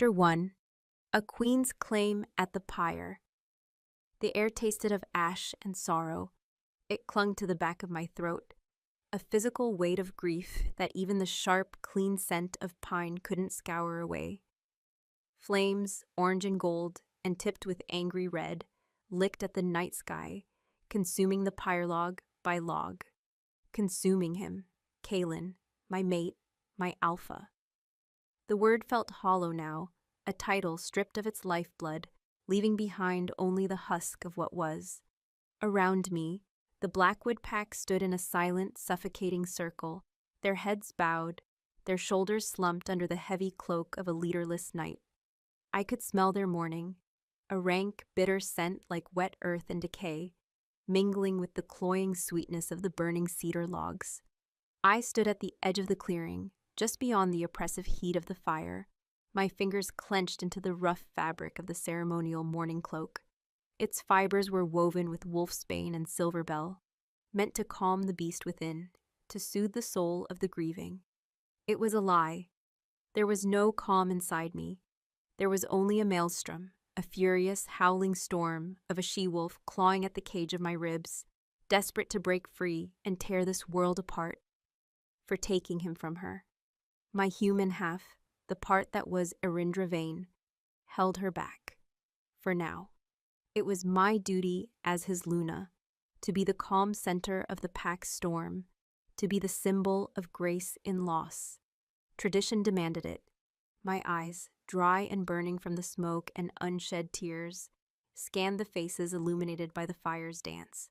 Chapter 1. A Queen's Claim at the Pyre. The air tasted of ash and sorrow. It clung to the back of my throat, a physical weight of grief that even the sharp, clean scent of pine couldn't scour away. Flames, orange and gold, and tipped with angry red, licked at the night sky, consuming the pyre log by log. Consuming him, Kaelin, my mate, my alpha. The word felt hollow now, a title stripped of its lifeblood, leaving behind only the husk of what was. Around me, the Blackwood pack stood in a silent, suffocating circle, their heads bowed, their shoulders slumped under the heavy cloak of a leaderless night. I could smell their mourning, a rank, bitter scent like wet earth and decay, mingling with the cloying sweetness of the burning cedar logs. I stood at the edge of the clearing, just beyond the oppressive heat of the fire, my fingers clenched into the rough fabric of the ceremonial mourning cloak. Its fibers were woven with wolfsbane and silverbell, meant to calm the beast within, to soothe the soul of the grieving. It was a lie. There was no calm inside me. There was only a maelstrom, a furious, howling storm of a she-wolf clawing at the cage of my ribs, desperate to break free and tear this world apart. For taking him from her. My human half, the part that was Erindra Vane, held her back. For now. It was my duty as his Luna, to be the calm center of the pack's storm, to be the symbol of grace in loss. Tradition demanded it. My eyes, dry and burning from the smoke and unshed tears, scanned the faces illuminated by the fire's dance.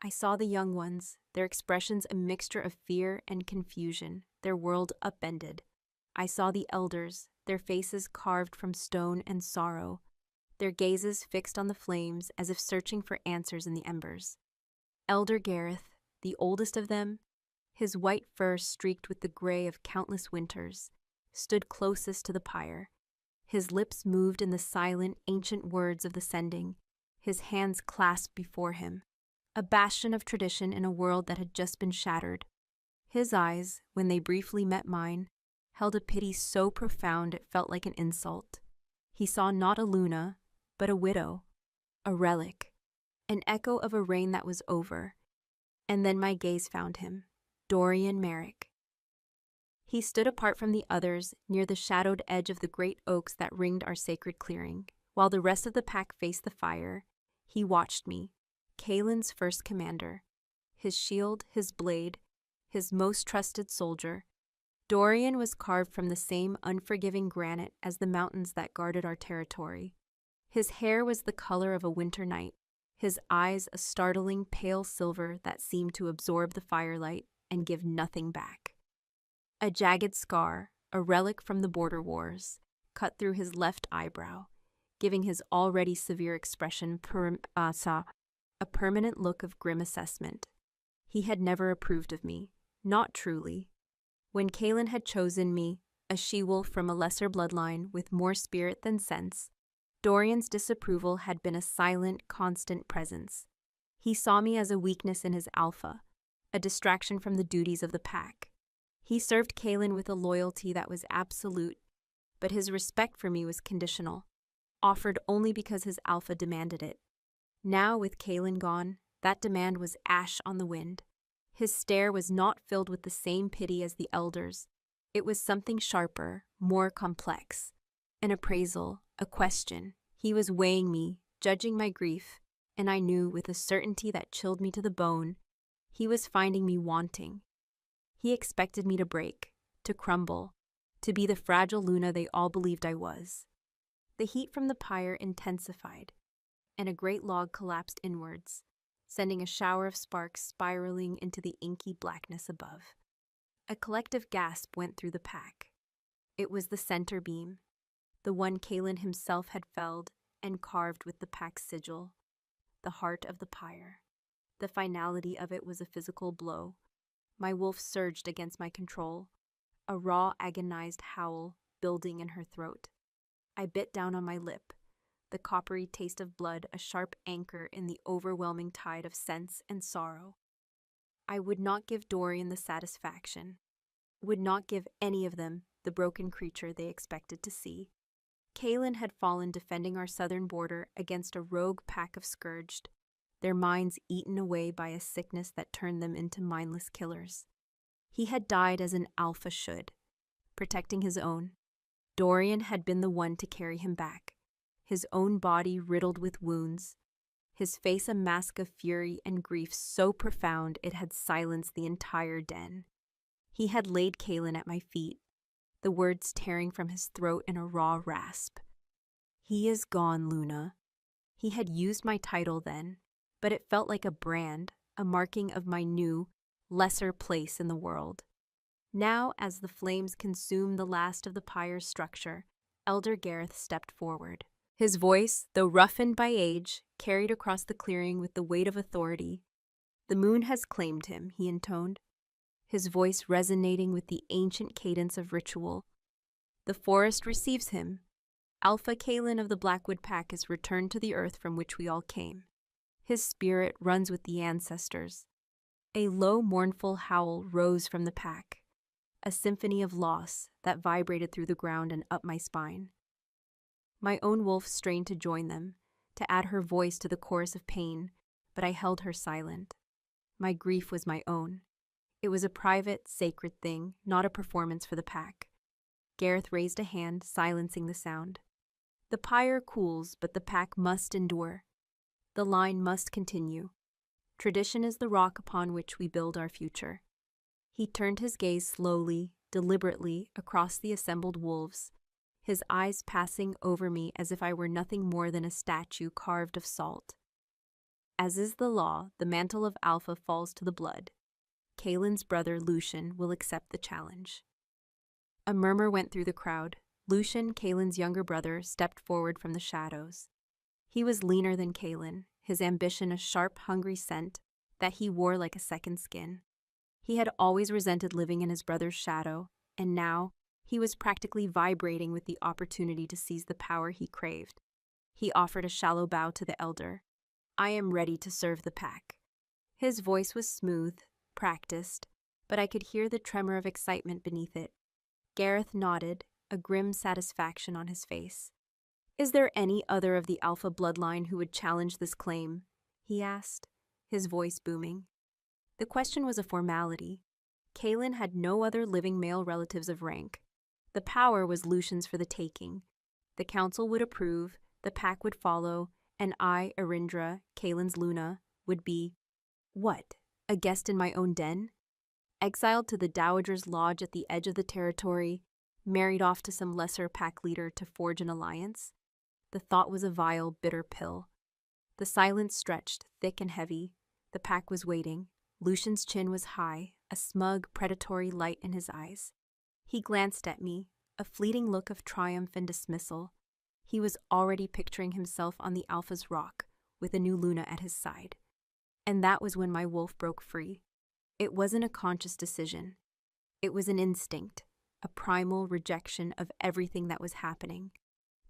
I saw the young ones, their expressions a mixture of fear and confusion, their world upended. I saw the elders, their faces carved from stone and sorrow, their gazes fixed on the flames as if searching for answers in the embers. Elder Gareth, the oldest of them, his white fur streaked with the gray of countless winters, stood closest to the pyre. His lips moved in the silent, ancient words of the sending, his hands clasped before him. A bastion of tradition in a world that had just been shattered. His eyes, when they briefly met mine, held a pity so profound it felt like an insult. He saw not a Luna, but a widow, a relic, an echo of a reign that was over. And then my gaze found him, Dorian Merrick. He stood apart from the others near the shadowed edge of the great oaks that ringed our sacred clearing. While the rest of the pack faced the fire, he watched me, Kaelin's first commander, his shield, his blade, his most trusted soldier. Dorian was carved from the same unforgiving granite as the mountains that guarded our territory. His hair was the color of a winter night, his eyes a startling pale silver that seemed to absorb the firelight and give nothing back. A jagged scar, a relic from the border wars, cut through his left eyebrow, giving his already severe expression a permanent look of grim assessment. He had never approved of me, not truly. When Kaelin had chosen me, a she-wolf from a lesser bloodline with more spirit than sense, Dorian's disapproval had been a silent, constant presence. He saw me as a weakness in his alpha, a distraction from the duties of the pack. He served Kaelin with a loyalty that was absolute, but his respect for me was conditional, offered only because his alpha demanded it. Now, with Kaelin gone, that demand was ash on the wind. His stare was not filled with the same pity as the elders. It was something sharper, more complex. An appraisal, a question. He was weighing me, judging my grief, and I knew with a certainty that chilled me to the bone, he was finding me wanting. He expected me to break, to crumble, to be the fragile Luna they all believed I was. The heat from the pyre intensified, and a great log collapsed inwards, sending a shower of sparks spiraling into the inky blackness above. A collective gasp went through the pack. It was the center beam, the one Kaelin himself had felled and carved with the pack's sigil, the heart of the pyre. The finality of it was a physical blow. My wolf surged against my control, a raw, agonized howl building in her throat. I bit down on my lip, the coppery taste of blood a sharp anchor in the overwhelming tide of sense and sorrow. I would not give Dorian the satisfaction, would not give any of them the broken creature they expected to see. Kaelin had fallen defending our southern border against a rogue pack of scourged, their minds eaten away by a sickness that turned them into mindless killers. He had died as an alpha should, protecting his own. Dorian had been the one to carry him back, his own body riddled with wounds, his face a mask of fury and grief so profound it had silenced the entire den. He had laid Kaelin at my feet, the words tearing from his throat in a raw rasp. "He is gone, Luna." He had used my title then, but it felt like a brand, a marking of my new, lesser place in the world. Now, as the flames consumed the last of the pyre's structure, Elder Gareth stepped forward. His voice, though roughened by age, carried across the clearing with the weight of authority. "The moon has claimed him," he intoned, his voice resonating with the ancient cadence of ritual. "The forest receives him. Alpha Kaelin of the Blackwood Pack is returned to the earth from which we all came. His spirit runs with the ancestors." A low, mournful howl rose from the pack, a symphony of loss that vibrated through the ground and up my spine. My own wolf strained to join them, to add her voice to the chorus of pain, but I held her silent. My grief was my own. It was a private, sacred thing, not a performance for the pack. Gareth raised a hand, silencing the sound. "The pyre cools, but the pack must endure. The line must continue. Tradition is the rock upon which we build our future." He turned his gaze slowly, deliberately, across the assembled wolves, his eyes passing over me as if I were nothing more than a statue carved of salt. "As is the law, the mantle of Alpha falls to the blood. Kaelin's brother, Lucian, will accept the challenge." A murmur went through the crowd. Lucian, Kaelin's younger brother, stepped forward from the shadows. He was leaner than Kaelin, his ambition a sharp, hungry scent that he wore like a second skin. He had always resented living in his brother's shadow, and now he was practically vibrating with the opportunity to seize the power he craved. He offered a shallow bow to the elder. "I am ready to serve the pack." His voice was smooth, practiced, but I could hear the tremor of excitement beneath it. Gareth nodded, a grim satisfaction on his face. "Is there any other of the Alpha bloodline who would challenge this claim?" he asked, his voice booming. The question was a formality. Kaelin had no other living male relatives of rank. The power was Lucian's for the taking. The council would approve, the pack would follow, and I, Arindra, Kaelin's Luna, would be, what, a guest in my own den? Exiled to the Dowager's Lodge at the edge of the territory, married off to some lesser pack leader to forge an alliance? The thought was a vile, bitter pill. The silence stretched, thick and heavy. The pack was waiting. Lucian's chin was high, a smug, predatory light in his eyes. He glanced at me, a fleeting look of triumph and dismissal. He was already picturing himself on the Alpha's rock, with a new Luna at his side. And that was when my wolf broke free. It wasn't a conscious decision. It was an instinct, a primal rejection of everything that was happening.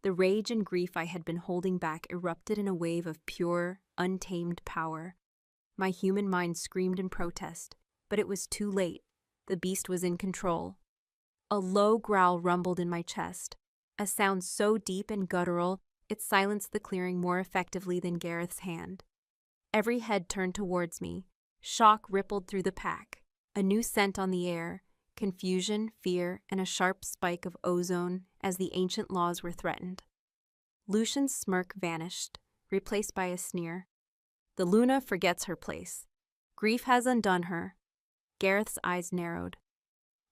The rage and grief I had been holding back erupted in a wave of pure, untamed power. My human mind screamed in protest, but it was too late. The beast was in control. A low growl rumbled in my chest, a sound so deep and guttural it silenced the clearing more effectively than Gareth's hand. Every head turned towards me. Shock rippled through the pack, a new scent on the air, confusion, fear, and a sharp spike of ozone as the ancient laws were threatened. Lucian's smirk vanished, replaced by a sneer. "The Luna forgets her place. Grief has undone her." Gareth's eyes narrowed.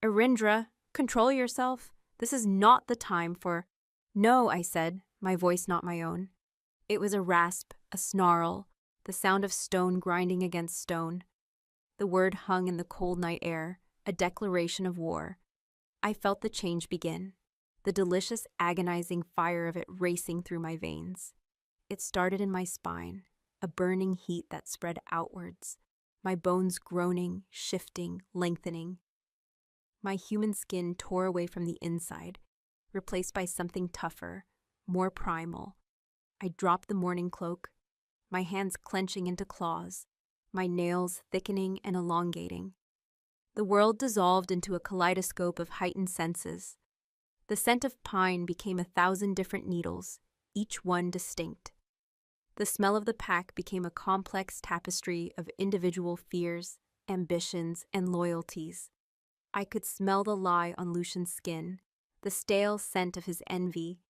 "Arindra, control yourself. This is not the time for—" "No," I said, my voice not my own. It was a rasp, a snarl, the sound of stone grinding against stone. The word hung in the cold night air, a declaration of war. I felt the change begin, the delicious, agonizing fire of it racing through my veins. It started in my spine, a burning heat that spread outwards, my bones groaning, shifting, lengthening. My human skin tore away from the inside, replaced by something tougher, more primal. I dropped the morning cloak, my hands clenching into claws, my nails thickening and elongating. The world dissolved into a kaleidoscope of heightened senses. The scent of pine became 1,000 different needles, each one distinct. The smell of the pack became a complex tapestry of individual fears, ambitions, and loyalties. I could smell the lie on Lucian's skin, the stale scent of his envy.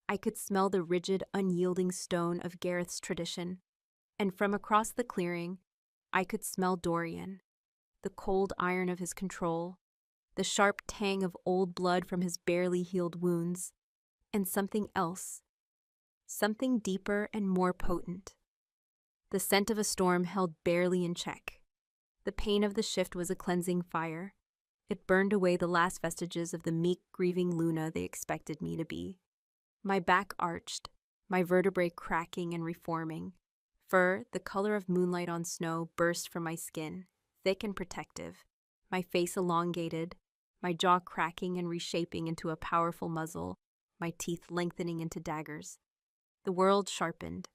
I could smell the rigid, unyielding stone of Gareth's tradition. And from across the clearing, I could smell Dorian, the cold iron of his control, the sharp tang of old blood from his barely healed wounds, and something else, something deeper and more potent. The scent of a storm held barely in check. The pain of the shift was a cleansing fire. It burned away the last vestiges of the meek, grieving Luna they expected me to be. My back arched, my vertebrae cracking and reforming. Fur, the color of moonlight on snow, burst from my skin, thick and protective, my face elongated, my jaw cracking and reshaping into a powerful muzzle, my teeth lengthening into daggers. The world sharpened,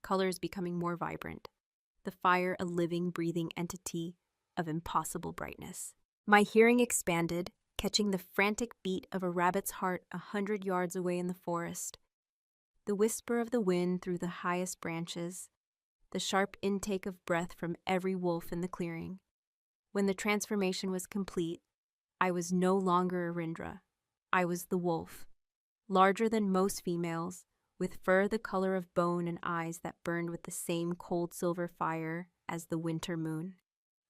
colors becoming more vibrant, the fire a living, breathing entity of impossible brightness. My hearing expanded, catching the frantic beat of a rabbit's heart 100 yards away in the forest. The whisper of the wind through the highest branches, the sharp intake of breath from every wolf in the clearing. When the transformation was complete, I was no longer Arindra. I was the wolf, larger than most females, with fur the color of bone and eyes that burned with the same cold silver fire as the winter moon.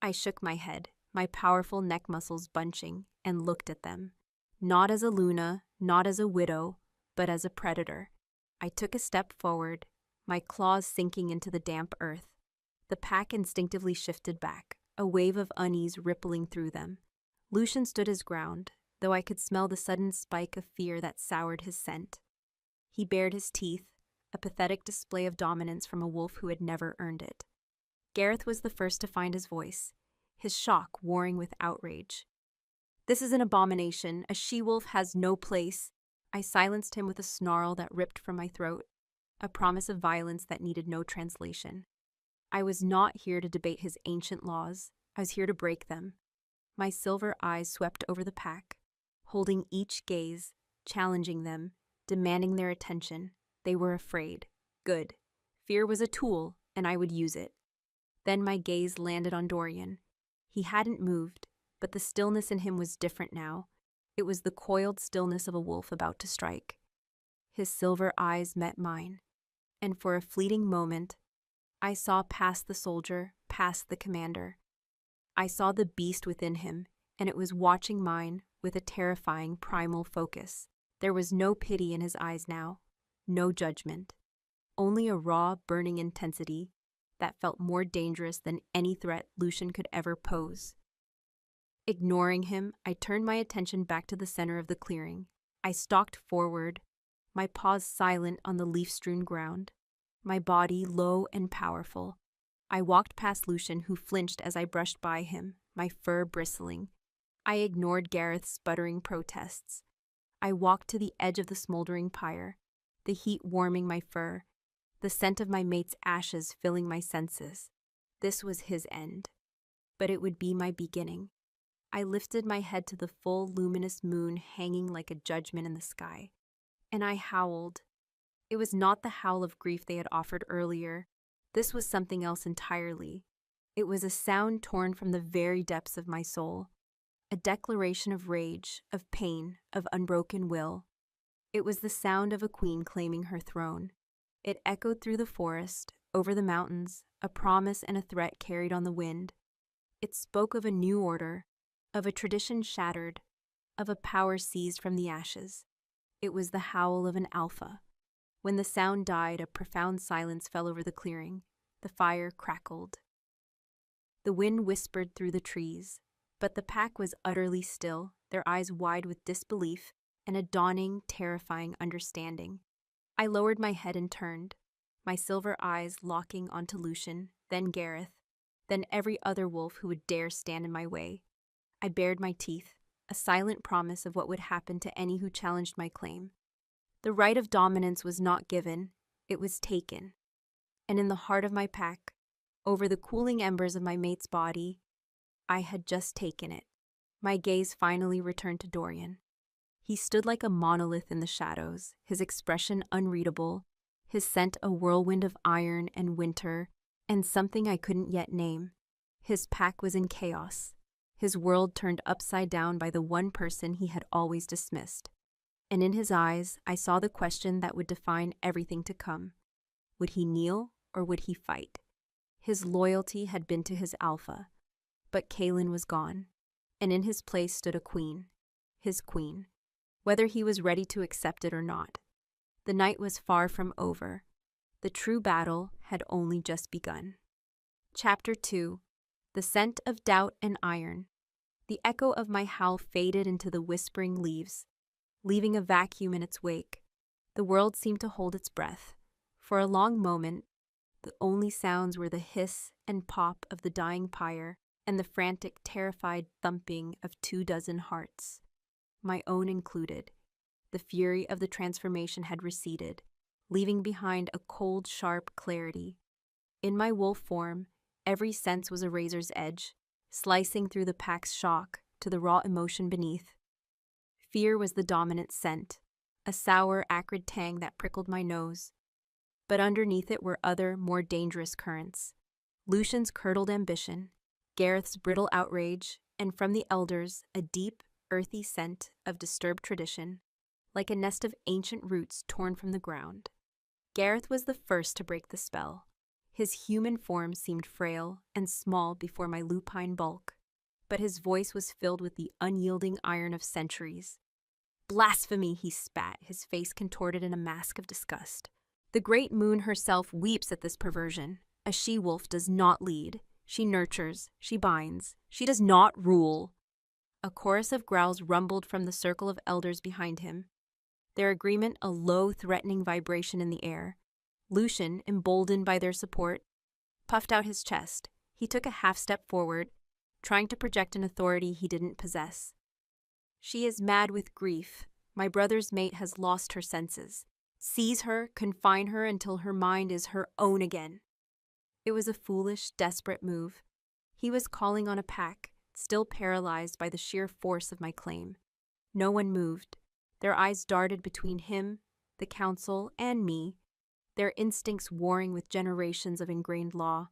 I shook my head, my powerful neck muscles bunching, and looked at them. Not as a Luna, not as a widow, but as a predator. I took a step forward, my claws sinking into the damp earth. The pack instinctively shifted back, a wave of unease rippling through them. Lucian stood his ground, though I could smell the sudden spike of fear that soured his scent. He bared his teeth, a pathetic display of dominance from a wolf who had never earned it. Gareth was the first to find his voice, his shock warring with outrage. "This is an abomination. A she-wolf has no place." I silenced him with a snarl that ripped from my throat, a promise of violence that needed no translation. I was not here to debate his ancient laws. I was here to break them. My silver eyes swept over the pack, holding each gaze, challenging them, demanding their attention. They were afraid. Good. Fear was a tool, and I would use it. Then my gaze landed on Dorian. He hadn't moved, but the stillness in him was different now. It was the coiled stillness of a wolf about to strike. His silver eyes met mine, and for a fleeting moment, I saw past the soldier, past the commander. I saw the beast within him, and it was watching mine with a terrifying primal focus. There was no pity in his eyes now, no judgment, only a raw, burning intensity that felt more dangerous than any threat Lucian could ever pose. Ignoring him, I turned my attention back to the center of the clearing. I stalked forward, my paws silent on the leaf-strewn ground, my body low and powerful. I walked past Lucian, who flinched as I brushed by him, my fur bristling. I ignored Gareth's sputtering protests. I walked to the edge of the smoldering pyre, the heat warming my fur, the scent of my mate's ashes filling my senses. This was his end, but it would be my beginning. I lifted my head to the full, luminous moon hanging like a judgment in the sky, and I howled. It was not the howl of grief they had offered earlier. This was something else entirely. It was a sound torn from the very depths of my soul, a declaration of rage, of pain, of unbroken will. It was the sound of a queen claiming her throne. It echoed through the forest, over the mountains, a promise and a threat carried on the wind. It spoke of a new order, of a tradition shattered, of a power seized from the ashes. It was the howl of an alpha. When the sound died, a profound silence fell over the clearing. The fire crackled. The wind whispered through the trees, but the pack was utterly still, their eyes wide with disbelief and a dawning, terrifying understanding. I lowered my head and turned, my silver eyes locking onto Lucian, then Gareth, then every other wolf who would dare stand in my way. I bared my teeth, a silent promise of what would happen to any who challenged my claim. The right of dominance was not given, it was taken. And in the heart of my pack, over the cooling embers of my mate's body, I had just taken it. My gaze finally returned to Dorian. He stood like a monolith in the shadows, his expression unreadable, his scent a whirlwind of iron and winter, and something I couldn't yet name. His pack was in chaos, his world turned upside down by the one person he had always dismissed. And in his eyes, I saw the question that would define everything to come. Would he kneel or would he fight? His loyalty had been to his alpha, but Kaelin was gone, and in his place stood a queen, his queen, whether he was ready to accept it or not. The night was far from over. The true battle had only just begun. Chapter 2. The Scent of Doubt and Iron. The echo of my howl faded into the whispering leaves, leaving a vacuum in its wake. The world seemed to hold its breath. For a long moment, the only sounds were the hiss and pop of the dying pyre and the frantic, terrified thumping of 24 hearts, my own included. The fury of the transformation had receded, leaving behind a cold, sharp clarity. In my wolf form, every sense was a razor's edge, slicing through the pack's shock to the raw emotion beneath. Fear was the dominant scent, a sour, acrid tang that prickled my nose. But underneath it were other, more dangerous currents. Lucian's curdled ambition, Gareth's brittle outrage, and from the elders, a deep, earthy scent of disturbed tradition, like a nest of ancient roots torn from the ground. Gareth was the first to break the spell. His human form seemed frail and small before my lupine bulk, but his voice was filled with the unyielding iron of centuries. Blasphemy, he spat, his face contorted in a mask of disgust. The great moon herself weeps at this perversion. A she-wolf does not lead. She nurtures, she binds, she does not rule. A chorus of growls rumbled from the circle of elders behind him, their agreement a low, threatening vibration in the air. Lucian, emboldened by their support, puffed out his chest. He took a half-step forward, trying to project an authority he didn't possess. She is mad with grief. My brother's mate has lost her senses. Seize her, confine her until her mind is her own again. It was a foolish, desperate move. He was calling on a pack, still paralyzed by the sheer force of my claim. No one moved. Their eyes darted between him, the council, and me, their instincts warring with generations of ingrained law.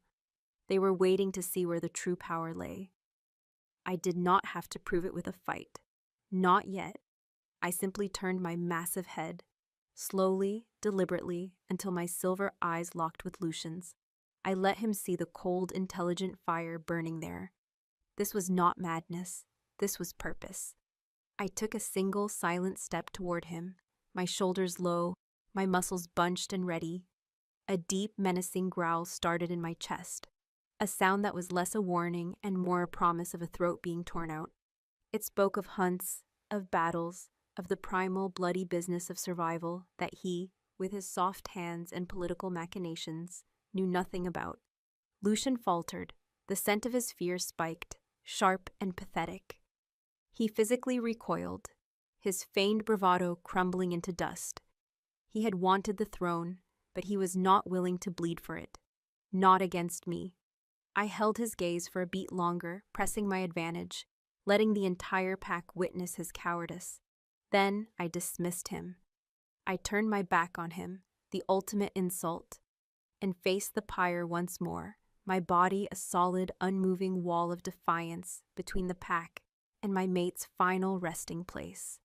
They were waiting to see where the true power lay. I did not have to prove it with a fight. Not yet. I simply turned my massive head, slowly, deliberately, until my silver eyes locked with Lucian's. I let him see the cold, intelligent fire burning there. This was not madness. This was purpose. I took a single, silent step toward him, my shoulders low, my muscles bunched and ready. A deep, menacing growl started in my chest, a sound that was less a warning and more a promise of a throat being torn out. It spoke of hunts, of battles, of the primal, bloody business of survival that he, with his soft hands and political machinations, knew nothing about. Lucian faltered. The scent of his fear spiked, sharp and pathetic. He physically recoiled, his feigned bravado crumbling into dust. He had wanted the throne, but he was not willing to bleed for it. Not against me. I held his gaze for a beat longer, pressing my advantage, letting the entire pack witness his cowardice. Then I dismissed him. I turned my back on him, the ultimate insult, and faced the pyre once more, my body a solid, unmoving wall of defiance between the pack and my mate's final resting place.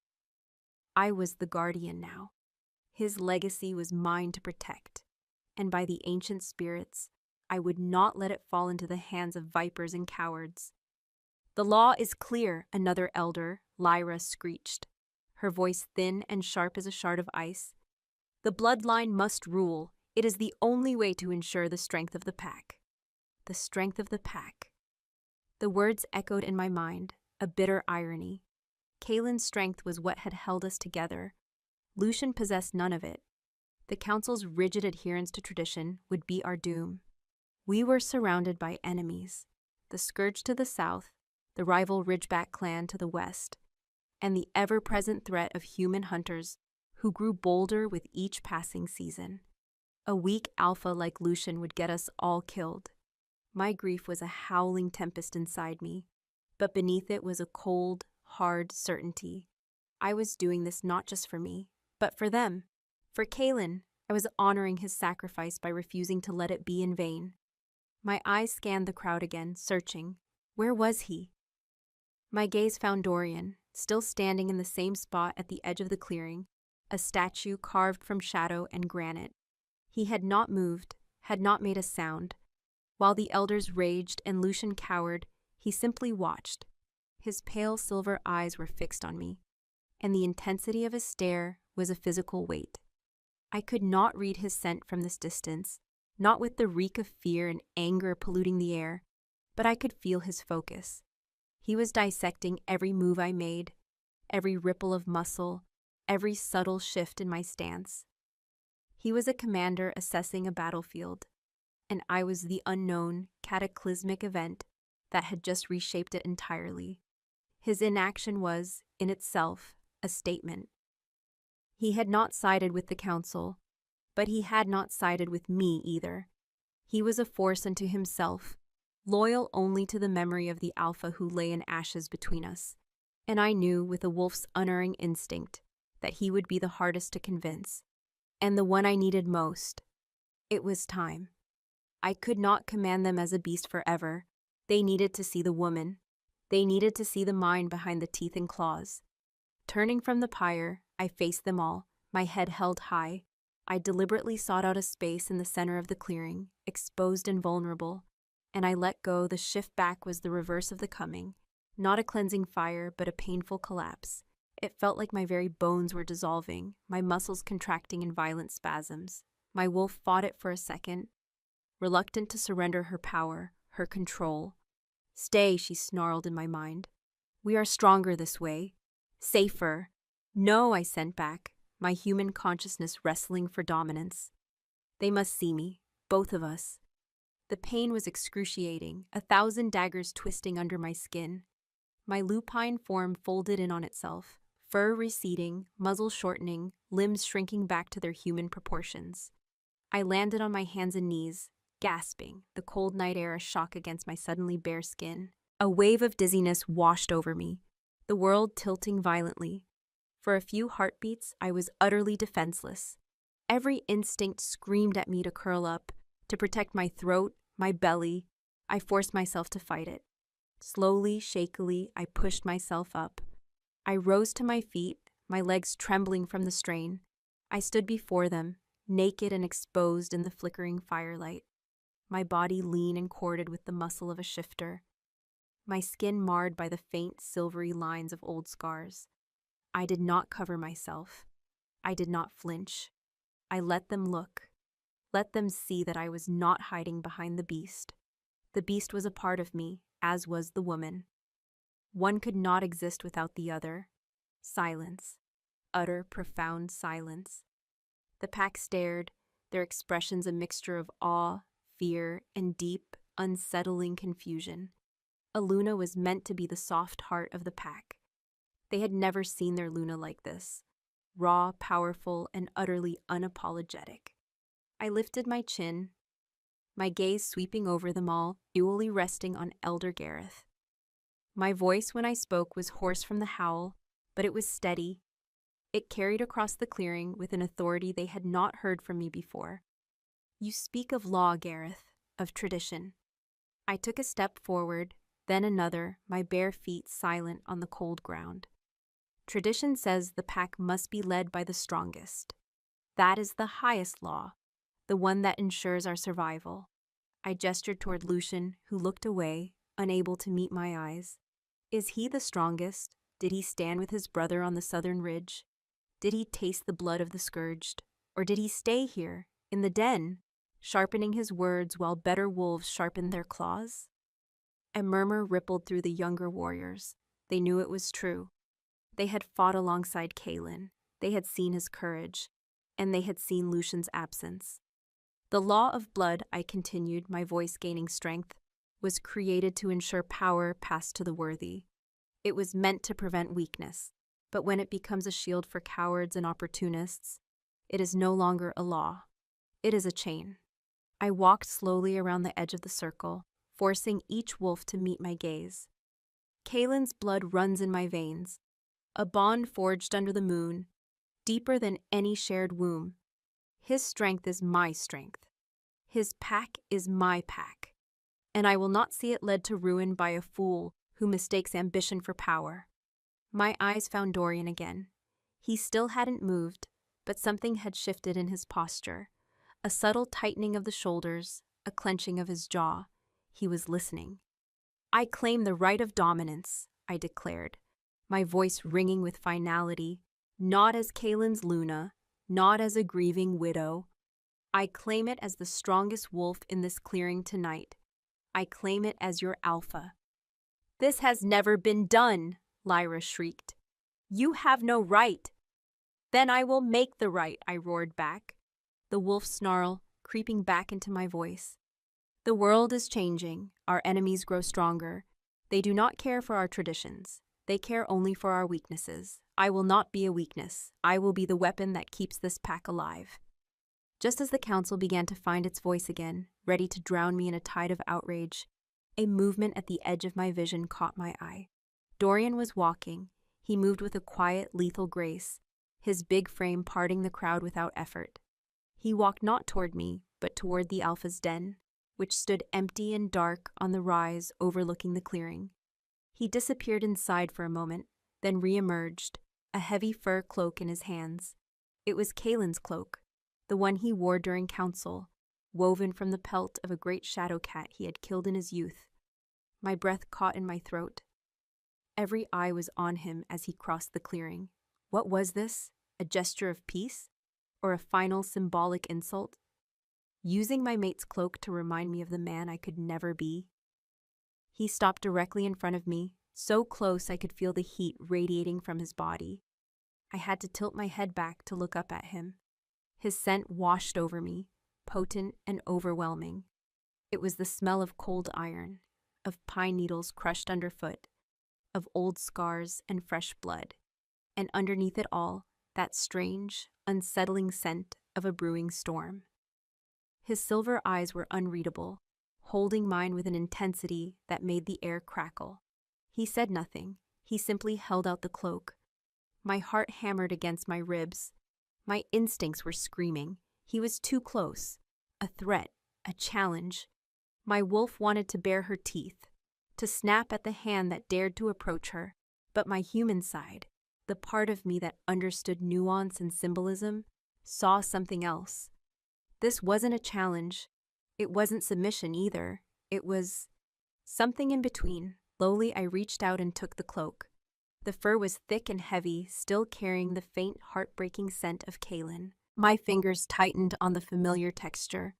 I was the guardian now. His legacy was mine to protect, and by the ancient spirits, I would not let it fall into the hands of vipers and cowards. The law is clear, another elder, Lyra, screeched, her voice thin and sharp as a shard of ice. The bloodline must rule. It is the only way to ensure the strength of the pack. The strength of the pack. The words echoed in my mind, a bitter irony. Kaelin's strength was what had held us together. Lucian possessed none of it. The council's rigid adherence to tradition would be our doom. We were surrounded by enemies, the Scourge to the south, the rival Ridgeback clan to the west, and the ever-present threat of human hunters who grew bolder with each passing season. A weak alpha like Lucian would get us all killed. My grief was a howling tempest inside me, but beneath it was a cold, hard certainty. I was doing this not just for me, but for them. For Kalen, I was honoring his sacrifice by refusing to let it be in vain. My eyes scanned the crowd again, searching. Where was he? My gaze found Dorian, still standing in the same spot at the edge of the clearing, a statue carved from shadow and granite. He had not moved, had not made a sound. While the elders raged and Lucian cowered, he simply watched. His pale silver eyes were fixed on me, and the intensity of his stare was a physical weight. I could not read his scent from this distance, not with the reek of fear and anger polluting the air, but I could feel his focus. He was dissecting every move I made, every ripple of muscle, every subtle shift in my stance. He was a commander assessing a battlefield, and I was the unknown, cataclysmic event that had just reshaped it entirely. His inaction was, in itself, a statement. He had not sided with the council, but he had not sided with me either. He was a force unto himself, loyal only to the memory of the alpha who lay in ashes between us, and I knew with a wolf's unerring instinct that he would be the hardest to convince, and the one I needed most. It was time. I could not command them as a beast forever. They needed to see the woman. They needed to see the mind behind the teeth and claws. Turning from the pyre, I faced them all, my head held high. I deliberately sought out a space in the center of the clearing, exposed and vulnerable, and I let go. The shift back was the reverse of the coming, not a cleansing fire, but a painful collapse. It felt like my very bones were dissolving, my muscles contracting in violent spasms. My wolf fought it for a second, reluctant to surrender her power, her control. "Stay," she snarled in my mind. "We are stronger this way. Safer." "No," I sent back, my human consciousness wrestling for dominance. They must see me, both of us. The pain was excruciating, 1,000 daggers twisting under my skin. My lupine form folded in on itself, fur receding, muzzle shortening, limbs shrinking back to their human proportions. I landed on my hands and knees, gasping, the cold night air a shock against my suddenly bare skin. A wave of dizziness washed over me, the world tilting violently. For a few heartbeats, I was utterly defenseless. Every instinct screamed at me to curl up, to protect my throat, my belly. I forced myself to fight it. Slowly, shakily, I pushed myself up. I rose to my feet, my legs trembling from the strain. I stood before them, naked and exposed in the flickering firelight, my body lean and corded with the muscle of a shifter, my skin marred by the faint silvery lines of old scars. I did not cover myself. I did not flinch. I let them look, let them see that I was not hiding behind the beast. The beast was a part of me, as was the woman. One could not exist without the other. Silence. Utter, profound silence. The pack stared, their expressions a mixture of awe, fear, and deep, unsettling confusion. Aluna was meant to be the soft heart of the pack. They had never seen their Luna like this, raw, powerful, and utterly unapologetic. I lifted my chin, my gaze sweeping over them all, dually resting on Elder Gareth. My voice when I spoke was hoarse from the howl, but it was steady. It carried across the clearing with an authority they had not heard from me before. "You speak of law, Gareth, of tradition." I took a step forward, then another, my bare feet silent on the cold ground. "Tradition says the pack must be led by the strongest. That is the highest law, the one that ensures our survival." I gestured toward Lucian, who looked away, unable to meet my eyes. Is he the strongest? Did he stand with his brother on the southern ridge? Did he taste the blood of the scourged? Or did he stay here, in the den, sharpening his words while better wolves sharpened their claws? A murmur rippled through the younger warriors. They knew it was true. They had fought alongside Kalen. They had seen his courage, and they had seen Lucian's absence. The law of blood, I continued, my voice gaining strength, was created to ensure power passed to the worthy. It was meant to prevent weakness, but when it becomes a shield for cowards and opportunists, it is no longer a law. It is a chain. I walked slowly around the edge of the circle, forcing each wolf to meet my gaze. Kalen's blood runs in my veins, a bond forged under the moon, deeper than any shared womb. His strength is my strength. His pack is my pack. And I will not see it led to ruin by a fool who mistakes ambition for power. My eyes found Dorian again. He still hadn't moved, but something had shifted in his posture. A subtle tightening of the shoulders, a clenching of his jaw. He was listening. "I claim the right of dominance," I declared, my voice ringing with finality, "not as Kalen's Luna, not as a grieving widow. I claim it as the strongest wolf in this clearing tonight. I claim it as your alpha." "This has never been done," Lyra shrieked. "You have no right." "Then I will make the right," I roared back, the wolf snarl creeping back into my voice. "The world is changing. Our enemies grow stronger. They do not care for our traditions. They care only for our weaknesses. I will not be a weakness. I will be the weapon that keeps this pack alive." Just as the council began to find its voice again, ready to drown me in a tide of outrage, a movement at the edge of my vision caught my eye. Dorian was walking. He moved with a quiet, lethal grace, his big frame parting the crowd without effort. He walked not toward me, but toward the Alpha's den, which stood empty and dark on the rise overlooking the clearing. He disappeared inside for a moment, then re-emerged, a heavy fur cloak in his hands. It was Kalen's cloak, the one he wore during council, woven from the pelt of a great shadow cat he had killed in his youth. My breath caught in my throat. Every eye was on him as he crossed the clearing. What was this? A gesture of peace? Or a final symbolic insult? Using my mate's cloak to remind me of the man I could never be? He stopped directly in front of me, so close I could feel the heat radiating from his body. I had to tilt my head back to look up at him. His scent washed over me, potent and overwhelming. It was the smell of cold iron, of pine needles crushed underfoot, of old scars and fresh blood, and underneath it all, that strange, unsettling scent of a brewing storm. His silver eyes were unreadable, holding mine with an intensity that made the air crackle. He said nothing. He simply held out the cloak. My heart hammered against my ribs. My instincts were screaming. He was too close. A threat, a challenge. My wolf wanted to bare her teeth, to snap at the hand that dared to approach her. But my human side, the part of me that understood nuance and symbolism, saw something else. This wasn't a challenge. It wasn't submission either. It was something in between. Slowly, I reached out and took the cloak. The fur was thick and heavy, still carrying the faint, heartbreaking scent of Kalen. My fingers tightened on the familiar texture,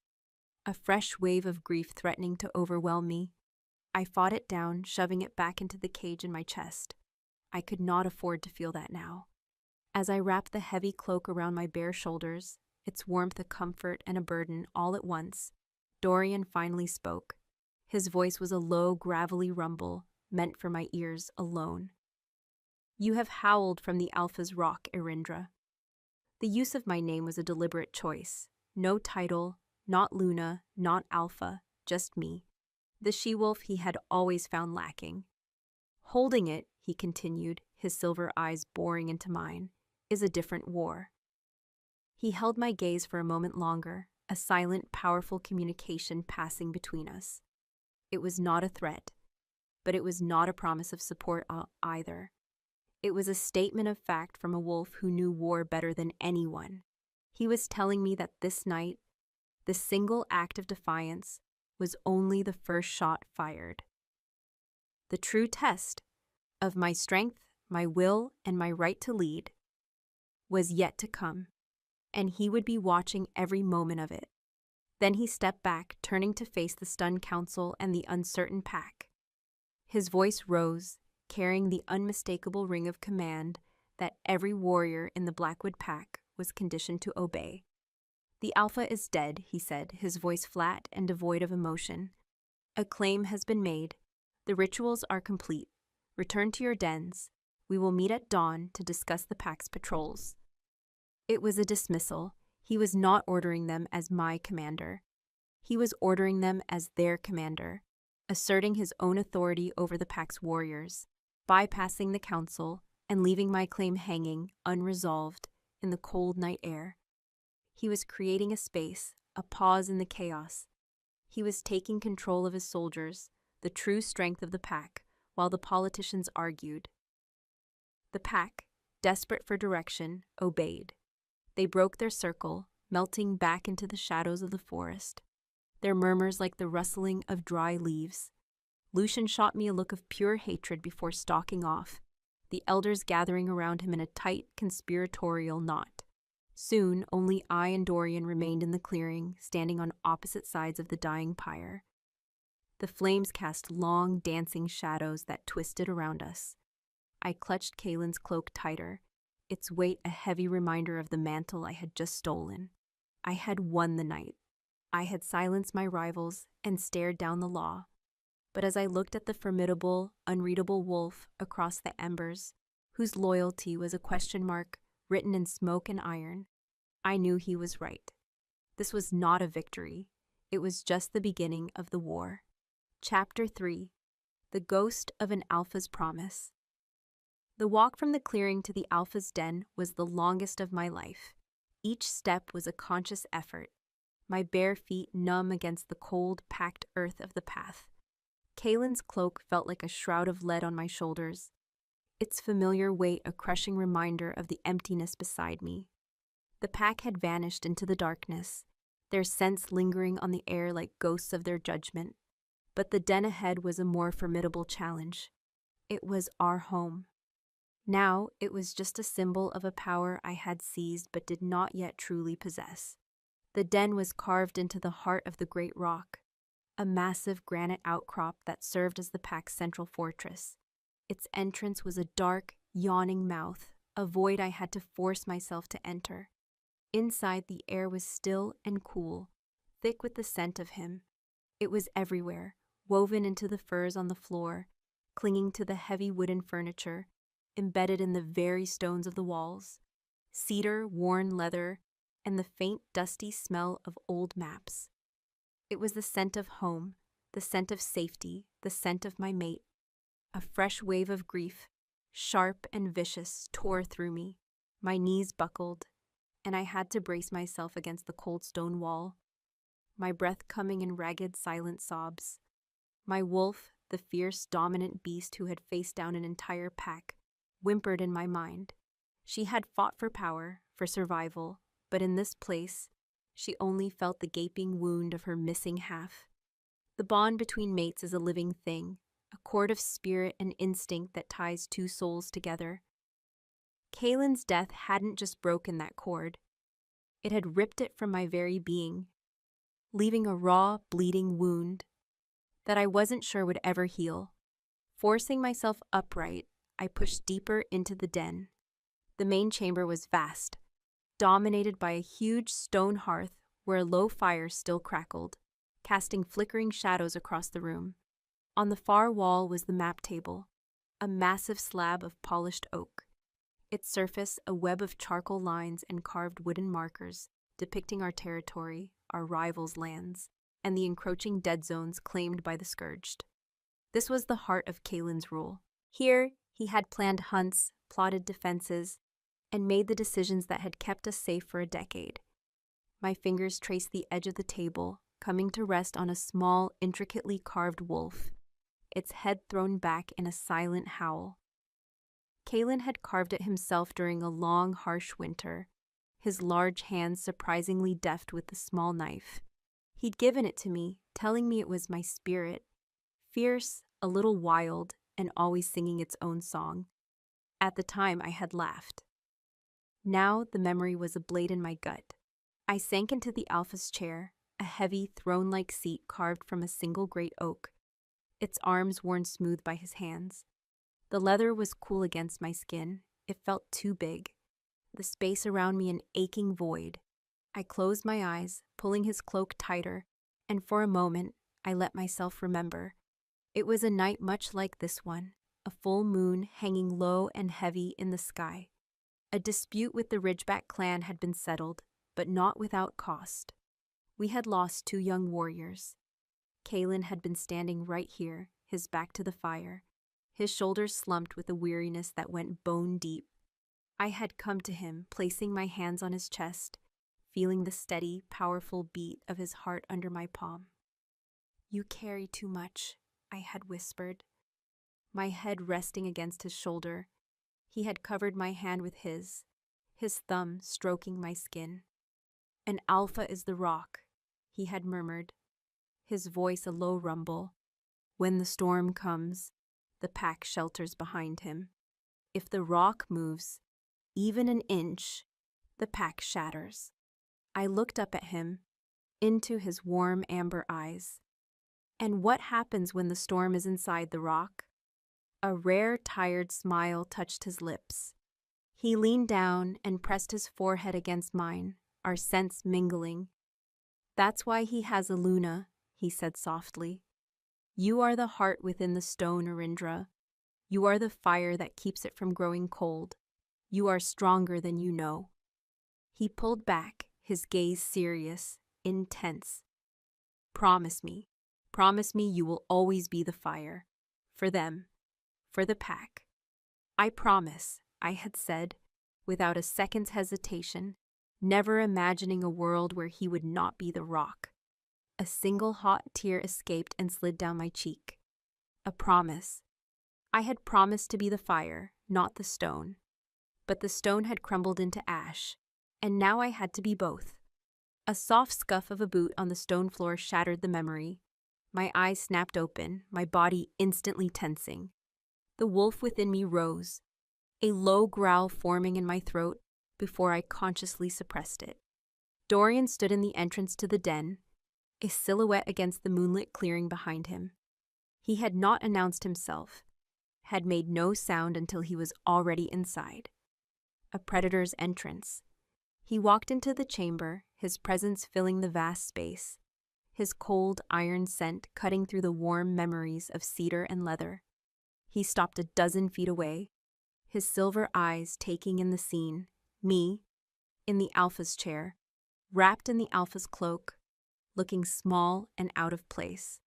a fresh wave of grief threatening to overwhelm me. I fought it down, shoving it back into the cage in my chest. I could not afford to feel that now. As I wrapped the heavy cloak around my bare shoulders, its warmth a comfort and a burden all at once, Dorian finally spoke. His voice was a low, gravelly rumble, meant for my ears alone. "You have howled from the Alpha's rock, Erindra." The use of my name was a deliberate choice. No title, not Luna, not Alpha, just me. The she-wolf he had always found lacking. "Holding it," he continued, his silver eyes boring into mine, "is a different war." He held my gaze for a moment longer, a silent, powerful communication passing between us. It was not a threat, but it was not a promise of support either. It was a statement of fact from a wolf who knew war better than anyone. He was telling me that this night, this single act of defiance, was only the first shot fired. The true test of my strength, my will, and my right to lead was yet to come, and he would be watching every moment of it. Then he stepped back, turning to face the stunned council and the uncertain pack. His voice rose, carrying the unmistakable ring of command that every warrior in the Blackwood pack was conditioned to obey. "The Alpha is dead," he said, his voice flat and devoid of emotion. "A claim has been made. The rituals are complete. Return to your dens. We will meet at dawn to discuss the pack's patrols." It was a dismissal. He was not ordering them as my commander. He was ordering them as their commander, asserting his own authority over the pack's warriors, bypassing the council, and leaving my claim hanging, unresolved, in the cold night air. He was creating a space, a pause in the chaos. He was taking control of his soldiers, the true strength of the pack, while the politicians argued. The pack, desperate for direction, obeyed. They broke their circle, melting back into the shadows of the forest, their murmurs like the rustling of dry leaves. Lucian shot me a look of pure hatred before stalking off, the elders gathering around him in a tight, conspiratorial knot. Soon, only I and Dorian remained in the clearing, standing on opposite sides of the dying pyre. The flames cast long, dancing shadows that twisted around us. I clutched Kaylin's cloak tighter, its weight a heavy reminder of the mantle I had just stolen. I had won the night. I had silenced my rivals and stared down the law. But as I looked at the formidable, unreadable wolf across the embers, whose loyalty was a question mark written in smoke and iron, I knew he was right. This was not a victory. It was just the beginning of the war. Chapter 3. The Ghost of an Alpha's Promise. The walk from the clearing to the Alpha's den was the longest of my life. Each step was a conscious effort, my bare feet numb against the cold, packed earth of the path. Kaylin's cloak felt like a shroud of lead on my shoulders, its familiar weight a crushing reminder of the emptiness beside me. The pack had vanished into the darkness, their scents lingering on the air like ghosts of their judgment. But the den ahead was a more formidable challenge. It was our home. Now it was just a symbol of a power I had seized but did not yet truly possess. The den was carved into the heart of the great rock, a massive granite outcrop that served as the pack's central fortress. Its entrance was a dark, yawning mouth, a void I had to force myself to enter. Inside, the air was still and cool, thick with the scent of him. It was everywhere, woven into the furs on the floor, clinging to the heavy wooden furniture, embedded in the very stones of the walls. Cedar, worn leather, and the faint, dusty smell of old maps. It was the scent of home, the scent of safety, the scent of my mate. A fresh wave of grief, sharp and vicious, tore through me. My knees buckled, and I had to brace myself against the cold stone wall, my breath coming in ragged, silent sobs. My wolf, the fierce, dominant beast who had faced down an entire pack, whimpered in my mind. She had fought for power, for survival, but in this place, she only felt the gaping wound of her missing half. The bond between mates is a living thing, a cord of spirit and instinct that ties two souls together. Kaylin's death hadn't just broken that cord. It had ripped it from my very being, leaving a raw, bleeding wound that I wasn't sure would ever heal. Forcing myself upright, I pushed deeper into the den. The main chamber was vast, dominated by a huge stone hearth where a low fire still crackled, casting flickering shadows across the room. On the far wall was the map table, a massive slab of polished oak. Its surface a web of charcoal lines and carved wooden markers depicting our territory, our rivals' lands, and the encroaching dead zones claimed by the scourged. This was the heart of Kaylin's rule. Here, he had planned hunts, plotted defenses, and made the decisions that had kept us safe for a decade. My fingers traced the edge of the table, coming to rest on a small, intricately carved wolf, its head thrown back in a silent howl. Kaylin had carved it himself during a long, harsh winter, his large hands surprisingly deft with the small knife. He'd given it to me, telling me it was my spirit, fierce, a little wild, and always singing its own song. At the time, I had laughed. Now, the memory was a blade in my gut. I sank into the Alpha's chair, a heavy, throne-like seat carved from a single great oak, its arms worn smooth by his hands. The leather was cool against my skin. It felt too big. The space around me an aching void. I closed my eyes, pulling his cloak tighter, and for a moment, I let myself remember. It was a night much like this one, a full moon hanging low and heavy in the sky. A dispute with the Ridgeback clan had been settled, but not without cost. We had lost 2 young warriors. Kaylin had been standing right here, his back to the fire, His shoulders slumped with a weariness that went bone deep. I had come to him, placing my hands on his chest, feeling the steady, powerful beat of his heart under my palm. "You carry too much," I had whispered, my head resting against his shoulder. He had covered my hand with his thumb stroking my skin. "An alpha is the rock," he had murmured, his voice a low rumble. "When the storm comes, the pack shelters behind him. If the rock moves, even an inch, the pack shatters." I looked up at him, into his warm amber eyes. "And what happens when the storm is inside the rock?" A rare, tired smile touched his lips. He leaned down and pressed his forehead against mine, our scents mingling. "That's why he has a Luna," he said softly. "You are the heart within the stone, Arindra. You are the fire that keeps it from growing cold. You are stronger than you know." He pulled back, his gaze serious, intense. Promise me you will always be the fire. For them, for the pack." "I promise," I had said, without a second's hesitation, never imagining a world where he would not be the rock. A single hot tear escaped and slid down my cheek. A promise. I had promised to be the fire, not the stone. But the stone had crumbled into ash, and now I had to be both. A soft scuff of a boot on the stone floor shattered the memory. My eyes snapped open, my body instantly tensing. The wolf within me rose, a low growl forming in my throat before I consciously suppressed it. Dorian stood in the entrance to the den, a silhouette against the moonlit clearing behind him. He had not announced himself, had made no sound until he was already inside. A predator's entrance. He walked into the chamber, his presence filling the vast space, his cold iron scent cutting through the warm memories of cedar and leather. He stopped a dozen feet away, his silver eyes taking in the scene, me, in the Alpha's chair, wrapped in the Alpha's cloak, looking small and out of place.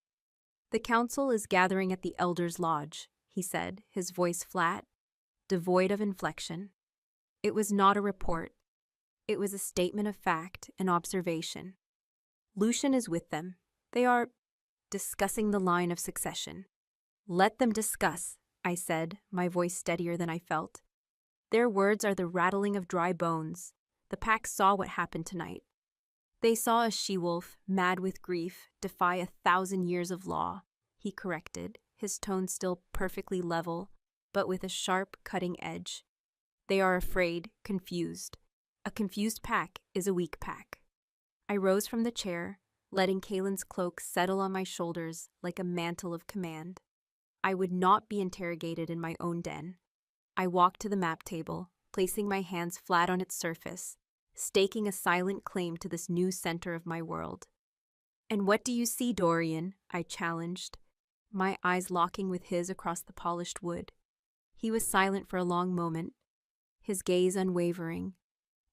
"The council is gathering at the Elder's Lodge," he said, his voice flat, devoid of inflection. It was not a report. It was a statement of fact and observation. "Lucian is with them. They are discussing the line of succession." "Let them discuss," I said, my voice steadier than I felt. "Their words are the rattling of dry bones. The pack saw what happened tonight. They saw a she-wolf, mad with grief, defy 1,000 years of law," he corrected, his tone still perfectly level, but with a sharp, cutting edge. "They are afraid, confused. A confused pack is a weak pack." I rose from the chair, letting Kaylin's cloak settle on my shoulders like a mantle of command. I would not be interrogated in my own den. I walked to the map table, placing my hands flat on its surface, staking a silent claim to this new center of my world. "And what do you see, Dorian?" I challenged, my eyes locking with his across the polished wood. He was silent for a long moment, his gaze unwavering.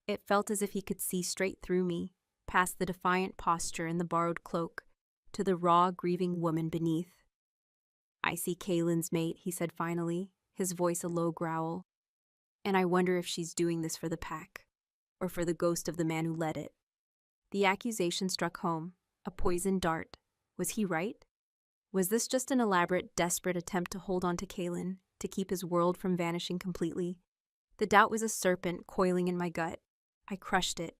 It felt as if he could see straight through me, past the defiant posture and the borrowed cloak, to the raw, grieving woman beneath. "I see Kaylin's mate," he said finally, his voice a low growl. "And I wonder if she's doing this for the pack, or for the ghost of the man who led it." The accusation struck home, a poisoned dart. Was he right? Was this just an elaborate, desperate attempt to hold on to Kaylin, to keep his world from vanishing completely? The doubt was a serpent coiling in my gut. I crushed it.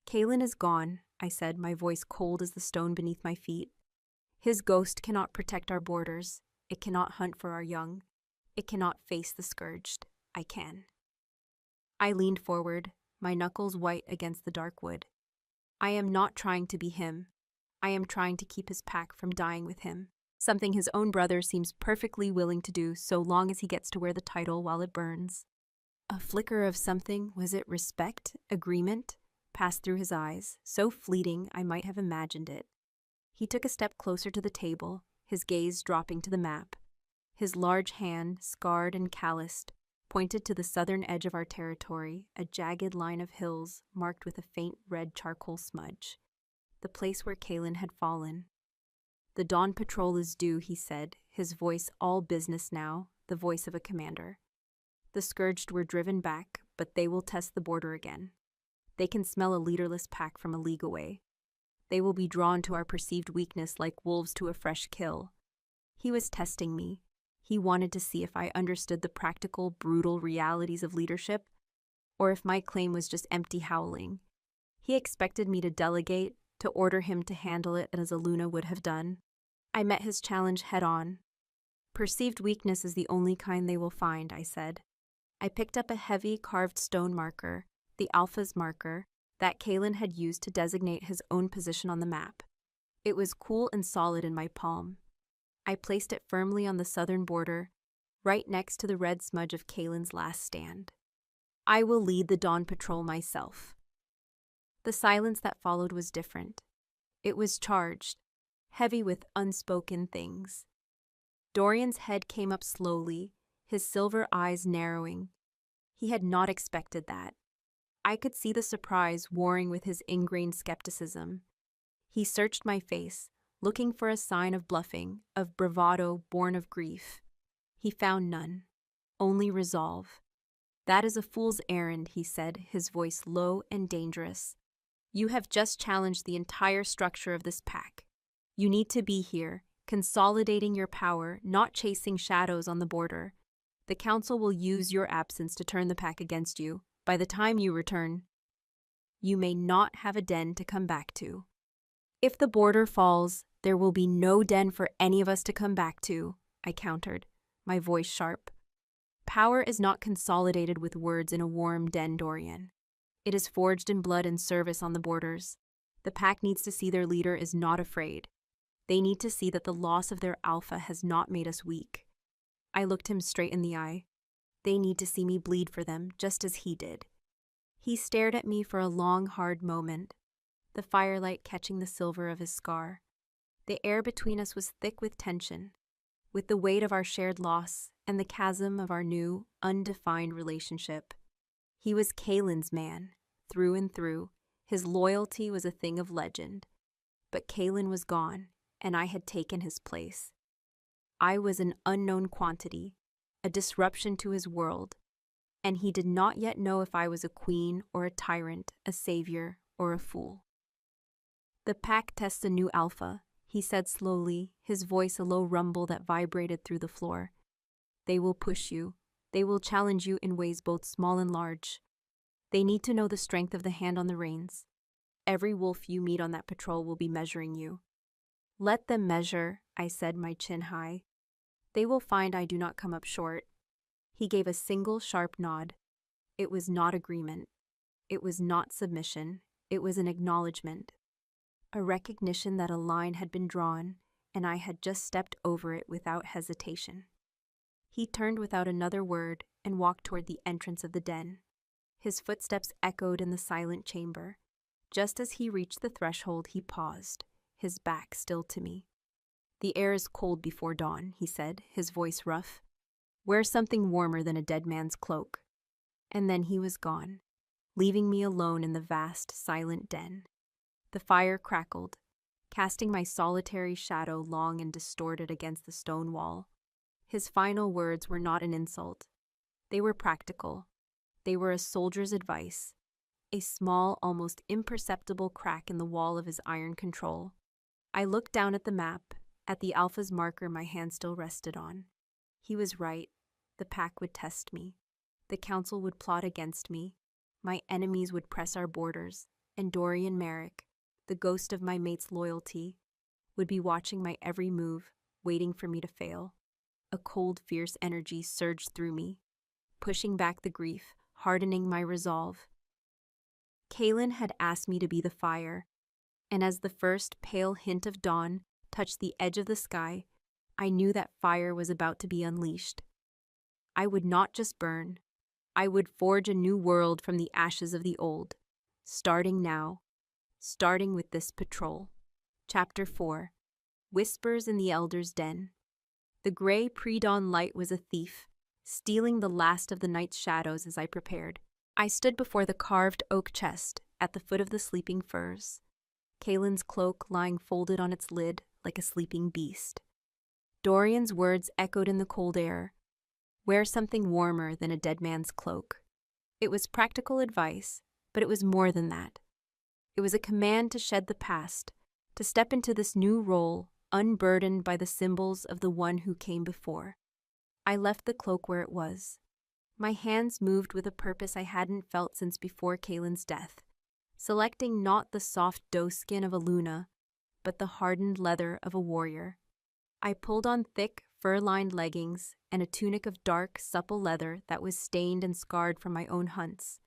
"Kaylin is gone," I said, my voice cold as the stone beneath my feet. "His ghost cannot protect our borders. It cannot hunt for our young. It cannot face the scourged. I can." I leaned forward, my knuckles white against the dark wood. "I am not trying to be him. I am trying to keep his pack from dying with him, something his own brother seems perfectly willing to do so long as he gets to wear the title while it burns." A flicker of something, was it respect, agreement, passed through his eyes, so fleeting I might have imagined it. He took a step closer to the table, his gaze dropping to the map. His large hand, scarred and calloused, pointed to the southern edge of our territory, a jagged line of hills marked with a faint red charcoal smudge. The place where Kaylin had fallen. "The dawn patrol is due," he said, his voice all business now, the voice of a commander. The scourged were driven back, but they will test the border again. They can smell a leaderless pack from a league away. They will be drawn to our perceived weakness like wolves to a fresh kill. He was testing me. He wanted to see if I understood the practical, brutal realities of leadership, or if my claim was just empty howling. He expected me to delegate, to order him to handle it as a Luna would have done. I met his challenge head-on. Perceived weakness is the only kind they will find, I said. I picked up a heavy carved stone marker, the Alpha's marker, that Kalen had used to designate his own position on the map. It was cool and solid in my palm. I placed it firmly on the southern border, right next to the red smudge of Kalen's last stand. I will lead the dawn patrol myself. The silence that followed was different. It was charged, heavy with unspoken things. Dorian's head came up slowly, his silver eyes narrowing. He had not expected that. I could see the surprise warring with his ingrained skepticism. He searched my face, looking for a sign of bluffing, of bravado born of grief. He found none, only resolve. That is a fool's errand, he said, his voice low and dangerous. You have just challenged the entire structure of this pack. You need to be here, consolidating your power, not chasing shadows on the border. The council will use your absence to turn the pack against you. By the time you return, you may not have a den to come back to. If the border falls, there will be no den for any of us to come back to, I countered, my voice sharp. Power is not consolidated with words in a warm den, Dorian. It is forged in blood and service on the borders. The pack needs to see their leader is not afraid. They need to see that the loss of their alpha has not made us weak. I looked him straight in the eye. They need to see me bleed for them, just as he did. He stared at me for a long, hard moment, the firelight catching the silver of his scar. The air between us was thick with tension, with the weight of our shared loss and the chasm of our new, undefined relationship. He was Kalen's man, through and through. His loyalty was a thing of legend. But Kalen was gone, and I had taken his place. I was an unknown quantity, a disruption to his world, and he did not yet know if I was a queen or a tyrant, a savior or a fool. The pack tests a new alpha, he said slowly, his voice a low rumble that vibrated through the floor. They will push you. They will challenge you in ways both small and large. They need to know the strength of the hand on the reins. Every wolf you meet on that patrol will be measuring you. Let them measure, I said, my chin high. They will find I do not come up short. He gave a single sharp nod. It was not agreement. It was not submission. It was an acknowledgement. A recognition that a line had been drawn, and I had just stepped over it without hesitation. He turned without another word and walked toward the entrance of the den. His footsteps echoed in the silent chamber. Just as he reached the threshold, he paused, his back still to me. The air is cold before dawn, he said, his voice rough. Wear something warmer than a dead man's cloak. And then he was gone, leaving me alone in the vast, silent den. The fire crackled, casting my solitary shadow long and distorted against the stone wall. His final words were not an insult. They were practical. They were a soldier's advice, a small, almost imperceptible crack in the wall of his iron control. I looked down at the map, at the Alpha's marker my hand still rested on. He was right. The pack would test me. The council would plot against me. My enemies would press our borders, and Dorian Merrick, the ghost of my mate's loyalty, would be watching my every move, waiting for me to fail. A cold, fierce energy surged through me, pushing back the grief, hardening my resolve. Kalen had asked me to be the fire, and as the first pale hint of dawn touched the edge of the sky, I knew that fire was about to be unleashed. I would not just burn. I would forge a new world from the ashes of the old, starting now. Starting with this patrol. Chapter 4. Whispers in the Elder's Den. The gray pre-dawn light was a thief, stealing the last of the night's shadows as I prepared. I stood before the carved oak chest at the foot of the sleeping firs, Kalen's cloak lying folded on its lid like a sleeping beast. Dorian's words echoed in the cold air. Wear something warmer than a dead man's cloak. It was practical advice, but it was more than that. It was a command to shed the past, to step into this new role, unburdened by the symbols of the one who came before. I left the cloak where it was. My hands moved with a purpose I hadn't felt since before Kaylin's death, selecting not the soft doe skin of a Luna, but the hardened leather of a warrior. I pulled on thick, fur-lined leggings and a tunic of dark, supple leather that was stained and scarred from my own hunts.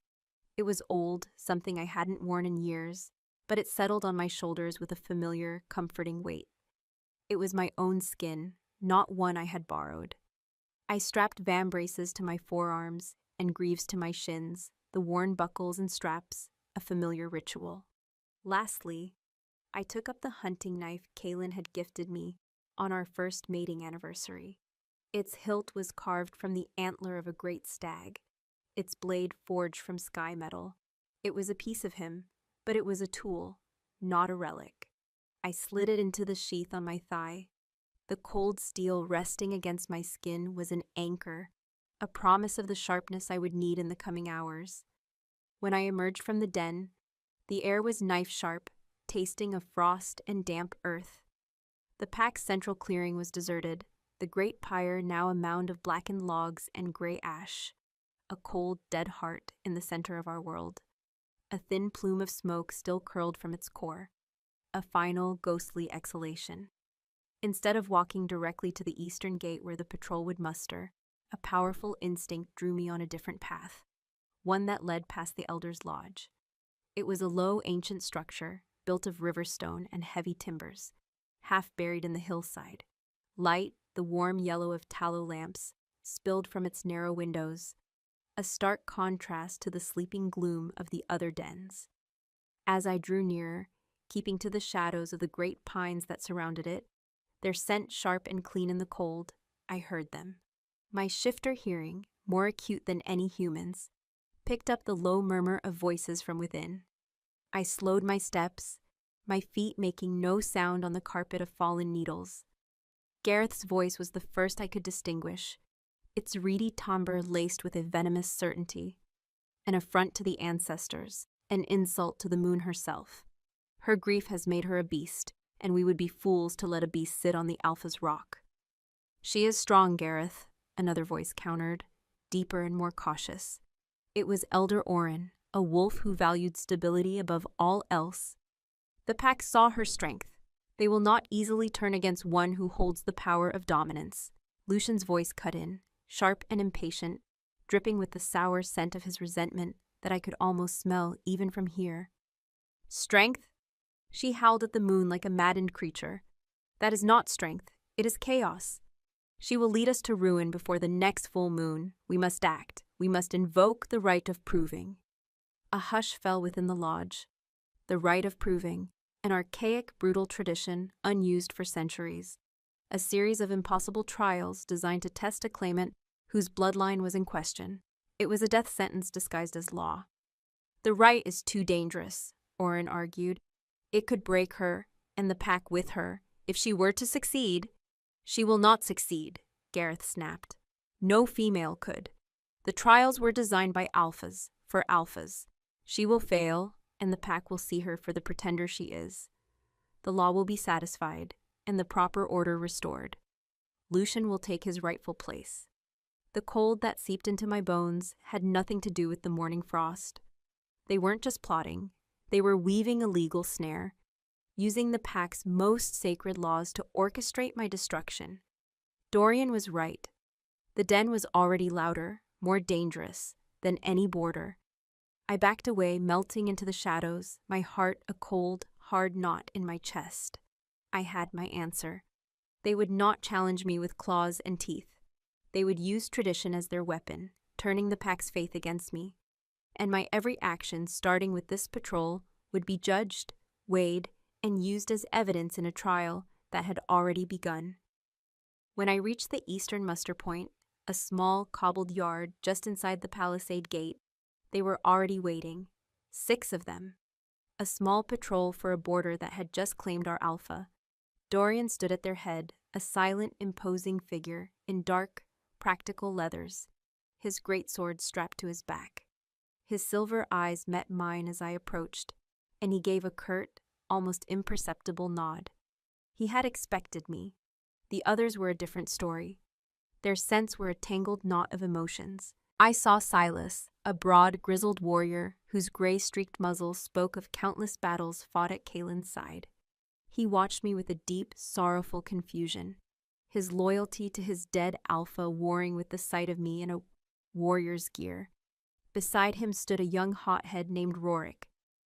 It was old, something I hadn't worn in years, but it settled on my shoulders with a familiar, comforting weight. It was my own skin, not one I had borrowed. I strapped vambraces to my forearms and greaves to my shins, the worn buckles and straps, a familiar ritual. Lastly, I took up the hunting knife Kaylin had gifted me on our first mating anniversary. Its hilt was carved from the antler of a great stag, its blade forged from sky metal. It was a piece of him, but it was a tool, not a relic. I slid it into the sheath on my thigh. The cold steel resting against my skin was an anchor, a promise of the sharpness I would need in the coming hours. When I emerged from the den, the air was knife-sharp, tasting of frost and damp earth. The pack's central clearing was deserted, the great pyre now a mound of blackened logs and gray ash, a cold, dead heart in the center of our world. A thin plume of smoke still curled from its core, a final, ghostly exhalation. Instead of walking directly to the eastern gate where the patrol would muster, a powerful instinct drew me on a different path, one that led past the Elder's Lodge. It was a low, ancient structure, built of river stone and heavy timbers, half buried in the hillside. Light, the warm yellow of tallow lamps, spilled from its narrow windows, a stark contrast to the sleeping gloom of the other dens. As I drew nearer, keeping to the shadows of the great pines that surrounded it, their scent sharp and clean in the cold, I heard them. My shifter hearing, more acute than any human's, picked up the low murmur of voices from within. I slowed my steps, my feet making no sound on the carpet of fallen needles. Gareth's voice was the first I could distinguish, its reedy timbre laced with a venomous certainty, an affront to the ancestors, an insult to the moon herself. Her grief has made her a beast, and we would be fools to let a beast sit on the Alpha's rock. She is strong, Gareth, another voice countered, deeper and more cautious. It was Elder Orin, a wolf who valued stability above all else. The pack saw her strength. They will not easily turn against one who holds the power of dominance. Lucian's voice cut in, sharp and impatient, dripping with the sour scent of his resentment that I could almost smell even from here. Strength? She howled at the moon like a maddened creature. That is not strength, it is chaos. She will lead us to ruin before the next full moon. We must act. We must invoke the right of proving. A hush fell within the lodge. The right of proving, an archaic, brutal tradition unused for centuries. A series of impossible trials designed to test a claimant whose bloodline was in question. It was a death sentence disguised as law. The right is too dangerous, Orin argued. It could break her, and the pack with her. If she were to succeed, she will not succeed, Gareth snapped. No female could. The trials were designed by alphas, for alphas. She will fail, and the pack will see her for the pretender she is. The law will be satisfied, and the proper order restored. Lucian will take his rightful place. The cold that seeped into my bones had nothing to do with the morning frost. They weren't just plotting. They were weaving a legal snare, using the pack's most sacred laws to orchestrate my destruction. Dorian was right. The den was already louder, more dangerous than any border. I backed away, melting into the shadows, my heart a cold, hard knot in my chest. I had my answer. They would not challenge me with claws and teeth. They would use tradition as their weapon, turning the pack's faith against me. And my every action, starting with this patrol, would be judged, weighed, and used as evidence in a trial that had already begun. When I reached the eastern muster point, a small, cobbled yard just inside the palisade gate, they were already waiting. 6 of them. A small patrol for a border that had just claimed our alpha. Dorian stood at their head, a silent, imposing figure, in dark, practical leathers, his greatsword strapped to his back. His silver eyes met mine as I approached, and he gave a curt, almost imperceptible nod. He had expected me. The others were a different story. Their scents were a tangled knot of emotions. I saw Silas, a broad, grizzled warrior whose gray-streaked muzzle spoke of countless battles fought at Kaelin's side. He watched me with a deep, sorrowful confusion, his loyalty to his dead alpha warring with the sight of me in a warrior's gear. Beside him stood a young hothead named Rorik,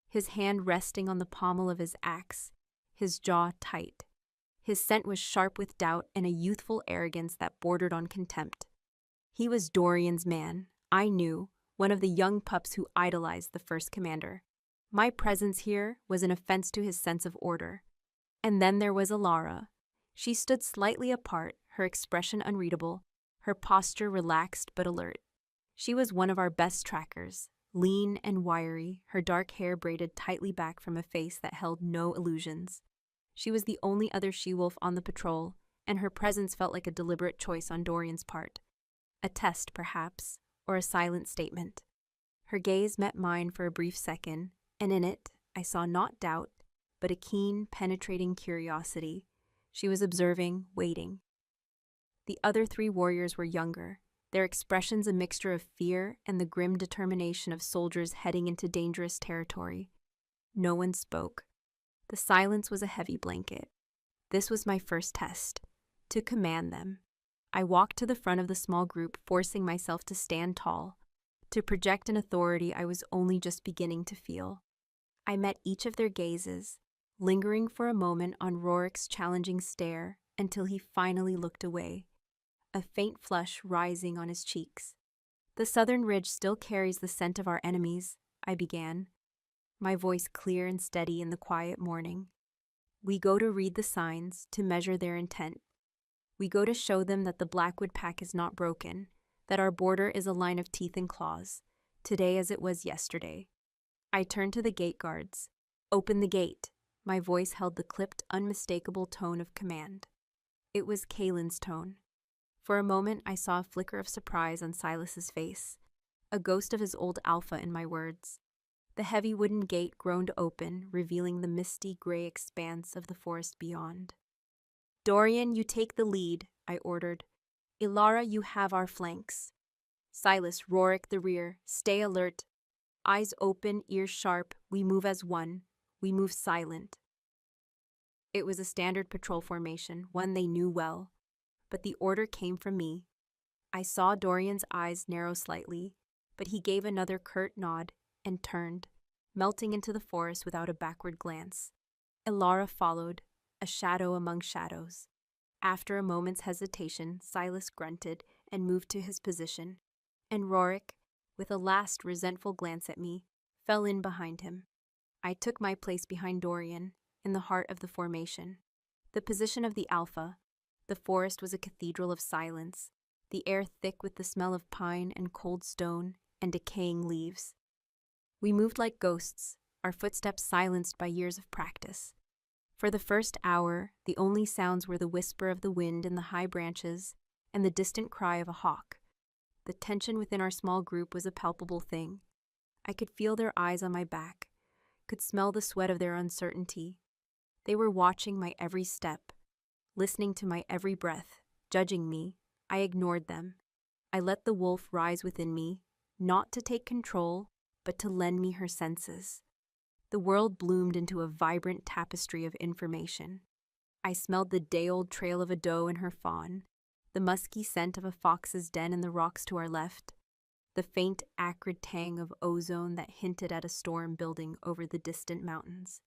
his hand resting on the pommel of his axe, his jaw tight. His scent was sharp with doubt and a youthful arrogance that bordered on contempt. He was Dorian's man, I knew, one of the young pups who idolized the first commander. My presence here was an offense to his sense of order. And then there was Alara. She stood slightly apart, her expression unreadable, her posture relaxed but alert. She was one of our best trackers, lean and wiry, her dark hair braided tightly back from a face that held no illusions. She was the only other she-wolf on the patrol, and her presence felt like a deliberate choice on Dorian's part. A test, perhaps, or a silent statement. Her gaze met mine for a brief second, and in it I saw not doubt, but a keen, penetrating curiosity. She was observing, waiting. The other three warriors were younger, their expressions a mixture of fear and the grim determination of soldiers heading into dangerous territory. No one spoke. The silence was a heavy blanket. This was my first test, to command them. I walked to the front of the small group, forcing myself to stand tall, to project an authority I was only just beginning to feel. I met each of their gazes, lingering for a moment on Rorik's challenging stare until he finally looked away, a faint flush rising on his cheeks. "The southern ridge still carries the scent of our enemies," I began, my voice clear and steady in the quiet morning. "We go to read the signs, to measure their intent. We go to show them that the Blackwood Pack is not broken, that our border is a line of teeth and claws, today as it was yesterday." I turned to the gate guards. "Open the gate." My voice held the clipped, unmistakable tone of command. It was Kaelin's tone. For a moment I saw a flicker of surprise on Silas's face, a ghost of his old alpha in my words. The heavy wooden gate groaned open, revealing the misty gray expanse of the forest beyond. "Dorian, you take the lead," I ordered. "Ilara, you have our flanks. Silas, Rorik the rear. Stay alert. Eyes open, ears sharp. We move as one. We move silent." It was a standard patrol formation, one they knew well. But the order came from me. I saw Dorian's eyes narrow slightly, but he gave another curt nod and turned, melting into the forest without a backward glance. Ilara followed, a shadow among shadows. After a moment's hesitation, Silas grunted and moved to his position, and Rorik, with a last resentful glance at me, fell in behind him. I took my place behind Dorian, in the heart of the formation. The position of the Alpha. The forest was a cathedral of silence, the air thick with the smell of pine and cold stone and decaying leaves. We moved like ghosts, our footsteps silenced by years of practice. For the first hour, the only sounds were the whisper of the wind in the high branches and the distant cry of a hawk. The tension within our small group was a palpable thing. I could feel their eyes on my back, could smell the sweat of their uncertainty. They were watching my every step, listening to my every breath, judging me. I ignored them. I let the wolf rise within me, not to take control, but to lend me her senses. The world bloomed into a vibrant tapestry of information. I smelled the day-old trail of a doe and her fawn, the musky scent of a fox's den in the rocks to our left, the faint, acrid tang of ozone that hinted at a storm building over the distant mountains.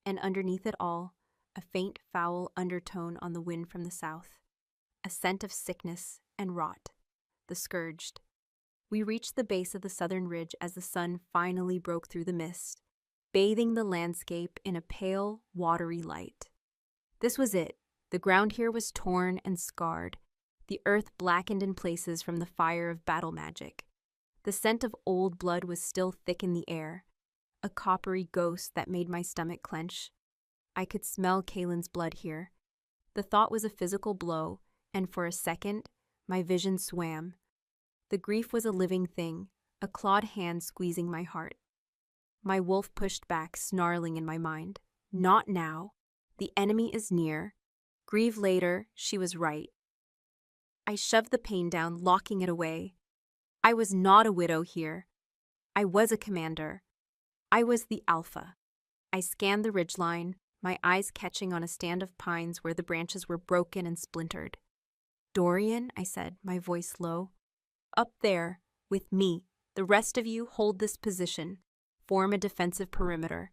And underneath it all, a faint, foul undertone on the wind from the south, a scent of sickness and rot, the scourged. We reached the base of the southern ridge as the sun finally broke through the mist, bathing the landscape in a pale, watery light. This was it. The ground here was torn and scarred, the earth blackened in places from the fire of battle magic. The scent of old blood was still thick in the air, a coppery ghost that made my stomach clench. I could smell Kaelin's blood here. The thought was a physical blow, and for a second, My vision swam. The grief was a living thing, a clawed hand squeezing my heart. My wolf pushed back, snarling in my mind. Not now. The enemy is near. Grieve later, she was right. I shoved the pain down, locking it away. I was not a widow here. I was a commander. I was the alpha. I scanned the ridgeline, my eyes catching on a stand of pines where the branches were broken and splintered. Dorian, I said, my voice low. Up there, with me. The rest of you hold this position. Form a defensive perimeter.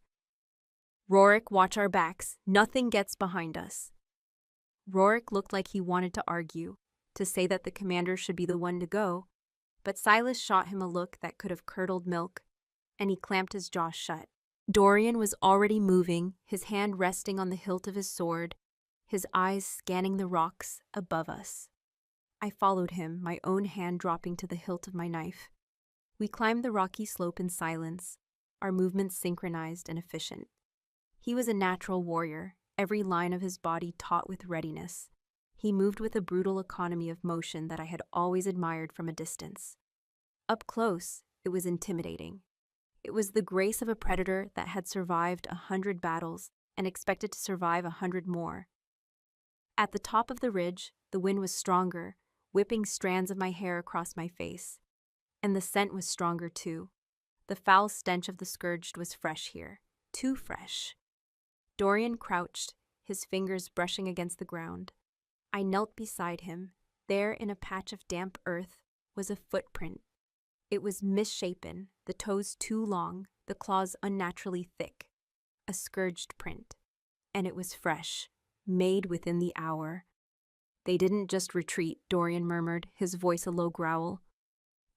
Rorik, watch our backs. Nothing gets behind us. Rorik looked like he wanted to argue, to say that the commander should be the one to go, but Silas shot him a look that could have curdled milk, and he clamped his jaw shut. Dorian was already moving, his hand resting on the hilt of his sword, his eyes scanning the rocks above us. I followed him, my own hand dropping to the hilt of my knife. We climbed the rocky slope in silence, our movements synchronized and efficient. He was a natural warrior, every line of his body taut with readiness. He moved with a brutal economy of motion that I had always admired from a distance. Up close, it was intimidating. It was the grace of a predator that had survived 100 battles and expected to survive 100 more. At the top of the ridge, the wind was stronger, whipping strands of my hair across my face. And the scent was stronger too. The foul stench of the scourged was fresh here, too fresh. Dorian crouched, his fingers brushing against the ground. I knelt beside him. There, in a patch of damp earth, was a footprint. It was misshapen, the toes too long, the claws unnaturally thick. A scourged print. And it was fresh, made within the hour. They didn't just retreat, Dorian murmured, his voice a low growl.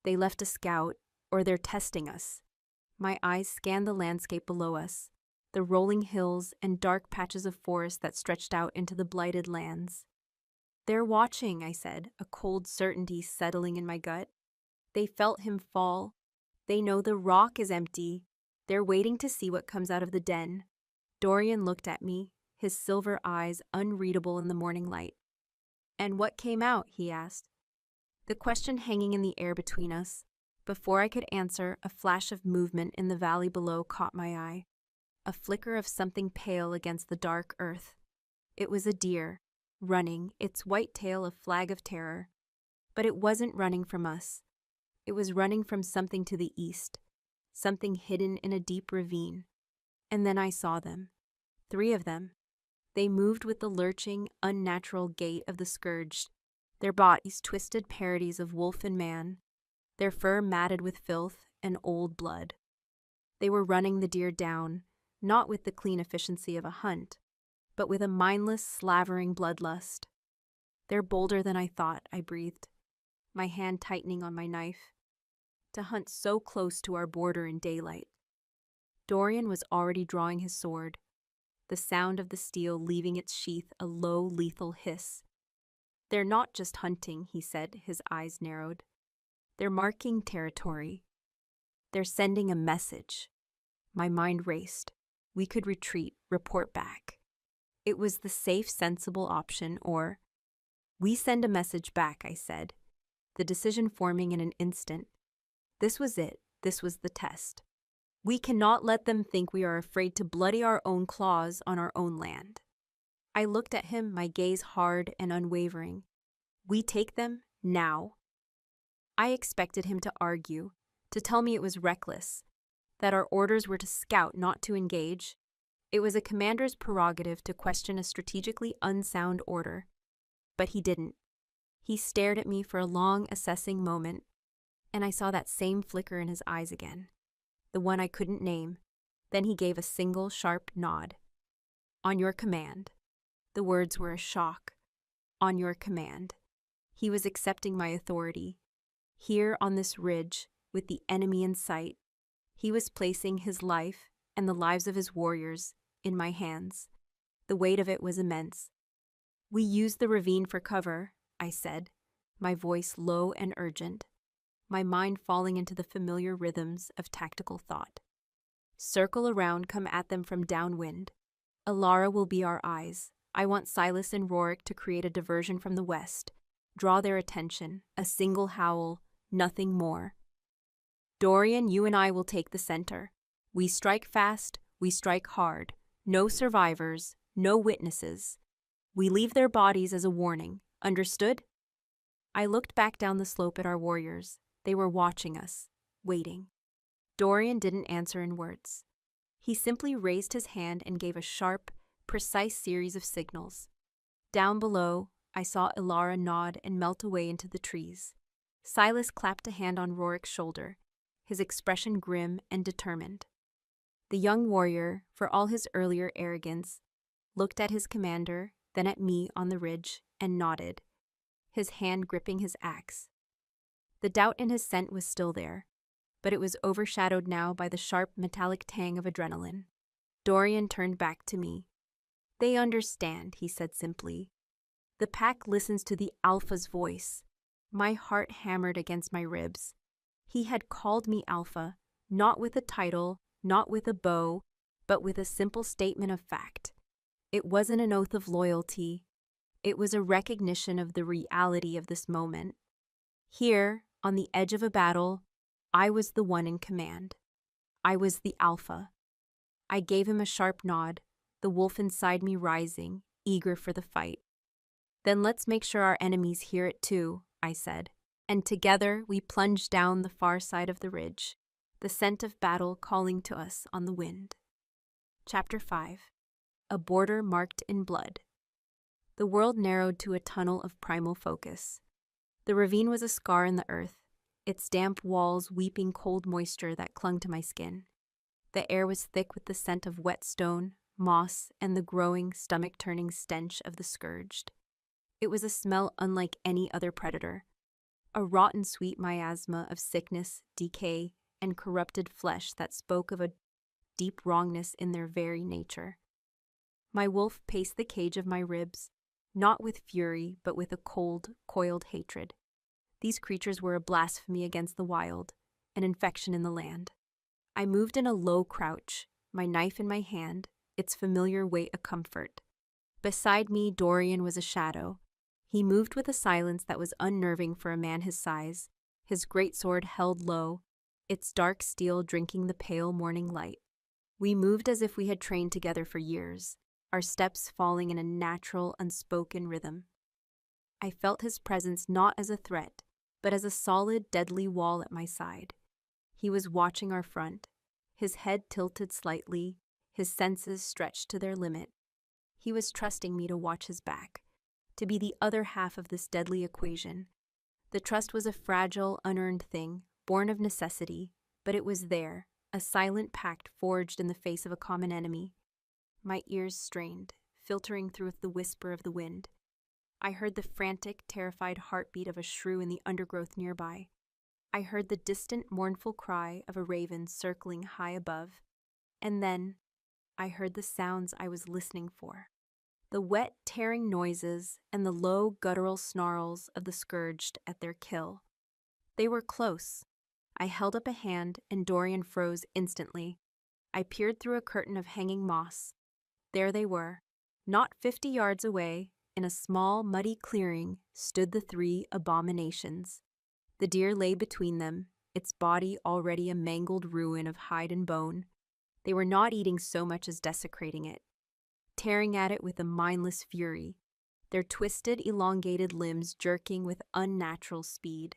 They left a scout, or they're testing us. My eyes scanned the landscape below us, the rolling hills and dark patches of forest that stretched out into the blighted lands. They're watching, I said, a cold certainty settling in my gut. They felt him fall. They know the rock is empty. They're waiting to see what comes out of the den. Dorian looked at me, his silver eyes unreadable in the morning light. And what came out? He asked. The question hanging in the air between us. Before I could answer, a flash of movement in the valley below caught my eye. A flicker of something pale against the dark earth. It was a deer, running, its white tail a flag of terror. But it wasn't running from us. It was running from something to the east, something hidden in a deep ravine. And then I saw them. 3 of them. They moved with the lurching, unnatural gait of the scourged, their bodies twisted parodies of wolf and man, their fur matted with filth and old blood. They were running the deer down, not with the clean efficiency of a hunt, but with a mindless, slavering bloodlust. They're bolder than I thought, I breathed, my hand tightening on my knife. To hunt so close to our border in daylight. Dorian was already drawing his sword, the sound of the steel leaving its sheath a low, lethal hiss. They're not just hunting, he said, his eyes narrowed. They're marking territory. They're sending a message. My mind raced. We could retreat, report back. It was the safe, sensible option, or we send a message back, I said, the decision forming in an instant. This was it. This was the test. We cannot let them think we are afraid to bloody our own claws on our own land. I looked at him, my gaze hard and unwavering. We take them now. I expected him to argue, to tell me it was reckless, that our orders were to scout, not to engage. It was a commander's prerogative to question a strategically unsound order. But he didn't. He stared at me for a long, assessing moment, and I saw that same flicker in his eyes again, the one I couldn't name. Then he gave a single, sharp nod. On your command. The words were a shock. On your command. He was accepting my authority. Here on this ridge, with the enemy in sight, he was placing his life and the lives of his warriors in my hands. The weight of it was immense. We used the ravine for cover, I said, my voice low and urgent, my mind falling into the familiar rhythms of tactical thought. Circle around, come at them from downwind. Alara will be our eyes. I want Silas and Rorik to create a diversion from the west. draw their attention, a single howl, nothing more. Dorian, you and I will take the center. We strike fast, we strike hard. No survivors, no witnesses. We leave their bodies as a warning. Understood? I looked back down the slope at our warriors. They were watching us, waiting. Dorian didn't answer in words. He simply raised his hand and gave a sharp, precise series of signals. Down below, I saw Ilara nod and melt away into the trees. Silas clapped a hand on Rorik's shoulder, his expression grim and determined. The young warrior, for all his earlier arrogance, looked at his commander, then at me on the ridge, and nodded, his hand gripping his axe. The doubt in his scent was still there, but it was overshadowed now by the sharp metallic tang of adrenaline. Dorian turned back to me. They understand, he said simply. The pack listens to the Alpha's voice. My heart hammered against my ribs. He had called me Alpha, not with a title, not with a bow, but with a simple statement of fact. It wasn't an oath of loyalty. It was a recognition of the reality of this moment. Here, on the edge of a battle, I was the one in command. I was the Alpha. I gave him a sharp nod, the wolf inside me rising, eager for the fight. Then let's make sure our enemies hear it too, I said, and together we plunged down the far side of the ridge, the scent of battle calling to us on the wind. Chapter 5. A Border Marked in Blood. The world narrowed to a tunnel of primal focus. The ravine was a scar in the earth, its damp walls weeping cold moisture that clung to my skin. The air was thick with the scent of wet stone, moss, and the growing, stomach-turning stench of the scourged. It was a smell unlike any other predator, a rotten sweet miasma of sickness, decay, and corrupted flesh that spoke of a deep wrongness in their very nature. My wolf paced the cage of my ribs, not with fury, but with a cold, coiled hatred. These creatures were a blasphemy against the wild, an infection in the land. I moved in a low crouch, my knife in my hand, its familiar weight a comfort. Beside me, Dorian was a shadow. He moved with a silence that was unnerving for a man his size, his greatsword held low, its dark steel drinking the pale morning light. We moved as if we had trained together for years, our steps falling in a natural, unspoken rhythm. I felt his presence not as a threat, but as a solid, deadly wall at my side. He was watching our front, his head tilted slightly, his senses stretched to their limit. He was trusting me to watch his back, to be the other half of this deadly equation. The trust was a fragile, unearned thing, born of necessity, but it was there, a silent pact forged in the face of a common enemy. My ears strained, filtering through the whisper of the wind. I heard the frantic, terrified heartbeat of a shrew in the undergrowth nearby. I heard the distant, mournful cry of a raven circling high above. And then, I heard the sounds I was listening for. The wet, tearing noises and the low, guttural snarls of the scourged at their kill. They were close. I held up a hand, and Dorian froze instantly. I peered through a curtain of hanging moss. There they were. Not 50 yards away, in a small, muddy clearing, stood the 3 abominations. The deer lay between them, its body already a mangled ruin of hide and bone. They were not eating so much as desecrating it, tearing at it with a mindless fury, their twisted, elongated limbs jerking with unnatural speed.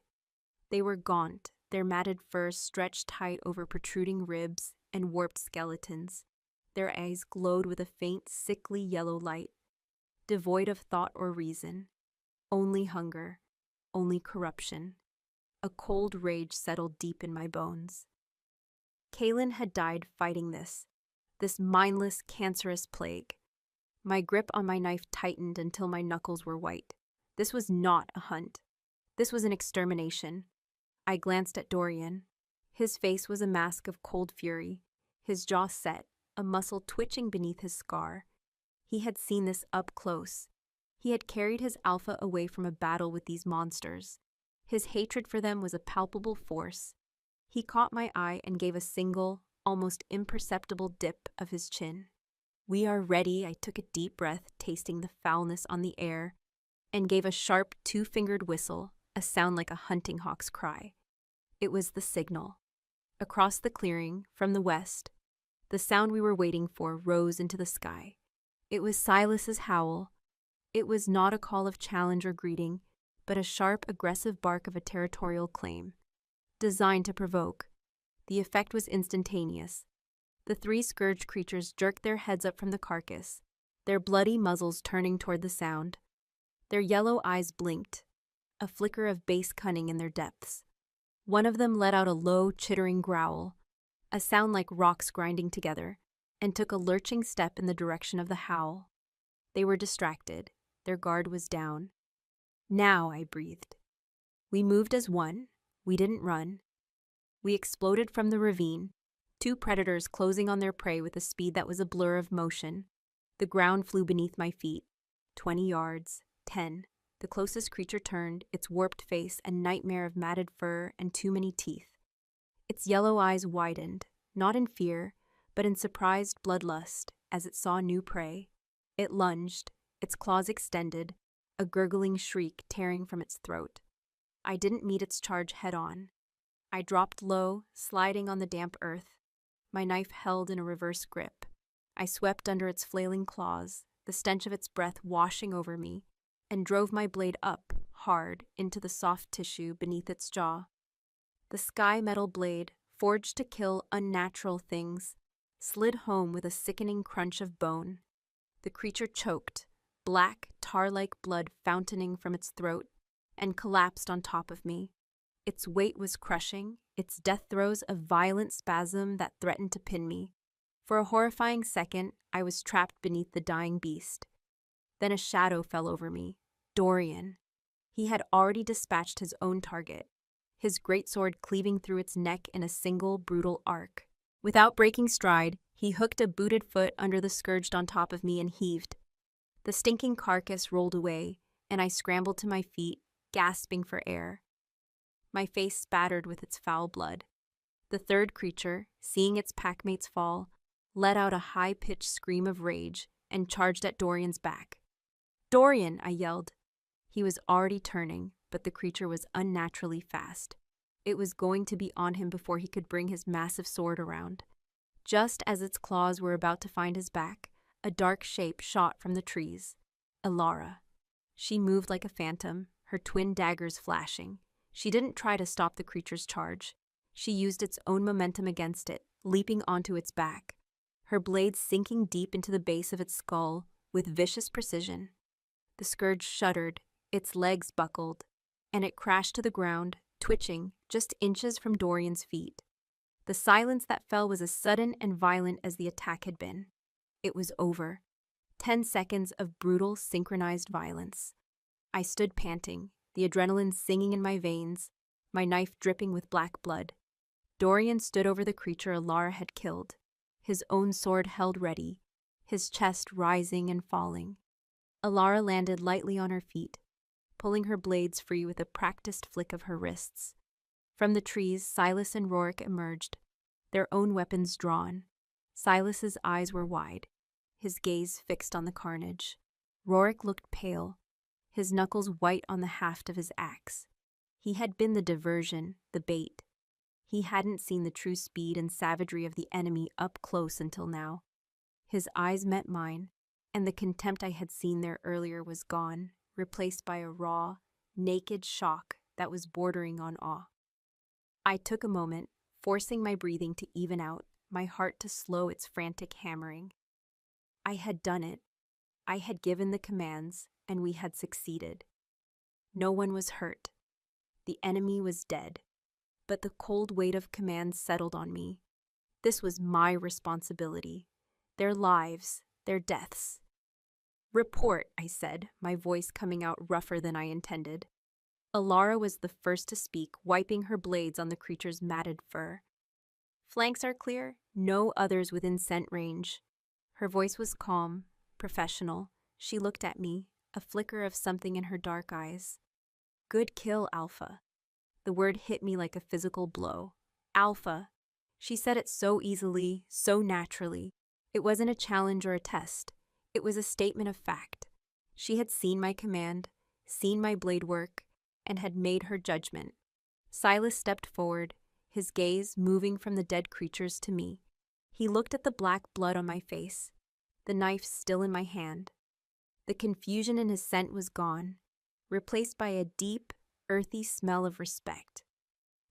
They were gaunt, their matted fur stretched tight over protruding ribs and warped skeletons. Their eyes glowed with a faint, sickly yellow light, devoid of thought or reason. Only hunger, only corruption. A cold rage settled deep in my bones. Kaelin had died fighting this mindless, cancerous plague. My grip on my knife tightened until my knuckles were white. This was not a hunt. This was an extermination. I glanced at Dorian. His face was a mask of cold fury, his jaw set, a muscle twitching beneath his scar. He had seen this up close. He had carried his alpha away from a battle with these monsters. His hatred for them was a palpable force. He caught my eye and gave a single, almost imperceptible dip of his chin. "We are ready," I took a deep breath, tasting the foulness on the air. and gave a sharp two-fingered whistle, a sound like a hunting hawk's cry. It was the signal. Across the clearing, from the west, the sound we were waiting for rose into the sky. It was Silas's howl. It was not a call of challenge or greeting, but a sharp, aggressive bark of a territorial claim, designed to provoke. The effect was instantaneous. The three scourged creatures jerked their heads up from the carcass, their bloody muzzles turning toward the sound. Their yellow eyes blinked, a flicker of base cunning in their depths. One of them let out a low, chittering growl, a sound like rocks grinding together, and took a lurching step in the direction of the howl. They were distracted. Their guard was down. Now, I breathed. We moved as one. We didn't run. We exploded from the ravine, two predators closing on their prey with a speed that was a blur of motion. The ground flew beneath my feet. 20 yards, 10. The closest creature turned, its warped face a nightmare of matted fur and too many teeth. Its yellow eyes widened, not in fear, but in surprised bloodlust as it saw new prey. It lunged, its claws extended, a gurgling shriek tearing from its throat. I didn't meet its charge head-on. I dropped low, sliding on the damp earth, my knife held in a reverse grip. I swept under its flailing claws, the stench of its breath washing over me, and drove my blade up, hard, into the soft tissue beneath its jaw. The sky metal blade, forged to kill unnatural things, slid home with a sickening crunch of bone. The creature choked, black, tar-like blood fountaining from its throat, and collapsed on top of me. Its weight was crushing, its death throes a violent spasm that threatened to pin me. For a horrifying second, I was trapped beneath the dying beast. Then a shadow fell over me. Dorian. He had already dispatched his own target, his greatsword cleaving through its neck in a single, brutal arc. Without breaking stride, he hooked a booted foot under the scourged on top of me and heaved. The stinking carcass rolled away, and I scrambled to my feet, gasping for air. My face spattered with its foul blood. The third creature, seeing its packmates fall, let out a high-pitched scream of rage and charged at Dorian's back. "Dorian!" I yelled. He was already turning, but the creature was unnaturally fast. It was going to be on him before he could bring his massive sword around. Just as its claws were about to find his back, a dark shape shot from the trees. Alara. She moved like a phantom, her twin daggers flashing. She didn't try to stop the creature's charge. She used its own momentum against it, leaping onto its back, her blades sinking deep into the base of its skull with vicious precision. The scourge shuddered, its legs buckled, and it crashed to the ground, twitching, just inches from Dorian's feet. The silence that fell was as sudden and violent as the attack had been. It was over. 10 seconds of brutal, synchronized violence. I stood panting, the adrenaline singing in my veins, my knife dripping with black blood. Dorian stood over the creature Alara had killed, his own sword held ready, his chest rising and falling. Alara landed lightly on her feet, pulling her blades free with a practiced flick of her wrists. From the trees, Silas and Rorik emerged, their own weapons drawn. Silas's eyes were wide, his gaze fixed on the carnage. Rorik looked pale, his knuckles white on the haft of his axe. He had been the diversion, the bait. He hadn't seen the true speed and savagery of the enemy up close until now. His eyes met mine, and the contempt I had seen there earlier was gone, replaced by a raw, naked shock that was bordering on awe. I took a moment, forcing my breathing to even out, my heart to slow its frantic hammering. I had done it. I had given the commands, and we had succeeded. No one was hurt. The enemy was dead. But the cold weight of command settled on me. This was my responsibility. Their lives, their deaths. "Report," I said, my voice coming out rougher than I intended. Alara was the first to speak, wiping her blades on the creature's matted fur. "Flanks are clear, no others within scent range." Her voice was calm, professional. She looked at me, a flicker of something in her dark eyes. "Good kill, Alpha." The word hit me like a physical blow. Alpha. She said it so easily, so naturally. It wasn't a challenge or a test. It was a statement of fact. She had seen my command. seen my blade work, and had made her judgment. Silas stepped forward, his gaze moving from the dead creatures to me. He looked at the black blood on my face, the knife still in my hand. The confusion in his scent was gone, replaced by a deep, earthy smell of respect.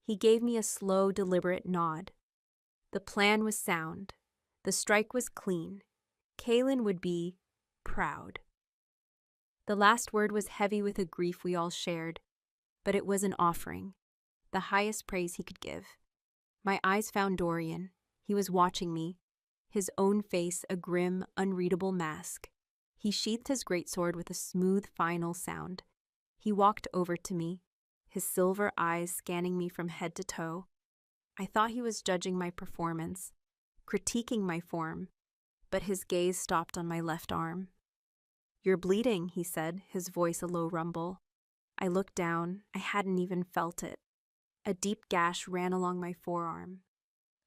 He gave me a slow, deliberate nod. The plan was sound. The strike was clean. Kaelin would be proud. The last word was heavy with a grief we all shared, but it was an offering, the highest praise he could give. My eyes found Dorian. He was watching me, his own face a grim, unreadable mask. He sheathed his greatsword with a smooth, final sound. He walked over to me, his silver eyes scanning me from head to toe. I thought he was judging my performance, critiquing my form, but his gaze stopped on my left arm. "You're bleeding," he said, his voice a low rumble. I looked down. I hadn't even felt it. A deep gash ran along my forearm,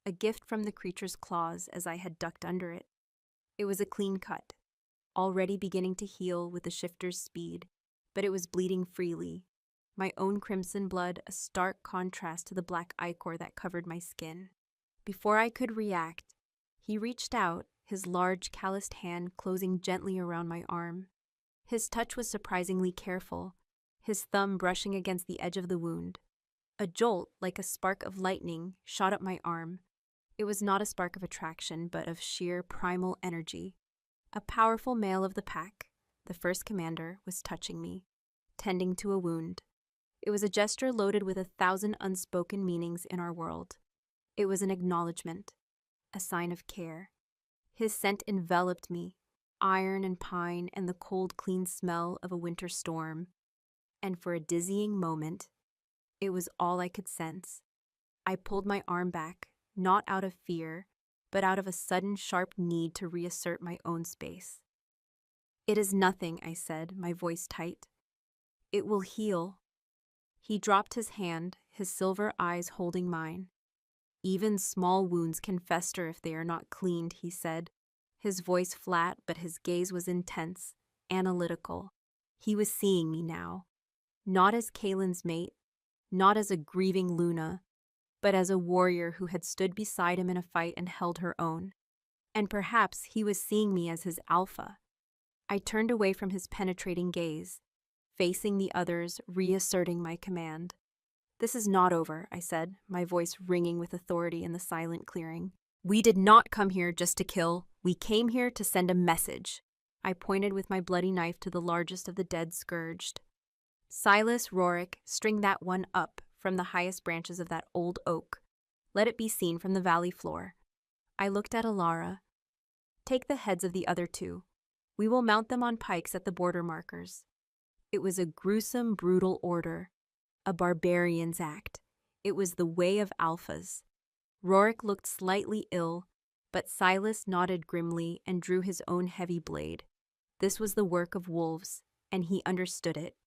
a gift from the creature's claws as I had ducked under it. It was a clean cut, already beginning to heal with the shifter's speed, but it was bleeding freely. My own crimson blood a stark contrast to the black ichor that covered my skin. Before I could react, he reached out, his large, calloused hand closing gently around my arm. His touch was surprisingly careful, his thumb brushing against the edge of the wound. A jolt, like a spark of lightning, shot up my arm. It was not a spark of attraction, but of sheer primal energy. A powerful male of the pack, the first commander, was touching me, tending to a wound. It was a gesture loaded with 1,000 unspoken meanings in our world. It was an acknowledgement, a sign of care. His scent enveloped me, iron and pine and the cold, clean smell of a winter storm. And for a dizzying moment, it was all I could sense. I pulled my arm back, not out of fear, but out of a sudden sharp need to reassert my own space. "It is nothing," I said, my voice tight. "It will heal." He dropped his hand, his silver eyes holding mine. "Even small wounds can fester if they are not cleaned," he said, his voice flat, but his gaze was intense, analytical. He was seeing me now, not as Kaelin's mate, not as a grieving Luna, but as a warrior who had stood beside him in a fight and held her own. And perhaps he was seeing me as his alpha. I turned away from his penetrating gaze, facing the others, reasserting my command. "This is not over," I said, my voice ringing with authority in the silent clearing. "We did not come here just to kill. We came here to send a message." I pointed with my bloody knife to the largest of the dead scourged. "Silas, Rorik, string that one up from the highest branches of that old oak. Let it be seen from the valley floor." I looked at Alara. "Take the heads of the other two. We will mount them on pikes at the border markers." It was a gruesome, brutal order, a barbarian's act. It was the way of alphas. Rorik looked slightly ill, but Silas nodded grimly and drew his own heavy blade. This was the work of wolves, and he understood it.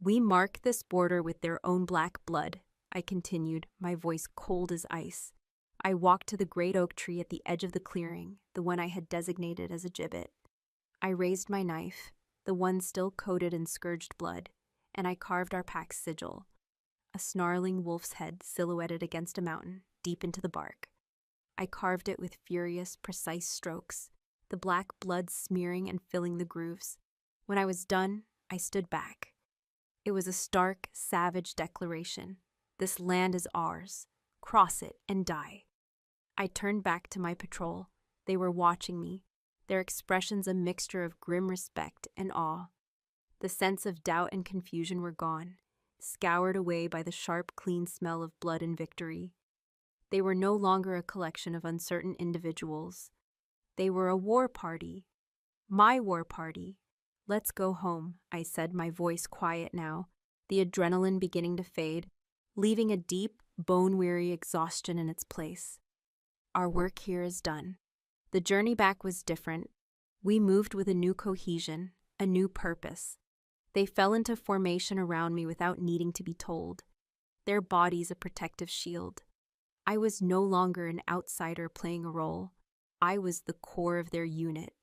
"We mark this border with their own black blood," I continued, my voice cold as ice. I walked to the great oak tree at the edge of the clearing, the one I had designated as a gibbet. I raised my knife, the one still coated in scourged blood, and I carved our pack's sigil, a snarling wolf's head silhouetted against a mountain, deep into the bark. I carved it with furious, precise strokes, the black blood smearing and filling the grooves. When I was done, I stood back. It was a stark, savage declaration. This land is ours. Cross it and die. I turned back to my patrol. They were watching me, their expressions a mixture of grim respect and awe. The sense of doubt and confusion were gone, scoured away by the sharp, clean smell of blood and victory. They were no longer a collection of uncertain individuals. They were a war party. My war party. "Let's go home," I said, my voice quiet now, the adrenaline beginning to fade, leaving a deep, bone-weary exhaustion in its place. Our work here is done. The journey back was different. We moved with a new cohesion, a new purpose. They fell into formation around me without needing to be told, their bodies a protective shield. I was no longer an outsider playing a role. I was the core of their unit.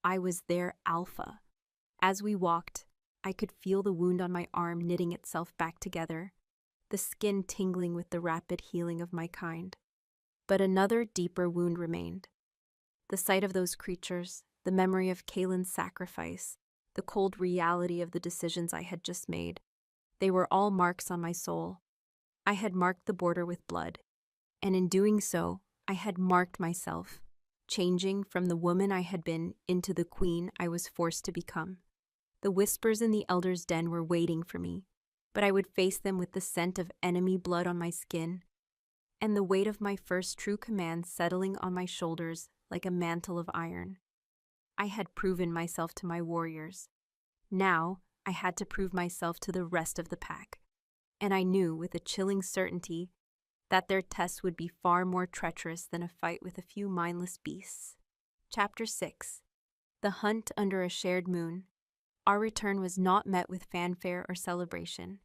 I was their alpha. As we walked, I could feel the wound on my arm knitting itself back together, the skin tingling with the rapid healing of my kind. But another deeper wound remained. The sight of those creatures, the memory of Kaylin's sacrifice, the cold reality of the decisions I had just made, they were all marks on my soul. I had marked the border with blood, and in doing so, I had marked myself, changing from the woman I had been into the queen I was forced to become. The whispers in the elder's den were waiting for me, but I would face them with the scent of enemy blood on my skin, and the weight of my first true command settling on my shoulders like a mantle of iron. I had proven myself to my warriors. Now, I had to prove myself to the rest of the pack, and I knew with a chilling certainty that their tests would be far more treacherous than a fight with a few mindless beasts. Chapter 6. The Hunt Under a Shared Moon. Our return was not met with fanfare or celebration.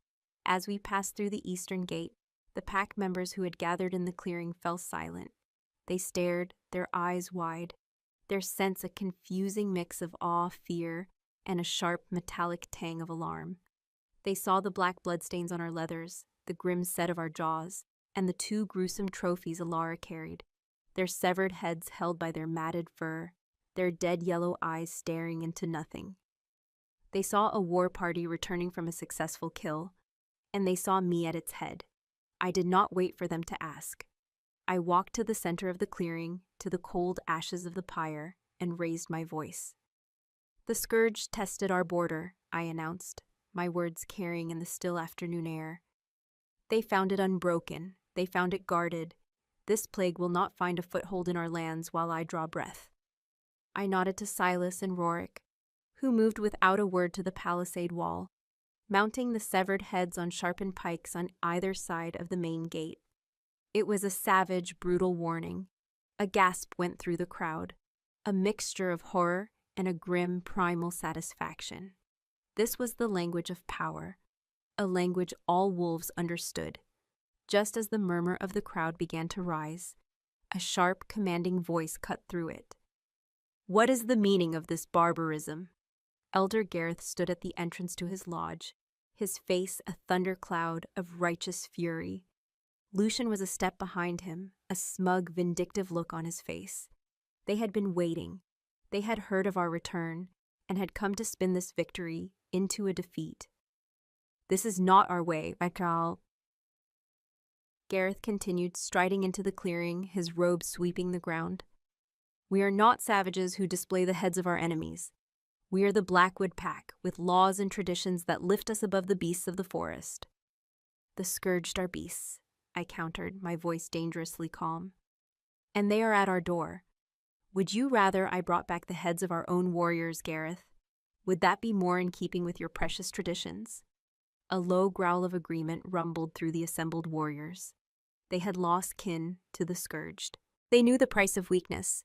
As we passed through the eastern gate, the pack members who had gathered in the clearing fell silent. They stared, their eyes wide, their sense a confusing mix of awe, fear, and a sharp metallic tang of alarm. They saw the black bloodstains on our leathers, the grim set of our jaws, and the 2 gruesome trophies Alara carried, their severed heads held by their matted fur, their dead yellow eyes staring into nothing. They saw a war party returning from a successful kill, and they saw me at its head. I did not wait for them to ask. I walked to the center of the clearing, to the cold ashes of the pyre, and raised my voice. "The scourge tested our border," I announced, my words carrying in the still afternoon air. "They found it unbroken. They found it guarded. This plague will not find a foothold in our lands while I draw breath." I nodded to Silas and Rorik, who moved without a word to the palisade wall, mounting the severed heads on sharpened pikes on either side of the main gate. It was a savage, brutal warning. A gasp went through the crowd, a mixture of horror and a grim, primal satisfaction. This was the language of power, a language all wolves understood. Just as the murmur of the crowd began to rise, a sharp, commanding voice cut through it. "What is the meaning of this barbarism?" Elder Gareth stood at the entrance to his lodge, his face a thundercloud of righteous fury. Lucian was a step behind him, a smug, vindictive look on his face. They had been waiting. They had heard of our return, and had come to spin this victory into a defeat. "This is not our way, Betrayal." Gareth continued, striding into the clearing, his robe sweeping the ground. "We are not savages who display the heads of our enemies. We are the Blackwood Pack, with laws and traditions that lift us above the beasts of the forest." "The scourged are beasts," I countered, my voice dangerously calm. "And they are at our door. Would you rather I brought back the heads of our own warriors, Gareth? Would that be more in keeping with your precious traditions?" A low growl of agreement rumbled through the assembled warriors. They had lost kin to the scourged. They knew the price of weakness.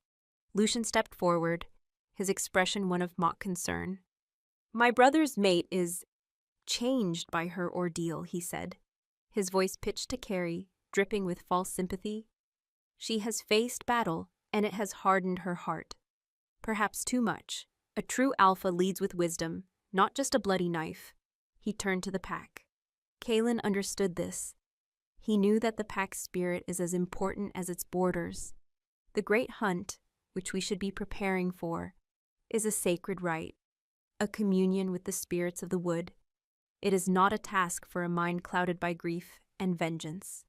Lucian stepped forward, his expression one of mock concern. "My brother's mate is changed by her ordeal," he said, his voice pitched to Carrie, dripping with false sympathy. "She has faced battle, and it has hardened her heart. Perhaps too much. A true alpha leads with wisdom, not just a bloody knife." He turned to the pack. Kaylin understood this. He knew that the pack's spirit is as important as its borders. The great hunt, which we should be preparing for, is a sacred rite, a communion with the spirits of the wood. It is not a task for a mind clouded by grief and vengeance.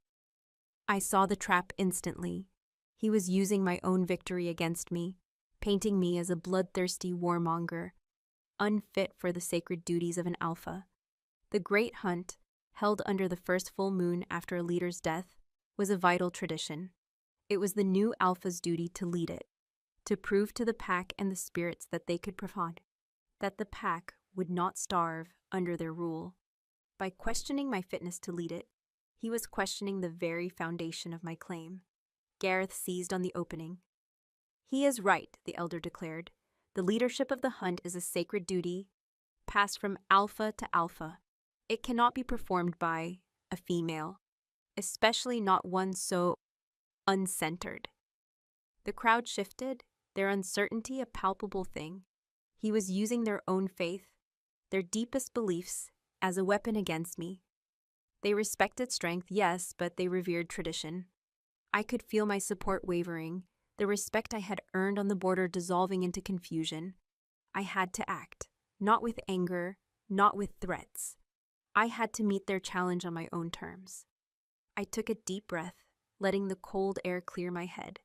I saw the trap instantly. He was using my own victory against me, painting me as a bloodthirsty warmonger, unfit for the sacred duties of an alpha. The great hunt, held under the first full moon after a leader's death, was a vital tradition. It was the new alpha's duty to lead it, to prove to the pack and the spirits that they could provide, that the pack would not starve under their rule. By questioning my fitness to lead it, he was questioning the very foundation of my claim. Gareth seized on the opening. "He is right," the elder declared. "The leadership of the hunt is a sacred duty, passed from alpha to alpha. It cannot be performed by a female, especially not one so uncentered." The crowd shifted, their uncertainty a palpable thing. He was using their own faith, their deepest beliefs, as a weapon against me. They respected strength, yes, but they revered tradition. I could feel my support wavering, the respect I had earned on the border dissolving into confusion. I had to act, not with anger, not with threats. I had to meet their challenge on my own terms. I took a deep breath, letting the cold air clear my head.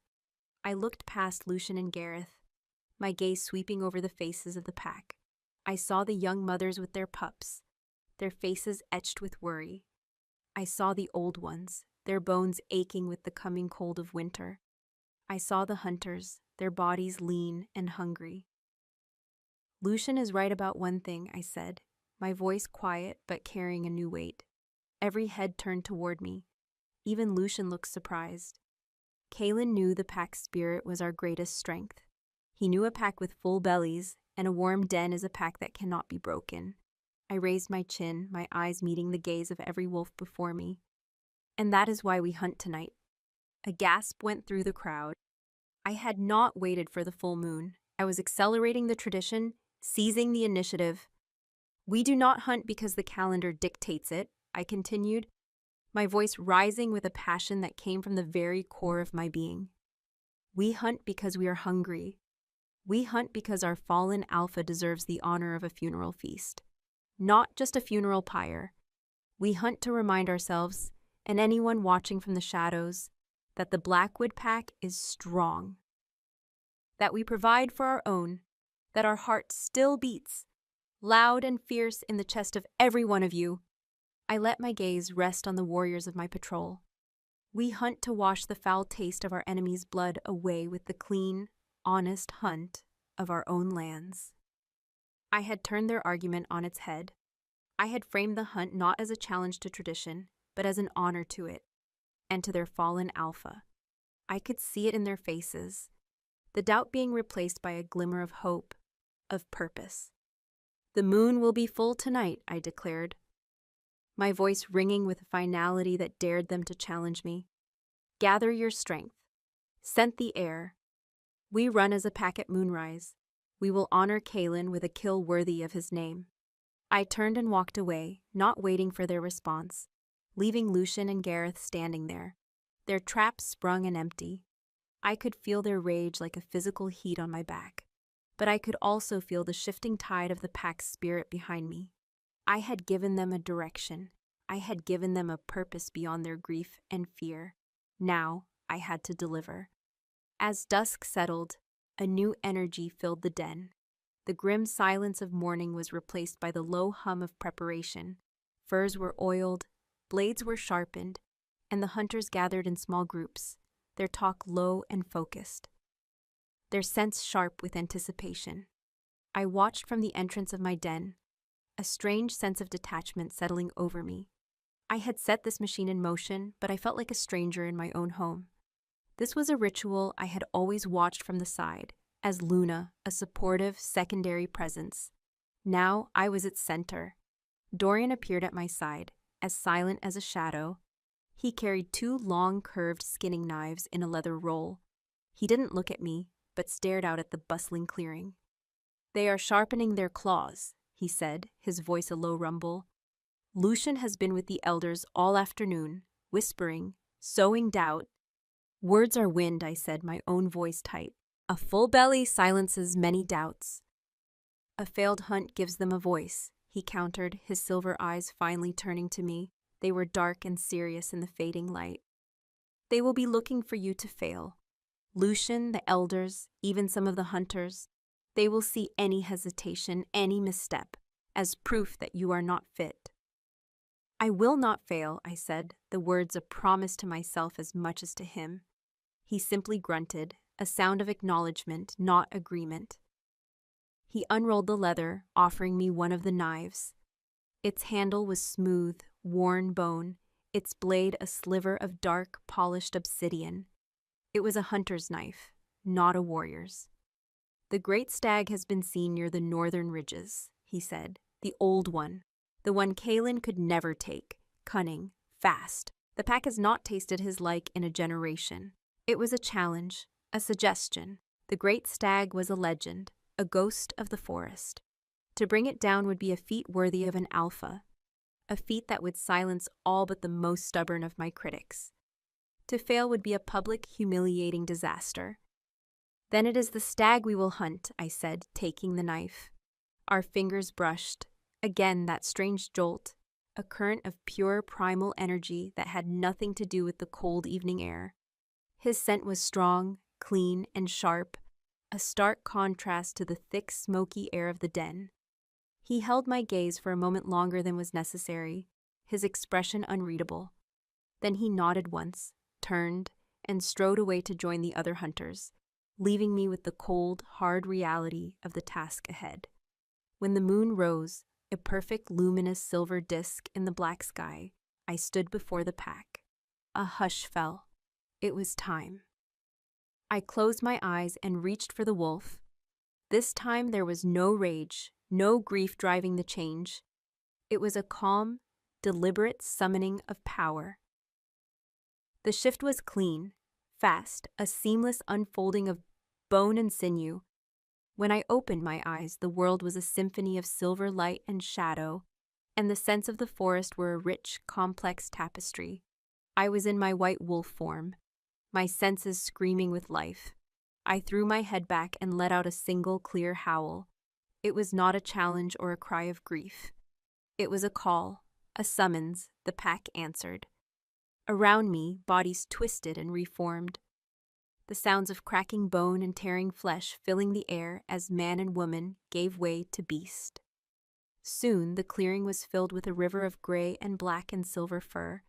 I looked past Lucian and Gareth, my gaze sweeping over the faces of the pack. I saw the young mothers with their pups, their faces etched with worry. I saw the old ones, their bones aching with the coming cold of winter. I saw the hunters, their bodies lean and hungry. Lucian is right about one thing, I said, my voice quiet but carrying a new weight. Every head turned toward me. Even Lucian looked surprised. Kaelin knew the pack's spirit was our greatest strength. He knew a pack with full bellies, and a warm den is a pack that cannot be broken. I raised my chin, my eyes meeting the gaze of every wolf before me. And that is why we hunt tonight. A gasp went through the crowd. I had not waited for the full moon. I was accelerating the tradition, seizing the initiative. We do not hunt because the calendar dictates it, I continued, my voice rising with a passion that came from the very core of my being. We hunt because we are hungry. We hunt because our fallen alpha deserves the honor of a funeral feast. Not just a funeral pyre. We hunt to remind ourselves, and anyone watching from the shadows, that the Blackwood pack is strong. That we provide for our own, that our heart still beats, loud and fierce in the chest of every one of you. I let my gaze rest on the warriors of my patrol. We hunt to wash the foul taste of our enemy's blood away with the clean, honest hunt of our own lands. I had turned their argument on its head. I had framed the hunt not as a challenge to tradition, but as an honor to it, and to their fallen alpha. I could see it in their faces, the doubt being replaced by a glimmer of hope, of purpose. The moon will be full tonight, I declared, my voice ringing with a finality that dared them to challenge me. Gather your strength. Scent the air. We run as a pack at moonrise. We will honor Kaelin with a kill worthy of his name. I turned and walked away, not waiting for their response, leaving Lucian and Gareth standing there, their traps sprung and empty. I could feel their rage like a physical heat on my back, but I could also feel the shifting tide of the pack's spirit behind me. I had given them a direction. I had given them a purpose beyond their grief and fear. Now I had to deliver. As dusk settled, a new energy filled the den. The grim silence of morning was replaced by the low hum of preparation. Furs were oiled, blades were sharpened, and the hunters gathered in small groups, their talk low and focused, their sense sharp with anticipation. I watched from the entrance of my den, a strange sense of detachment settling over me. I had set this machine in motion, but I felt like a stranger in my own home. This was a ritual I had always watched from the side, as Luna, a supportive, secondary presence. Now I was its center. Dorian appeared at my side, as silent as a shadow. He carried 2 long, curved skinning knives in a leather roll. He didn't look at me, but stared out at the bustling clearing. They are sharpening their claws, he said, his voice a low rumble. Lucian has been with the elders all afternoon, whispering, sowing doubt. Words are wind, I said, my own voice tight. A full belly silences many doubts. A failed hunt gives them a voice, he countered, his silver eyes finally turning to me. They were dark and serious in the fading light. They will be looking for you to fail. Lucian, the elders, even some of the hunters, they will see any hesitation, any misstep, as proof that you are not fit. I will not fail, I said, the words a promise to myself as much as to him. He simply grunted, a sound of acknowledgement, not agreement. He unrolled the leather, offering me one of the knives. Its handle was smooth, worn bone, its blade a sliver of dark, polished obsidian. It was a hunter's knife, not a warrior's. The great stag has been seen near the northern ridges, he said, the old one, the one Kaelin could never take, cunning, fast. The pack has not tasted his like in a generation. It was a challenge, a suggestion. The great stag was a legend, a ghost of the forest. To bring it down would be a feat worthy of an alpha, a feat that would silence all but the most stubborn of my critics. To fail would be a public, humiliating disaster. Then it is the stag we will hunt, I said, taking the knife. Our fingers brushed. Again that strange jolt, a current of pure primal energy that had nothing to do with the cold evening air. His scent was strong, clean, and sharp, a stark contrast to the thick, smoky air of the den. He held my gaze for a moment longer than was necessary, his expression unreadable. Then he nodded once, turned, and strode away to join the other hunters, leaving me with the cold, hard reality of the task ahead. When the moon rose, a perfect luminous silver disk in the black sky, I stood before the pack. A hush fell. It was time. I closed my eyes and reached for the wolf. This time there was no rage, no grief driving the change. It was a calm, deliberate summoning of power. The shift was clean, fast, a seamless unfolding of bone and sinew. When I opened my eyes, the world was a symphony of silver light and shadow, and the scents of the forest were a rich, complex tapestry. I was in my white wolf form, my senses screaming with life. I threw my head back and let out a single clear howl. It was not a challenge or a cry of grief. It was a call, a summons. The pack answered. Around me, bodies twisted and reformed. The sounds of cracking bone and tearing flesh filling the air as man and woman gave way to beast. Soon the clearing was filled with a river of gray and black and silver fur,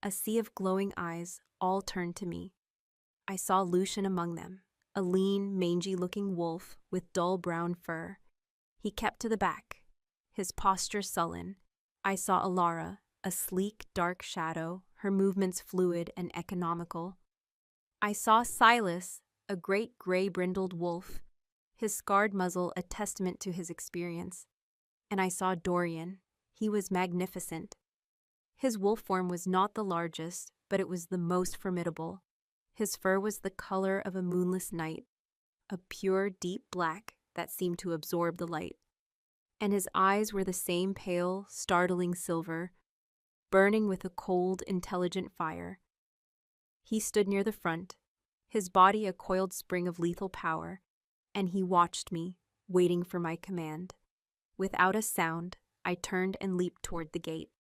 a sea of glowing eyes, all turned to me. I saw Lucian among them, a lean, mangy-looking wolf with dull brown fur. He kept to the back, his posture sullen. I saw Alara, a sleek, dark shadow, her movements fluid and economical. I saw Silas, a great gray-brindled wolf, his scarred muzzle a testament to his experience. And I saw Dorian. He was magnificent. His wolf form was not the largest, but it was the most formidable. His fur was the color of a moonless night, a pure, deep black that seemed to absorb the light. And his eyes were the same pale, startling silver, burning with a cold, intelligent fire. He stood near the front, his body a coiled spring of lethal power, and he watched me, waiting for my command. Without a sound, I turned and leaped toward the gate.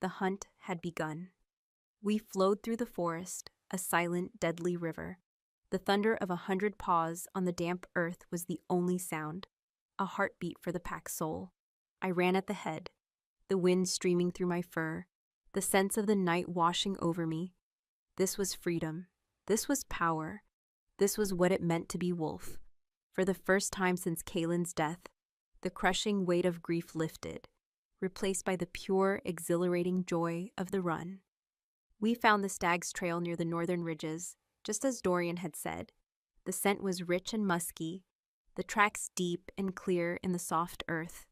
The hunt had begun. We flowed through the forest, a silent, deadly river. The thunder of 100 paws on the damp earth was the only sound, a heartbeat for the pack's soul. I ran at the head, the wind streaming through my fur, the sense of the night washing over me. This was freedom. This was power. This was what it meant to be wolf. For the first time since Kaelin's death, the crushing weight of grief lifted, replaced by the pure, exhilarating joy of the run. We found the stag's trail near the northern ridges, just as Dorian had said. The scent was rich and musky, the tracks deep and clear in the soft earth.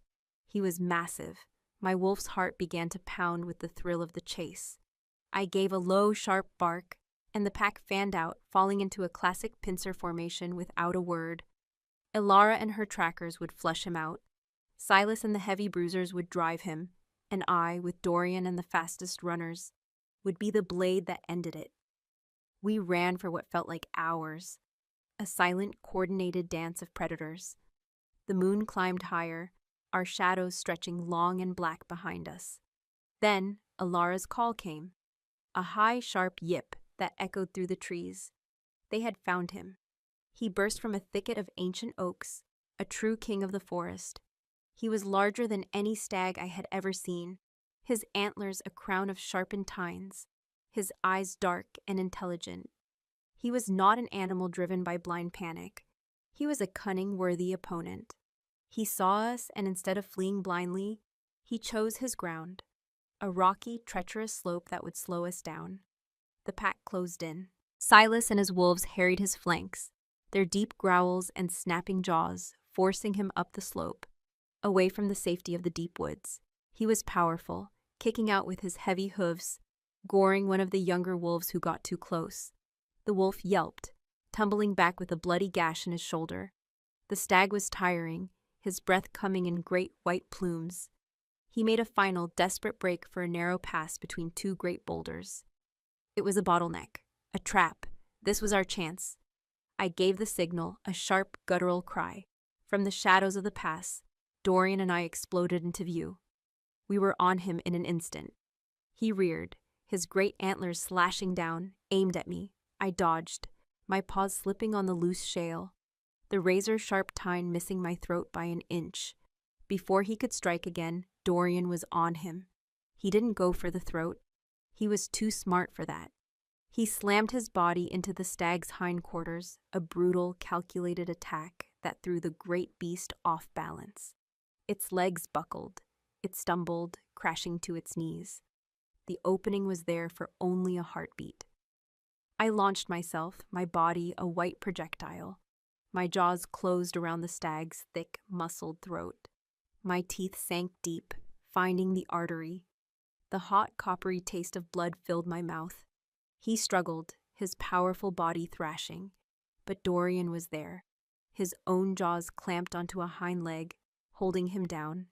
He was massive. My wolf's heart began to pound with the thrill of the chase. I gave a low, sharp bark, and the pack fanned out, falling into a classic pincer formation without a word. Alara and her trackers would flush him out. Silas and the heavy bruisers would drive him, and I, with Dorian and the fastest runners, would be the blade that ended it. We ran for what felt like hours, a silent, coordinated dance of predators. The moon climbed higher, our shadows stretching long and black behind us. Then Alara's call came, a high, sharp yip that echoed through the trees. They had found him. He burst from a thicket of ancient oaks, a true king of the forest. He was larger than any stag I had ever seen, his antlers a crown of sharpened tines, his eyes dark and intelligent. He was not an animal driven by blind panic. He was a cunning, worthy opponent. He saw us, and instead of fleeing blindly, he chose his ground, a rocky, treacherous slope that would slow us down. The pack closed in. Silas and his wolves harried his flanks, their deep growls and snapping jaws forcing him up the slope, away from the safety of the deep woods. He was powerful, kicking out with his heavy hooves, goring one of the younger wolves who got too close. The wolf yelped, tumbling back with a bloody gash in his shoulder. The stag was tiring, his breath coming in great white plumes. He made a final, desperate break for a narrow pass between two great boulders. It was a bottleneck, a trap. This was our chance. I gave the signal, a sharp, guttural cry. From the shadows of the pass, Dorian and I exploded into view. We were on him in an instant. He reared, his great antlers slashing down, aimed at me. I dodged, my paws slipping on the loose shale, the razor-sharp tine missing my throat by an inch. Before he could strike again, Dorian was on him. He didn't go for the throat. He was too smart for that. He slammed his body into the stag's hindquarters, a brutal, calculated attack that threw the great beast off balance. Its legs buckled. It stumbled, crashing to its knees. The opening was there for only a heartbeat. I launched myself, my body a white projectile. My jaws closed around the stag's thick, muscled throat. My teeth sank deep, finding the artery. The hot, coppery taste of blood filled my mouth. He struggled, his powerful body thrashing. But Dorian was there, his own jaws clamped onto a hind leg, holding him down.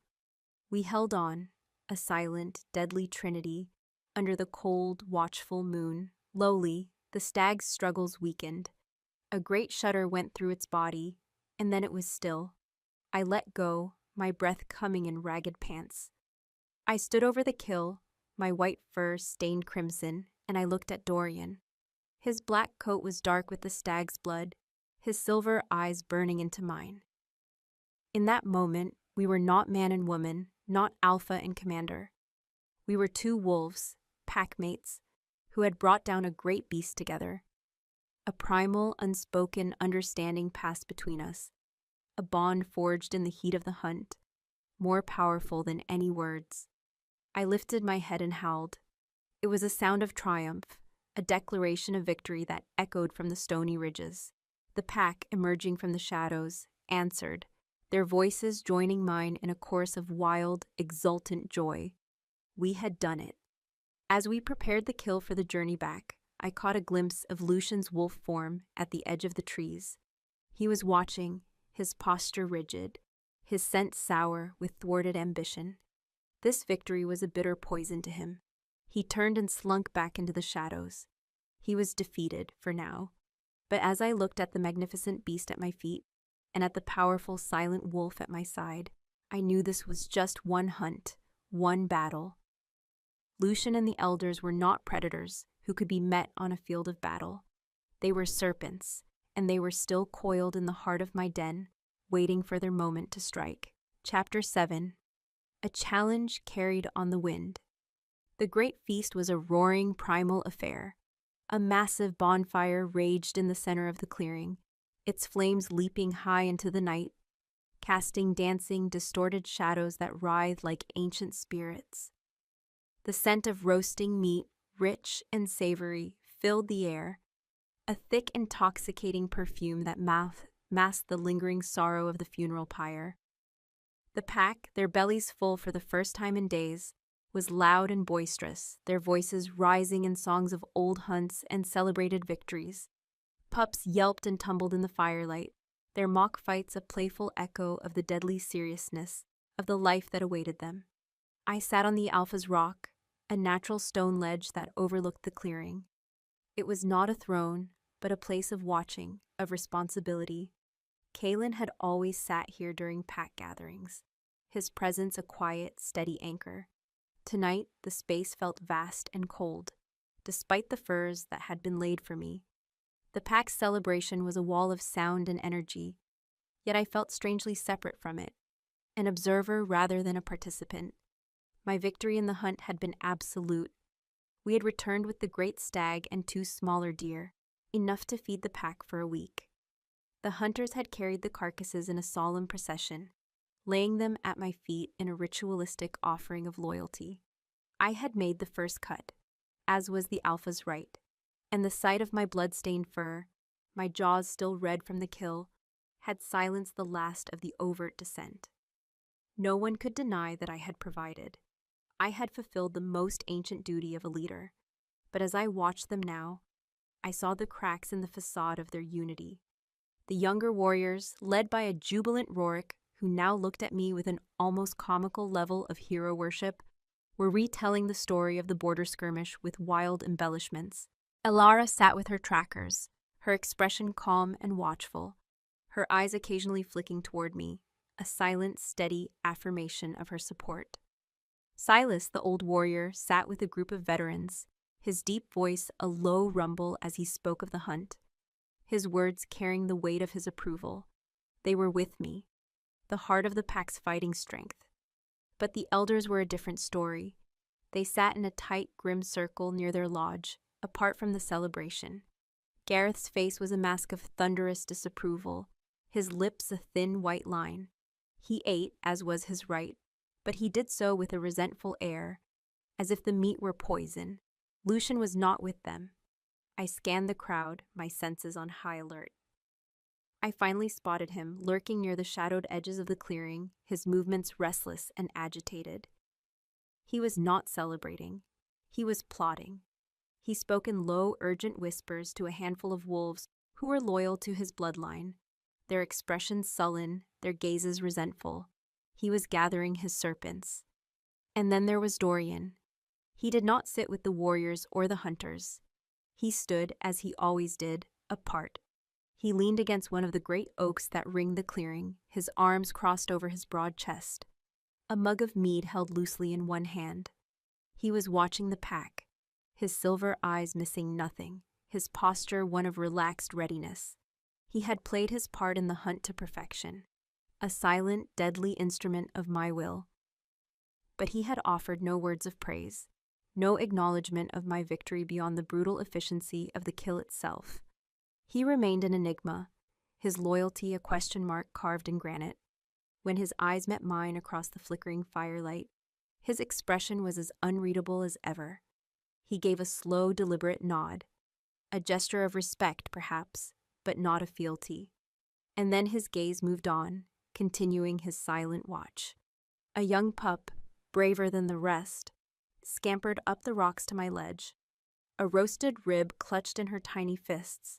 We held on, a silent, deadly trinity, under the cold, watchful moon. Lowly, the stag's struggles weakened. A great shudder went through its body, and then it was still. I let go, my breath coming in ragged pants. I stood over the kill, my white fur stained crimson, and I looked at Dorian. His black coat was dark with the stag's blood, his silver eyes burning into mine. In that moment, we were not man and woman, not alpha and commander. We were two wolves, packmates, who had brought down a great beast together. A primal, unspoken understanding passed between us, a bond forged in the heat of the hunt, more powerful than any words. I lifted my head and howled. It was a sound of triumph, a declaration of victory that echoed from the stony ridges. The pack, emerging from the shadows, answered, their voices joining mine in a chorus of wild, exultant joy. We had done it. As we prepared the kill for the journey back, I caught a glimpse of Lucian's wolf form at the edge of the trees. He was watching, his posture rigid, his scent sour with thwarted ambition. This victory was a bitter poison to him. He turned and slunk back into the shadows. He was defeated, for now. But as I looked at the magnificent beast at my feet, and at the powerful, silent wolf at my side, I knew this was just one hunt, one battle. Lucian and the elders were not predators who could be met on a field of battle. They were serpents, and they were still coiled in the heart of my den, waiting for their moment to strike. Chapter 7. A challenge carried on the wind. The great feast was a roaring, primal affair. A massive bonfire raged in the center of the clearing, its flames leaping high into the night, casting dancing, distorted shadows that writhed like ancient spirits. The scent of roasting meat, rich and savory, filled the air, a thick, intoxicating perfume that masked the lingering sorrow of the funeral pyre. The pack, their bellies full for the first time in days, was loud and boisterous, their voices rising in songs of old hunts and celebrated victories. Pups yelped and tumbled in the firelight, their mock fights a playful echo of the deadly seriousness of the life that awaited them. I sat on the Alpha's rock, a natural stone ledge that overlooked the clearing. It was not a throne, but a place of watching, of responsibility. Kalen had always sat here during pack gatherings, his presence a quiet, steady anchor. Tonight, the space felt vast and cold, despite the furs that had been laid for me. The pack's celebration was a wall of sound and energy, yet I felt strangely separate from it, an observer rather than a participant. My victory in the hunt had been absolute. We had returned with the great stag and 2 smaller deer, enough to feed the pack for a week. The hunters had carried the carcasses in a solemn procession, laying them at my feet in a ritualistic offering of loyalty. I had made the first cut, as was the Alpha's right, and the sight of my blood-stained fur, my jaws still red from the kill, had silenced the last of the overt dissent. No one could deny that I had provided. I had fulfilled the most ancient duty of a leader, but as I watched them now, I saw the cracks in the facade of their unity. The younger warriors, led by a jubilant Rorik, who now looked at me with an almost comical level of hero worship, were retelling the story of the border skirmish with wild embellishments. Elara sat with her trackers, her expression calm and watchful, her eyes occasionally flicking toward me, a silent, steady affirmation of her support. Silas, the old warrior, sat with a group of veterans, his deep voice a low rumble as he spoke of the hunt, his words carrying the weight of his approval. They were with me, the heart of the pack's fighting strength. But the elders were a different story. They sat in a tight, grim circle near their lodge, apart from the celebration. Gareth's face was a mask of thunderous disapproval, his lips a thin white line. He ate, as was his right, but he did so with a resentful air, as if the meat were poison. Lucian was not with them. I scanned the crowd, my senses on high alert. I finally spotted him, lurking near the shadowed edges of the clearing, his movements restless and agitated. He was not celebrating. He was plotting. He spoke in low, urgent whispers to a handful of wolves who were loyal to his bloodline, their expressions sullen, their gazes resentful. He was gathering his serpents. And then there was Dorian. He did not sit with the warriors or the hunters. He stood, as he always did, apart. He leaned against one of the great oaks that ringed the clearing, his arms crossed over his broad chest, a mug of mead held loosely in one hand. He was watching the pack, his silver eyes missing nothing, his posture one of relaxed readiness. He had played his part in the hunt to perfection, a silent, deadly instrument of my will. But he had offered no words of praise, no acknowledgement of my victory beyond the brutal efficiency of the kill itself. He remained an enigma, his loyalty a question mark carved in granite. When his eyes met mine across the flickering firelight, his expression was as unreadable as ever. He gave a slow, deliberate nod, a gesture of respect, perhaps, but not of fealty. And then his gaze moved on, continuing his silent watch. A young pup, braver than the rest, scampered up the rocks to my ledge, a roasted rib clutched in her tiny fists.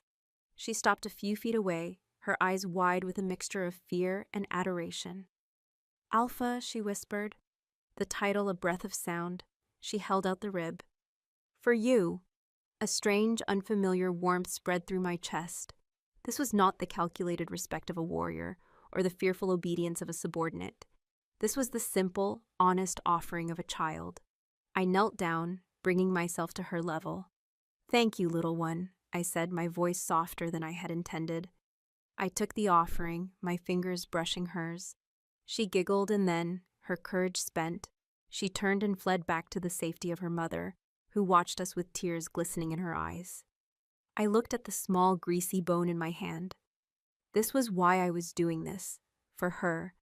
She stopped a few feet away, her eyes wide with a mixture of fear and adoration. "Alpha," she whispered, the title a breath of sound. She held out the rib. "For you." A strange, unfamiliar warmth spread through my chest. This was not the calculated respect of a warrior, or the fearful obedience of a subordinate. This was the simple, honest offering of a child. I knelt down, bringing myself to her level. "Thank you, little one," I said, my voice softer than I had intended. I took the offering, my fingers brushing hers. She giggled, and then, her courage spent, she turned and fled back to the safety of her mother, who watched us with tears glistening in her eyes. I looked at the small, greasy bone in my hand. This was why I was doing this, for her,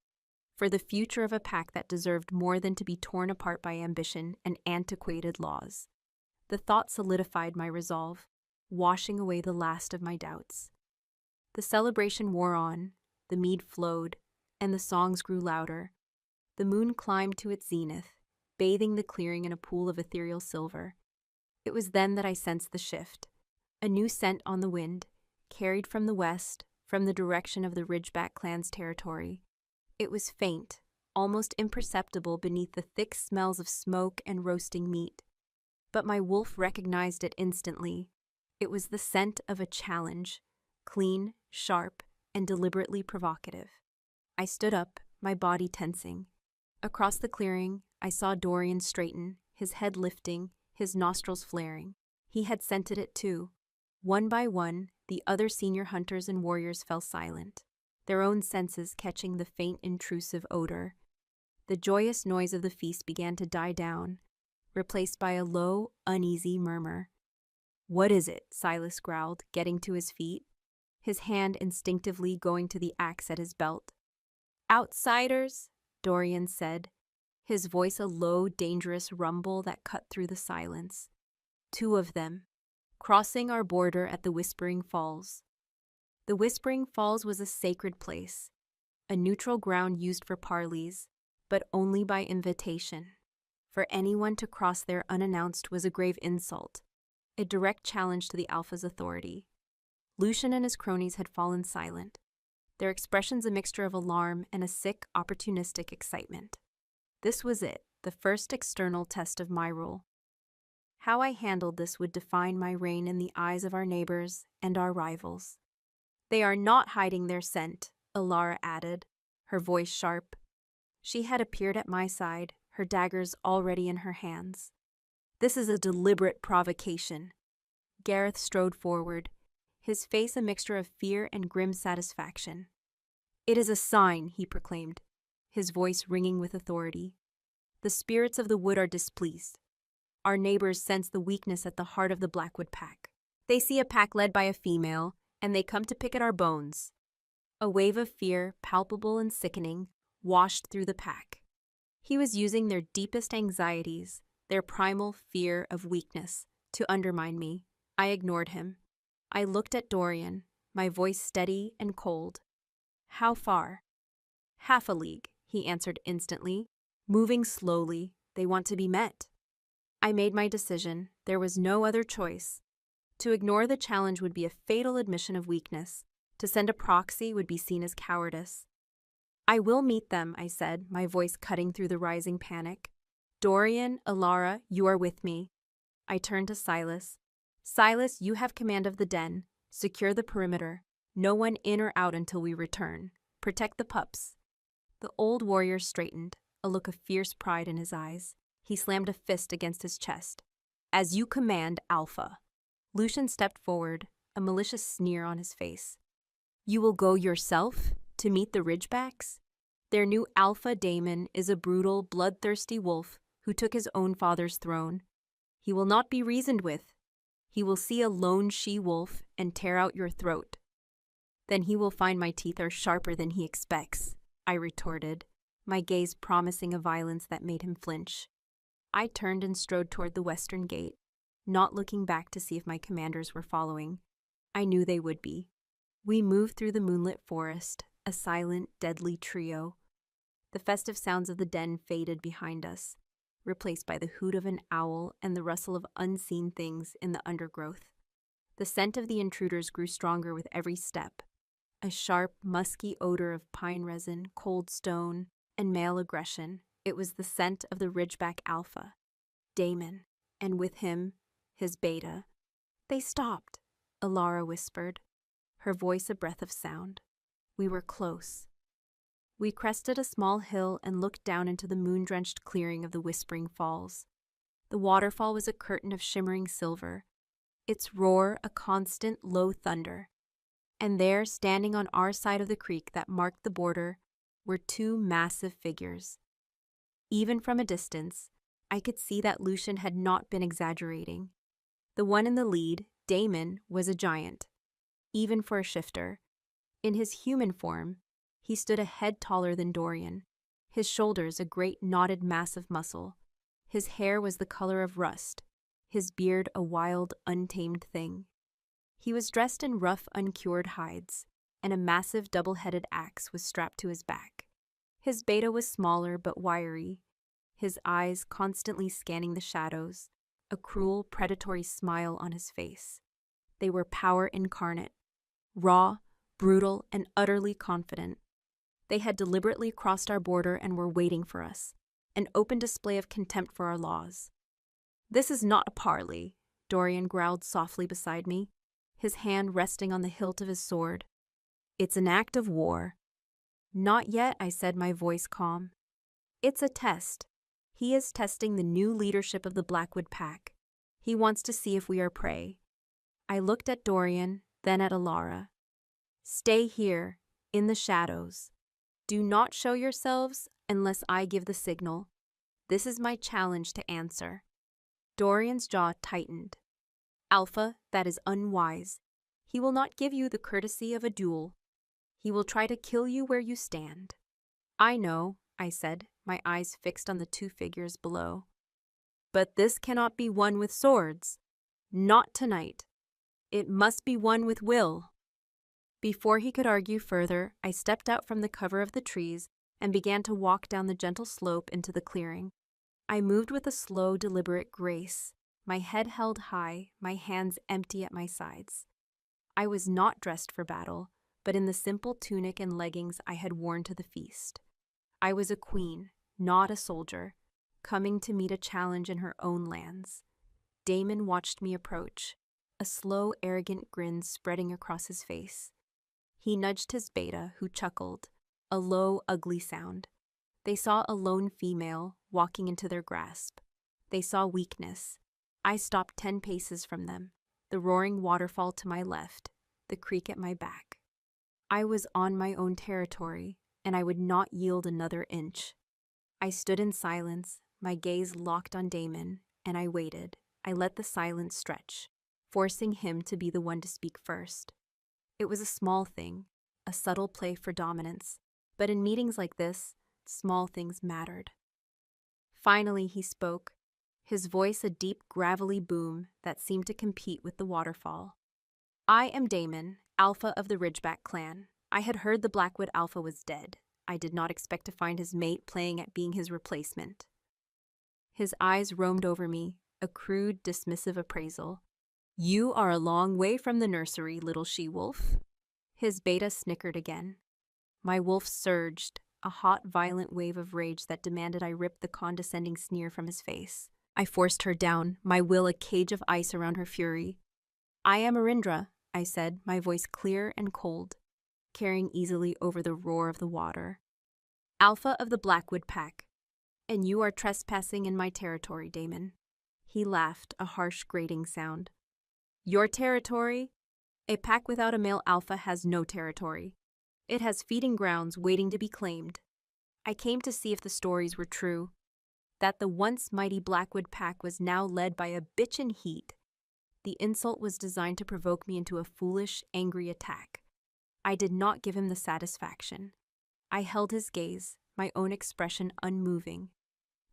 for the future of a pack that deserved more than to be torn apart by ambition and antiquated laws. The thought solidified my resolve, washing away the last of my doubts. The celebration wore on, the mead flowed, and the songs grew louder. The moon climbed to its zenith, bathing the clearing in a pool of ethereal silver. It was then that I sensed the shift. A new scent on the wind, carried from the west, from the direction of the Ridgeback clan's territory. It was faint, almost imperceptible beneath the thick smells of smoke and roasting meat. But my wolf recognized it instantly. It was the scent of a challenge, clean, sharp, and deliberately provocative. I stood up, my body tensing. Across the clearing, I saw Dorian straighten, his head lifting, his nostrils flaring. He had scented it too. One by one, the other senior hunters and warriors fell silent, their own senses catching the faint, intrusive odor. The joyous noise of the feast began to die down, replaced by a low, uneasy murmur. "What is it?" Silas growled, getting to his feet, his hand instinctively going to the axe at his belt. "Outsiders," Dorian said, his voice a low, dangerous rumble that cut through the silence. "Two of them, crossing our border at the Whispering Falls." The Whispering Falls was a sacred place, a neutral ground used for parleys, but only by invitation. For anyone to cross there unannounced was a grave insult, a direct challenge to the Alpha's authority. Lucian and his cronies had fallen silent. their expressions a mixture of alarm and a sick, opportunistic excitement. This was it, the first external test of my rule. How I handled this would define my reign in the eyes of our neighbors and our rivals. "They are not hiding their scent," Alara added, her voice sharp. She had appeared at my side, her daggers already in her hands. "This is a deliberate provocation." Gareth strode forward, his face a mixture of fear and grim satisfaction. "It is a sign," he proclaimed, his voice ringing with authority. "The spirits of the wood are displeased. Our neighbors sense the weakness at the heart of the Blackwood pack. They see a pack led by a female, and they come to pick at our bones." A wave of fear, palpable and sickening, washed through the pack. He was using their deepest anxieties, their primal fear of weakness, to undermine me. I ignored him. I looked at Dorian, my voice steady and cold. "How far?" "Half a league," he answered instantly. "Moving slowly. They want to be met." I made my decision. There was no other choice. To ignore the challenge would be a fatal admission of weakness. To send a proxy would be seen as cowardice. "I will meet them," I said, my voice cutting through the rising panic. "Dorian, Alara, you are with me." I turned to Silas. "Silas, you have command of the den. Secure the perimeter. No one in or out until we return. Protect the pups." The old warrior straightened, a look of fierce pride in his eyes. He slammed a fist against his chest. "As you command, Alpha." Lucian stepped forward, a malicious sneer on his face. "You will go yourself to meet the Ridgebacks? Their new Alpha Daemon is a brutal, bloodthirsty wolf who took his own father's throne. He will not be reasoned with. He will see a lone she-wolf and tear out your throat. Then he will find my teeth are sharper than he expects," I retorted, my gaze promising a violence that made him flinch. I turned and strode toward the western gate, not looking back to see if my commanders were following. I knew they would be. We moved through the moonlit forest, a silent, deadly trio. The festive sounds of the den faded behind us, replaced by the hoot of an owl and the rustle of unseen things in the undergrowth. The scent of the intruders grew stronger with every step, a sharp, musky odor of pine resin, cold stone, and male aggression. It was the scent of the Ridgeback Alpha, Daemon, and with him, his beta. "They stopped," Alara whispered, her voice a breath of sound. We were close. We crested a small hill and looked down into the moon-drenched clearing of the Whispering Falls. The waterfall was a curtain of shimmering silver, its roar a constant, low thunder. And there, standing on our side of the creek that marked the border, were two massive figures. Even from a distance, I could see that Lucian had not been exaggerating. The one in the lead, Daemon, was a giant, even for a shifter. In his human form, he stood a head taller than Dorian, his shoulders a great knotted mass of muscle. His hair was the color of rust, his beard a wild, untamed thing. He was dressed in rough, uncured hides, and a massive double-headed axe was strapped to his back. His beta was smaller but wiry, his eyes constantly scanning the shadows, a cruel, predatory smile on his face. They were power incarnate, raw, brutal, and utterly confident. They had deliberately crossed our border and were waiting for us, an open display of contempt for our laws. "This is not a parley," Dorian growled softly beside me, his hand resting on the hilt of his sword. "It's an act of war." "Not yet," I said, my voice calm. "It's a test. He is testing the new leadership of the Blackwood pack. He wants to see if we are prey." I looked at Dorian, then at Alara. "Stay here, in the shadows. Do not show yourselves unless I give the signal. This is my challenge to answer." Dorian's jaw tightened. "Alpha, that is unwise. He will not give you the courtesy of a duel. He will try to kill you where you stand." "I know," I said, my eyes fixed on the two figures below. "But this cannot be won with swords. Not tonight. It must be won with will." Before he could argue further, I stepped out from the cover of the trees and began to walk down the gentle slope into the clearing. I moved with a slow, deliberate grace, my head held high, my hands empty at my sides. I was not dressed for battle, but in the simple tunic and leggings I had worn to the feast. I was a queen, not a soldier, coming to meet a challenge in her own lands. Damon watched me approach, a slow, arrogant grin spreading across his face. He nudged his beta, who chuckled, a low, ugly sound. They saw a lone female walking into their grasp. They saw weakness. I stopped 10 paces from them, the roaring waterfall to my left, the creek at my back. I was on my own territory, and I would not yield another inch. I stood in silence, my gaze locked on Damon, and I waited. I let the silence stretch, forcing him to be the one to speak first. It was a small thing, a subtle play for dominance, but in meetings like this, small things mattered. Finally, he spoke, his voice a deep, gravelly boom that seemed to compete with the waterfall. I am Damon, Alpha of the Ridgeback clan. I had heard the Blackwood Alpha was dead. I did not expect to find his mate playing at being his replacement. His eyes roamed over me, a crude, dismissive appraisal. You are a long way from the nursery, little she-wolf. His beta snickered again. My wolf surged, a hot, violent wave of rage that demanded I rip the condescending sneer from his face. I forced her down, my will a cage of ice around her fury. I am Arindra, I said, my voice clear and cold, carrying easily over the roar of the water. Alpha of the Blackwood Pack, and you are trespassing in my territory, Damon. He laughed, a harsh, grating sound. Your territory? A pack without a male alpha has no territory. It has feeding grounds waiting to be claimed. I came to see if the stories were true, that the once mighty Blackwood Pack was now led by a bitch in heat. The insult was designed to provoke me into a foolish, angry attack. I did not give him the satisfaction. I held his gaze, my own expression unmoving.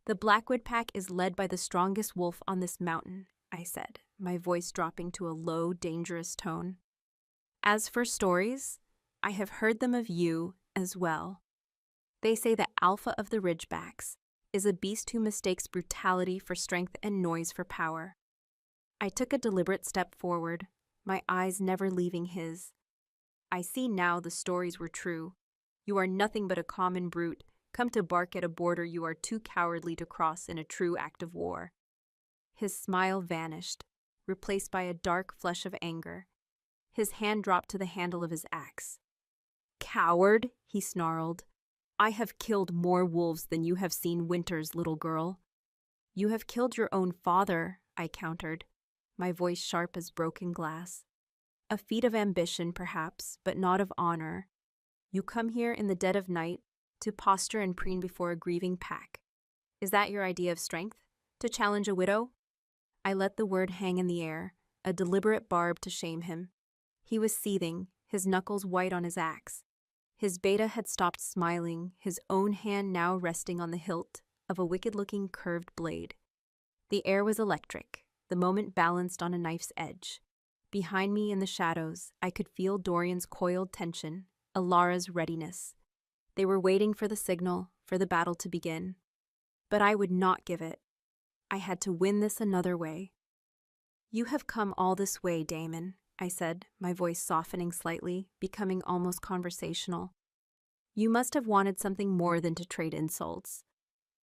The Blackwood Pack is led by the strongest wolf on this mountain, I said, my voice dropping to a low, dangerous tone. As for stories, I have heard them of you as well. They say the Alpha of the Ridgebacks is a beast who mistakes brutality for strength and noise for power. I took a deliberate step forward, my eyes never leaving his. I see now the stories were true. You are nothing but a common brute, come to bark at a border you are too cowardly to cross in a true act of war. His smile vanished, replaced by a dark flush of anger. His hand dropped to the handle of his axe. Coward, he snarled. I have killed more wolves than you have seen winters, little girl. You have killed your own father, I countered, my voice sharp as broken glass. A feat of ambition, perhaps, but not of honor. You come here in the dead of night to posture and preen before a grieving pack. Is that your idea of strength? To challenge a widow? I let the word hang in the air, a deliberate barb to shame him. He was seething, his knuckles white on his axe. His beta had stopped smiling, his own hand now resting on the hilt of a wicked-looking curved blade. The air was electric, the moment balanced on a knife's edge. Behind me in the shadows, I could feel Dorian's coiled tension, Alara's readiness. They were waiting for the signal, for the battle to begin. But I would not give it. I had to win this another way. You have come all this way, Damon, I said, my voice softening slightly, becoming almost conversational. You must have wanted something more than to trade insults.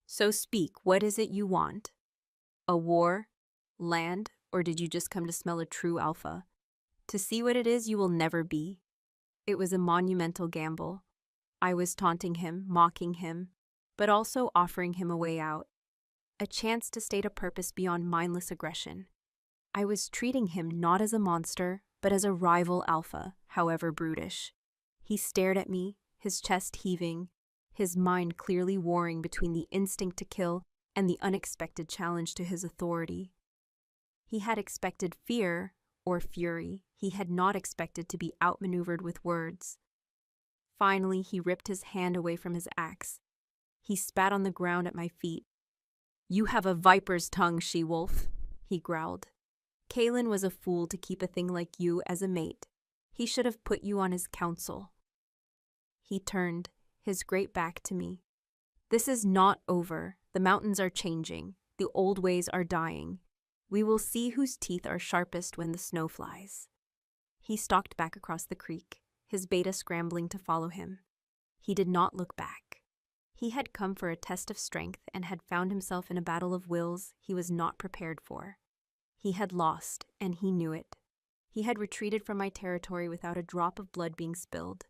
So speak, what is it you want? A war? Land? Or did you just come to smell a true alpha? To see what it is you will never be? It was a monumental gamble. I was taunting him, mocking him, but also offering him a way out. A chance to state a purpose beyond mindless aggression. I was treating him not as a monster, but as a rival alpha, however brutish. He stared at me, his chest heaving, his mind clearly warring between the instinct to kill and the unexpected challenge to his authority. He had expected fear or fury. He had not expected to be outmaneuvered with words. Finally, he ripped his hand away from his axe. He spat on the ground at my feet. You have a viper's tongue, she-wolf, he growled. Kalen was a fool to keep a thing like you as a mate. He should have put you on his council. He turned, his great back to me. This is not over. The mountains are changing. The old ways are dying. We will see whose teeth are sharpest when the snow flies. He stalked back across the creek, his beta scrambling to follow him. He did not look back. He had come for a test of strength and had found himself in a battle of wills he was not prepared for. He had lost, and he knew it. He had retreated from my territory without a drop of blood being spilled.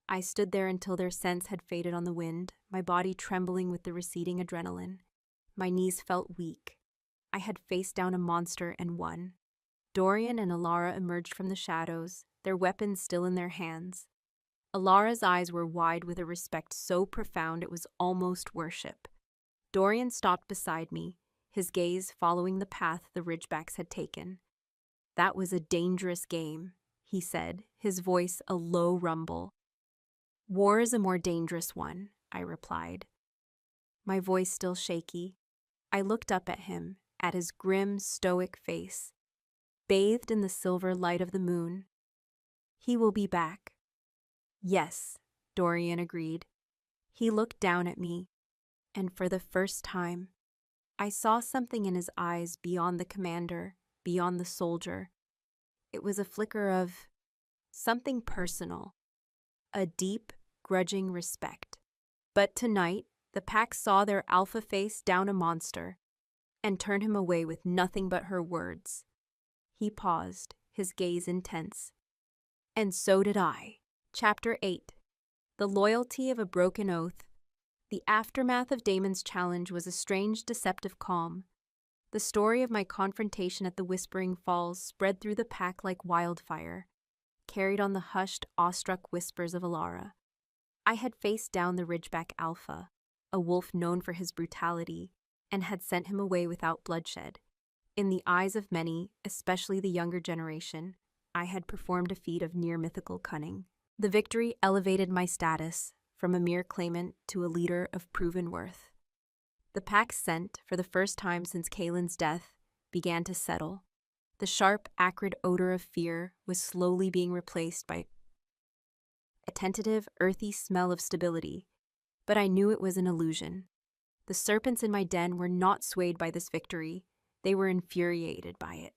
I stood there until their scents had faded on the wind, my body trembling with the receding adrenaline. My knees felt weak. I had faced down a monster and won. Dorian and Alara emerged from the shadows, their weapons still in their hands. Alara's eyes were wide with a respect so profound it was almost worship. Dorian stopped beside me, his gaze following the path the Ridgebacks had taken. "That was a dangerous game," he said, his voice a low rumble. "War is a more dangerous one," I replied. My voice still shaky, I looked up at him, at his grim, stoic face, bathed in the silver light of the moon. "He will be back." "Yes," Dorian agreed. He looked down at me, and for the first time, I saw something in his eyes beyond the commander, beyond the soldier. It was a flicker of something personal, a deep, grudging respect. But tonight, the pack saw their alpha face down a monster and turned him away with nothing but her words. He paused, his gaze intense. And so did I. Chapter 8. The Loyalty of a Broken Oath. The aftermath of Damon's challenge was a strange, deceptive calm. The story of my confrontation at the Whispering Falls spread through the pack like wildfire, carried on the hushed, awestruck whispers of Alara. I had faced down the Ridgeback Alpha, a wolf known for his brutality, and had sent him away without bloodshed. In the eyes of many, especially the younger generation, I had performed a feat of near-mythical cunning. The victory elevated my status from a mere claimant to a leader of proven worth. The pack's scent, for the first time since Kaelin's death, began to settle. The sharp, acrid odor of fear was slowly being replaced by a tentative, earthy smell of stability, but I knew it was an illusion. The serpents in my den were not swayed by this victory, they were infuriated by it.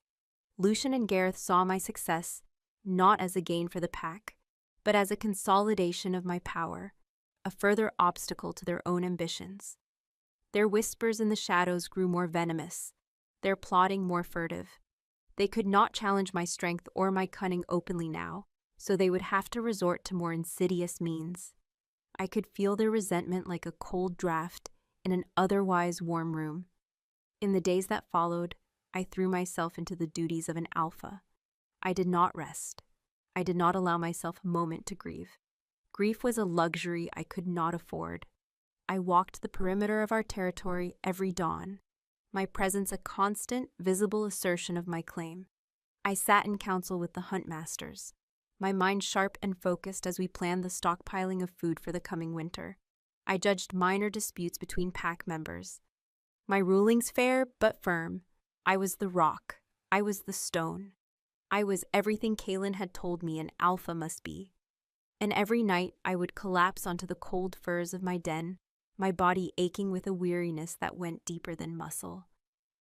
Lucian and Gareth saw my success not as a gain for the pack, but as a consolidation of my power, a further obstacle to their own ambitions. Their whispers in the shadows grew more venomous, their plotting more furtive. They could not challenge my strength or my cunning openly now, so they would have to resort to more insidious means. I could feel their resentment like a cold draft in an otherwise warm room. In the days that followed, I threw myself into the duties of an alpha. I did not rest. I did not allow myself a moment to grieve. Grief was a luxury I could not afford. I walked the perimeter of our territory every dawn, my presence a constant, visible assertion of my claim. I sat in council with the huntmasters, my mind sharp and focused as we planned the stockpiling of food for the coming winter. I judged minor disputes between pack members. My rulings fair but firm. I was the rock. I was the stone. I was everything Kaelin had told me an alpha must be. And every night I would collapse onto the cold furs of my den, my body aching with a weariness that went deeper than muscle,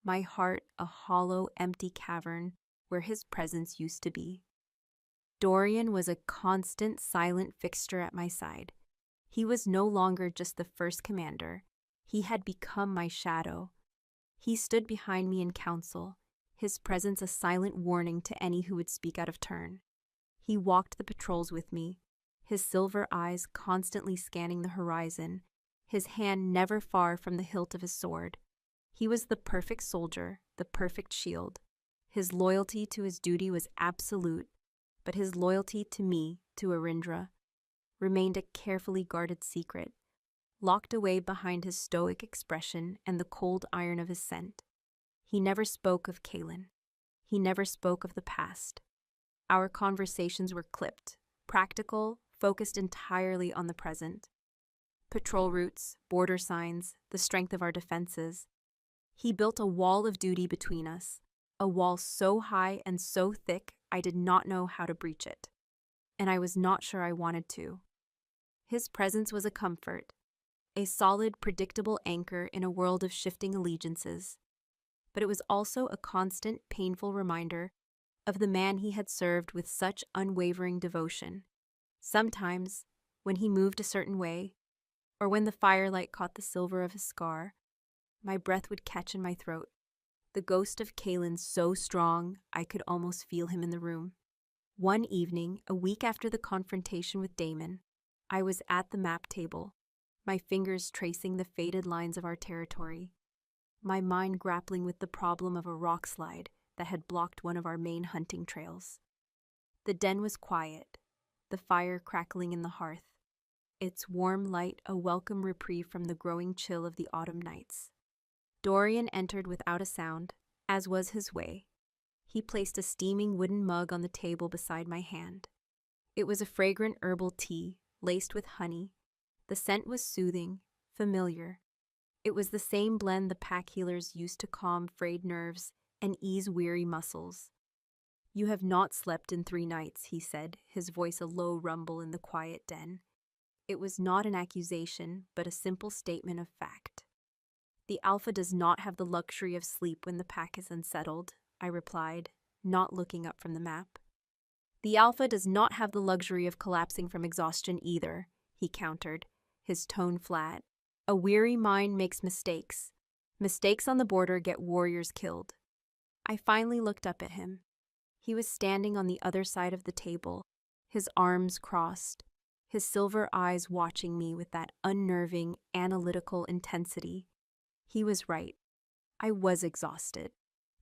my heart a hollow, empty cavern where his presence used to be. Dorian was a constant, silent fixture at my side. He was no longer just the first commander. He had become my shadow. He stood behind me in council, his presence a silent warning to any who would speak out of turn. He walked the patrols with me, his silver eyes constantly scanning the horizon, his hand never far from the hilt of his sword. He was the perfect soldier, the perfect shield. His loyalty to his duty was absolute, but his loyalty to me, to Arindra, remained a carefully guarded secret, locked away behind his stoic expression and the cold iron of his scent. He never spoke of Kaelin. He never spoke of the past. Our conversations were clipped, practical, focused entirely on the present. Patrol routes, border signs, the strength of our defenses. He built a wall of duty between us, a wall so high and so thick I did not know how to breach it, and I was not sure I wanted to. His presence was a comfort, a solid, predictable anchor in a world of shifting allegiances, but it was also a constant, painful reminder of the man he had served with such unwavering devotion. Sometimes, when he moved a certain way, or when the firelight caught the silver of his scar, my breath would catch in my throat. The ghost of Kalen so strong I could almost feel him in the room. One evening, a week after the confrontation with Damon, I was at the map table, my fingers tracing the faded lines of our territory, my mind grappling with the problem of a rock slide that had blocked one of our main hunting trails. The den was quiet, the fire crackling in the hearth, its warm light a welcome reprieve from the growing chill of the autumn nights. Dorian entered without a sound, as was his way. He placed a steaming wooden mug on the table beside my hand. It was a fragrant herbal tea, laced with honey. The scent was soothing, familiar. It was the same blend the pack healers used to calm frayed nerves and ease weary muscles. "You have not slept in 3 nights," he said, his voice a low rumble in the quiet den. It was not an accusation, but a simple statement of fact. "The Alpha does not have the luxury of sleep when the pack is unsettled," I replied, not looking up from the map. "The Alpha does not have the luxury of collapsing from exhaustion either," he countered, his tone flat. "A weary mind makes mistakes. Mistakes on the border get warriors killed." I finally looked up at him. He was standing on the other side of the table, his arms crossed, his silver eyes watching me with that unnerving, analytical intensity. He was right. I was exhausted.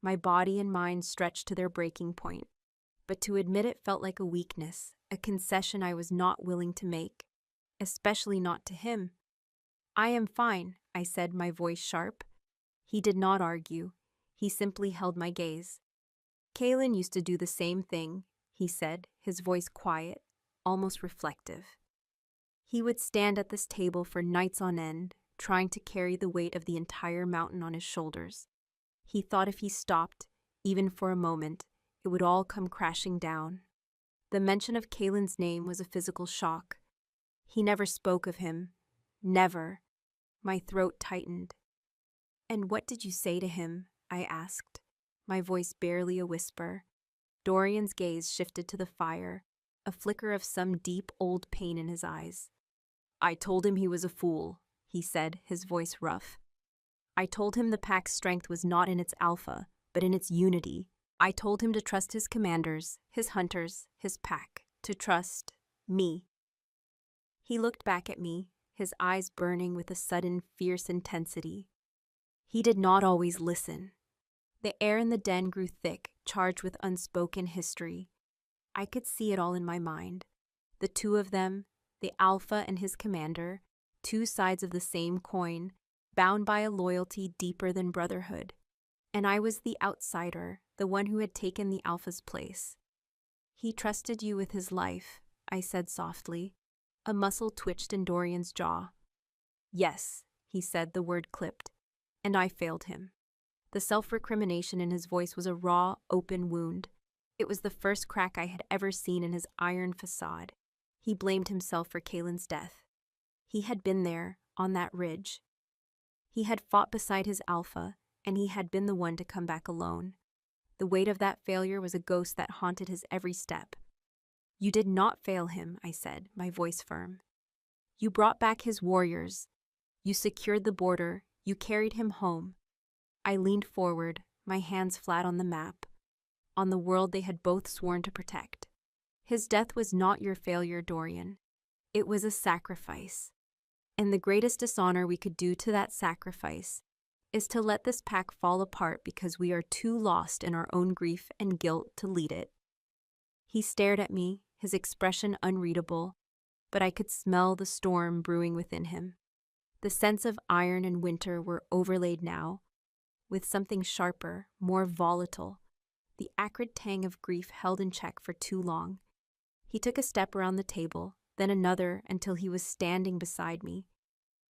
My body and mind stretched to their breaking point. But to admit it felt like a weakness, a concession I was not willing to make, especially not to him. "I am fine," I said, my voice sharp. He did not argue. He simply held my gaze. "Kalen used to do the same thing," he said, his voice quiet, almost reflective. "He would stand at this table for nights on end, trying to carry the weight of the entire mountain on his shoulders. He thought if he stopped, even for a moment, it would all come crashing down." The mention of Kalen's name was a physical shock. He never spoke of him. Never. My throat tightened. "And what did you say to him?" I asked, my voice barely a whisper. Dorian's gaze shifted to the fire, a flicker of some deep old pain in his eyes. "I told him he was a fool," he said, his voice rough. "I told him the pack's strength was not in its alpha, but in its unity. I told him to trust his commanders, his hunters, his pack, to trust me." He looked back at me, his eyes burning with a sudden, fierce intensity. He did not always listen. The air in the den grew thick, charged with unspoken history. I could see it all in my mind. The two of them, the Alpha and his commander, 2 sides of the same coin, bound by a loyalty deeper than brotherhood. And I was the outsider, the one who had taken the Alpha's place. "He trusted you with his life," I said softly. A muscle twitched in Dorian's jaw. "Yes," he said, the word clipped. "And I failed him." The self-recrimination in his voice was a raw, open wound. It was the first crack I had ever seen in his iron facade. He blamed himself for Kalen's death. He had been there, on that ridge. He had fought beside his Alpha, and he had been the one to come back alone. The weight of that failure was a ghost that haunted his every step. "You did not fail him," I said, my voice firm. "You brought back his warriors. You secured the border. You carried him home." I leaned forward, my hands flat on the map, on the world they had both sworn to protect. "His death was not your failure, Dorian. It was a sacrifice. And the greatest dishonor we could do to that sacrifice is to let this pack fall apart because we are too lost in our own grief and guilt to lead it." He stared at me, his expression unreadable, but I could smell the storm brewing within him. The scents of iron and winter were overlaid now, with something sharper, more volatile, the acrid tang of grief held in check for too long. He took a step around the table, then another until he was standing beside me.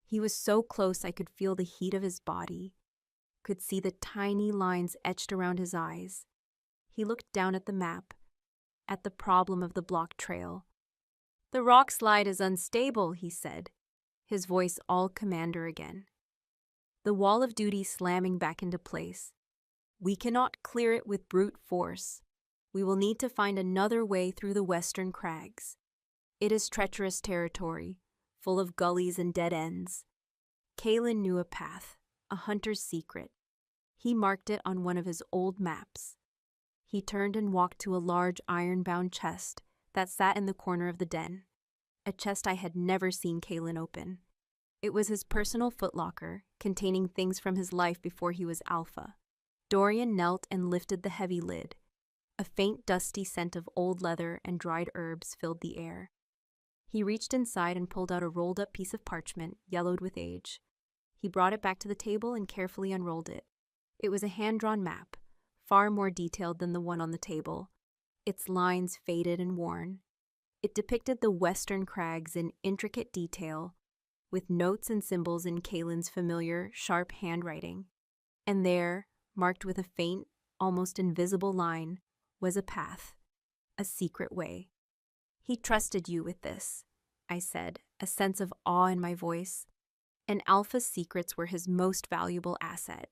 He was so close I could feel the heat of his body, could see the tiny lines etched around his eyes. He looked down at the map, at the problem of the blocked trail. "The rock slide is unstable," he said, his voice all commander again. "The wall of duty slamming back into place. We cannot clear it with brute force. We will need to find another way through the western crags. It is treacherous territory, full of gullies and dead ends. Kalen knew a path, a hunter's secret. He marked it on one of his old maps. He turned and walked to a large iron-bound chest that sat in the corner of the den, a chest I had never seen Kalen open. It was his personal footlocker, containing things from his life before he was alpha. Dorian knelt and lifted the heavy lid. A faint, dusty scent of old leather and dried herbs filled the air. He reached inside and pulled out a rolled-up piece of parchment, yellowed with age. He brought it back to the table and carefully unrolled it. It was a hand-drawn map, far more detailed than the one on the table, its lines faded and worn. It depicted the western crags in intricate detail, with notes and symbols in Kalen's familiar, sharp handwriting. And there, marked with a faint, almost invisible line, was a path, a secret way. "He trusted you with this," I said, a sense of awe in my voice. And Alpha's secrets were his most valuable asset.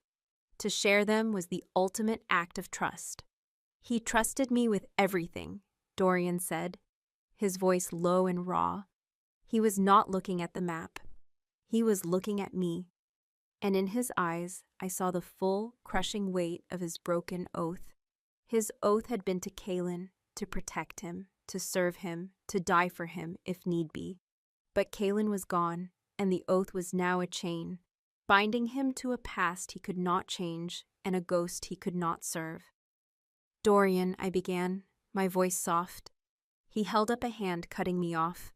To share them was the ultimate act of trust. "He trusted me with everything," Dorian said, his voice low and raw. He was not looking at the map. He was looking at me. And in his eyes, I saw the full, crushing weight of his broken oath. His oath had been to Kalen, to protect him, to serve him, to die for him, if need be. But Kalen was gone, and the oath was now a chain, binding him to a past he could not change and a ghost he could not serve. "Dorian," I began, my voice soft. He held up a hand, cutting me off.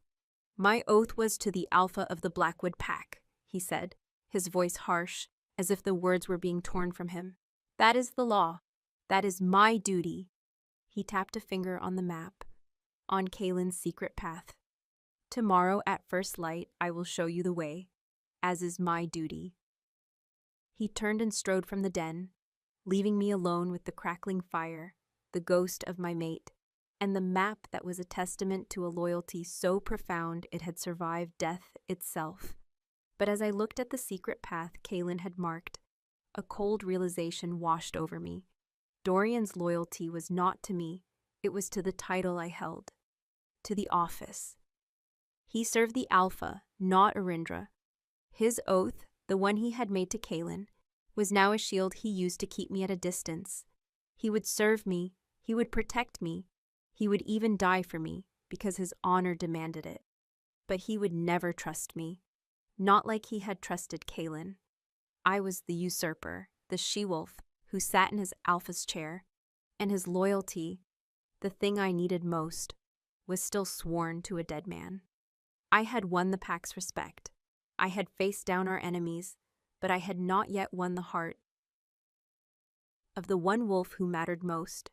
"My oath was to the Alpha of the Blackwood Pack," he said, his voice harsh, as if the words were being torn from him. "That is the law. That is my duty." He tapped a finger on the map, on Kalen's secret path. "Tomorrow at first light I will show you the way, as is my duty." He turned and strode from the den, leaving me alone with the crackling fire, the ghost of my mate, and the map that was a testament to a loyalty so profound it had survived death itself. But as I looked at the secret path Kalen had marked, a cold realization washed over me. Dorian's loyalty was not to me, it was to the title I held, to the office. He served the Alpha, not Arindra. His oath, the one he had made to Kalen, was now a shield he used to keep me at a distance. He would serve me, he would protect me, he would even die for me, because his honor demanded it. But he would never trust me, not like he had trusted Kalen. I was the usurper, the she-wolf, who sat in his Alpha's chair, and his loyalty, the thing I needed most, was still sworn to a dead man. I had won the pack's respect. I had faced down our enemies, but I had not yet won the heart of the one wolf who mattered most,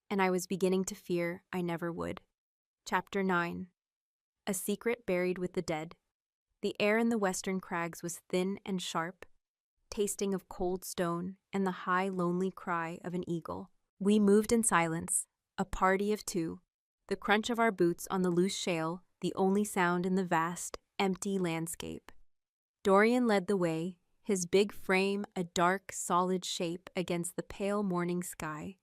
and I was beginning to fear I never would. Chapter 9. A secret buried with the dead. The air in the western crags was thin and sharp, tasting of cold stone and the high, lonely cry of an eagle. We moved in silence, a party of two, the crunch of our boots on the loose shale, the only sound in the vast, empty landscape. Dorian led the way, his big frame a dark, solid shape against the pale morning sky.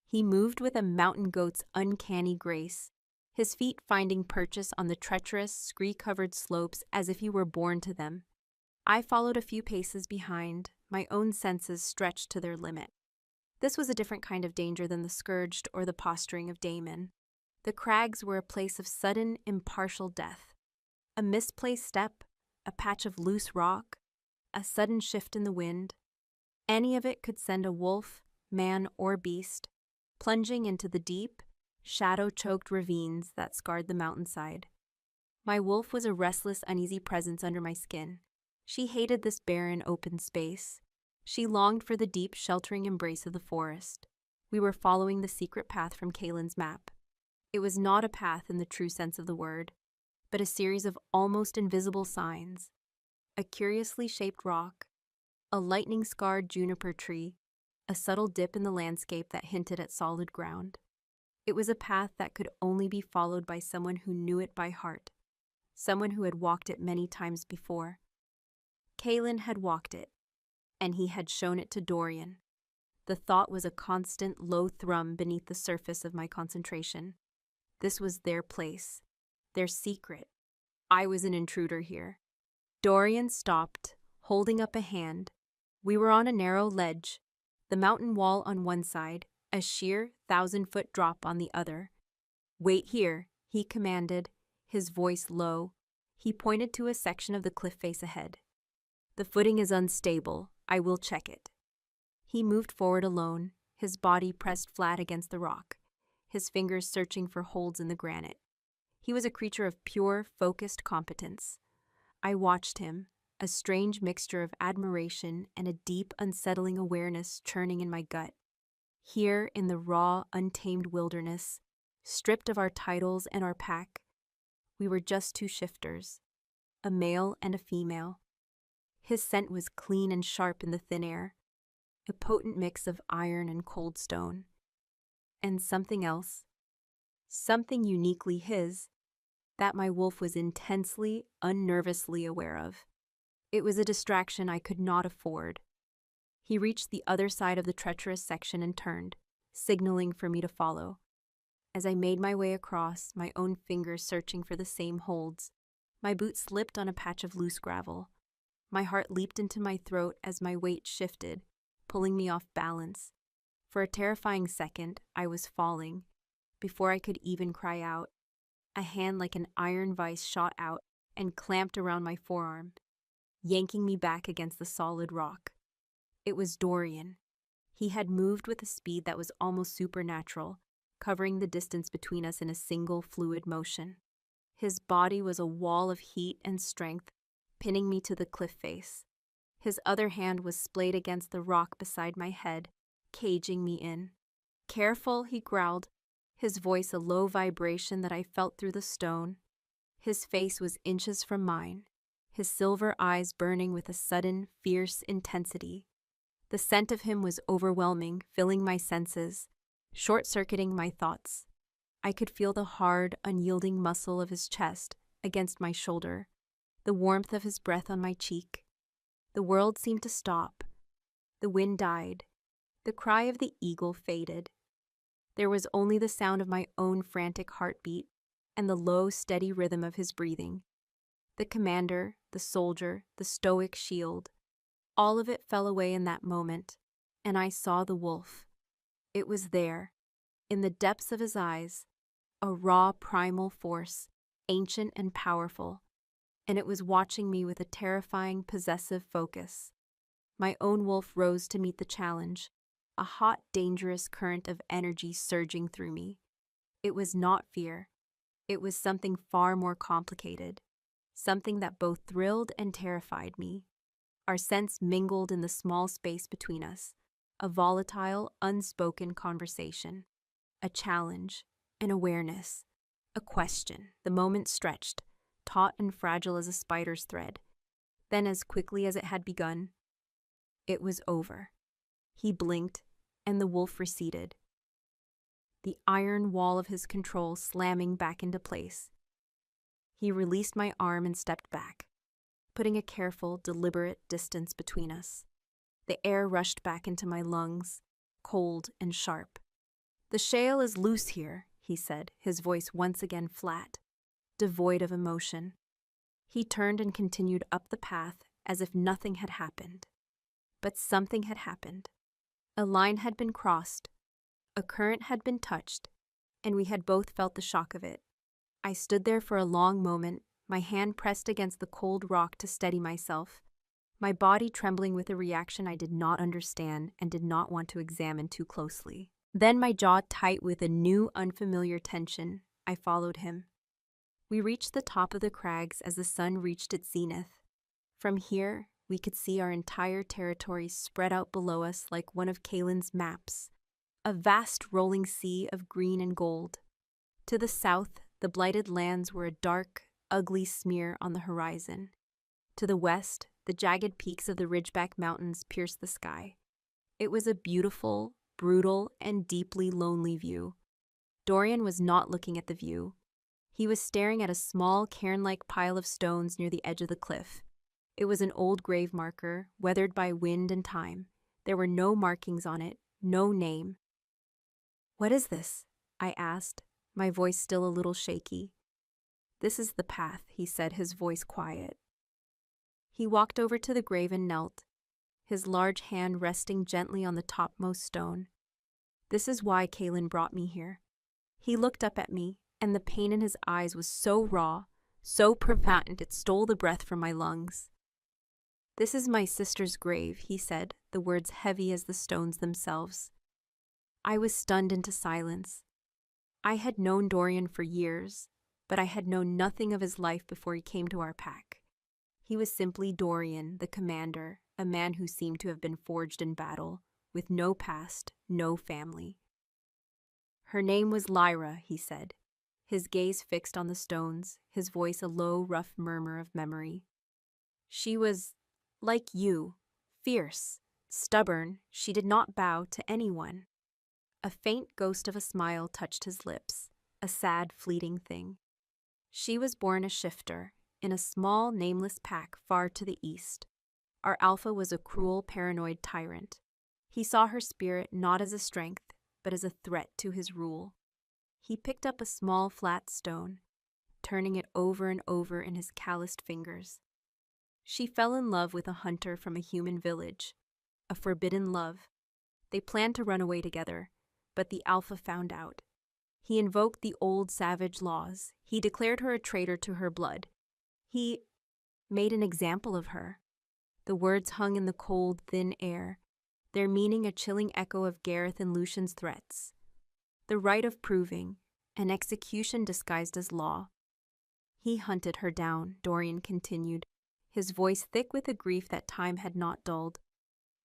He moved with a mountain goat's uncanny grace, his feet finding purchase on the treacherous, scree-covered slopes as if he were born to them. I followed a few paces behind, my own senses stretched to their limit. This was a different kind of danger than the scourged or the posturing of Damon. The crags were a place of sudden, impartial death. A misplaced step, a patch of loose rock, a sudden shift in the wind. Any of it could send a wolf, man, or beast plunging into the deep, shadow-choked ravines that scarred the mountainside. My wolf was a restless, uneasy presence under my skin. She hated this barren, open space. She longed for the deep, sheltering embrace of the forest. We were following the secret path from Kalen's map. It was not a path in the true sense of the word, but a series of almost invisible signs. A curiously shaped rock, a lightning-scarred juniper tree, a subtle dip in the landscape that hinted at solid ground. It was a path that could only be followed by someone who knew it by heart, someone who had walked it many times before. Kalen had walked it, and he had shown it to Dorian. The thought was a constant, low thrum beneath the surface of my concentration. This was their place, their secret. I was an intruder here. Dorian stopped, holding up a hand. We were on a narrow ledge, the mountain wall on one side, a sheer 1,000-foot drop on the other. "Wait here," he commanded, his voice low. He pointed to a section of the cliff face ahead. "The footing is unstable. I will check it." He moved forward alone, his body pressed flat against the rock, his fingers searching for holds in the granite. He was a creature of pure, focused competence. I watched him, a strange mixture of admiration and a deep, unsettling awareness churning in my gut. Here, in the raw, untamed wilderness, stripped of our titles and our pack, we were just two shifters, a male and a female. His scent was clean and sharp in the thin air, a potent mix of iron and cold stone. And something else, something uniquely his, that my wolf was intensely, unnervously aware of. It was a distraction I could not afford. He reached the other side of the treacherous section and turned, signaling for me to follow. As I made my way across, my own fingers searching for the same holds, my boot slipped on a patch of loose gravel. My heart leaped into my throat as my weight shifted, pulling me off balance. For a terrifying second, I was falling. Before I could even cry out, a hand like an iron vise shot out and clamped around my forearm, yanking me back against the solid rock. It was Dorian. He had moved with a speed that was almost supernatural, covering the distance between us in a single fluid motion. His body was a wall of heat and strength, pinning me to the cliff face. His other hand was splayed against the rock beside my head, caging me in. "Careful," he growled, his voice a low vibration that I felt through the stone. His face was inches from mine, his silver eyes burning with a sudden, fierce intensity. The scent of him was overwhelming, filling my senses, short-circuiting my thoughts. I could feel the hard, unyielding muscle of his chest against my shoulder, the warmth of his breath on my cheek. The world seemed to stop. The wind died. The cry of the eagle faded. There was only the sound of my own frantic heartbeat and the low, steady rhythm of his breathing. The commander, the soldier, the stoic shield, all of it fell away in that moment, and I saw the wolf. It was there, in the depths of his eyes, a raw primal force, ancient and powerful, and it was watching me with a terrifying, possessive focus. My own wolf rose to meet the challenge, a hot, dangerous current of energy surging through me. It was not fear. It was something far more complicated, something that both thrilled and terrified me. Our scents mingled in the small space between us, a volatile, unspoken conversation, a challenge, an awareness, a question. The moment stretched, taut and fragile as a spider's thread. Then, as quickly as it had begun, it was over. He blinked, and the wolf receded, the iron wall of his control slamming back into place. He released my arm and stepped back, putting a careful, deliberate distance between us. The air rushed back into my lungs, cold and sharp. "The shale is loose here," he said, his voice once again flat, devoid of emotion. He turned and continued up the path as if nothing had happened. But something had happened. A line had been crossed, a current had been touched, and we had both felt the shock of it. I stood there for a long moment, my hand pressed against the cold rock to steady myself, my body trembling with a reaction I did not understand and did not want to examine too closely. Then, my jaw tight with a new, unfamiliar tension, I followed him. We reached the top of the crags as the sun reached its zenith. From here, we could see our entire territory spread out below us like one of Kalen's maps, a vast rolling sea of green and gold. To the south, the blighted lands were a dark, ugly smear on the horizon. To the west, the jagged peaks of the Ridgeback Mountains pierced the sky. It was a beautiful, brutal, and deeply lonely view. Dorian was not looking at the view. He was staring at a small, cairn-like pile of stones near the edge of the cliff. It was an old grave marker, weathered by wind and time. There were no markings on it, no name. "What is this?" I asked, my voice still a little shaky. This is the path, he said, his voice quiet. He walked over to the grave and knelt, his large hand resting gently on the topmost stone. This is why Kaelin brought me here. He looked up at me, and the pain in his eyes was so raw, so profound it stole the breath from my lungs. This is my sister's grave, he said, the words heavy as the stones themselves. I was stunned into silence. I had known Dorian for years, but I had known nothing of his life before he came to our pack. He was simply Dorian, the commander, a man who seemed to have been forged in battle, with no past, no family. Her name was Lyra, he said, his gaze fixed on the stones, his voice a low, rough murmur of memory. She was like you, fierce, stubborn. She did not bow to anyone. A faint ghost of a smile touched his lips, a sad, fleeting thing. She was born a shifter, in a small, nameless pack far to the east. Our alpha was a cruel, paranoid tyrant. He saw her spirit not as a strength, but as a threat to his rule. He picked up a small, flat stone, turning it over and over in his calloused fingers. She fell in love with a hunter from a human village, a forbidden love. They planned to run away together, but the alpha found out. He invoked the old savage laws. He declared her a traitor to her blood. He made an example of her. The words hung in the cold, thin air, their meaning a chilling echo of Gareth and Lucian's threats. The right of proving, an execution disguised as law. He hunted her down, Dorian continued, his voice thick with a grief that time had not dulled.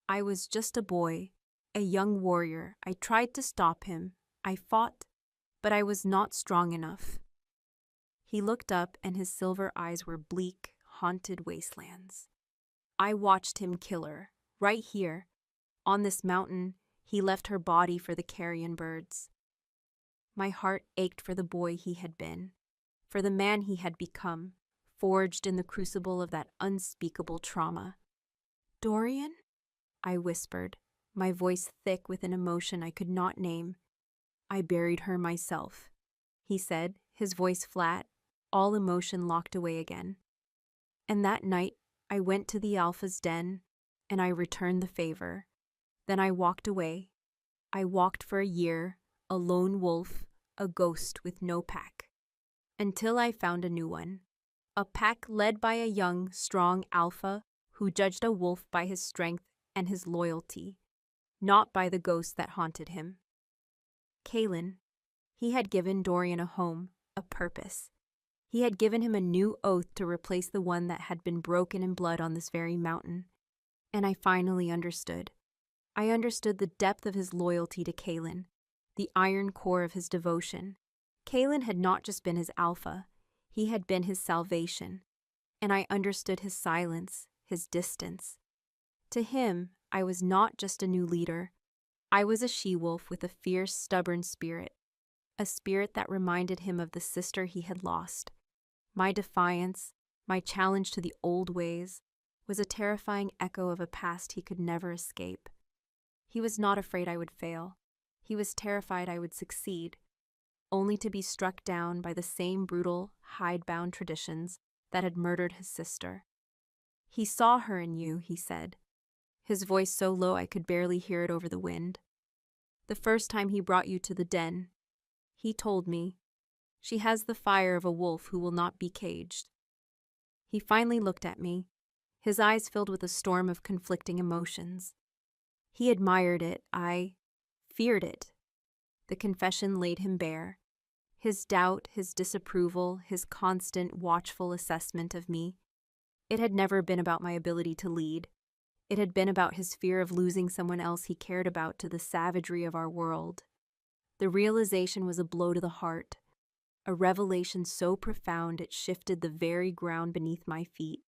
I was just a boy, a young warrior. I tried to stop him. I fought, but I was not strong enough. He looked up, and his silver eyes were bleak, haunted wastelands. I watched him kill her, right here. On this mountain, he left her body for the carrion birds. My heart ached for the boy he had been, for the man he had become, forged in the crucible of that unspeakable trauma. Dorian? I whispered, my voice thick with an emotion I could not name. I buried her myself, he said, his voice flat, all emotion locked away again. And that night, I went to the Alpha's den, and I returned the favor. Then I walked away. I walked for a year, a lone wolf, a ghost with no pack, until I found a new one. A pack led by a young, strong Alpha who judged a wolf by his strength and his loyalty, not by the ghosts that haunted him. Kaelin, he had given Dorian a home, a purpose. He had given him a new oath to replace the one that had been broken in blood on this very mountain. And I finally understood. I understood the depth of his loyalty to Kaelin, the iron core of his devotion. Kaelin had not just been his alpha, he had been his salvation. And I understood his silence, his distance. To him, I was not just a new leader. I was a she-wolf with a fierce, stubborn spirit, a spirit that reminded him of the sister he had lost. My defiance, my challenge to the old ways, was a terrifying echo of a past he could never escape. He was not afraid I would fail. He was terrified I would succeed, only to be struck down by the same brutal, hidebound traditions that had murdered his sister. He saw her in you, he said, his voice so low I could barely hear it over the wind. The first time he brought you to the den, he told me, she has the fire of a wolf who will not be caged. He finally looked at me, his eyes filled with a storm of conflicting emotions. He admired it, I feared it. The confession laid him bare. His doubt, his disapproval, his constant, watchful assessment of me. It had never been about my ability to lead. It had been about his fear of losing someone else he cared about to the savagery of our world. The realization was a blow to the heart, a revelation so profound it shifted the very ground beneath my feet.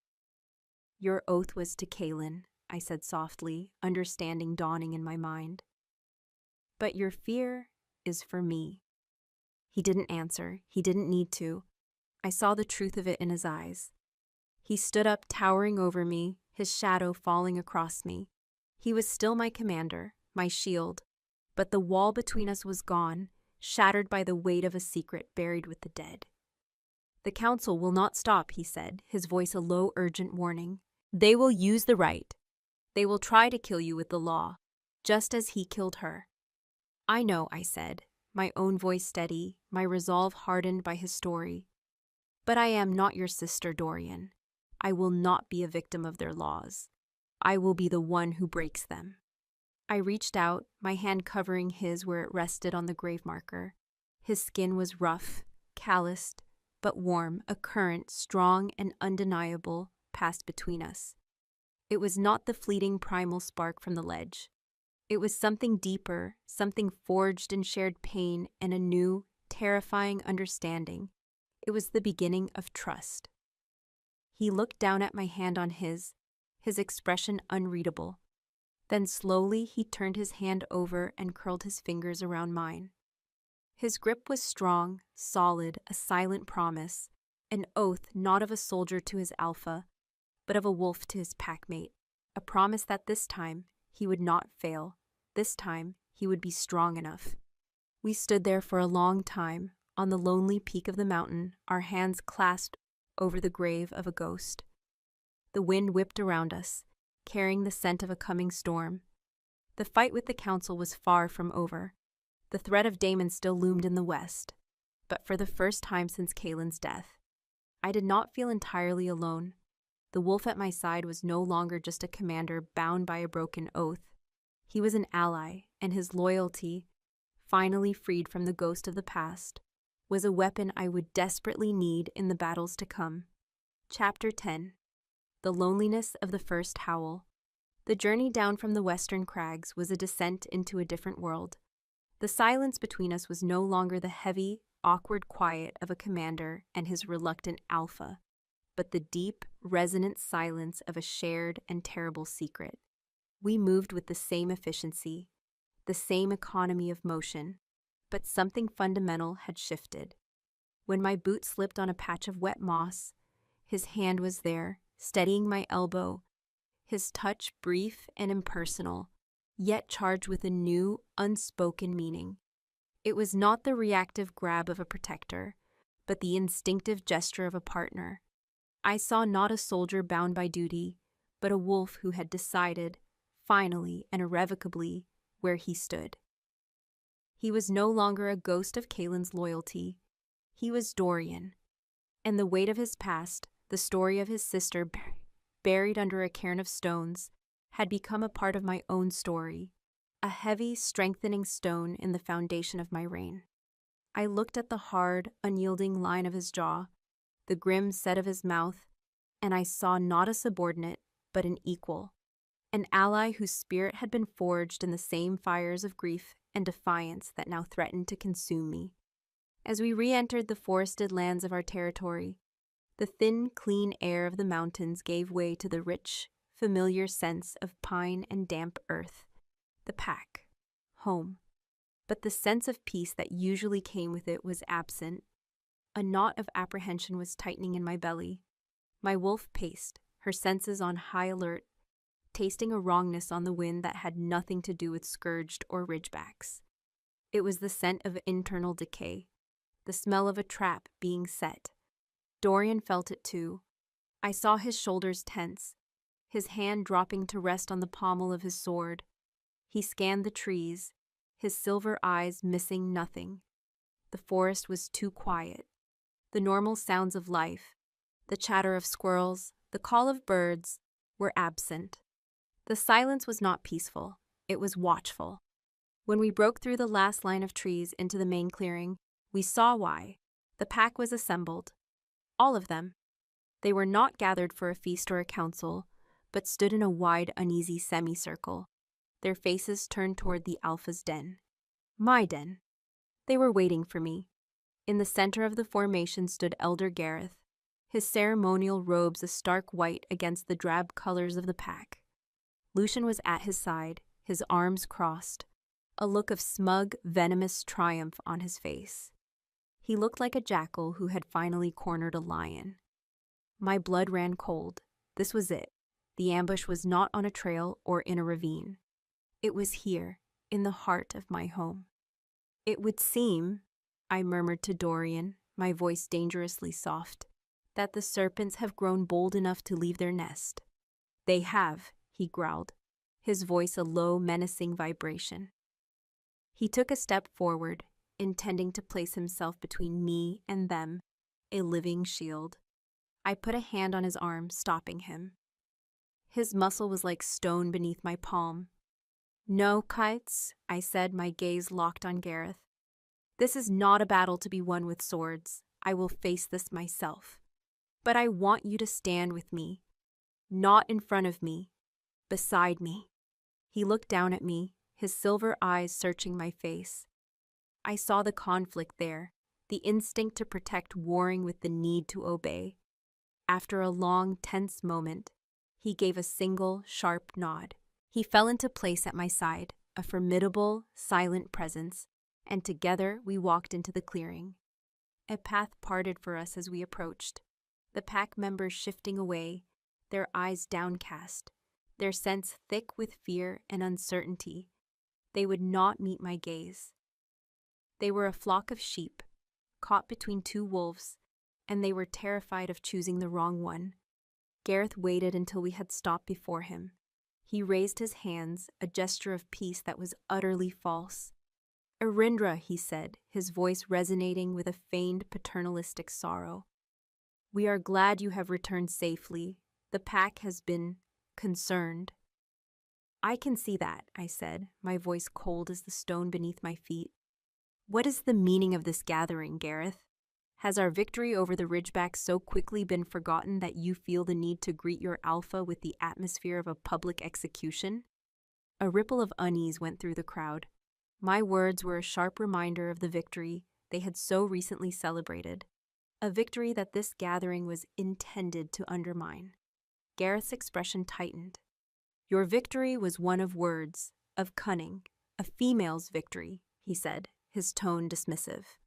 Your oath was to Kaelin, I said softly, understanding dawning in my mind. But your fear is for me. He didn't answer. He didn't need to. I saw the truth of it in his eyes. He stood up, towering over me, his shadow falling across me. He was still my commander, my shield, but the wall between us was gone, shattered by the weight of a secret buried with the dead. "The council will not stop," he said, his voice a low, urgent warning. "They will use the right. They will try to kill you with the law, just as he killed her." "I know," I said, my own voice steady, my resolve hardened by his story. "But I am not your sister, Dorian. I will not be a victim of their laws. I will be the one who breaks them." I reached out, my hand covering his where it rested on the grave marker. His skin was rough, calloused, but warm. A current, strong and undeniable, passed between us. It was not the fleeting primal spark from the ledge. It was something deeper, something forged in shared pain and a new, terrifying understanding. It was the beginning of trust. He looked down at my hand on his expression unreadable. Then slowly he turned his hand over and curled his fingers around mine. His grip was strong, solid, a silent promise, an oath not of a soldier to his alpha, but of a wolf to his packmate, a promise that this time he would not fail, this time he would be strong enough. We stood there for a long time, on the lonely peak of the mountain, our hands clasped over the grave of a ghost. The wind whipped around us, carrying the scent of a coming storm. The fight with the council was far from over. The threat of Damon still loomed in the west, but for the first time since Kaelin's death, I did not feel entirely alone. The wolf at my side was no longer just a commander bound by a broken oath. He was an ally, and his loyalty, finally freed from the ghost of the past, was a weapon I would desperately need in the battles to come. Chapter 10. The Loneliness of the First Howl. The journey down from the western crags was a descent into a different world. The silence between us was no longer the heavy, awkward quiet of a commander and his reluctant alpha, but the deep, resonant silence of a shared and terrible secret. We moved with the same efficiency, the same economy of motion, but something fundamental had shifted. When my boot slipped on a patch of wet moss, his hand was there, steadying my elbow, his touch brief and impersonal, yet charged with a new, unspoken meaning. It was not the reactive grab of a protector, but the instinctive gesture of a partner. I saw not a soldier bound by duty, but a wolf who had decided, finally and irrevocably, where he stood. He was no longer a ghost of Kaelin's loyalty. He was Dorian, and the weight of his past, the story of his sister buried under a cairn of stones, had become a part of my own story, a heavy, strengthening stone in the foundation of my reign. I looked at the hard, unyielding line of his jaw, the grim set of his mouth, and I saw not a subordinate, but an equal, an ally whose spirit had been forged in the same fires of grief and defiance that now threatened to consume me. As we re-entered the forested lands of our territory, the thin, clean air of the mountains gave way to the rich, familiar sense of pine and damp earth. The pack. Home. But the sense of peace that usually came with it was absent. A knot of apprehension was tightening in my belly. My wolf paced, her senses on high alert, tasting a wrongness on the wind that had nothing to do with scourged or ridgebacks. It was the scent of internal decay, the smell of a trap being set. Dorian felt it too. I saw his shoulders tense, his hand dropping to rest on the pommel of his sword. He scanned the trees, his silver eyes missing nothing. The forest was too quiet. The normal sounds of life, the chatter of squirrels, the call of birds, were absent. The silence was not peaceful, it was watchful. When we broke through the last line of trees into the main clearing, we saw why. The pack was assembled. All of them. They were not gathered for a feast or a council, but stood in a wide, uneasy semicircle, their faces turned toward the alpha's den. My den. They were waiting for me. In the center of the formation stood Elder Gareth, his ceremonial robes a stark white against the drab colors of the pack. Lucian was at his side, his arms crossed, a look of smug, venomous triumph on his face. He looked like a jackal who had finally cornered a lion. My blood ran cold. This was it. The ambush was not on a trail or in a ravine. It was here, in the heart of my home. It would seem, I murmured to Dorian, my voice dangerously soft, "that the serpents have grown bold enough to leave their nest." "They have," he growled, his voice a low, menacing vibration. He took a step forward, intending to place himself between me and them, a living shield. I put a hand on his arm, stopping him. His muscle was like stone beneath my palm. "No, Kites," I said, my gaze locked on Gareth. "This is not a battle to be won with swords. I will face this myself. But I want you to stand with me. Not in front of me. Beside me." He looked down at me, his silver eyes searching my face. I saw the conflict there, the instinct to protect warring with the need to obey. After a long, tense moment, he gave a single, sharp nod. He fell into place at my side, a formidable, silent presence, and together we walked into the clearing. A path parted for us as we approached, the pack members shifting away, their eyes downcast, their sense thick with fear and uncertainty. They would not meet my gaze. They were a flock of sheep, caught between two wolves, and they were terrified of choosing the wrong one. Gareth waited until we had stopped before him. He raised his hands, a gesture of peace that was utterly false. "Erindra," he said, his voice resonating with a feigned paternalistic sorrow. "We are glad you have returned safely. The pack has been concerned." "I can see that," I said, my voice cold as the stone beneath my feet. "What is the meaning of this gathering, Gareth? Has our victory over the Ridgebacks so quickly been forgotten that you feel the need to greet your alpha with the atmosphere of a public execution?" A ripple of unease went through the crowd. My words were a sharp reminder of the victory they had so recently celebrated, a victory that this gathering was intended to undermine. Gareth's expression tightened. "Your victory was one of words, of cunning, a female's victory," he said, his tone dismissive.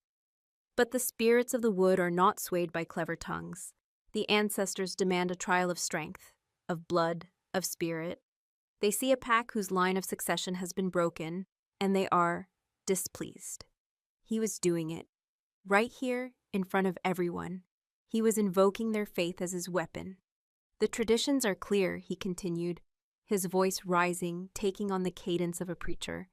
"But the spirits of the wood are not swayed by clever tongues. The ancestors demand a trial of strength, of blood, of spirit. They see a pack whose line of succession has been broken, and they are displeased." He was doing it. Right here, in front of everyone. He was invoking their faith as his weapon. "The traditions are clear," he continued, his voice rising, taking on the cadence of a preacher.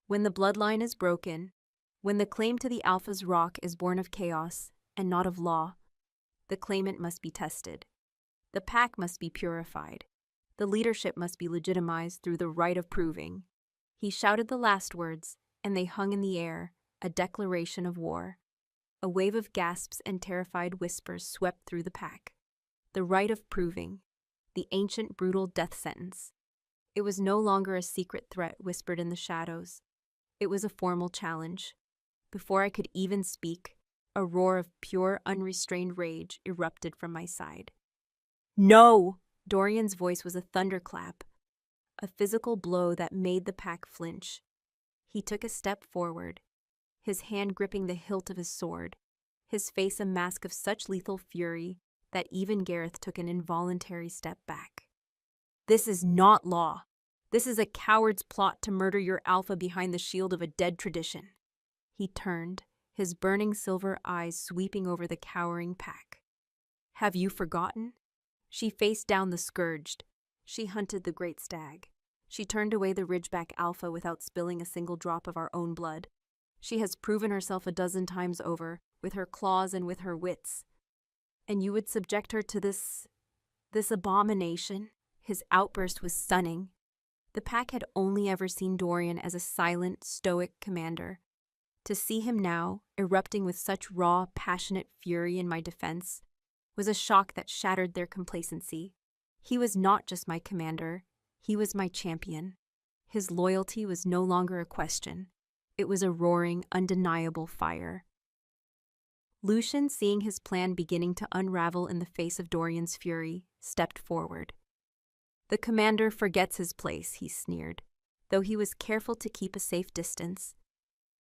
"When the bloodline is broken, when the claim to the Alpha's rock is born of chaos and not of law, the claimant must be tested. The pack must be purified. The leadership must be legitimized through the right of proving." He shouted the last words, and they hung in the air, a declaration of war. A wave of gasps and terrified whispers swept through the pack. The right of proving, the ancient brutal death sentence. It was no longer a secret threat whispered in the shadows. It was a formal challenge. Before I could even speak, a roar of pure, unrestrained rage erupted from my side. "No!" Dorian's voice was a thunderclap, a physical blow that made the pack flinch. He took a step forward, his hand gripping the hilt of his sword, his face a mask of such lethal fury that even Gareth took an involuntary step back. "This is not law. This is a coward's plot to murder your alpha behind the shield of a dead tradition." He turned, his burning silver eyes sweeping over the cowering pack. "Have you forgotten?" She faced down the scourged. She hunted the great stag. She turned away the Ridgeback Alpha without spilling a single drop of our own blood. She has proven herself a dozen times over, with her claws and with her wits. And you would subject her to this abomination? His outburst was stunning. The pack had only ever seen Dorian as a silent, stoic commander. To see him now, erupting with such raw, passionate fury in my defense, was a shock that shattered their complacency. He was not just my commander, he was my champion. His loyalty was no longer a question. It was a roaring, undeniable fire. Lucian, seeing his plan beginning to unravel in the face of Dorian's fury, stepped forward. "The commander forgets his place," he sneered, though he was careful to keep a safe distance.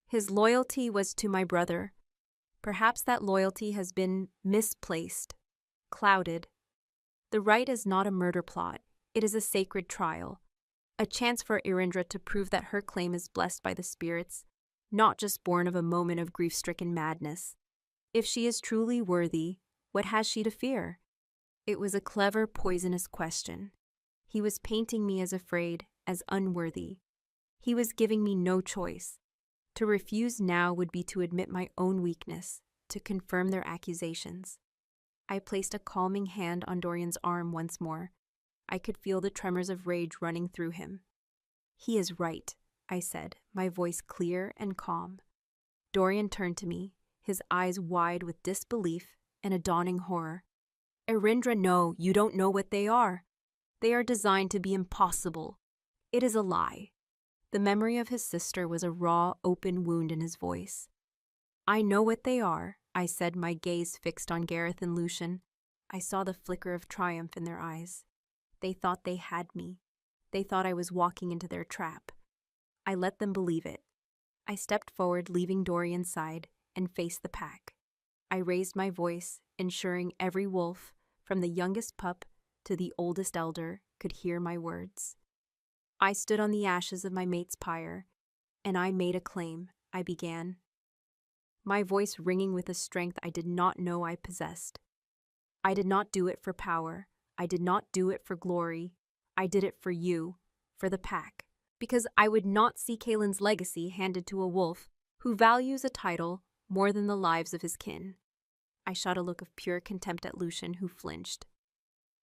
"His loyalty was to my brother. Perhaps that loyalty has been misplaced, clouded. The rite is not a murder plot. It is a sacred trial, a chance for Erindra to prove that her claim is blessed by the spirits, not just born of a moment of grief-stricken madness. If she is truly worthy, what has she to fear? It was a clever, poisonous question. He was painting me as afraid, as unworthy. He was giving me no choice. To refuse now would be to admit my own weakness, to confirm their accusations. I placed a calming hand on Dorian's arm once more. I could feel the tremors of rage running through him. "He is right," I said, my voice clear and calm. Dorian turned to me, his eyes wide with disbelief and a dawning horror. "Erindra, no, you don't know what they are. They are designed to be impossible. It is a lie." The memory of his sister was a raw, open wound in his voice. "I know what they are," I said, my gaze fixed on Gareth and Lucian. I saw the flicker of triumph in their eyes. They thought they had me. They thought I was walking into their trap. I let them believe it. I stepped forward, leaving Dorian's side, and faced the pack. I raised my voice, ensuring every wolf, from the youngest pup to the oldest elder, could hear my words. I stood on the ashes of my mate's pyre, and I made a claim, I began, my voice ringing with a strength I did not know I possessed. I did not do it for power. I did not do it for glory. I did it for you, for the pack, because I would not see Kaelin's legacy handed to a wolf who values a title more than the lives of his kin. I shot a look of pure contempt at Lucian, who flinched.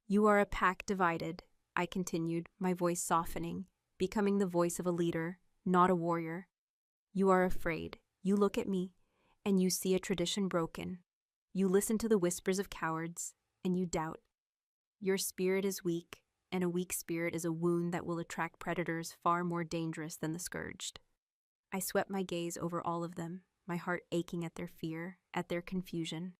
"You are a pack divided," I continued, my voice softening, becoming the voice of a leader, not a warrior. "You are afraid. You look at me, and you see a tradition broken. You listen to the whispers of cowards, and you doubt. Your spirit is weak, and a weak spirit is a wound that will attract predators far more dangerous than the scourged." I swept my gaze over all of them, my heart aching at their fear, at their confusion.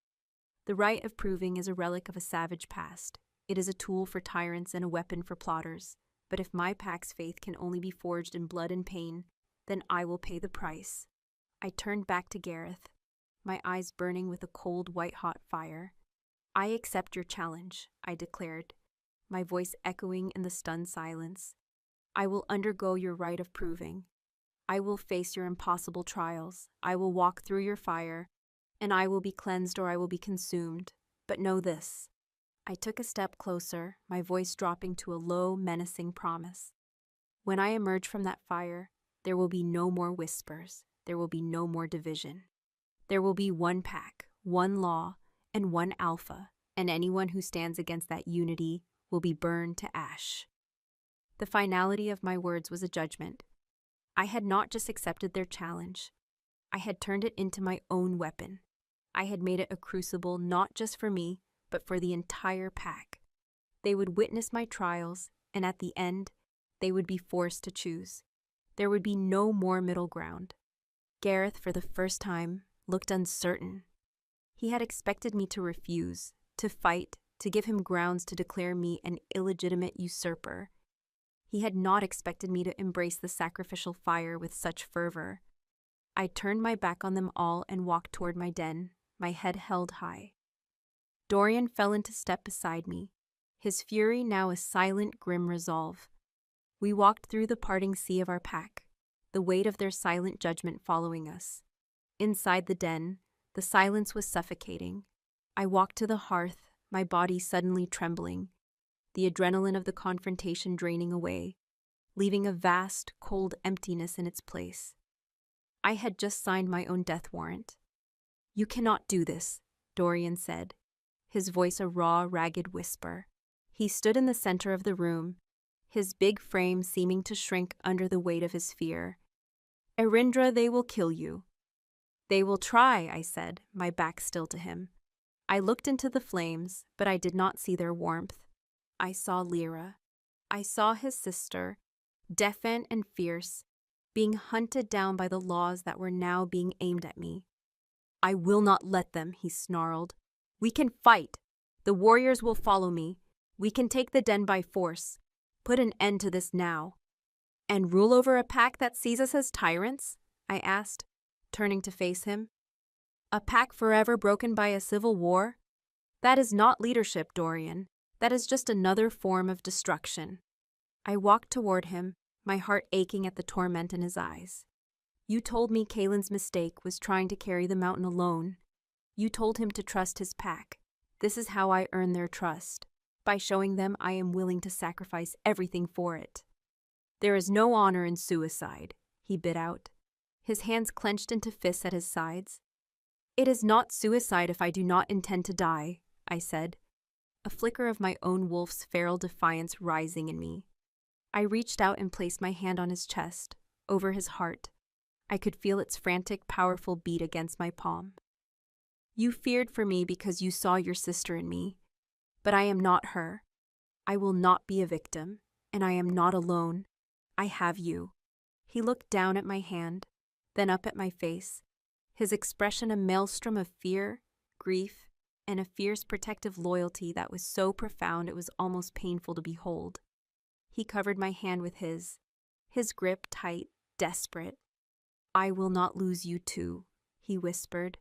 The right of proving is a relic of a savage past. It is a tool for tyrants and a weapon for plotters. But if my pack's faith can only be forged in blood and pain, then I will pay the price. I turned back to Gareth, my eyes burning with a cold, white-hot fire. "I accept your challenge," I declared, my voice echoing in the stunned silence. "I will undergo your rite of proving. I will face your impossible trials. I will walk through your fire, and I will be cleansed or I will be consumed. But know this." I took a step closer, my voice dropping to a low, menacing promise. "When I emerge from that fire, there will be no more whispers. There will be no more division. There will be one pack, one law, and one alpha, and anyone who stands against that unity will be burned to ash." The finality of my words was a judgment. I had not just accepted their challenge. I had turned it into my own weapon. I had made it a crucible not just for me, but for the entire pack. They would witness my trials, and at the end, they would be forced to choose. There would be no more middle ground. Gareth, for the first time, looked uncertain. He had expected me to refuse, to fight, to give him grounds to declare me an illegitimate usurper. He had not expected me to embrace the sacrificial fire with such fervor. I turned my back on them all and walked toward my den, my head held high. Dorian fell into step beside me, his fury now a silent, grim resolve. We walked through the parting sea of our pack, the weight of their silent judgment following us. Inside the den, the silence was suffocating. I walked to the hearth, my body suddenly trembling, the adrenaline of the confrontation draining away, leaving a vast, cold emptiness in its place. I had just signed my own death warrant. "You cannot do this," Dorian said, his voice a raw, ragged whisper. He stood in the center of the room, his big frame seeming to shrink under the weight of his fear. "Erindra, they will kill you." "They will try," I said, my back still to him. I looked into the flames, but I did not see their warmth. I saw Lyra. I saw his sister, defiant and fierce, being hunted down by the laws that were now being aimed at me. "I will not let them," he snarled. "We can fight. The warriors will follow me. We can take the den by force. Put an end to this now." "And rule over a pack that sees us as tyrants?" I asked, turning to face him. "A pack forever broken by a civil war? That is not leadership, Dorian. That is just another form of destruction." I walked toward him, my heart aching at the torment in his eyes. "You told me Kaelin's mistake was trying to carry the mountain alone. You told him to trust his pack. This is how I earn their trust, by showing them I am willing to sacrifice everything for it. There is no honor in suicide, he bit out, his hands clenched into fists at his sides. It is not suicide if I do not intend to die, I said, a flicker of my own wolf's feral defiance rising in me. I reached out and placed my hand on his chest, over his heart. I could feel its frantic, powerful beat against my palm. You feared for me because you saw your sister in me, but I am not her. I will not be a victim, and I am not alone. I have you. He looked down at my hand, then up at my face, his expression a maelstrom of fear, grief, and a fierce protective loyalty that was so profound it was almost painful to behold. He covered my hand with his grip tight, desperate. I will not lose you too, he whispered,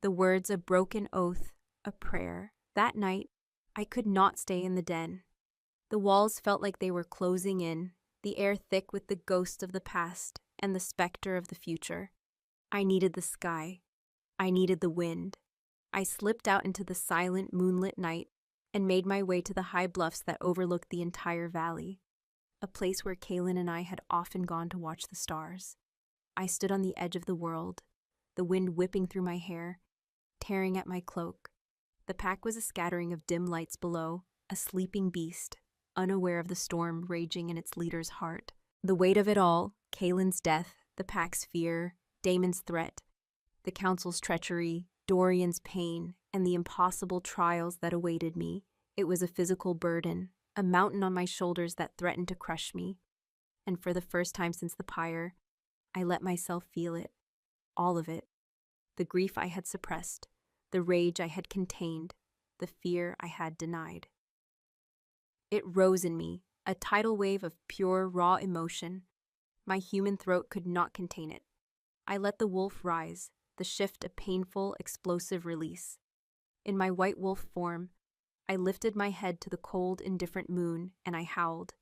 the words a broken oath, a prayer. That night, I could not stay in the den. The walls felt like they were closing in, the air thick with the ghosts of the past and the specter of the future. I needed the sky. I needed the wind. I slipped out into the silent, moonlit night and made my way to the high bluffs that overlooked the entire valley, a place where Kaylin and I had often gone to watch the stars. I stood on the edge of the world, the wind whipping through my hair, tearing at my cloak. The pack was a scattering of dim lights below, a sleeping beast, unaware of the storm raging in its leader's heart. The weight of it all, Kaylin's death, the pack's fear, Damon's threat, the council's treachery, Dorian's pain, and the impossible trials that awaited me. It was a physical burden, a mountain on my shoulders that threatened to crush me. And for the first time since the pyre, I let myself feel it, all of it. The grief I had suppressed, the rage I had contained, the fear I had denied. It rose in me, a tidal wave of pure, raw emotion. My human throat could not contain it. I let the wolf rise, the shift a painful, explosive release. In my white wolf form, I lifted my head to the cold, indifferent moon, and I howled.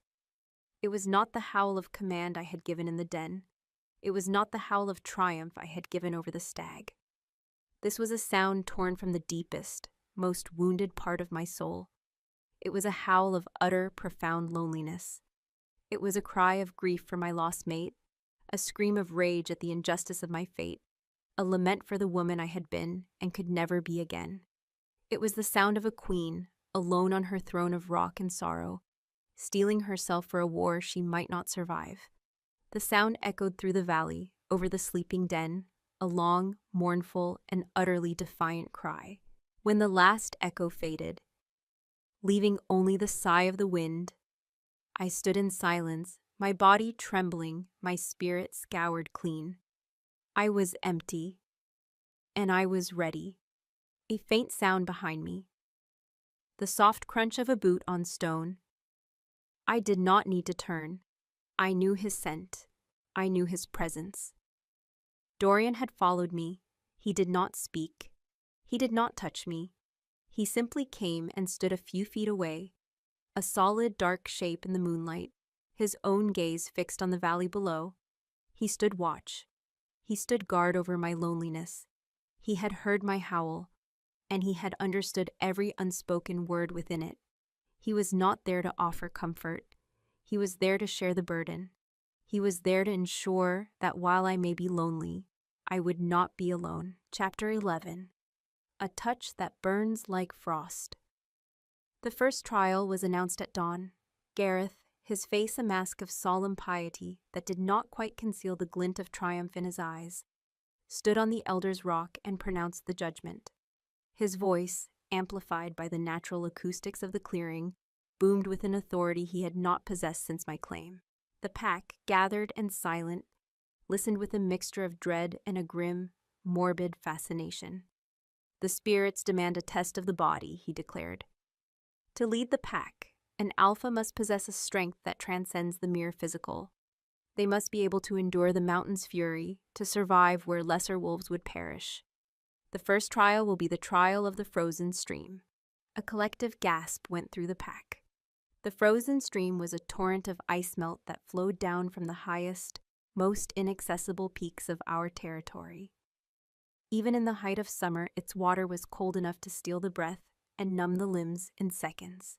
It was not the howl of command I had given in the den. It was not the howl of triumph I had given over the stag. This was a sound torn from the deepest, most wounded part of my soul. It was a howl of utter, profound loneliness. It was a cry of grief for my lost mate, a scream of rage at the injustice of my fate, a lament for the woman I had been and could never be again. It was the sound of a queen, alone on her throne of rock and sorrow, steeling herself for a war she might not survive. The sound echoed through the valley, over the sleeping den, a long, mournful, and utterly defiant cry. When the last echo faded, leaving only the sigh of the wind, I stood in silence, my body trembling, my spirit scoured clean. I was empty, and I was ready. A faint sound behind me. The soft crunch of a boot on stone. I did not need to turn. I knew his scent. I knew his presence. Dorian had followed me. He did not speak. He did not touch me. He simply came and stood a few feet away, a solid, dark shape in the moonlight, his own gaze fixed on the valley below. He stood watch. He stood guard over my loneliness. He had heard my howl, and he had understood every unspoken word within it. He was not there to offer comfort. He was there to share the burden. He was there to ensure that while I may be lonely, I would not be alone. Chapter 11. A touch that burns like frost. The first trial was announced at dawn. Gareth, his face a mask of solemn piety that did not quite conceal the glint of triumph in his eyes, stood on the elder's rock and pronounced the judgment. His voice, amplified by the natural acoustics of the clearing, boomed with an authority he had not possessed since my claim. The pack, gathered and silent, listened with a mixture of dread and a grim, morbid fascination. The spirits demand a test of the body, he declared. To lead the pack, an alpha must possess a strength that transcends the mere physical. They must be able to endure the mountain's fury, to survive where lesser wolves would perish. The first trial will be the trial of the frozen stream. A collective gasp went through the pack. The frozen stream was a torrent of ice melt that flowed down from the highest, most inaccessible peaks of our territory. Even in the height of summer, its water was cold enough to steal the breath and numb the limbs in seconds.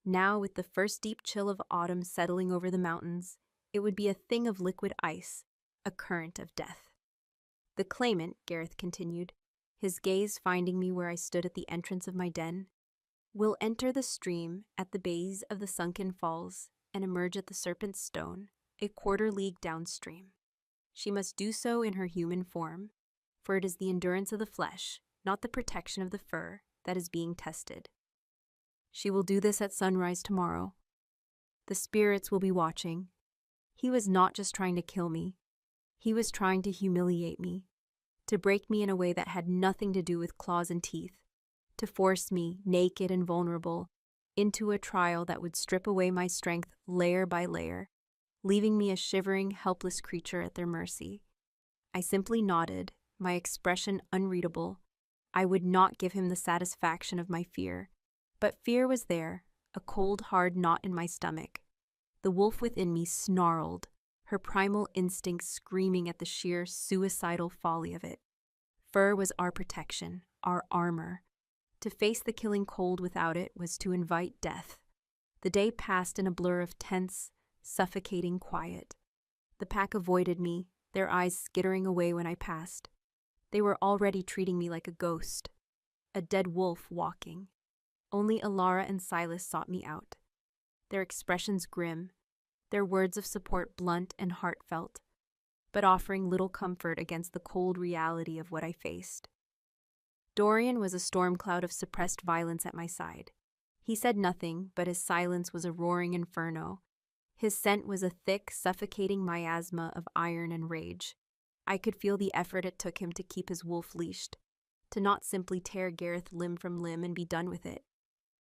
Now, with the first deep chill of autumn settling over the mountains, it would be a thing of liquid ice, a current of death. The claimant, Gareth continued, his gaze finding me where I stood at the entrance of my den, will enter the stream at the base of the sunken falls and emerge at the Serpent's Stone, a quarter league downstream. She must do so in her human form, for it is the endurance of the flesh, not the protection of the fur, that is being tested. She will do this at sunrise tomorrow. The spirits will be watching. He was not just trying to kill me. He was trying to humiliate me, to break me in a way that had nothing to do with claws and teeth, to force me, naked and vulnerable, into a trial that would strip away my strength layer by layer, leaving me a shivering, helpless creature at their mercy. I simply nodded, my expression unreadable. I would not give him the satisfaction of my fear, but fear was there, a cold, hard knot in my stomach. The wolf within me snarled, her primal instinct screaming at the sheer suicidal folly of it. Fur was our protection, our armor. To face the killing cold without it was to invite death. The day passed in a blur of tense, suffocating quiet. The pack avoided me, their eyes skittering away when I passed. They were already treating me like a ghost, a dead wolf walking. Only Alara and Silas sought me out. Their expressions grim, their words of support blunt and heartfelt, but offering little comfort against the cold reality of what I faced. Dorian was a storm cloud of suppressed violence at my side. He said nothing, but his silence was a roaring inferno. His scent was a thick, suffocating miasma of iron and rage. I could feel the effort it took him to keep his wolf leashed, to not simply tear Gareth limb from limb and be done with it.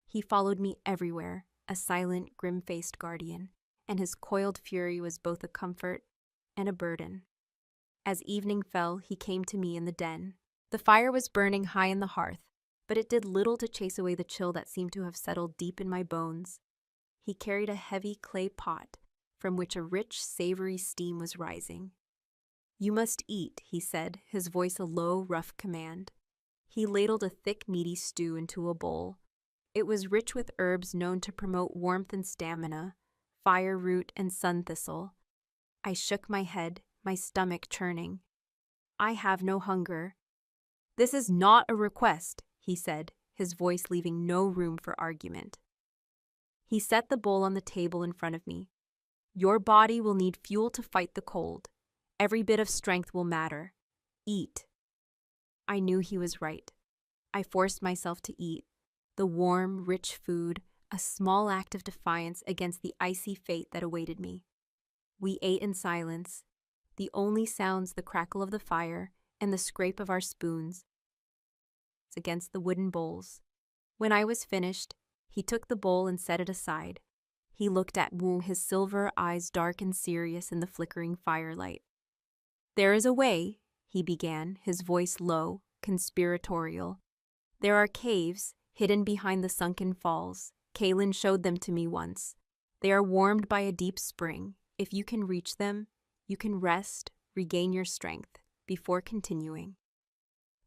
He followed me everywhere, a silent, grim-faced guardian, and his coiled fury was both a comfort and a burden. As evening fell, he came to me in the den. The fire was burning high in the hearth, but it did little to chase away the chill that seemed to have settled deep in my bones. He carried a heavy clay pot, from which a rich, savory steam was rising. "You must eat," he said, his voice a low, rough command. He ladled a thick, meaty stew into a bowl. It was rich with herbs known to promote warmth and stamina, fire root and sun thistle. I shook my head, my stomach churning. "I have no hunger." "This is not a request," he said, his voice leaving no room for argument. He set the bowl on the table in front of me. "Your body will need fuel to fight the cold. Every bit of strength will matter. Eat." I knew he was right. I forced myself to eat. The warm, rich food, a small act of defiance against the icy fate that awaited me. We ate in silence, the only sounds the crackle of the fire and the scrape of our spoons against the wooden bowls. When I was finished, he took the bowl and set it aside. He looked at me, his silver eyes dark and serious in the flickering firelight. "There is a way," he began, his voice low, conspiratorial. "There are caves hidden behind the sunken falls. Kaelin showed them to me once. They are warmed by a deep spring. If you can reach them, you can rest, regain your strength, before continuing.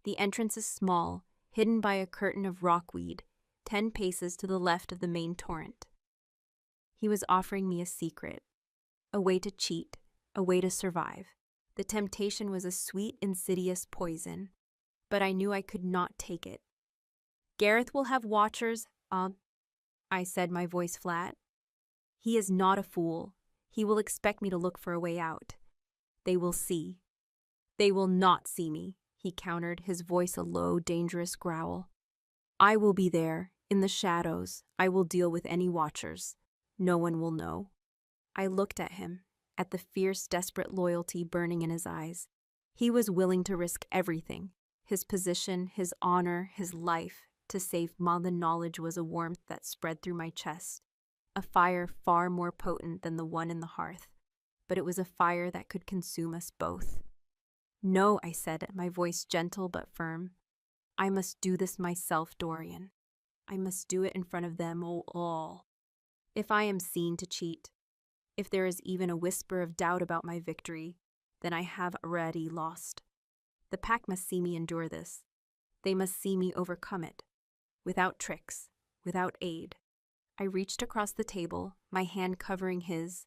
The entrance is small, hidden by a curtain of rockweed, 10 paces to the left of the main torrent." He was offering me a secret, a way to cheat, a way to survive. The temptation was a sweet, insidious poison, but I knew I could not take it. "Gareth will have watchers, I said, my voice flat. "He is not a fool. He will expect me to look for a way out. They will see." "They will not see me," he countered, his voice a low, dangerous growl. "I will be there, in the shadows. I will deal with any watchers. No one will know." I looked at him, at the fierce, desperate loyalty burning in his eyes. He was willing to risk everything, his position, his honor, his life, to save Ma. The knowledge was a warmth that spread through my chest, a fire far more potent than the one in the hearth, but it was a fire that could consume us both. "No," I said, my voice gentle but firm. "I must do this myself, Dorian. I must do it in front of them all. If I am seen to cheat, if there is even a whisper of doubt about my victory, then I have already lost. The pack must see me endure this. They must see me overcome it. Without tricks, without aid. I reached across the table, my hand covering his.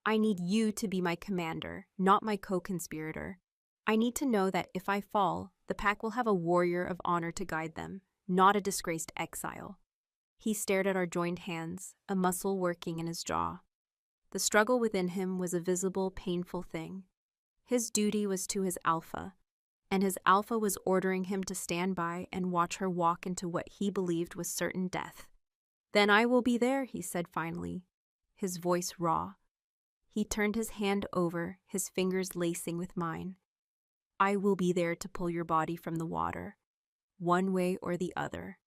I need you to be my commander, not my co-conspirator. I need to know that if I fall, the pack will have a warrior of honor to guide them, not a disgraced exile. He stared at our joined hands, a muscle working in his jaw. The struggle within him was a visible, painful thing. His duty was to his alpha, and his alpha was ordering him to stand by and watch her walk into what he believed was certain death. "Then I will be there," he said finally, his voice raw. He turned his hand over, his fingers lacing with mine. "I will be there to pull your body from the water, one way or the other."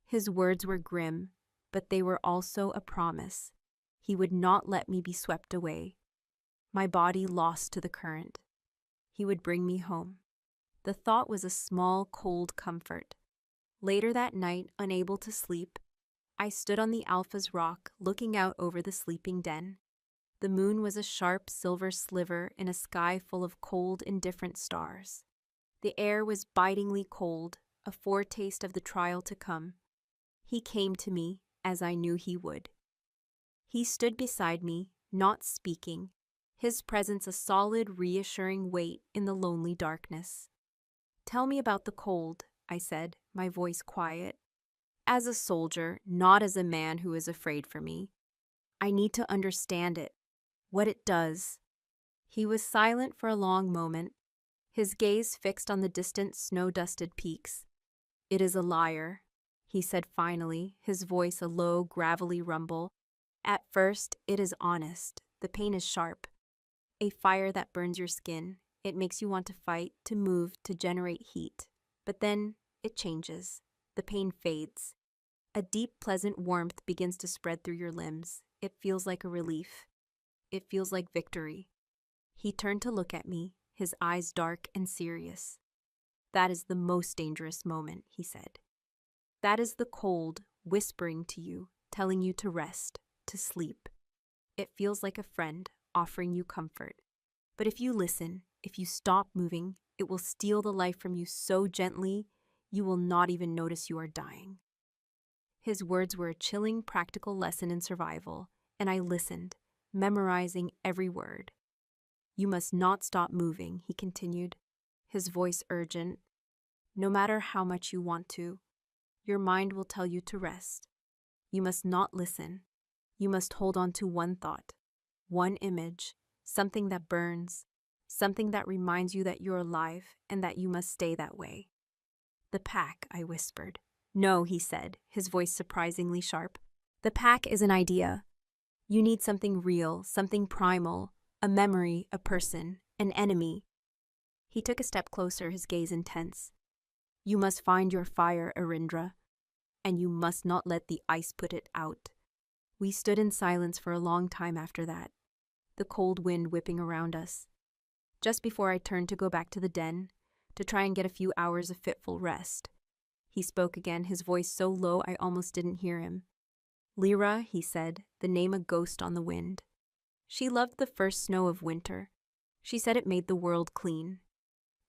His words were grim, but they were also a promise. He would not let me be swept away, my body lost to the current. He would bring me home. The thought was a small, cold comfort. Later that night, unable to sleep, I stood on the Alpha's rock, looking out over the sleeping den. The moon was a sharp silver sliver in a sky full of cold, indifferent stars. The air was bitingly cold, a foretaste of the trial to come. He came to me, as I knew he would. He stood beside me, not speaking, his presence a solid, reassuring weight in the lonely darkness. "Tell me about the cold," I said, my voice quiet. "As a soldier, not as a man who is afraid for me. I need to understand it, what it does." He was silent for a long moment, his gaze fixed on the distant snow-dusted peaks. "It is a liar," he said finally, his voice a low, gravelly rumble. "At first, it is honest. The pain is sharp. A fire that burns your skin. It makes you want to fight, to move, to generate heat. But then, it changes. The pain fades. A deep, pleasant warmth begins to spread through your limbs. It feels like a relief. It feels like victory." He turned to look at me, his eyes dark and serious. "That is the most dangerous moment," he said. "That is the cold, whispering to you, telling you to rest, to sleep. It feels like a friend, offering you comfort. But if you listen, if you stop moving, it will steal the life from you so gently, you will not even notice you are dying." His words were a chilling, practical lesson in survival, and I listened, memorizing every word. "You must not stop moving," he continued, his voice urgent. "No matter how much you want to, your mind will tell you to rest. You must not listen. You must hold on to one thought, one image, something that burns, something that reminds you that you're alive and that you must stay that way." "The pack," I whispered. "No," he said, his voice surprisingly sharp. "The pack is an idea. You need something real, something primal, a memory, a person, an enemy." He took a step closer, his gaze intense. "You must find your fire, Arindra, and you must not let the ice put it out." We stood in silence for a long time after that, the cold wind whipping around us. Just before I turned to go back to the den, to try and get a few hours of fitful rest, he spoke again, his voice so low I almost didn't hear him. "Lyra," he said, the name a ghost on the wind. "She loved the first snow of winter. She said it made the world clean."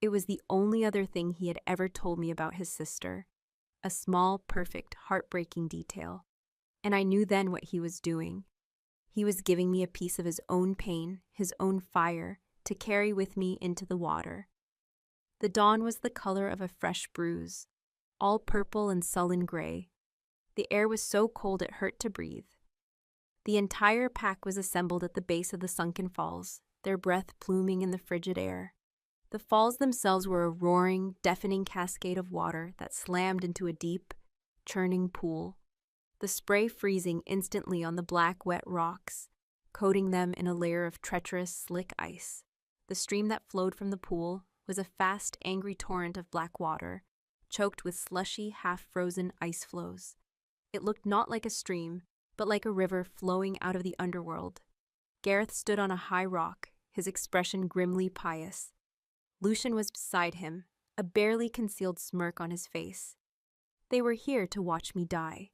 It was the only other thing he had ever told me about his sister, a small, perfect, heartbreaking detail. And I knew then what he was doing. He was giving me a piece of his own pain, his own fire, to carry with me into the water. The dawn was the color of a fresh bruise, all purple and sullen gray. The air was so cold it hurt to breathe. The entire pack was assembled at the base of the sunken falls, their breath pluming in the frigid air. The falls themselves were a roaring, deafening cascade of water that slammed into a deep, churning pool, the spray freezing instantly on the black, wet rocks, coating them in a layer of treacherous, slick ice. The stream that flowed from the pool was a fast, angry torrent of black water, choked with slushy, half-frozen ice flows. It looked not like a stream, but like a river flowing out of the underworld. Gareth stood on a high rock, his expression grimly pious. Lucian was beside him, a barely concealed smirk on his face. They were here to watch me die.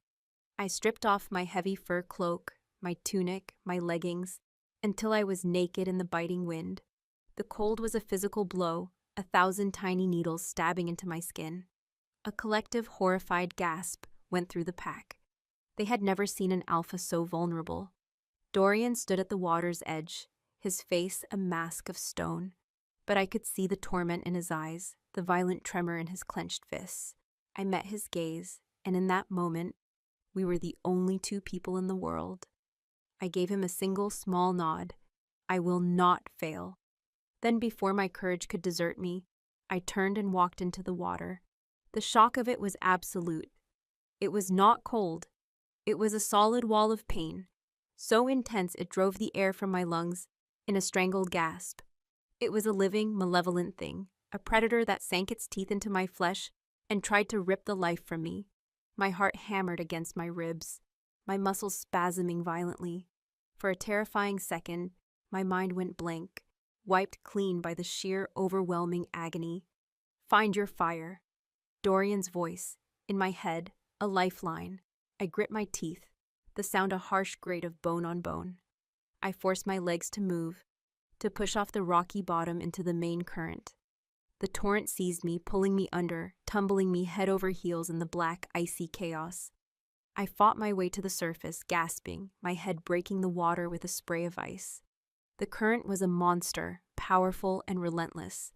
I stripped off my heavy fur cloak, my tunic, my leggings, until I was naked in the biting wind. The cold was a physical blow, 1,000 tiny needles stabbing into my skin. A collective horrified gasp went through the pack. They had never seen an alpha so vulnerable. Dorian stood at the water's edge, his face a mask of stone, but I could see the torment in his eyes, the violent tremor in his clenched fists. I met his gaze, and in that moment, we were the only two people in the world. I gave him a single small nod. I will not fail. Then, before my courage could desert me, I turned and walked into the water. The shock of it was absolute. It was not cold. It was a solid wall of pain, so intense it drove the air from my lungs in a strangled gasp. It was a living, malevolent thing, a predator that sank its teeth into my flesh and tried to rip the life from me. My heart hammered against my ribs, my muscles spasming violently. For a terrifying second, my mind went blank, wiped clean by the sheer, overwhelming agony. Find your fire. Dorian's voice, in my head, a lifeline. I grit my teeth, the sound a harsh grate of bone on bone. I forced my legs to move, to push off the rocky bottom into the main current. The torrent seized me, pulling me under, tumbling me head over heels in the black, icy chaos. I fought my way to the surface, gasping, my head breaking the water with a spray of ice. The current was a monster, powerful and relentless.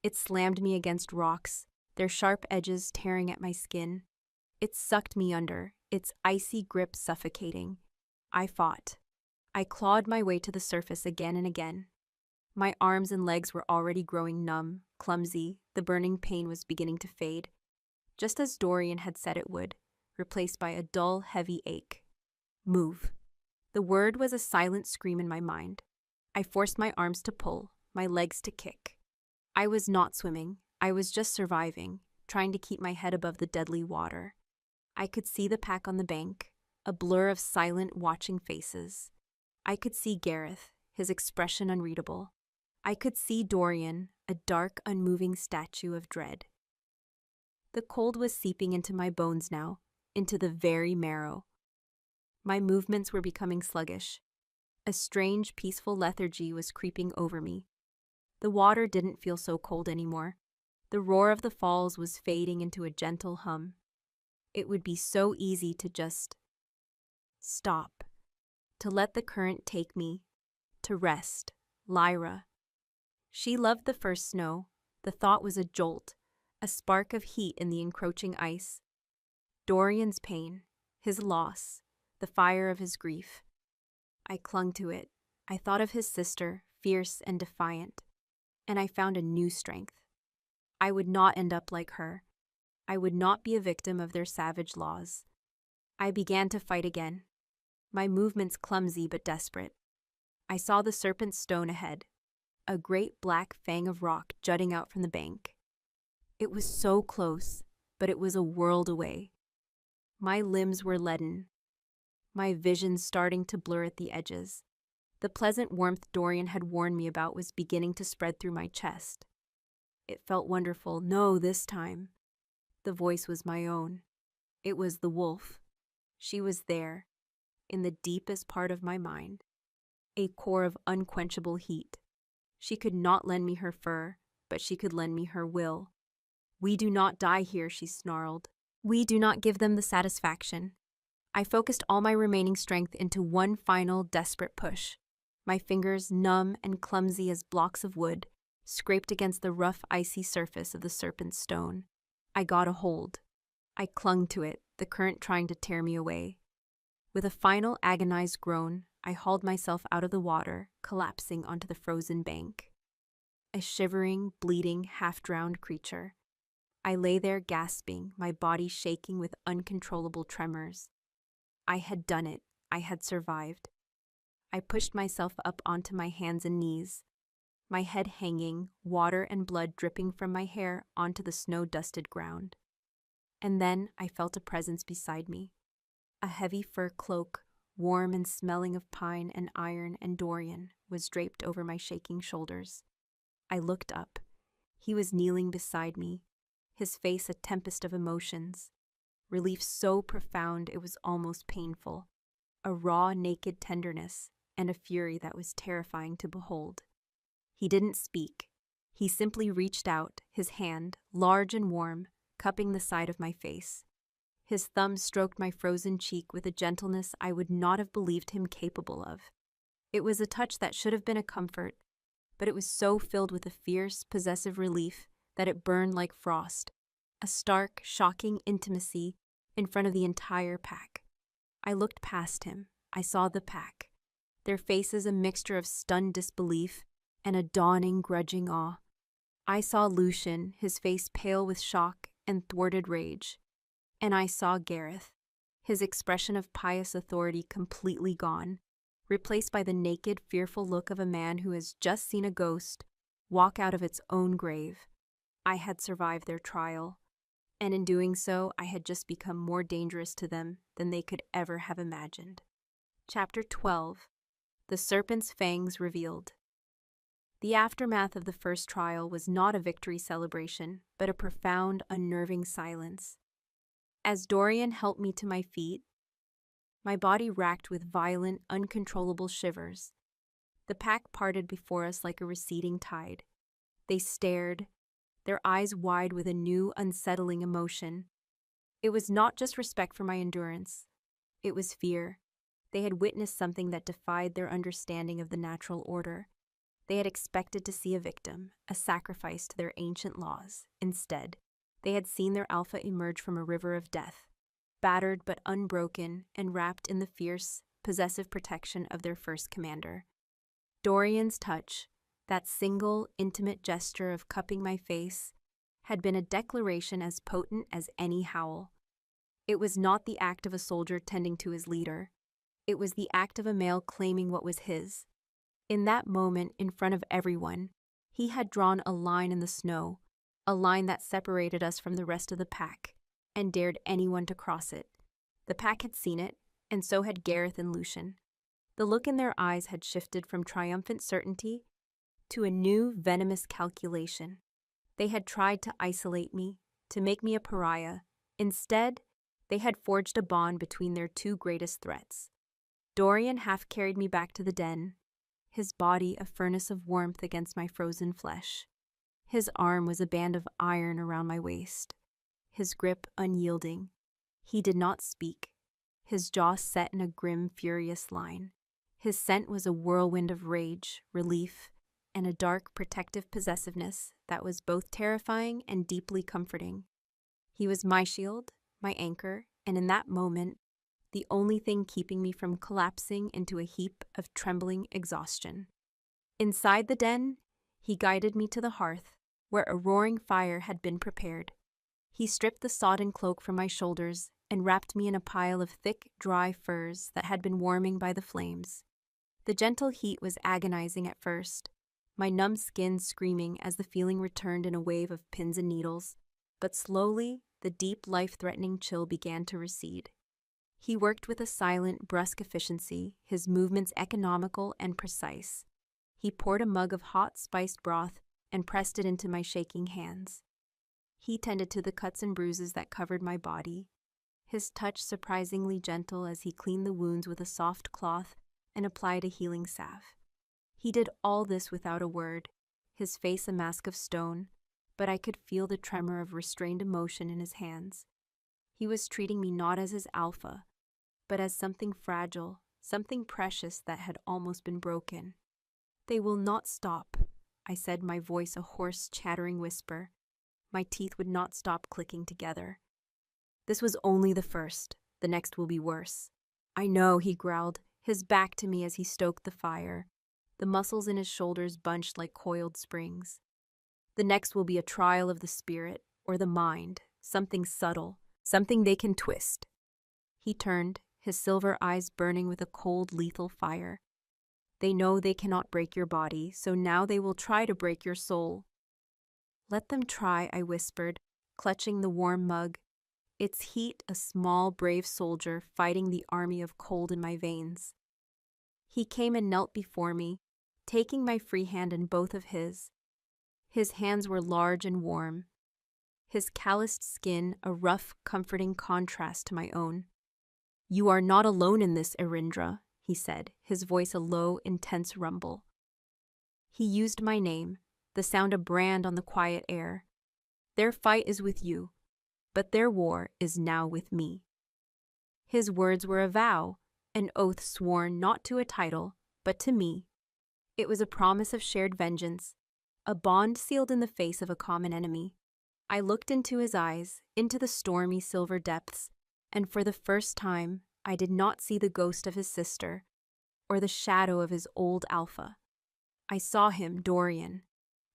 It slammed me against rocks, their sharp edges tearing at my skin. It sucked me under, its icy grip suffocating. I fought. I clawed my way to the surface again and again. My arms and legs were already growing numb, clumsy. The burning pain was beginning to fade, just as Dorian had said it would, replaced by a dull, heavy ache. Move. The word was a silent scream in my mind. I forced my arms to pull, my legs to kick. I was not swimming. I was just surviving, trying to keep my head above the deadly water. I could see the pack on the bank, a blur of silent, watching faces. I could see Gareth, his expression unreadable. I could see Dorian, a dark, unmoving statue of dread. The cold was seeping into my bones now, into the very marrow. My movements were becoming sluggish. A strange, peaceful lethargy was creeping over me. The water didn't feel so cold anymore. The roar of the falls was fading into a gentle hum. It would be so easy to just stop, to let the current take me, to rest. Lyra. She loved the first snow. The thought was a jolt, a spark of heat in the encroaching ice. Dorian's pain, his loss, the fire of his grief. I clung to it. I thought of his sister, fierce and defiant, and I found a new strength. I would not end up like her. I would not be a victim of their savage laws. I began to fight again, my movements clumsy but desperate. I saw the serpent stone ahead, a great black fang of rock jutting out from the bank. It was so close, but it was a world away. My limbs were leaden, my vision starting to blur at the edges. The pleasant warmth Dorian had warned me about was beginning to spread through my chest. It felt wonderful. No, this time. The voice was my own. It was the wolf. She was there, in the deepest part of my mind, a core of unquenchable heat. She could not lend me her fur, but she could lend me her will. We do not die here, she snarled. We do not give them the satisfaction. I focused all my remaining strength into one final, desperate push. My fingers, numb and clumsy as blocks of wood, scraped against the rough, icy surface of the serpent's stone. I got a hold. I clung to it, the current trying to tear me away. With a final agonized groan, I hauled myself out of the water, collapsing onto the frozen bank. A shivering, bleeding, half-drowned creature. I lay there gasping, my body shaking with uncontrollable tremors. I had done it. I had survived. I pushed myself up onto my hands and knees, my head hanging, water and blood dripping from my hair onto the snow-dusted ground. And then I felt a presence beside me, a heavy fur cloak, warm and smelling of pine and iron and Dorian, was draped over my shaking shoulders. I looked up. He was kneeling beside me, his face a tempest of emotions, relief so profound it was almost painful, a raw, naked tenderness, and a fury that was terrifying to behold. He didn't speak. He simply reached out, his hand, large and warm, cupping the side of my face. His thumb stroked my frozen cheek with a gentleness I would not have believed him capable of. It was a touch that should have been a comfort, but it was so filled with a fierce, possessive relief that it burned like frost, a stark, shocking intimacy in front of the entire pack. I looked past him. I saw the pack, their faces a mixture of stunned disbelief and a dawning, grudging awe. I saw Lucian, his face pale with shock and thwarted rage. And I saw Gareth, his expression of pious authority completely gone, replaced by the naked, fearful look of a man who has just seen a ghost walk out of its own grave. I had survived their trial, and in doing so, I had just become more dangerous to them than they could ever have imagined. Chapter 12. The Serpent's Fangs Revealed. The aftermath of the first trial was not a victory celebration, but a profound, unnerving silence. As Dorian helped me to my feet, my body racked with violent, uncontrollable shivers. The pack parted before us like a receding tide. They stared, their eyes wide with a new, unsettling emotion. It was not just respect for my endurance. It was fear. They had witnessed something that defied their understanding of the natural order. They had expected to see a victim, a sacrifice to their ancient laws. Instead, they had seen their alpha emerge from a river of death, battered but unbroken and wrapped in the fierce, possessive protection of their first commander. Dorian's touch, that single, intimate gesture of cupping my face, had been a declaration as potent as any howl. It was not the act of a soldier tending to his leader. It was the act of a male claiming what was his. In that moment, in front of everyone, he had drawn a line in the snow, a line that separated us from the rest of the pack, and dared anyone to cross it. The pack had seen it, and so had Gareth and Lucian. The look in their eyes had shifted from triumphant certainty to a new, venomous calculation. They had tried to isolate me, to make me a pariah. Instead, they had forged a bond between their two greatest threats. Dorian half carried me back to the den, his body a furnace of warmth against my frozen flesh. His arm was a band of iron around my waist, his grip unyielding. He did not speak, his jaw set in a grim, furious line. His scent was a whirlwind of rage, relief, and a dark, protective possessiveness that was both terrifying and deeply comforting. He was my shield, my anchor, and in that moment, the only thing keeping me from collapsing into a heap of trembling exhaustion. Inside the den, he guided me to the hearth, where a roaring fire had been prepared. He stripped the sodden cloak from my shoulders and wrapped me in a pile of thick, dry furs that had been warming by the flames. The gentle heat was agonizing at first, my numb skin screaming as the feeling returned in a wave of pins and needles, but slowly, the deep, life-threatening chill began to recede. He worked with a silent, brusque efficiency, his movements economical and precise. He poured a mug of hot, spiced broth and pressed it into my shaking hands. He tended to the cuts and bruises that covered my body, his touch surprisingly gentle as he cleaned the wounds with a soft cloth and applied a healing salve. He did all this without a word, his face a mask of stone, but I could feel the tremor of restrained emotion in his hands. He was treating me not as his alpha, but as something fragile, something precious that had almost been broken. "They will not stop," I said, my voice a hoarse, chattering whisper. My teeth would not stop clicking together. "This was only the first. The next will be worse." "I know," he growled, his back to me as he stoked the fire. The muscles in his shoulders bunched like coiled springs. "The next will be a trial of the spirit, or the mind, something subtle, something they can twist." He turned, his silver eyes burning with a cold, lethal fire. "They know they cannot break your body, so now they will try to break your soul." "Let them try," I whispered, clutching the warm mug, its heat a small, brave soldier fighting the army of cold in my veins. He came and knelt before me, taking my free hand in both of his. His hands were large and warm, his calloused skin a rough, comforting contrast to my own. "You are not alone in this, Erindra," he said, his voice a low, intense rumble. He used my name, the sound of brand on the quiet air. Their fight is with you, but their war is now with me. His words were a vow, an oath sworn not to a title, but to me. It was a promise of shared vengeance, a bond sealed in the face of a common enemy. I looked into his eyes, into the stormy silver depths, and for the first time, I did not see the ghost of his sister, or the shadow of his old alpha. I saw him, Dorian,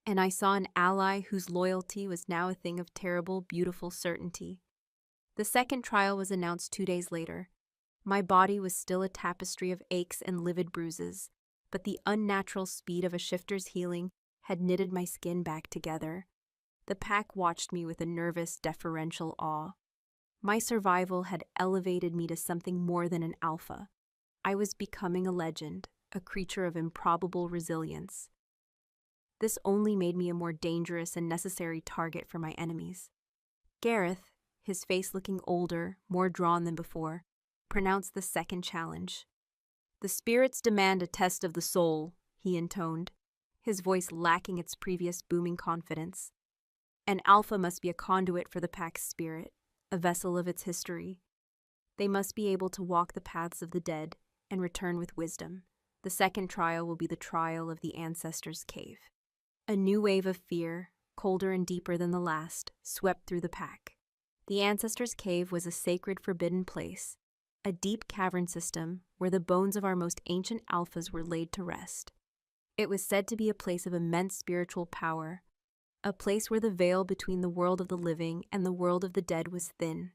and I saw an ally whose loyalty was now a thing of terrible, beautiful certainty. The second trial was announced 2 days later. My body was still a tapestry of aches and livid bruises, but the unnatural speed of a shifter's healing had knitted my skin back together. The pack watched me with a nervous, deferential awe. My survival had elevated me to something more than an alpha. I was becoming a legend, a creature of improbable resilience. This only made me a more dangerous and necessary target for my enemies. Gareth, his face looking older, more drawn than before, pronounced the second challenge. "The spirits demand a test of the soul," he intoned, his voice lacking its previous booming confidence. An alpha must be a conduit for the pack's spirit, a vessel of its history. They must be able to walk the paths of the dead and return with wisdom. The second trial will be the trial of the ancestors' cave. A new wave of fear, colder and deeper than the last, swept through the pack. The ancestors' cave was a sacred, forbidden place, a deep cavern system where the bones of our most ancient alphas were laid to rest. It was said to be a place of immense spiritual power, a place where the veil between the world of the living and the world of the dead was thin.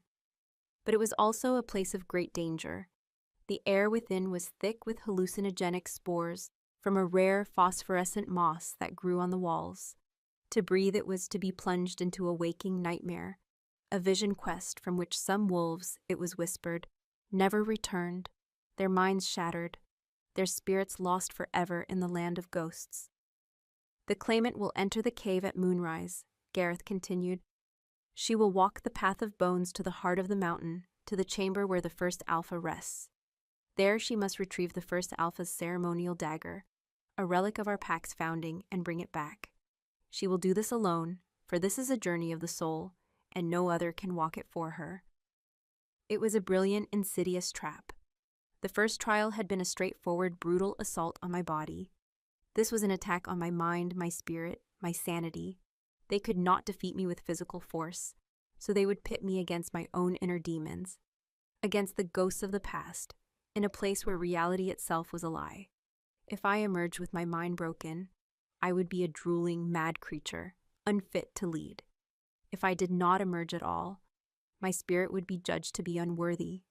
But it was also a place of great danger. The air within was thick with hallucinogenic spores from a rare phosphorescent moss that grew on the walls. To breathe it was to be plunged into a waking nightmare, a vision quest from which some wolves, it was whispered, never returned, their minds shattered, their spirits lost forever in the land of ghosts. "The claimant will enter the cave at moonrise," Gareth continued. "She will walk the path of bones to the heart of the mountain, to the chamber where the first alpha rests. There she must retrieve the first alpha's ceremonial dagger, a relic of our pack's founding, and bring it back. She will do this alone, for this is a journey of the soul, and no other can walk it for her." It was a brilliant, insidious trap. The first trial had been a straightforward, brutal assault on my body. This was an attack on my mind, my spirit, my sanity. They could not defeat me with physical force, so they would pit me against my own inner demons, against the ghosts of the past, in a place where reality itself was a lie. If I emerged with my mind broken, I would be a drooling, mad creature, unfit to lead. If I did not emerge at all, my spirit would be judged to be unworthy,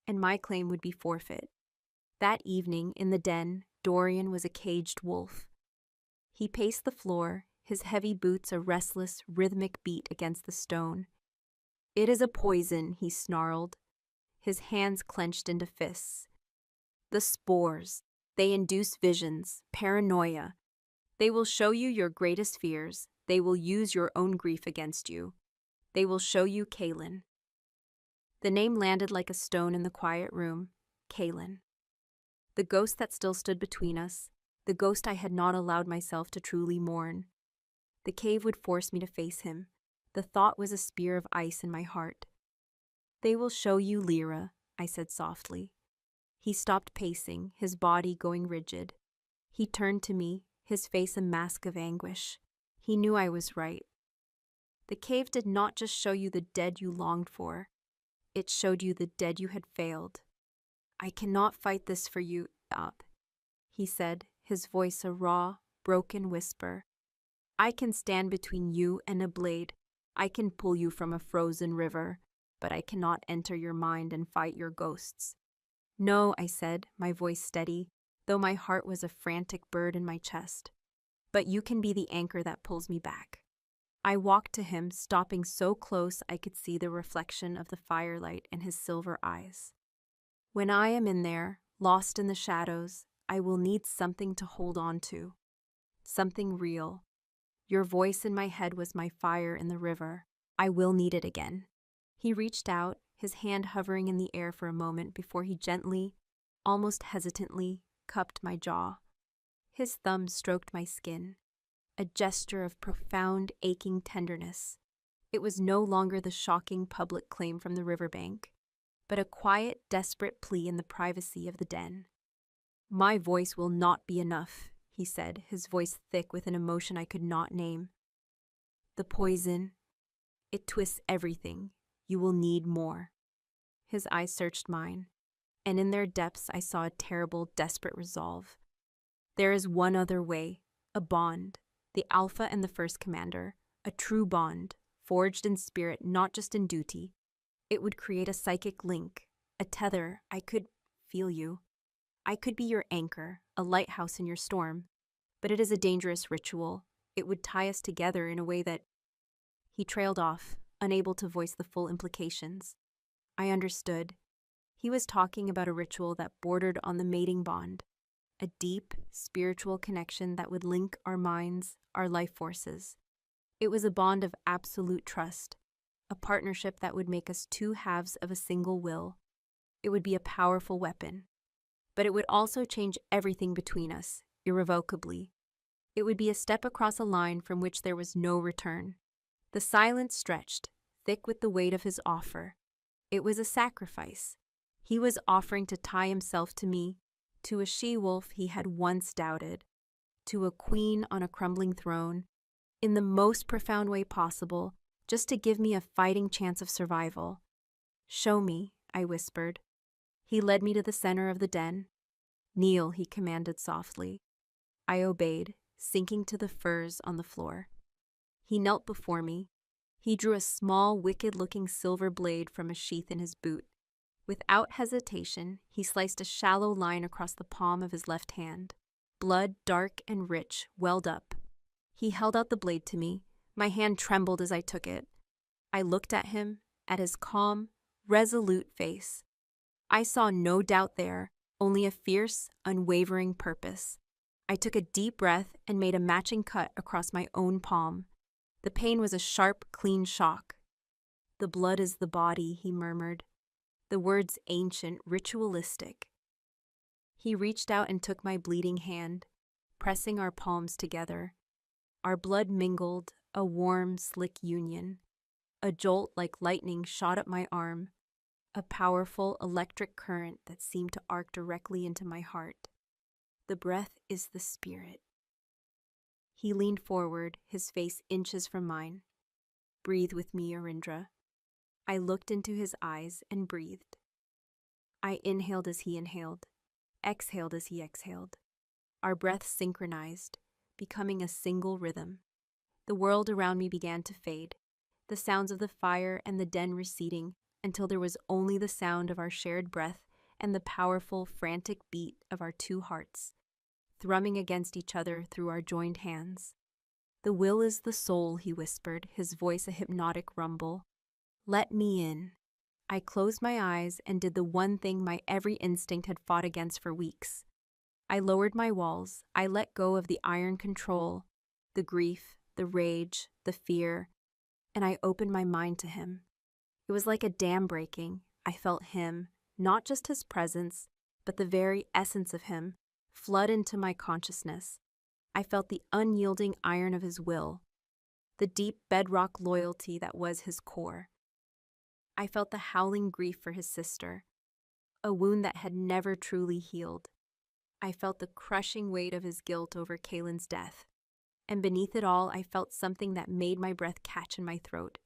and my claim would be forfeit. That evening, in the den, Dorian was a caged wolf. He paced the floor, his heavy boots a restless, rhythmic beat against the stone. "It is a poison," he snarled, his hands clenched into fists. "The spores, they induce visions, paranoia. They will show you your greatest fears. They will use your own grief against you. They will show you Kaelin." The name landed like a stone in the quiet room. Kaelin. The ghost that still stood between us, the ghost I had not allowed myself to truly mourn. The cave would force me to face him. The thought was a spear of ice in my heart. "They will show you Lyra," I said softly. He stopped pacing, his body going rigid. He turned to me, his face a mask of anguish. He knew I was right. "The cave did not just show you the dead you longed for. It showed you the dead you had failed. I cannot fight this for you, he said, his voice a raw, broken whisper. "I can stand between you and a blade. I can pull you from a frozen river, but I cannot enter your mind and fight your ghosts." "No," I said, my voice steady, though my heart was a frantic bird in my chest. "But you can be the anchor that pulls me back." I walked to him, stopping so close I could see the reflection of the firelight in his silver eyes. "When I am in there, lost in the shadows, I will need something to hold on to. Something real. Your voice in my head was my fire in the river. I will need it again." He reached out, his hand hovering in the air for a moment before he gently, almost hesitantly, cupped my jaw. His thumb stroked my skin. a gesture of profound, aching tenderness. It was no longer the shocking public claim from the riverbank, but a quiet, desperate plea in the privacy of the den. "My voice will not be enough," he said, his voice thick with an emotion I could not name. "The poison, it twists everything. You will need more." His eyes searched mine, and in their depths I saw a terrible, desperate resolve. "There is one other way, a bond, the Alpha and the First Commander, a true bond, forged in spirit, not just in duty. It would create a psychic link, a tether. I could feel you. I could be your anchor, a lighthouse in your storm. But it is a dangerous ritual. It would tie us together in a way that—" He trailed off, unable to voice the full implications. I understood. He was talking about a ritual that bordered on the mating bond, a deep, spiritual connection that would link our minds, our life forces. It was a bond of absolute trust, a partnership that would make us two halves of a single will. It would be a powerful weapon, but it would also change everything between us, irrevocably. It would be a step across a line from which there was no return. The silence stretched, thick with the weight of his offer. It was a sacrifice. He was offering to tie himself to me, to a she-wolf he had once doubted, to a queen on a crumbling throne, in the most profound way possible, just to give me a fighting chance of survival. "Show me," I whispered. He led me to the center of the den. "Kneel," he commanded softly. I obeyed, sinking to the furs on the floor. He knelt before me. He drew a small, wicked-looking silver blade from a sheath in his boot. Without hesitation, he sliced a shallow line across the palm of his left hand. Blood, dark and rich, welled up. He held out the blade to me. My hand trembled as I took it. I looked at him, at his calm, resolute face. I saw no doubt there, only a fierce, unwavering purpose. I took a deep breath and made a matching cut across my own palm. The pain was a sharp, clean shock. "The blood is the body," he murmured. The words ancient, ritualistic. He reached out and took my bleeding hand, pressing our palms together. Our blood mingled, a warm, slick union. A jolt like lightning shot up my arm, a powerful electric current that seemed to arc directly into my heart. "The breath is the spirit." He leaned forward, his face inches from mine. "Breathe with me, Arindra." I looked into his eyes and breathed. I inhaled as he inhaled, exhaled as he exhaled. Our breaths synchronized, becoming a single rhythm. The world around me began to fade, the sounds of the fire and the den receding until there was only the sound of our shared breath and the powerful, frantic beat of our two hearts, thrumming against each other through our joined hands. "The will is the soul," he whispered, his voice a hypnotic rumble. "Let me in." I closed my eyes and did the one thing my every instinct had fought against for weeks. I lowered my walls. I let go of the iron control, the grief, the rage, the fear, and I opened my mind to him. It was like a dam breaking. I felt him, not just his presence, but the very essence of him, flood into my consciousness. I felt the unyielding iron of his will, the deep bedrock loyalty that was his core. I felt the howling grief for his sister, a wound that had never truly healed. I felt the crushing weight of his guilt over Kaylin's death. And beneath it all, I felt something that made my breath catch in my throat.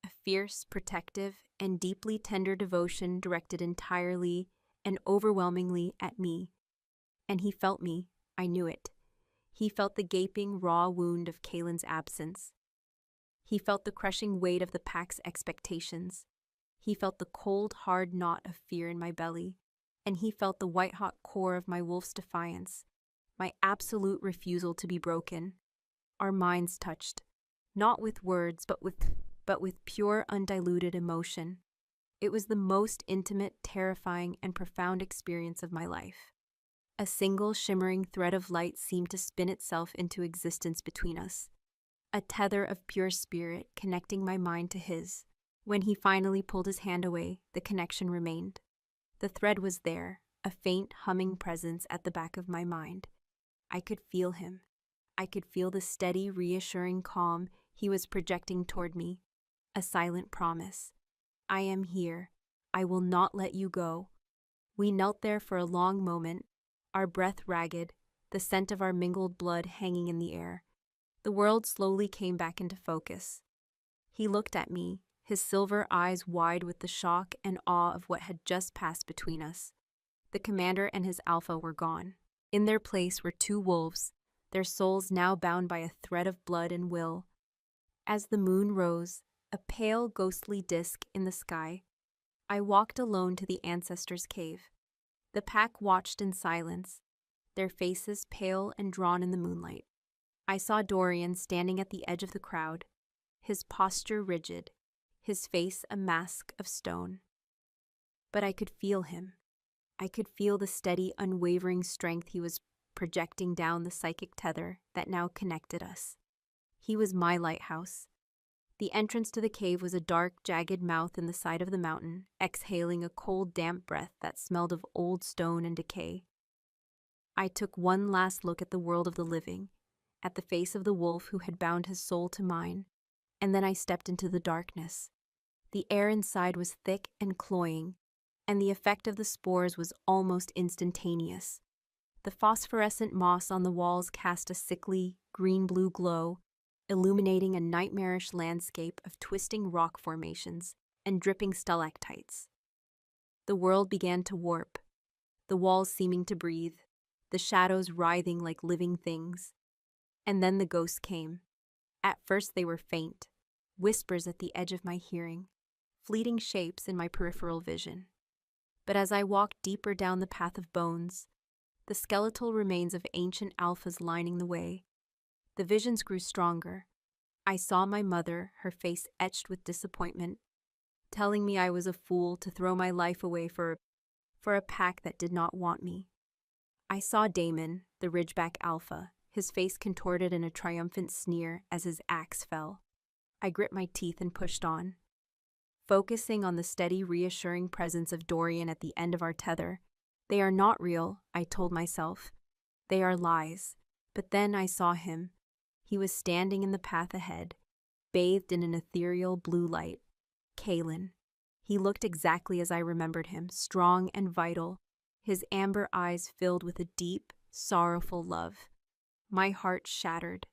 A fierce, protective, and deeply tender devotion directed entirely and overwhelmingly at me. And he felt me. I knew it. He felt the gaping, raw wound of Kaylin's absence. He felt the crushing weight of the pack's expectations. He felt the cold, hard knot of fear in my belly. And he felt the white-hot core of my wolf's defiance, my absolute refusal to be broken. Our minds touched, not with words, but with pure, undiluted emotion. It was the most intimate, terrifying, and profound experience of my life. A single shimmering thread of light seemed to spin itself into existence between us, a tether of pure spirit connecting my mind to his. When he finally pulled his hand away, the connection remained. The thread was there, a faint, humming presence at the back of my mind. I could feel him. I could feel the steady, reassuring calm he was projecting toward me, a silent promise. I am here. I will not let you go. We knelt there for a long moment, our breath ragged, the scent of our mingled blood hanging in the air. The world slowly came back into focus. He looked at me, his silver eyes wide with the shock and awe of what had just passed between us. The commander and his alpha were gone. In their place were two wolves, their souls now bound by a thread of blood and will. As the moon rose, a pale, ghostly disk in the sky, I walked alone to the ancestors' cave. The pack watched in silence, their faces pale and drawn in the moonlight. I saw Dorian standing at the edge of the crowd, his posture rigid, his face a mask of stone. But I could feel him. I could feel the steady, unwavering strength he was projecting down the psychic tether that now connected us. He was my lighthouse. The entrance to the cave was a dark, jagged mouth in the side of the mountain, exhaling a cold, damp breath that smelled of old stone and decay. I took one last look at the world of the living, at the face of the wolf who had bound his soul to mine, and then I stepped into the darkness. The air inside was thick and cloying, and the effect of the spores was almost instantaneous. The phosphorescent moss on the walls cast a sickly, green-blue glow, illuminating a nightmarish landscape of twisting rock formations and dripping stalactites. The world began to warp, the walls seeming to breathe, the shadows writhing like living things. And then the ghosts came. At first they were faint, whispers at the edge of my hearing, fleeting shapes in my peripheral vision. But as I walked deeper down the path of bones, the skeletal remains of ancient alphas lining the way, the visions grew stronger. I saw my mother, her face etched with disappointment, telling me I was a fool to throw my life away for a pack that did not want me. I saw Damon, the Ridgeback Alpha, his face contorted in a triumphant sneer as his axe fell. I grit my teeth and pushed on, focusing on the steady, reassuring presence of Dorian at the end of our tether. They are not real, I told myself. They are lies. But then I saw him. He was standing in the path ahead, bathed in an ethereal blue light. Kalen. He looked exactly as I remembered him, strong and vital, his amber eyes filled with a deep, sorrowful love. My heart shattered.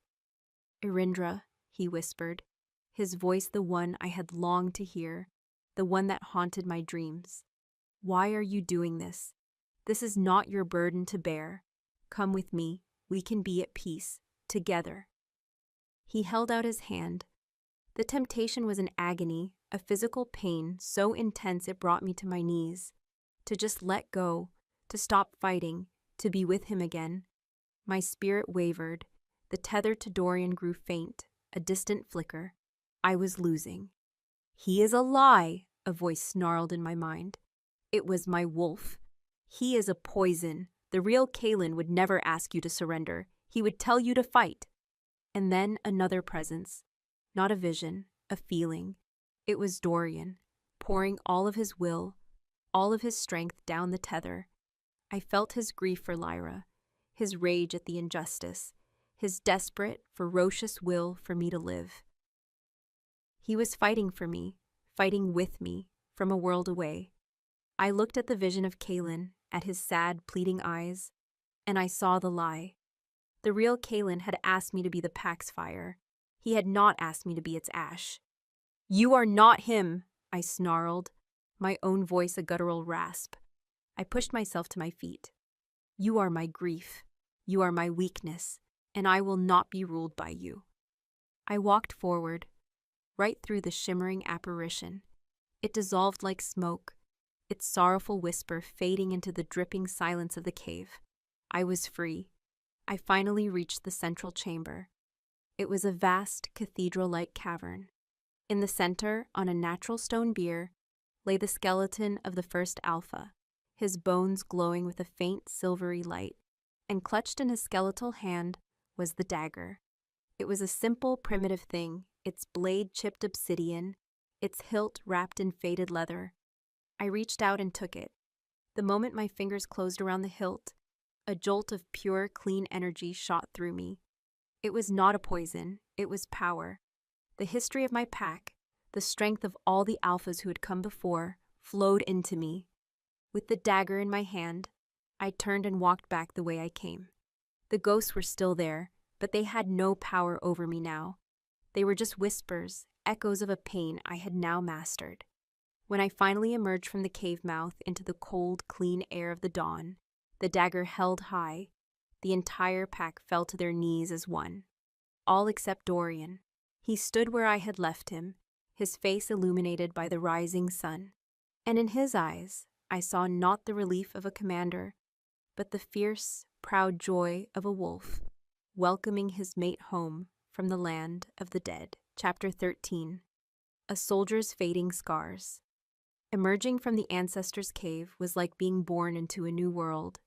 "Irindra," he whispered, his voice the one I had longed to hear, the one that haunted my dreams. "Why are you doing this? This is not your burden to bear. Come with me. We can be at peace, together." He held out his hand. The temptation was an agony, a physical pain so intense it brought me to my knees. To just let go, to stop fighting, to be with him again. My spirit wavered. The tether to Dorian grew faint, a distant flicker. I was losing. "He is a lie," a voice snarled in my mind. It was my wolf. "He is a poison. The real Kalen would never ask you to surrender. He would tell you to fight." And then another presence. Not a vision, a feeling. It was Dorian, pouring all of his will, all of his strength down the tether. I felt his grief for Lyra, his rage at the injustice, his desperate, ferocious will for me to live. He was fighting for me, fighting with me, from a world away. I looked at the vision of Kalen, at his sad, pleading eyes, and I saw the lie. The real Kalen had asked me to be the pack's fire. He had not asked me to be its ash. "You are not him," I snarled, my own voice a guttural rasp. I pushed myself to my feet. "You are my grief. You are my weakness, and I will not be ruled by you." I walked forward, right through the shimmering apparition. It dissolved like smoke, its sorrowful whisper fading into the dripping silence of the cave. I was free. I finally reached the central chamber. It was a vast, cathedral-like cavern. In the center, on a natural stone bier, lay the skeleton of the first alpha, his bones glowing with a faint silvery light, and clutched in his skeletal hand was the dagger. It was a simple, primitive thing, its blade chipped obsidian, its hilt wrapped in faded leather. I reached out and took it. The moment my fingers closed around the hilt, a jolt of pure, clean energy shot through me. It was not a poison, it was power. The history of my pack, the strength of all the alphas who had come before, flowed into me. With the dagger in my hand, I turned and walked back the way I came. The ghosts were still there, but they had no power over me now. They were just whispers, echoes of a pain I had now mastered. When I finally emerged from the cave mouth into the cold, clean air of the dawn, the dagger held high, the entire pack fell to their knees as one. All except Dorian. He stood where I had left him, his face illuminated by the rising sun. And in his eyes, I saw not the relief of a commander, but the fierce, proud joy of a wolf, welcoming his mate home from the land of the dead. Chapter 13. A Soldier's Fading Scars. Emerging from the ancestors' cave was like being born into a new world.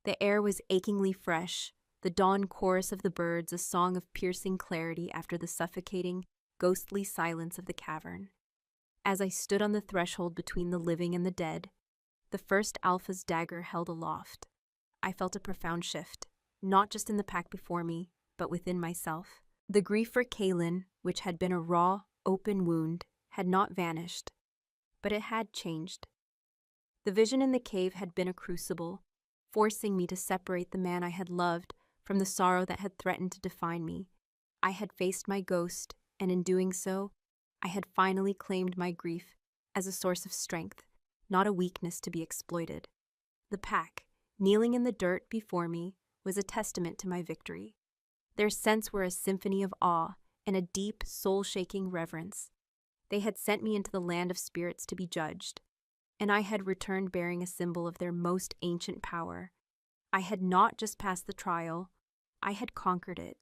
The air was achingly fresh, the dawn chorus of the birds a song of piercing clarity after the suffocating, ghostly silence of the cavern. As I stood on the threshold between the living and the dead, the first alpha's dagger held aloft, I felt a profound shift, not just in the pack before me, but within myself. The grief for Kaelin, which had been a raw, open wound, had not vanished, but it had changed. The vision in the cave had been a crucible, forcing me to separate the man I had loved from the sorrow that had threatened to define me. I had faced my ghost, and in doing so, I had finally claimed my grief as a source of strength, not a weakness to be exploited. The pack, kneeling in the dirt before me, was a testament to my victory. Their scents were a symphony of awe and a deep, soul-shaking reverence. They had sent me into the land of spirits to be judged, and I had returned bearing a symbol of their most ancient power. I had not just passed the trial, I had conquered it.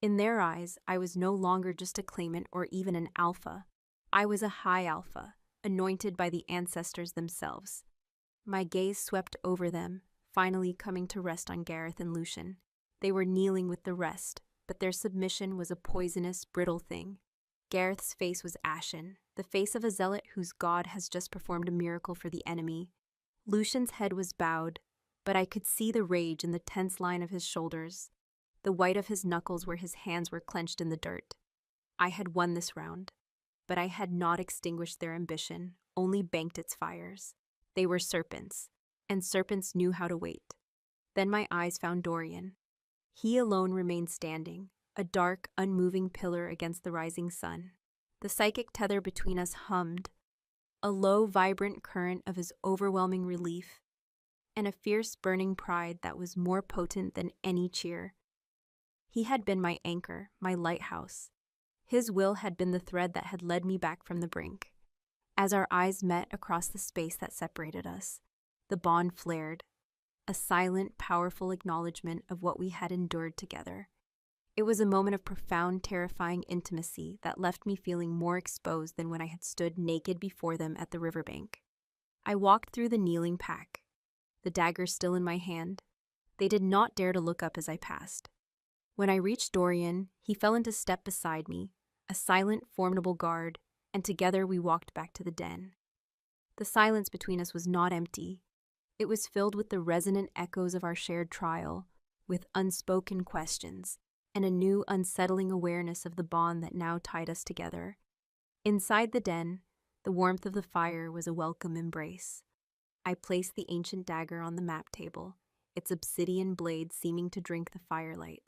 In their eyes, I was no longer just a claimant or even an alpha. I was a high alpha, anointed by the ancestors themselves. My gaze swept over them, finally coming to rest on Gareth and Lucian. They were kneeling with the rest, but their submission was a poisonous, brittle thing. Gareth's face was ashen, the face of a zealot whose god has just performed a miracle for the enemy. Lucian's head was bowed, but I could see the rage in the tense line of his shoulders, the white of his knuckles where his hands were clenched in the dirt. I had won this round, but I had not extinguished their ambition, only banked its fires. They were serpents, and serpents knew how to wait. Then my eyes found Dorian. He alone remained standing, a dark, unmoving pillar against the rising sun. The psychic tether between us hummed, a low, vibrant current of his overwhelming relief, and a fierce, burning pride that was more potent than any cheer. He had been my anchor, my lighthouse. His will had been the thread that had led me back from the brink. As our eyes met across the space that separated us, the bond flared, a silent, powerful acknowledgement of what we had endured together. It was a moment of profound, terrifying intimacy that left me feeling more exposed than when I had stood naked before them at the riverbank. I walked through the kneeling pack, the dagger still in my hand. They did not dare to look up as I passed. When I reached Dorian, he fell into step beside me, a silent, formidable guard, and together we walked back to the den. The silence between us was not empty. It was filled with the resonant echoes of our shared trial, with unspoken questions, and a new, unsettling awareness of the bond that now tied us together. Inside the den, the warmth of the fire was a welcome embrace. I placed the ancient dagger on the map table, its obsidian blade seeming to drink the firelight.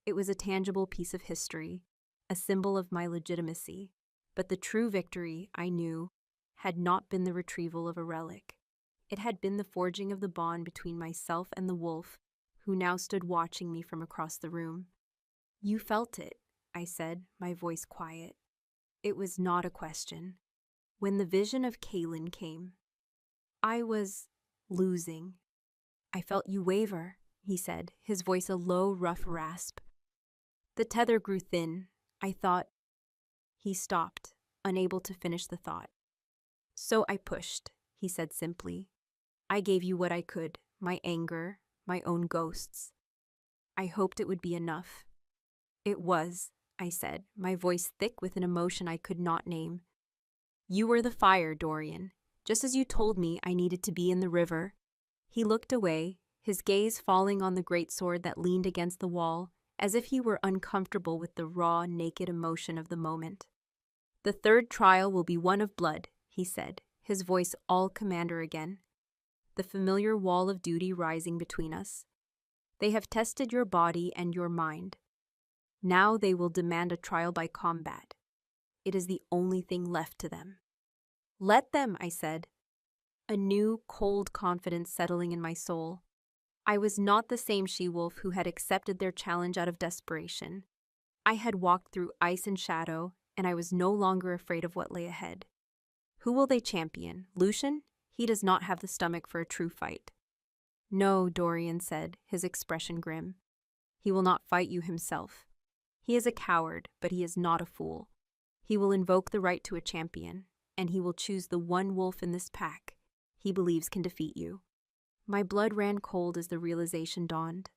It was a tangible piece of history, a symbol of my legitimacy, but the true victory, I knew, had not been the retrieval of a relic. It had been the forging of the bond between myself and the wolf, who now stood watching me from across the room. "You felt it," I said, my voice quiet. It was not a question. When the vision of Kaelin came, I was losing. "I felt you waver," he said, his voice a low, rough rasp. The tether grew thin. I thought. He stopped, unable to finish the thought. "So I pushed," he said simply. "I gave you what I could, my anger, my own ghosts. I hoped it would be enough." "It was," I said, my voice thick with an emotion I could not name. "You were the fire, Dorian, just as you told me I needed to be in the river." He looked away, his gaze falling on the greatsword that leaned against the wall, as if he were uncomfortable with the raw, naked emotion of the moment. "The third trial will be one of blood," he said, his voice all commander again. The familiar wall of duty rising between us. "They have tested your body and your mind. Now they will demand a trial by combat. It is the only thing left to them." "Let them," I said, a new, cold confidence settling in my soul. I was not the same she-wolf who had accepted their challenge out of desperation. I had walked through ice and shadow, and I was no longer afraid of what lay ahead. "Who will they champion? Lucian? He does not have the stomach for a true fight." "No," Dorian said, his expression grim. "He will not fight you himself. He is a coward, but he is not a fool. He will invoke the right to a champion, and he will choose the one wolf in this pack he believes can defeat you." My blood ran cold as the realization dawned.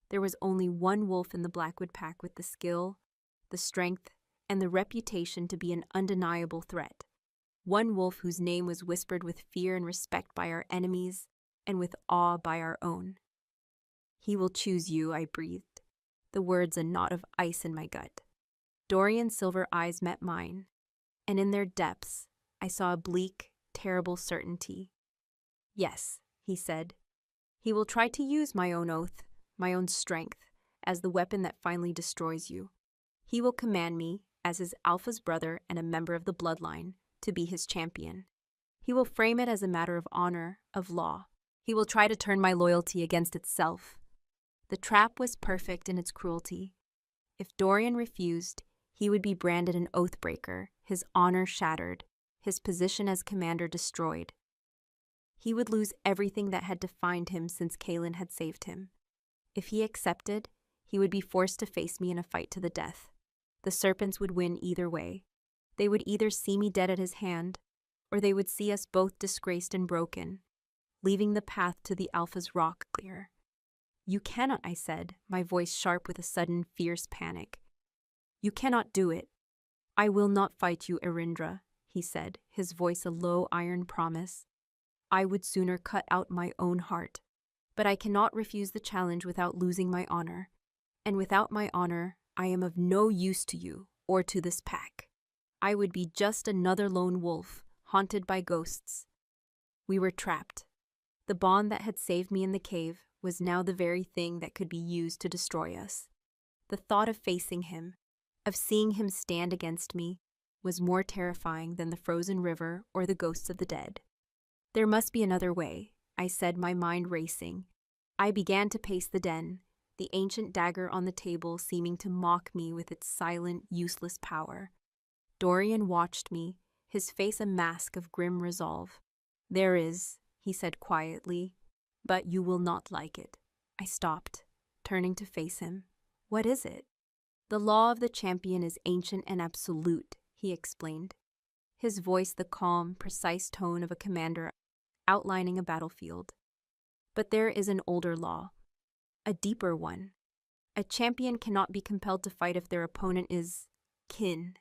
There was only one wolf in the Blackwood pack with the skill, the strength, and the reputation to be an undeniable threat. One wolf whose name was whispered with fear and respect by our enemies, and with awe by our own. "He will choose you," I breathed, the words a knot of ice in my gut. Dorian's silver eyes met mine, and in their depths I saw a bleak, terrible certainty. "Yes," he said. "He will try to use my own oath, my own strength, as the weapon that finally destroys you. He will command me, as his alpha's brother and a member of the bloodline, to be his champion. He will frame it as a matter of honor, of law. He will try to turn my loyalty against itself." The trap was perfect in its cruelty. If Dorian refused, he would be branded an oathbreaker, his honor shattered, his position as commander destroyed. He would lose everything that had defined him since Kaelin had saved him. If he accepted, he would be forced to face me in a fight to the death. The serpents would win either way. They would either see me dead at his hand, or they would see us both disgraced and broken, leaving the path to the Alpha's rock clear. "You cannot," I said, my voice sharp with a sudden, fierce panic. "You cannot do it." "I will not fight you, Erindra," he said, his voice a low iron promise. "I would sooner cut out my own heart. But I cannot refuse the challenge without losing my honor. And without my honor, I am of no use to you or to this pack. I would be just another lone wolf, haunted by ghosts." We were trapped. The bond that had saved me in the cave was now the very thing that could be used to destroy us. The thought of facing him, of seeing him stand against me, was more terrifying than the frozen river or the ghosts of the dead. "There must be another way," I said, my mind racing. I began to pace the den, the ancient dagger on the table seeming to mock me with its silent, useless power. Dorian watched me, his face a mask of grim resolve. "There is," he said quietly, "but you will not like it." I stopped, turning to face him. "What is it?" "The law of the champion is ancient and absolute," he explained, his voice the calm, precise tone of a commander outlining a battlefield. "But there is an older law, a deeper one. A champion cannot be compelled to fight if their opponent is kin,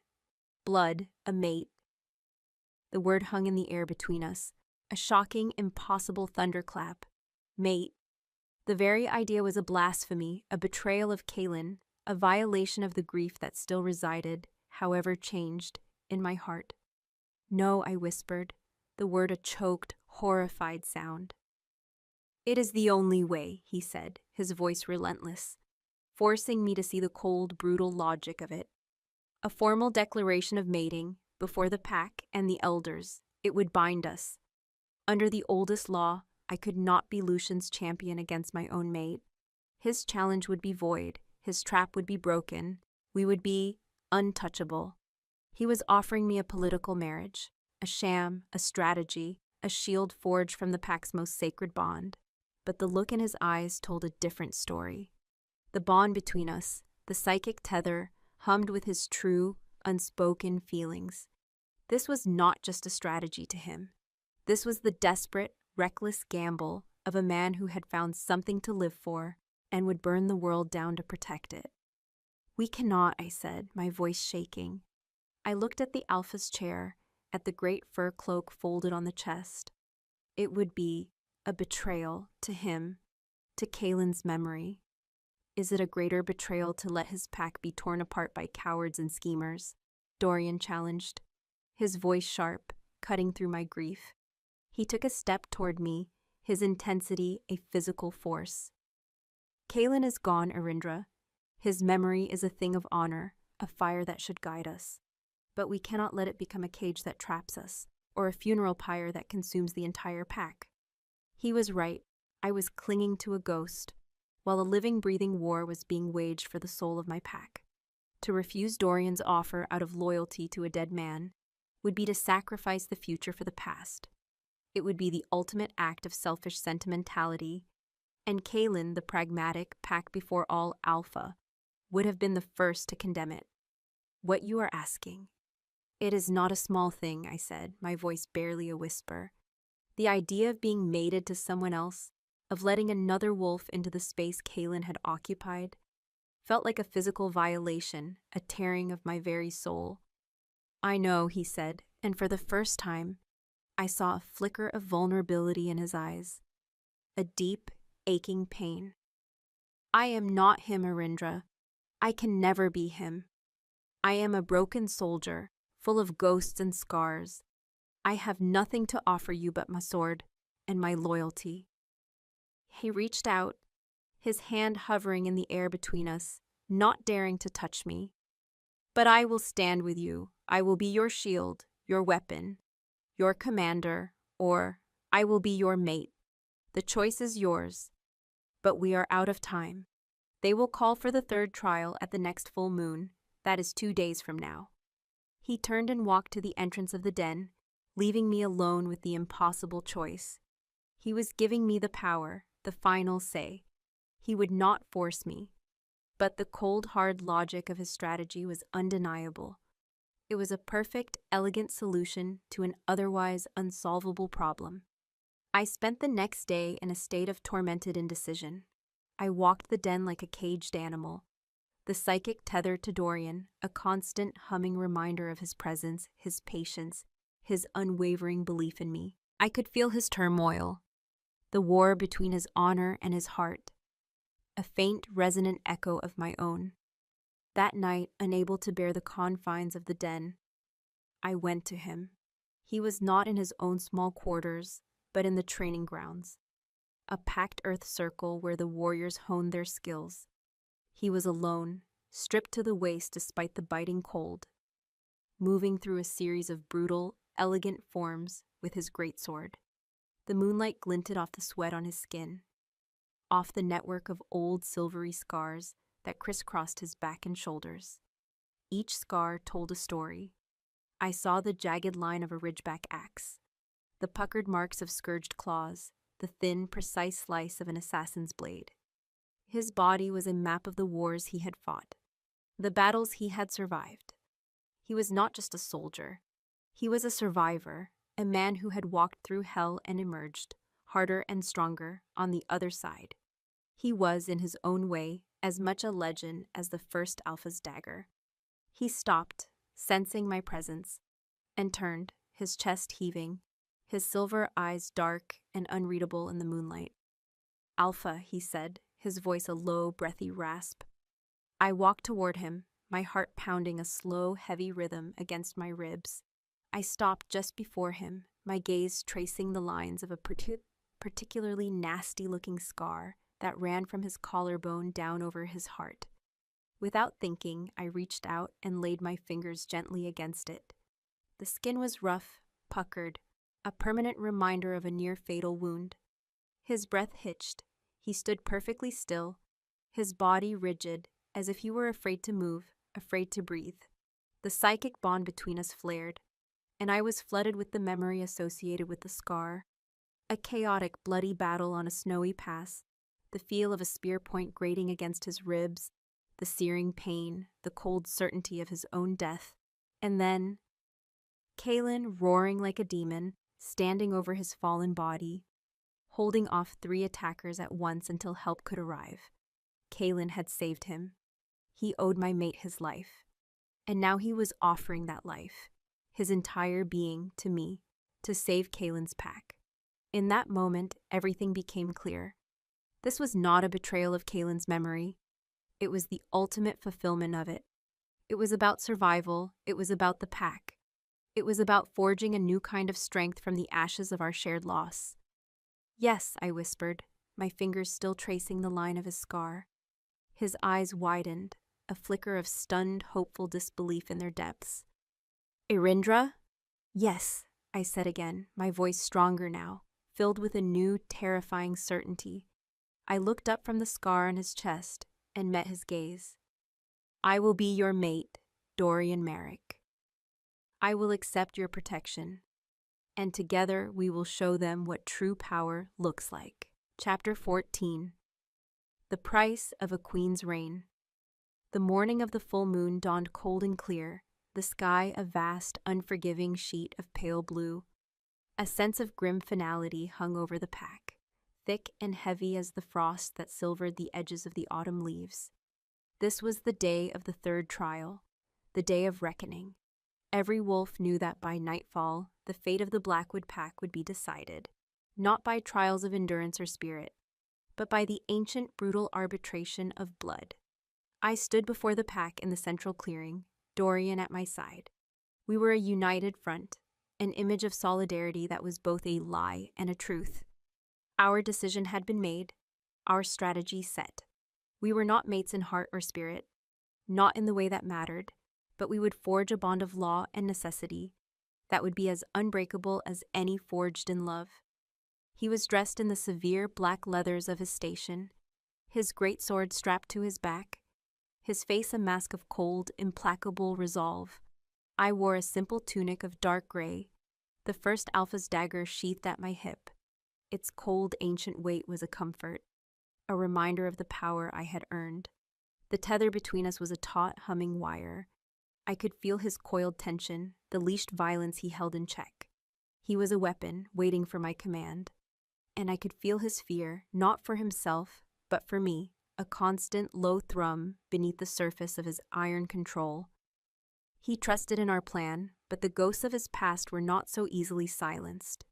blood, a mate." The word hung in the air between us, a shocking, impossible thunderclap. Mate. The very idea was a blasphemy, a betrayal of Kaelin, a violation of the grief that still resided, however changed, in my heart. "No," I whispered, the word a choked, horrified sound. "It is the only way," he said, his voice relentless, forcing me to see the cold, brutal logic of it. A formal declaration of mating, before the pack and the elders. It would bind us. Under the oldest law, I could not be Lucian's champion against my own mate. His challenge would be void, his trap would be broken, we would be untouchable. He was offering me a political marriage, a sham, a strategy, a shield forged from the pack's most sacred bond. But the look in his eyes told a different story. The bond between us, the psychic tether, hummed with his true, unspoken feelings. This was not just a strategy to him. This was the desperate, reckless gamble of a man who had found something to live for and would burn the world down to protect it. "We cannot," I said, my voice shaking. I looked at the Alpha's chair, at the great fur cloak folded on the chest. It would be a betrayal to him, to Kaelin's memory. Is it a greater betrayal to let his pack be torn apart by cowards and schemers? Dorian challenged, his voice sharp, cutting through my grief. He took a step toward me, his intensity a physical force. Kaelin is gone, Arindra. His memory is a thing of honor, a fire that should guide us. But we cannot let it become a cage that traps us, or a funeral pyre that consumes the entire pack. He was right. I was clinging to a ghost, while a living, breathing war was being waged for the soul of my pack. To refuse Dorian's offer out of loyalty to a dead man would be to sacrifice the future for the past. It would be the ultimate act of selfish sentimentality, and Kaelin, the pragmatic, pack before all alpha, would have been the first to condemn it. What you are asking. It is not a small thing, I said, my voice barely a whisper. The idea of being mated to someone else, of letting another wolf into the space Kaelin had occupied, felt like a physical violation, a tearing of my very soul. I know, he said, and for the first time, I saw a flicker of vulnerability in his eyes, a deep, aching pain. I am not him, Arindra. I can never be him. I am a broken soldier, full of ghosts and scars. I have nothing to offer you but my sword and my loyalty. He reached out, his hand hovering in the air between us, not daring to touch me. But I will stand with you. I will be your shield, your weapon, your commander, or I will be your mate. The choice is yours. But we are out of time. They will call for the third trial at the next full moon. That is 2 days from now. He turned and walked to the entrance of the den, leaving me alone with the impossible choice. He was giving me the power, the final say. He would not force me. But the cold, hard logic of his strategy was undeniable. It was a perfect, elegant solution to an otherwise unsolvable problem. I spent the next day in a state of tormented indecision. I walked the den like a caged animal, the psychic tethered to Dorian, a constant humming reminder of his presence, his patience, his unwavering belief in me. I could feel his turmoil, the war between his honor and his heart, a faint, resonant echo of my own. That night, unable to bear the confines of the den, I went to him. He was not in his own small quarters, but in the training grounds, a packed earth circle where the warriors honed their skills. He was alone, stripped to the waist despite the biting cold, moving through a series of brutal, elegant forms with his greatsword. The moonlight glinted off the sweat on his skin, off the network of old silvery scars that crisscrossed his back and shoulders. Each scar told a story. I saw the jagged line of a ridgeback axe, the puckered marks of scourged claws, the thin, precise slice of an assassin's blade. His body was a map of the wars he had fought, the battles he had survived. He was not just a soldier. He was a survivor, a man who had walked through hell and emerged, harder and stronger, on the other side. He was, in his own way, as much a legend as the first Alpha's dagger. He stopped, sensing my presence, and turned, his chest heaving, his silver eyes dark and unreadable in the moonlight. "Alpha," he said, his voice a low, breathy rasp. I walked toward him, my heart pounding a slow, heavy rhythm against my ribs. I stopped just before him, my gaze tracing the lines of a particularly nasty-looking scar that ran from his collarbone down over his heart. Without thinking, I reached out and laid my fingers gently against it. The skin was rough, puckered, a permanent reminder of a near-fatal wound. His breath hitched. He stood perfectly still, his body rigid, as if he were afraid to move, afraid to breathe. The psychic bond between us flared, and I was flooded with the memory associated with the scar. A chaotic, bloody battle on a snowy pass, the feel of a spear point grating against his ribs, the searing pain, the cold certainty of his own death, and then Kaelin roaring like a demon, standing over his fallen body, holding off 3 attackers at once until help could arrive. Kaelin had saved him. He owed my mate his life, and now he was offering that life, his entire being, to me, to save Kaelin's pack. In that moment, everything became clear. This was not a betrayal of Kaelin's memory. It was the ultimate fulfillment of it. It was about survival. It was about the pack. It was about forging a new kind of strength from the ashes of our shared loss. Yes, I whispered, my fingers still tracing the line of his scar. His eyes widened, a flicker of stunned, hopeful disbelief in their depths. Irindra? Yes, I said again, my voice stronger now, filled with a new, terrifying certainty. I looked up from the scar on his chest and met his gaze. I will be your mate, Dorian Merrick. I will accept your protection, and together we will show them what true power looks like. Chapter 14. The Price of a Queen's Reign. The morning of the full moon dawned cold and clear, the sky a vast, unforgiving sheet of pale blue. A sense of grim finality hung over the pack, thick and heavy as the frost that silvered the edges of the autumn leaves. This was the day of the third trial, the day of reckoning. Every wolf knew that by nightfall, the fate of the Blackwood pack would be decided, not by trials of endurance or spirit, but by the ancient, brutal arbitration of blood. I stood before the pack in the central clearing, Dorian at my side. We were a united front, an image of solidarity that was both a lie and a truth. Our decision had been made, our strategy set. We were not mates in heart or spirit, not in the way that mattered, but we would forge a bond of law and necessity that would be as unbreakable as any forged in love. He was dressed in the severe black leathers of his station, his great sword strapped to his back, his face a mask of cold, implacable resolve. I wore a simple tunic of dark gray, the first alpha's dagger sheathed at my hip. Its cold, ancient weight was a comfort, a reminder of the power I had earned. The tether between us was a taut, humming wire. I could feel his coiled tension, the leashed violence he held in check. He was a weapon, waiting for my command. And I could feel his fear, not for himself, but for me, a constant, low thrum beneath the surface of his iron control. He trusted in our plan, but the ghosts of his past were not so easily silenced.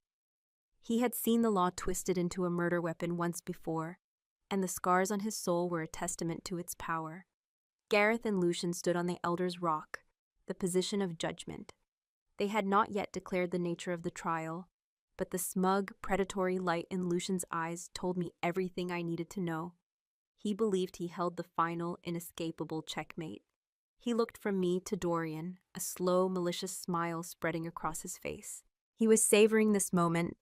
He had seen the law twisted into a murder weapon once before, and the scars on his soul were a testament to its power. Gareth and Lucian stood on the Elder's Rock, the position of judgment. They had not yet declared the nature of the trial, but the smug, predatory light in Lucian's eyes told me everything I needed to know. He believed he held the final, inescapable checkmate. He looked from me to Dorian, a slow, malicious smile spreading across his face. He was savoring this moment,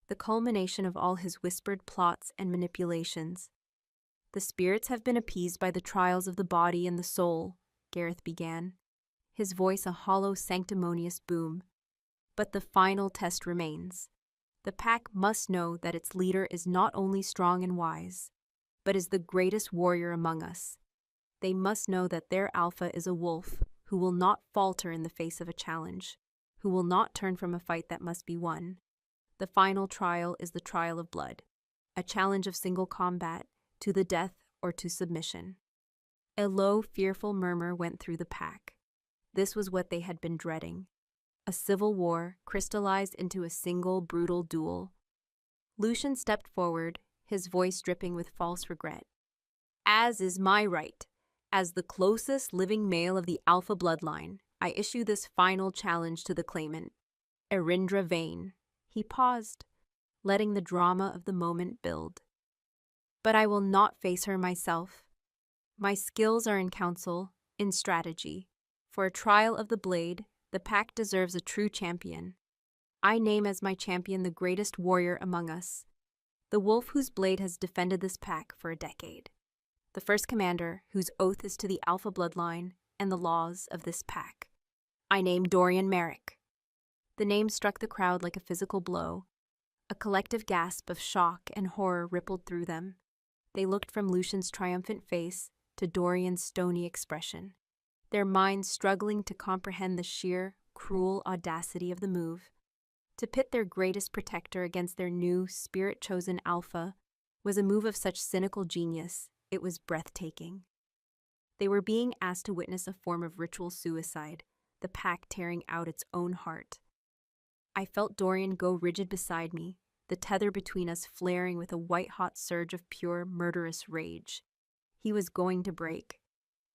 the culmination of all his whispered plots and manipulations. The spirits have been appeased by the trials of the body and the soul, Gareth began, his voice a hollow, sanctimonious boom. But the final test remains. The pack must know that its leader is not only strong and wise, but is the greatest warrior among us. They must know that their alpha is a wolf who will not falter in the face of a challenge, who will not turn from a fight that must be won. The final trial is the trial of blood, a challenge of single combat, to the death or to submission. A low, fearful murmur went through the pack. This was what they had been dreading. A civil war crystallized into a single, brutal duel. Lucian stepped forward, his voice dripping with false regret. As is my right, as the closest living male of the Alpha bloodline, I issue this final challenge to the claimant, Irindra Vane. He paused, letting the drama of the moment build. But I will not face her myself. My skills are in counsel, in strategy. For a trial of the blade, the pack deserves a true champion. I name as my champion the greatest warrior among us, the wolf whose blade has defended this pack for a decade. The first commander whose oath is to the Alpha bloodline and the laws of this pack. I name Dorian Merrick. The name struck the crowd like a physical blow. A collective gasp of shock and horror rippled through them. They looked from Lucian's triumphant face to Dorian's stony expression, their minds struggling to comprehend the sheer, cruel audacity of the move. To pit their greatest protector against their new, spirit-chosen alpha was a move of such cynical genius, it was breathtaking. They were being asked to witness a form of ritual suicide, the pack tearing out its own heart. I felt Dorian go rigid beside me, the tether between us flaring with a white-hot surge of pure, murderous rage. He was going to break.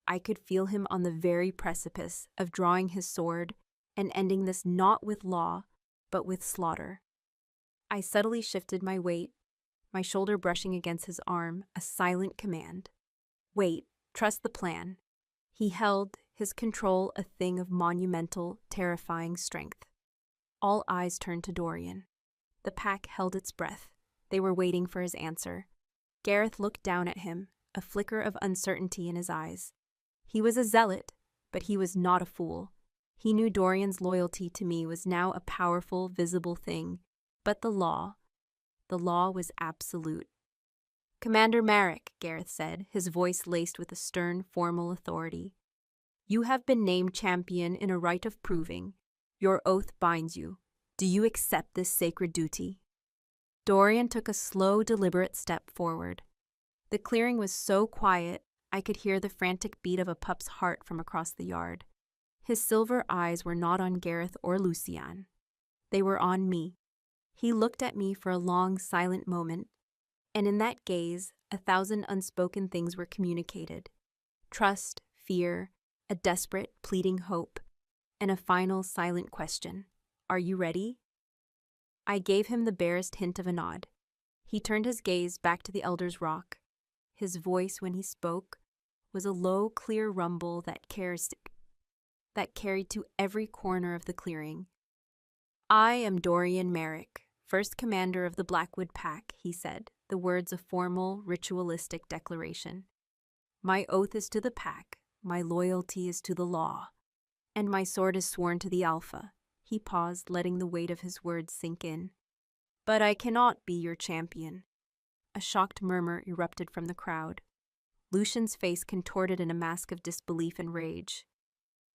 I could feel him on the very precipice of drawing his sword and ending this not with law, but with slaughter. I subtly shifted my weight, my shoulder brushing against his arm, a silent command. Wait, trust the plan. He held, his control a thing of monumental, terrifying strength. All eyes turned to Dorian. The pack held its breath. They were waiting for his answer. Gareth looked down at him, a flicker of uncertainty in his eyes. He was a zealot, but he was not a fool. He knew Dorian's loyalty to me was now a powerful, visible thing, but the law was absolute. "Commander Merrick," Gareth said, his voice laced with a stern, formal authority. "You have been named champion in a rite of proving. Your oath binds you. Do you accept this sacred duty?" Dorian took a slow, deliberate step forward. The clearing was so quiet, I could hear the frantic beat of a pup's heart from across the yard. His silver eyes were not on Gareth or Lucian. They were on me. He looked at me for a long, silent moment, and in that gaze, 1,000 unspoken things were communicated. Trust, fear, a desperate, pleading hope, and a final, silent question. "Are you ready?" I gave him the barest hint of a nod. He turned his gaze back to the Elder's Rock. His voice, when he spoke, was a low, clear rumble that carried to every corner of the clearing. "I am Dorian Merrick, first commander of the Blackwood Pack," he said, the words a formal, ritualistic declaration. "My oath is to the pack, my loyalty is to the law, and my sword is sworn to the Alpha." He paused, letting the weight of his words sink in. "But I cannot be your champion." A shocked murmur erupted from the crowd. Lucian's face contorted in a mask of disbelief and rage.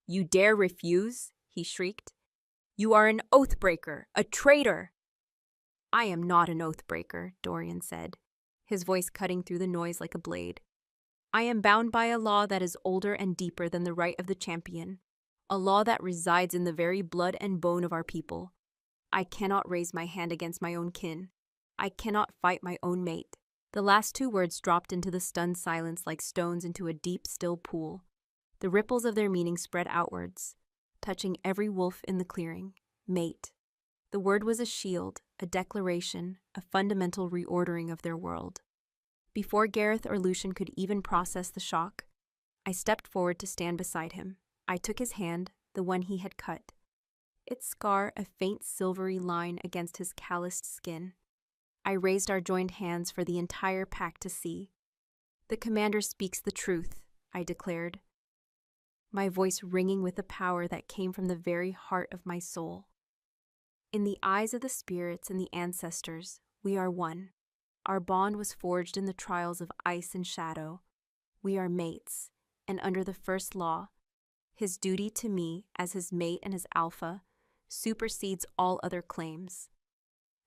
"You dare refuse?" he shrieked. "You are an oath-breaker, a traitor!" "I am not an oath-breaker," Dorian said, his voice cutting through the noise like a blade. "I am bound by a law that is older and deeper than the right of the champion, a law that resides in the very blood and bone of our people. I cannot raise my hand against my own kin. I cannot fight my own mate." The last two words dropped into the stunned silence like stones into a deep, still pool. The ripples of their meaning spread outwards, touching every wolf in the clearing. Mate. The word was a shield, a declaration, a fundamental reordering of their world. Before Gareth or Lucian could even process the shock, I stepped forward to stand beside him. I took his hand, the one he had cut. Its scar a faint silvery line against his calloused skin. I raised our joined hands for the entire pack to see. "The commander speaks the truth," I declared, my voice ringing with the power that came from the very heart of my soul. "In the eyes of the spirits and the ancestors, we are one. Our bond was forged in the trials of ice and shadow. We are mates, and under the first law, his duty to me as his mate and his alpha supersedes all other claims."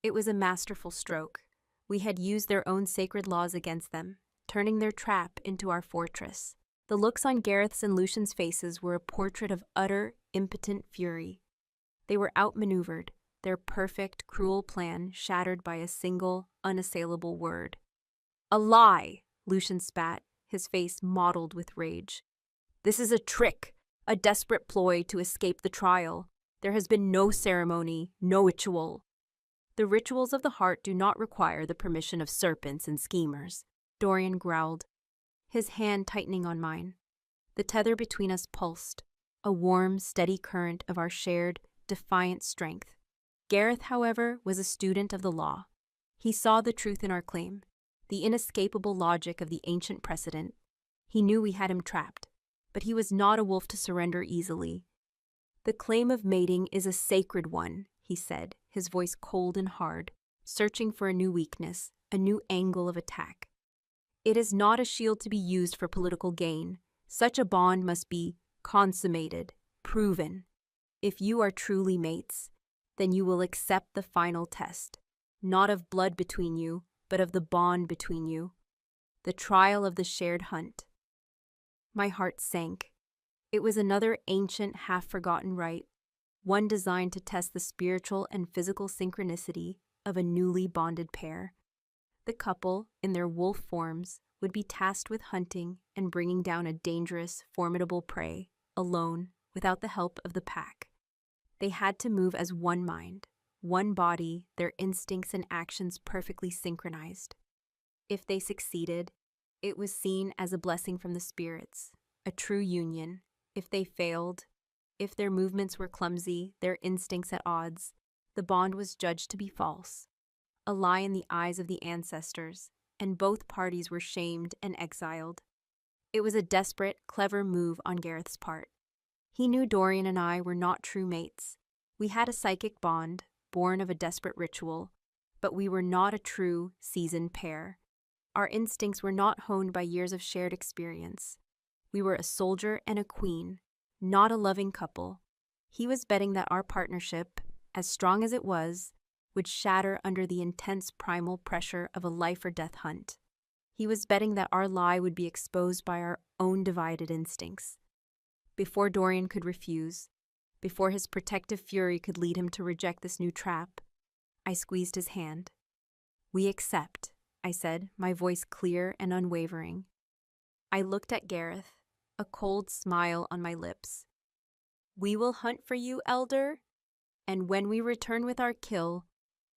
It was a masterful stroke. We had used their own sacred laws against them, turning their trap into our fortress. The looks on Gareth's and Lucian's faces were a portrait of utter, impotent fury. They were outmaneuvered, their perfect, cruel plan shattered by a single, unassailable word. "A lie!" Lucian spat, his face mottled with rage. "This is a trick, a desperate ploy to escape the trial. There has been no ceremony, no ritual." "The rituals of the heart do not require the permission of serpents and schemers," Dorian growled, his hand tightening on mine. The tether between us pulsed, a warm, steady current of our shared, defiant strength. Gareth, however, was a student of the law. He saw the truth in our claim, the inescapable logic of the ancient precedent. He knew we had him trapped, but he was not a wolf to surrender easily. "The claim of mating is a sacred one," he said, his voice cold and hard, searching for a new weakness, a new angle of attack. "It is not a shield to be used for political gain. Such a bond must be consummated, proven. If you are truly mates, then you will accept the final test, not of blood between you, but of the bond between you, the trial of the shared hunt." My heart sank. It was another ancient, half-forgotten rite, one designed to test the spiritual and physical synchronicity of a newly bonded pair. The couple, in their wolf forms, would be tasked with hunting and bringing down a dangerous, formidable prey, alone, without the help of the pack. They had to move as one mind, one body, their instincts and actions perfectly synchronized. If they succeeded, it was seen as a blessing from the spirits, a true union. If they failed, if their movements were clumsy, their instincts at odds, the bond was judged to be false, a lie in the eyes of the ancestors, and both parties were shamed and exiled. It was a desperate, clever move on Gareth's part. He knew Dorian and I were not true mates. We had a psychic bond, born of a desperate ritual, but we were not a true, seasoned pair. Our instincts were not honed by years of shared experience. We were a soldier and a queen, not a loving couple. He was betting that our partnership, as strong as it was, would shatter under the intense primal pressure of a life-or-death hunt. He was betting that our lie would be exposed by our own divided instincts. Before Dorian could refuse, before his protective fury could lead him to reject this new trap, I squeezed his hand. "We accept," I said, my voice clear and unwavering. I looked at Gareth, a cold smile on my lips. "We will hunt for you, Elder, and when we return with our kill,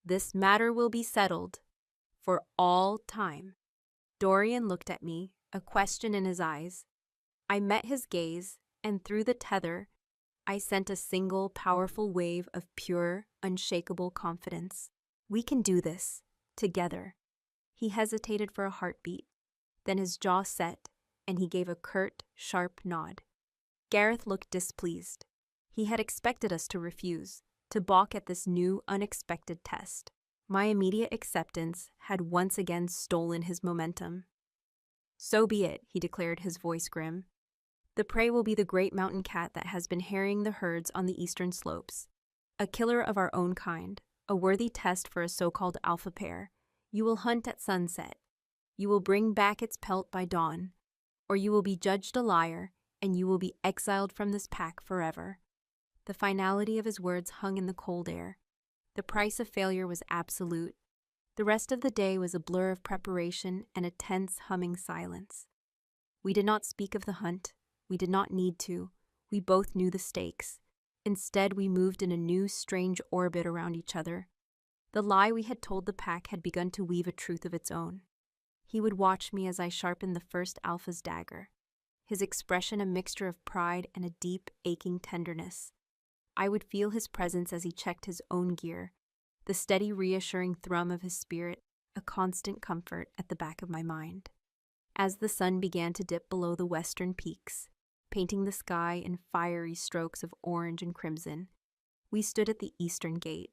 this matter will be settled for all time." Dorian looked at me, a question in his eyes. I met his gaze, and through the tether, I sent a single powerful wave of pure, unshakable confidence. "We can do this, together." He hesitated for a heartbeat, then his jaw set, and he gave a curt, sharp nod. Gareth looked displeased. He had expected us to refuse, to balk at this new, unexpected test. My immediate acceptance had once again stolen his momentum. "So be it," he declared, his voice grim. "The prey will be the great mountain cat that has been harrying the herds on the eastern slopes. A killer of our own kind, a worthy test for a so-called alpha pair. You will hunt at sunset. You will bring back its pelt by dawn, or you will be judged a liar, and you will be exiled from this pack forever." The finality of his words hung in the cold air. The price of failure was absolute. The rest of the day was a blur of preparation and a tense, humming silence. We did not speak of the hunt. We did not need to. We both knew the stakes. Instead, we moved in a new, strange orbit around each other. The lie we had told the pack had begun to weave a truth of its own. He would watch me as I sharpened the first alpha's dagger, his expression a mixture of pride and a deep, aching tenderness. I would feel his presence as he checked his own gear, the steady, reassuring thrum of his spirit, a constant comfort at the back of my mind. As the sun began to dip below the western peaks, painting the sky in fiery strokes of orange and crimson, we stood at the eastern gate.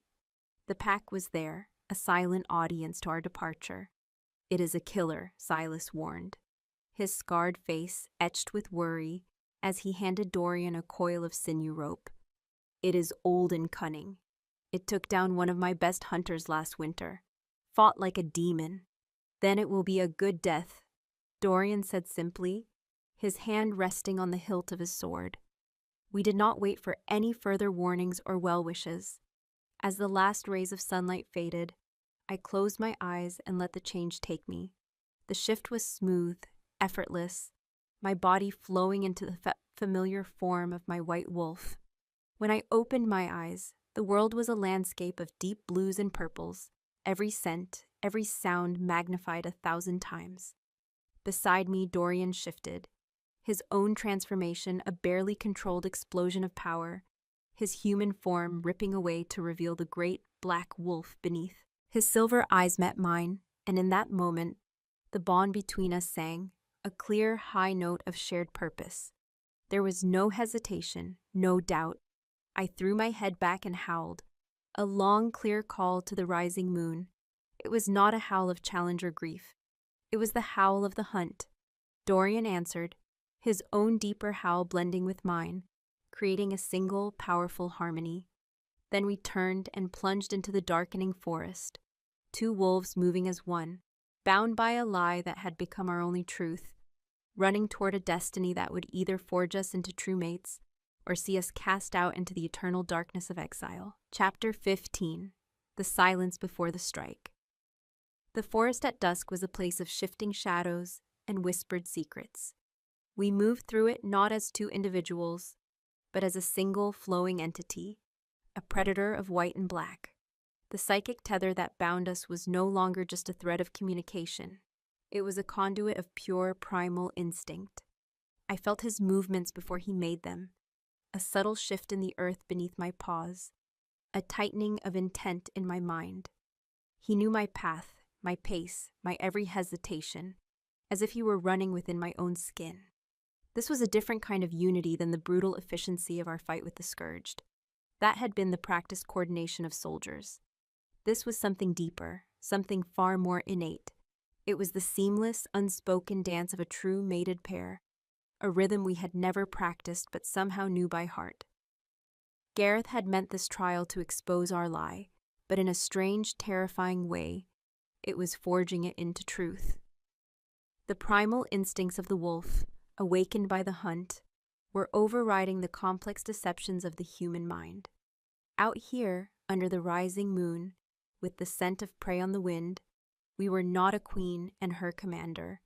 The pack was there, a silent audience to our departure. "It is a killer," Silas warned, his scarred face etched with worry as he handed Dorian a coil of sinew rope. "It is old and cunning. It took down one of my best hunters last winter, fought like a demon. Then it will be a good death," Dorian said simply, his hand resting on the hilt of his sword. We did not wait for any further warnings or well wishes. As the last rays of sunlight faded, I closed my eyes and let the change take me. The shift was smooth, effortless, my body flowing into the familiar form of my white wolf. When I opened my eyes, the world was a landscape of deep blues and purples, every scent, every sound magnified 1,000 times. Beside me, Dorian shifted, his own transformation a barely controlled explosion of power, his human form ripping away to reveal the great black wolf beneath. His silver eyes met mine, and in that moment, the bond between us sang, a clear, high note of shared purpose. There was no hesitation, no doubt. I threw my head back and howled, a long, clear call to the rising moon. It was not a howl of challenge or grief. It was the howl of the hunt. Dorian answered, his own deeper howl blending with mine, creating a single, powerful harmony. Then we turned and plunged into the darkening forest, two wolves moving as one, bound by a lie that had become our only truth, running toward a destiny that would either forge us into true mates or see us cast out into the eternal darkness of exile. Chapter 15. The Silence Before the Strike. The forest at dusk was a place of shifting shadows and whispered secrets. We moved through it not as two individuals, but as a single flowing entity, a predator of white and black. The psychic tether that bound us was no longer just a thread of communication. It was a conduit of pure primal instinct. I felt his movements before he made them, a subtle shift in the earth beneath my paws, a tightening of intent in my mind. He knew my path, my pace, my every hesitation, as if he were running within my own skin. This was a different kind of unity than the brutal efficiency of our fight with the Scourged. That had been the practiced coordination of soldiers. This was something deeper, something far more innate. It was the seamless, unspoken dance of a true mated pair, a rhythm we had never practiced but somehow knew by heart. Gareth had meant this trial to expose our lie, but in a strange, terrifying way, it was forging it into truth. The primal instincts of the wolf, awakened by the hunt, were overriding the complex deceptions of the human mind. Out here, under the rising moon, with the scent of prey on the wind, we were not a queen and her commander.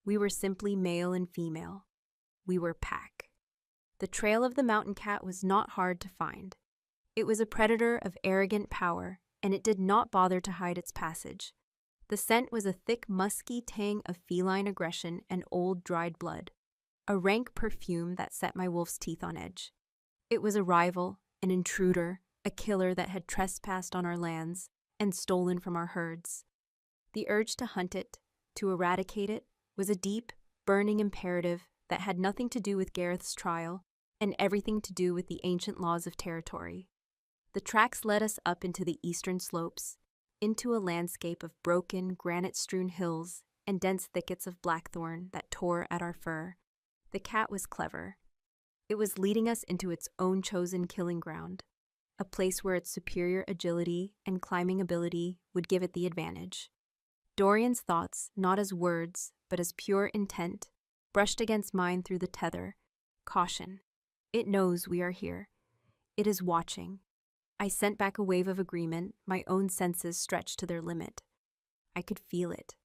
We were simply male and female. We were pack. The trail of the mountain cat was not hard to find. It was a predator of arrogant power, and it did not bother to hide its passage. The scent was a thick, musky tang of feline aggression and old, dried blood, a rank perfume that set my wolf's teeth on edge. It was a rival, an intruder, a killer that had trespassed on our lands and stolen from our herds. The urge to hunt it, to eradicate it, was a deep, burning imperative that had nothing to do with Gareth's trial and everything to do with the ancient laws of territory. The tracks led us up into the eastern slopes, into a landscape of broken, granite-strewn hills and dense thickets of blackthorn that tore at our fur. The cat was clever. It was leading us into its own chosen killing ground, a place where its superior agility and climbing ability would give it the advantage. Dorian's thoughts, not as words, but as pure intent, brushed against mine through the tether. Caution. It knows we are here. It is watching. I sent back a wave of agreement, my own senses stretched to their limit. I could feel it.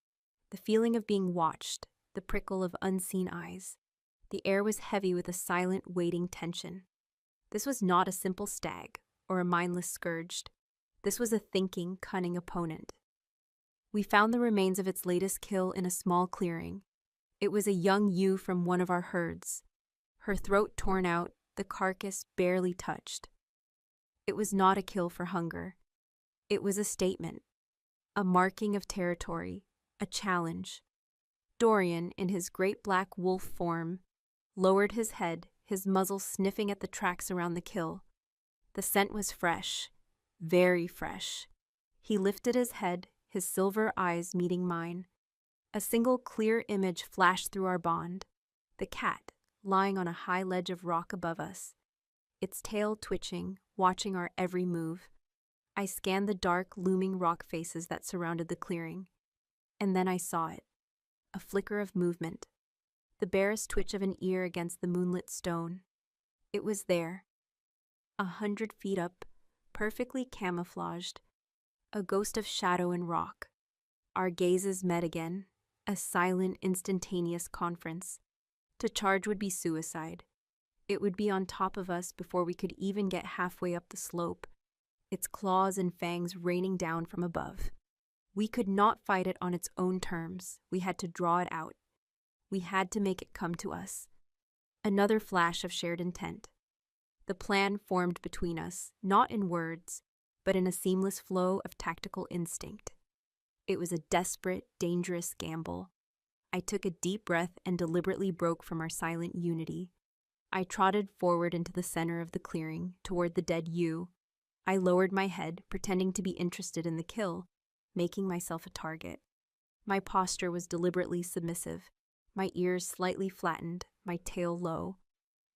The feeling of being watched, the prickle of unseen eyes. The air was heavy with a silent, waiting tension. This was not a simple stag, or a mindless scourged. This was a thinking, cunning opponent. We found the remains of its latest kill in a small clearing. It was a young ewe from one of our herds. Her throat torn out, the carcass barely touched. It was not a kill for hunger. It was a statement, a marking of territory, a challenge. Dorian, in his great black wolf form, lowered his head, his muzzle sniffing at the tracks around the kill. The scent was fresh, very fresh. He lifted his head, his silver eyes meeting mine. A single clear image flashed through our bond. The cat, lying on a high ledge of rock above us, its tail twitching, watching our every move. I scanned the dark, looming rock faces that surrounded the clearing. And then I saw it. A flicker of movement. The barest twitch of an ear against the moonlit stone. It was there. 100 feet up, perfectly camouflaged. A ghost of shadow and rock. Our gazes met again. A silent, instantaneous conference. To charge would be suicide. It would be on top of us before we could even get halfway up the slope, its claws and fangs raining down from above. We could not fight it on its own terms. We had to draw it out. We had to make it come to us. Another flash of shared intent. The plan formed between us, not in words, but in a seamless flow of tactical instinct. It was a desperate, dangerous gamble. I took a deep breath and deliberately broke from our silent unity. I trotted forward into the center of the clearing, toward the dead ewe. I lowered my head, pretending to be interested in the kill, making myself a target. My posture was deliberately submissive, my ears slightly flattened, my tail low.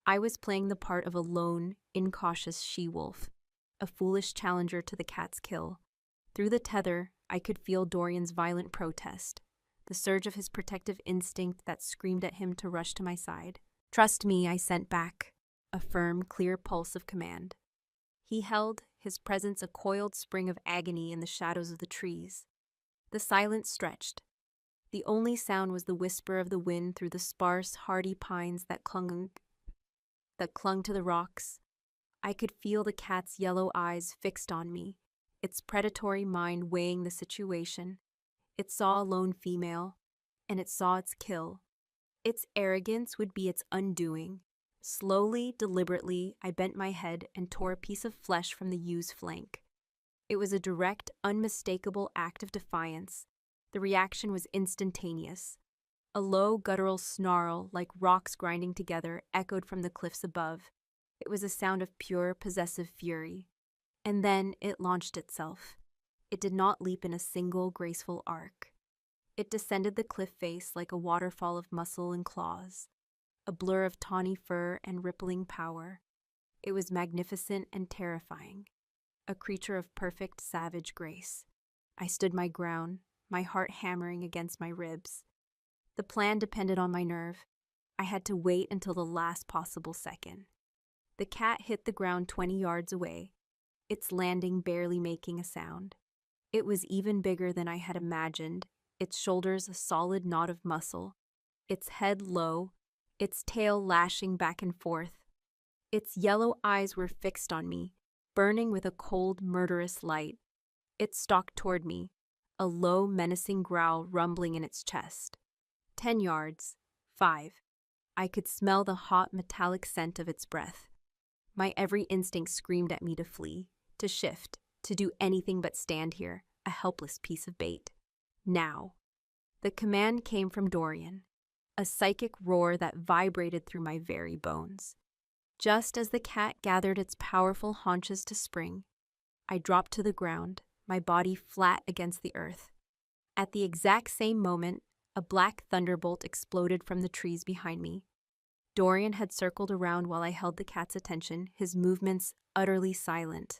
I was playing the part of a lone, incautious she-wolf, a foolish challenger to the cat's kill. Through the tether, I could feel Dorian's violent protest, the surge of his protective instinct that screamed at him to rush to my side. "Trust me," I sent back, a firm, clear pulse of command. He held, his presence a coiled spring of agony in the shadows of the trees. The silence stretched. The only sound was the whisper of the wind through the sparse, hardy pines that clung to the rocks. I could feel the cat's yellow eyes fixed on me, its predatory mind weighing the situation. It saw a lone female, and it saw its kill. Its arrogance would be its undoing. Slowly, deliberately, I bent my head and tore a piece of flesh from the ew's flank. It was a direct, unmistakable act of defiance. The reaction was instantaneous. A low, guttural snarl, like rocks grinding together, echoed from the cliffs above. It was a sound of pure, possessive fury. And then it launched itself. It did not leap in a single, graceful arc. It descended the cliff face like a waterfall of muscle and claws, a blur of tawny fur and rippling power. It was magnificent and terrifying, a creature of perfect savage grace. I stood my ground, my heart hammering against my ribs. The plan depended on my nerve. I had to wait until the last possible second. The cat hit the ground 20 yards away, its landing barely making a sound. It was even bigger than I had imagined, its shoulders a solid knot of muscle, its head low, its tail lashing back and forth. Its yellow eyes were fixed on me, burning with a cold, murderous light. It stalked toward me, a low, menacing growl rumbling in its chest. 10 yards. 5. I could smell the hot, metallic scent of its breath. My every instinct screamed at me to flee, to shift, to do anything but stand here, a helpless piece of bait. Now. The command came from Dorian, a psychic roar that vibrated through my very bones. Just as the cat gathered its powerful haunches to spring, I dropped to the ground, my body flat against the earth. At the exact same moment, a black thunderbolt exploded from the trees behind me. Dorian had circled around while I held the cat's attention, his movements utterly silent.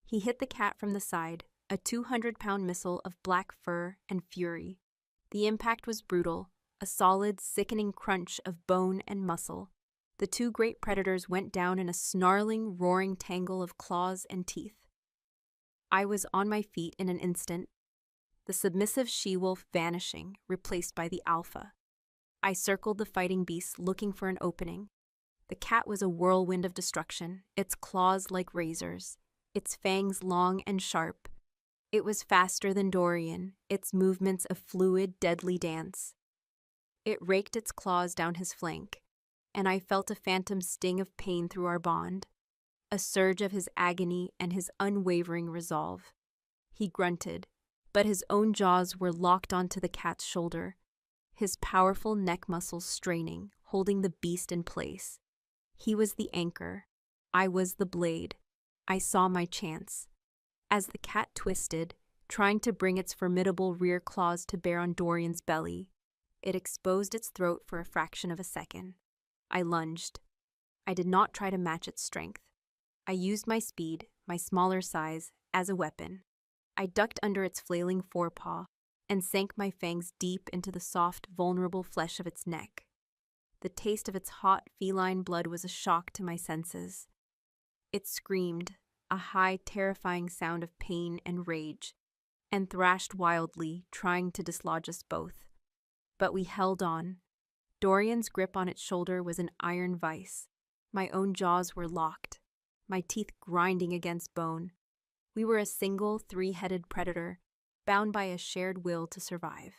He hit the cat from the side, a 200-pound missile of black fur and fury. The impact was brutal, a solid, sickening crunch of bone and muscle. The two great predators went down in a snarling, roaring tangle of claws and teeth. I was on my feet in an instant, the submissive she-wolf vanishing, replaced by the alpha. I circled the fighting beast, looking for an opening. The cat was a whirlwind of destruction, its claws like razors, its fangs long and sharp. It was faster than Dorian, its movements a fluid, deadly dance. It raked its claws down his flank, and I felt a phantom sting of pain through our bond, a surge of his agony and his unwavering resolve. He grunted, but his own jaws were locked onto the cat's shoulder, his powerful neck muscles straining, holding the beast in place. He was the anchor. I was the blade. I saw my chance. As the cat twisted, trying to bring its formidable rear claws to bear on Dorian's belly, it exposed its throat for a fraction of a second. I lunged. I did not try to match its strength. I used my speed, my smaller size, as a weapon. I ducked under its flailing forepaw and sank my fangs deep into the soft, vulnerable flesh of its neck. The taste of its hot, feline blood was a shock to my senses. It screamed, a high, terrifying sound of pain and rage, and thrashed wildly, trying to dislodge us both. But we held on. Dorian's grip on its shoulder was an iron vice. My own jaws were locked, my teeth grinding against bone. We were a single, three-headed predator, bound by a shared will to survive.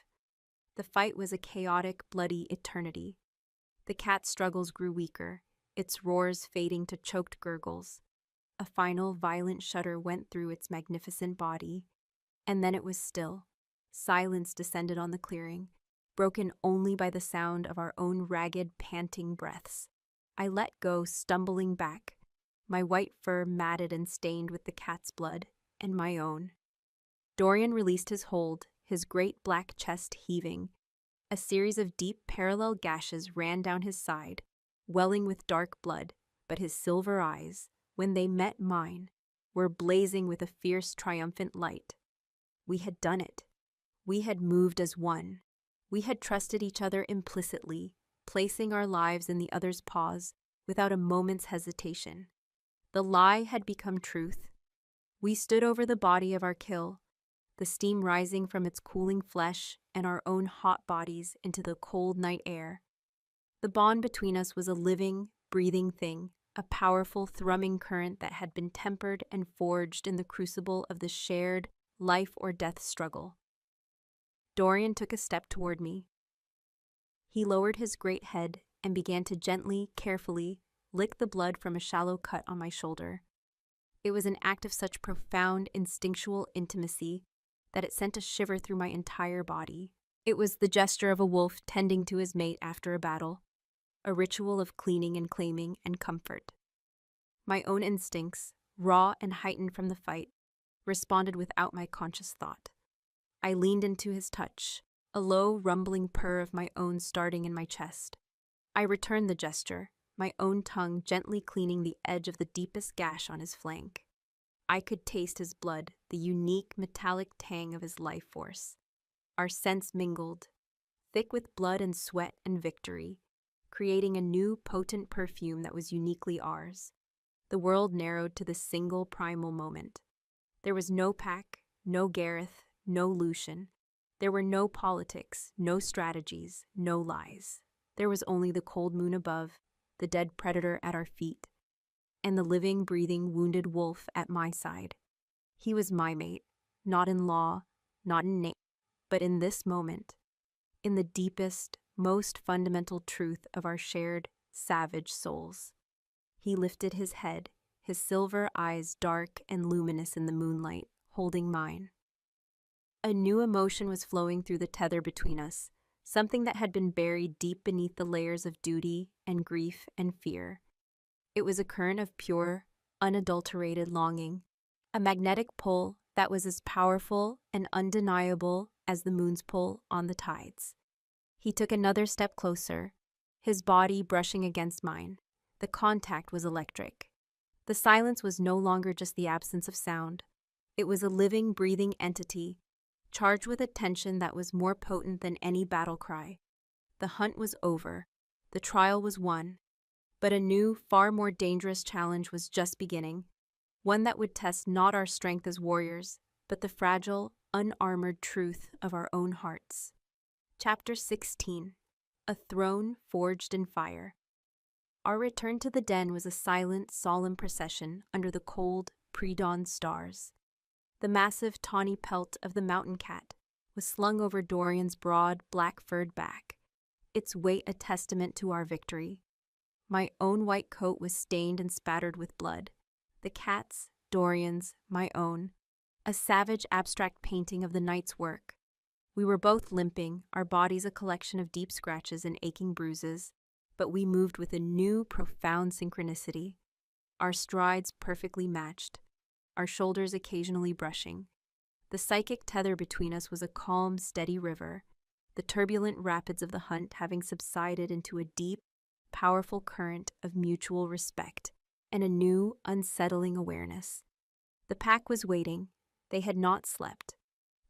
The fight was a chaotic, bloody eternity. The cat's struggles grew weaker, its roars fading to choked gurgles. A final, violent shudder went through its magnificent body, and then it was still. Silence descended on the clearing, broken only by the sound of our own ragged, panting breaths. I let go, stumbling back, my white fur matted and stained with the cat's blood, and my own. Dorian released his hold, his great black chest heaving. A series of deep, parallel gashes ran down his side, welling with dark blood, but his silver eyes, when they met mine, were blazing with a fierce, triumphant light. We had done it. We had moved as one. We had trusted each other implicitly, placing our lives in the other's paws without a moment's hesitation. The lie had become truth. We stood over the body of our kill, the steam rising from its cooling flesh and our own hot bodies into the cold night air. The bond between us was a living, breathing thing, a powerful, thrumming current that had been tempered and forged in the crucible of the shared life-or-death struggle. Dorian took a step toward me. He lowered his great head and began to gently, carefully, lick the blood from a shallow cut on my shoulder. It was an act of such profound, instinctual intimacy that it sent a shiver through my entire body. It was the gesture of a wolf tending to his mate after a battle, a ritual of cleaning and claiming and comfort. My own instincts, raw and heightened from the fight, responded without my conscious thought. I leaned into his touch, a low, rumbling purr of my own starting in my chest. I returned the gesture, my own tongue gently cleaning the edge of the deepest gash on his flank. I could taste his blood, the unique metallic tang of his life force. Our scents mingled, thick with blood and sweat and victory, creating a new potent perfume that was uniquely ours. The world narrowed to this single primal moment. There was no Pack, no Gareth, no Lucian. There were no politics, no strategies, no lies. There was only the cold moon above, the dead predator at our feet, and the living, breathing, wounded wolf at my side. He was my mate, not in law, not in name, but in this moment, in the deepest, most fundamental truth of our shared, savage souls. He lifted his head, his silver eyes dark and luminous in the moonlight, holding mine. A new emotion was flowing through the tether between us, something that had been buried deep beneath the layers of duty and grief and fear. It was a current of pure, unadulterated longing, a magnetic pull that was as powerful and undeniable as the moon's pull on the tides. He took another step closer, his body brushing against mine. The contact was electric. The silence was no longer just the absence of sound. It was a living, breathing entity, charged with a tension that was more potent than any battle cry. The hunt was over. The trial was won. But a new, far more dangerous challenge was just beginning, one that would test not our strength as warriors, but the fragile, unarmored truth of our own hearts. Chapter 16. A Throne Forged in Fire. Our return to the den was a silent, solemn procession under the cold, pre-dawn stars. The massive, tawny pelt of the mountain cat was slung over Dorian's broad, black-furred back, its weight a testament to our victory. My own white coat was stained and spattered with blood. The cat's, Dorian's, my own, a savage, abstract painting of the night's work. We were both limping, our bodies a collection of deep scratches and aching bruises, but we moved with a new, profound synchronicity. Our strides perfectly matched, our shoulders occasionally brushing. The psychic tether between us was a calm, steady river, the turbulent rapids of the hunt having subsided into a deep, powerful current of mutual respect and a new, unsettling awareness. The pack was waiting. They had not slept.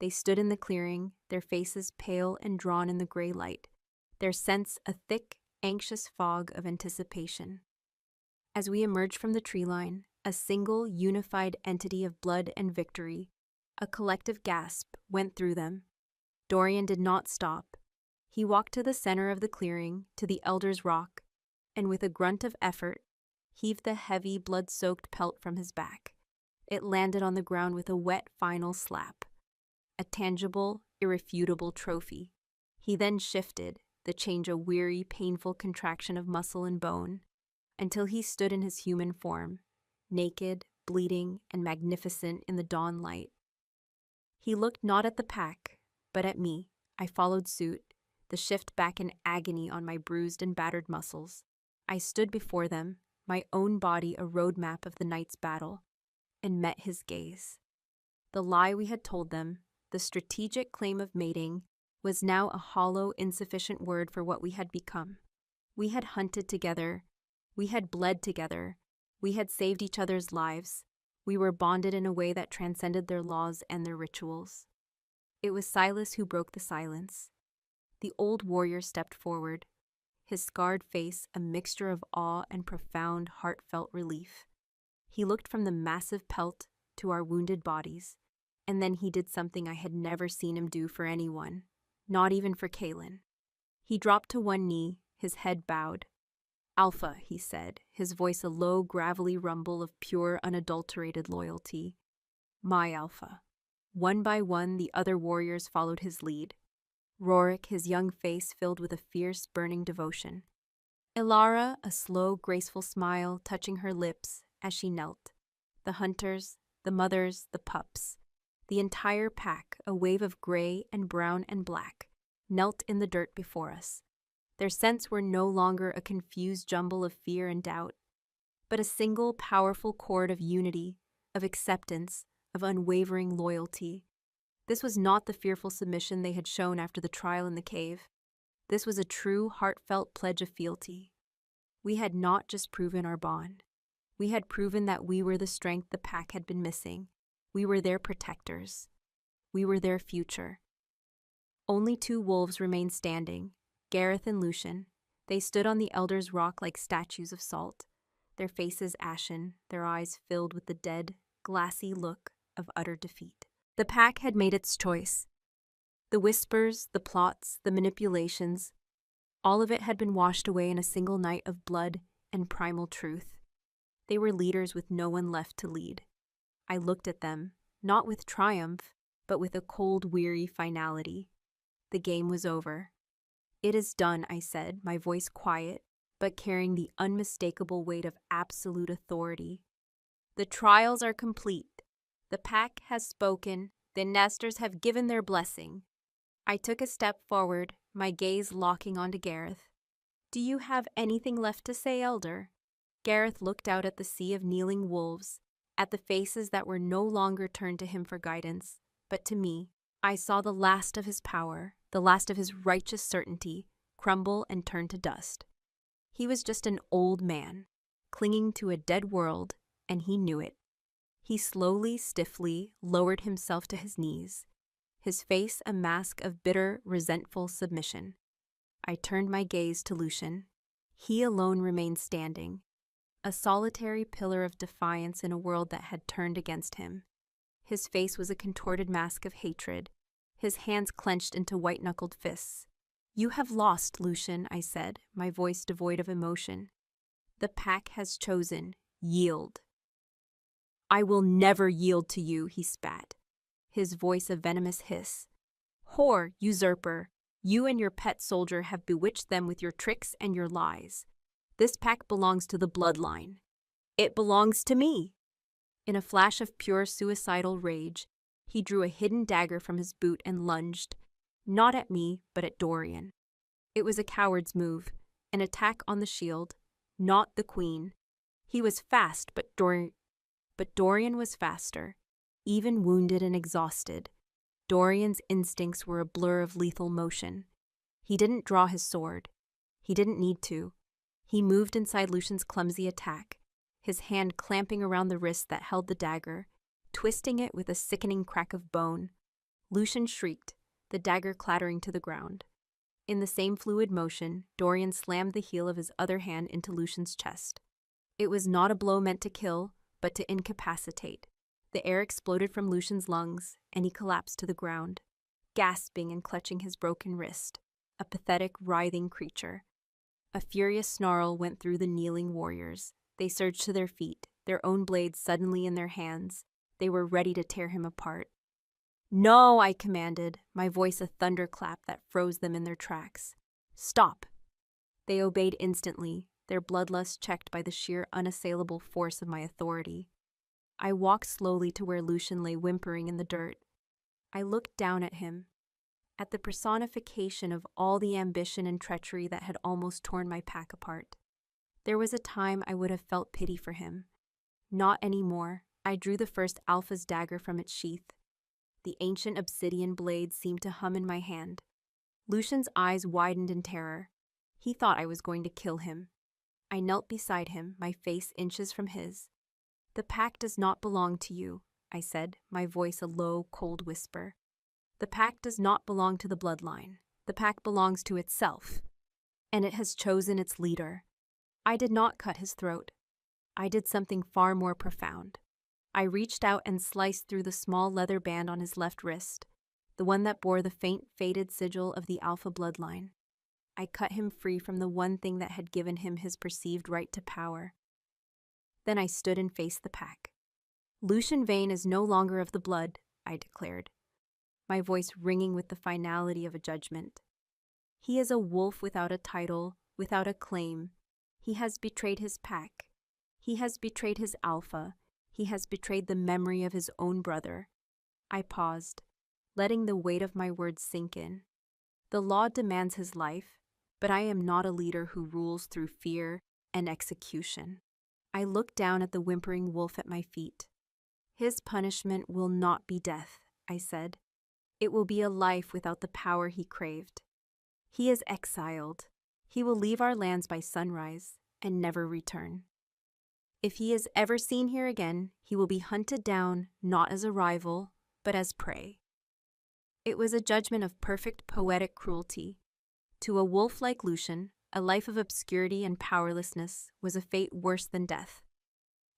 They stood in the clearing, their faces pale and drawn in the gray light, their scents a thick, anxious fog of anticipation. As we emerged from the tree line, a single, unified entity of blood and victory, a collective gasp went through them. Dorian did not stop. He walked to the center of the clearing, to the Elder's Rock, and with a grunt of effort, heaved the heavy, blood-soaked pelt from his back. It landed on the ground with a wet final slap. A tangible, irrefutable trophy. He then shifted, the change a weary, painful contraction of muscle and bone, until he stood in his human form, naked, bleeding, and magnificent in the dawn light. He looked not at the pack, but at me. I followed suit, the shift back in agony on my bruised and battered muscles. I stood before them, my own body a roadmap of the night's battle, and met his gaze. The lie we had told them, the strategic claim of mating, was now a hollow, insufficient word for what we had become. We had hunted together. We had bled together. We had saved each other's lives. We were bonded in a way that transcended their laws and their rituals. It was Silas who broke the silence. The old warrior stepped forward, his scarred face a mixture of awe and profound, heartfelt relief. He looked from the massive pelt to our wounded bodies, And then he did something I had never seen him do for anyone, not even for Kaylin. He dropped to one knee, his head bowed. "Alpha," he said, his voice a low, gravelly rumble of pure, unadulterated loyalty. "My Alpha." One by one, the other warriors followed his lead. Rorik, his young face filled with a fierce, burning devotion. Ilara, a slow, graceful smile touching her lips as she knelt. The hunters, the mothers, the pups. The entire pack, a wave of gray and brown and black, knelt in the dirt before us. Their scents were no longer a confused jumble of fear and doubt, but a single powerful chord of unity, of acceptance, of unwavering loyalty. This was not the fearful submission they had shown after the trial in the cave. This was a true, heartfelt pledge of fealty. We had not just proven our bond. We had proven that we were the strength the pack had been missing. We were their protectors. We were their future. Only 2 wolves remained standing, Gareth and Lucian. They stood on the Elder's Rock like statues of salt, their faces ashen, their eyes filled with the dead, glassy look of utter defeat. The pack had made its choice. The whispers, the plots, the manipulations, all of it had been washed away in a single night of blood and primal truth. They were leaders with no one left to lead. I looked at them, not with triumph, but with a cold, weary finality. The game was over. "It is done," I said, my voice quiet, but carrying the unmistakable weight of absolute authority. "The trials are complete. The pack has spoken. The nesters have given their blessing." I took a step forward, my gaze locking onto Gareth. "Do you have anything left to say, Elder?" Gareth looked out at the sea of kneeling wolves, at the faces that were no longer turned to him for guidance, but to me. I saw the last of his power, the last of his righteous certainty, crumble and turn to dust. He was just an old man, clinging to a dead world, and he knew it. He slowly, stiffly lowered himself to his knees, his face a mask of bitter, resentful submission. I turned my gaze to Lucian. He alone remained standing, a solitary pillar of defiance in a world that had turned against him. His face was a contorted mask of hatred, his hands clenched into white-knuckled fists. "You have lost, Lucian," I said, my voice devoid of emotion. "The pack has chosen. Yield." "I will never yield to you," he spat, his voice a venomous hiss. "Whore, usurper, you and your pet soldier have bewitched them with your tricks and your lies. This pack belongs to the bloodline. It belongs to me." In a flash of pure suicidal rage, he drew a hidden dagger from his boot and lunged, not at me, but at Dorian. It was a coward's move, an attack on the shield, not the queen. He was fast, but Dorian was faster. Even wounded and exhausted, Dorian's instincts were a blur of lethal motion. He didn't draw his sword. He didn't need to. He moved inside Lucian's clumsy attack, his hand clamping around the wrist that held the dagger, twisting it with a sickening crack of bone. Lucian shrieked, the dagger clattering to the ground. In the same fluid motion, Dorian slammed the heel of his other hand into Lucian's chest. It was not a blow meant to kill, but to incapacitate. The air exploded from Lucian's lungs, and he collapsed to the ground, gasping and clutching his broken wrist, a pathetic, writhing creature. A furious snarl went through the kneeling warriors. They surged to their feet, their own blades suddenly in their hands. They were ready to tear him apart. "No," I commanded, my voice a thunderclap that froze them in their tracks. "Stop." They obeyed instantly, their bloodlust checked by the sheer unassailable force of my authority. I walked slowly to where Lucian lay whimpering in the dirt. I looked down at him, at the personification of all the ambition and treachery that had almost torn my pack apart. There was a time I would have felt pity for him. Not anymore. I drew the first Alpha's dagger from its sheath. The ancient obsidian blade seemed to hum in my hand. Lucian's eyes widened in terror. He thought I was going to kill him. I knelt beside him, my face inches from his. "The pack does not belong to you," I said, my voice a low, cold whisper. "The pack does not belong to the bloodline. The pack belongs to itself. And it has chosen its leader." I did not cut his throat. I did something far more profound. I reached out and sliced through the small leather band on his left wrist, the one that bore the faint, faded sigil of the Alpha bloodline. I cut him free from the one thing that had given him his perceived right to power. Then I stood and faced the pack. Lucian Vane is no longer of the blood, I declared, my voice ringing with the finality of a judgment. He is a wolf without a title, without a claim. He has betrayed his pack. He has betrayed his Alpha. He has betrayed the memory of his own brother. I paused, letting the weight of my words sink in. The law demands his life, but I am not a leader who rules through fear and execution. I looked down at the whimpering wolf at my feet. His punishment will not be death, I said. It will be a life without the power he craved. He is exiled. He will leave our lands by sunrise and never return. If he is ever seen here again, he will be hunted down not as a rival, but as prey. It was a judgment of perfect poetic cruelty. To a wolf like Lucian, a life of obscurity and powerlessness was a fate worse than death.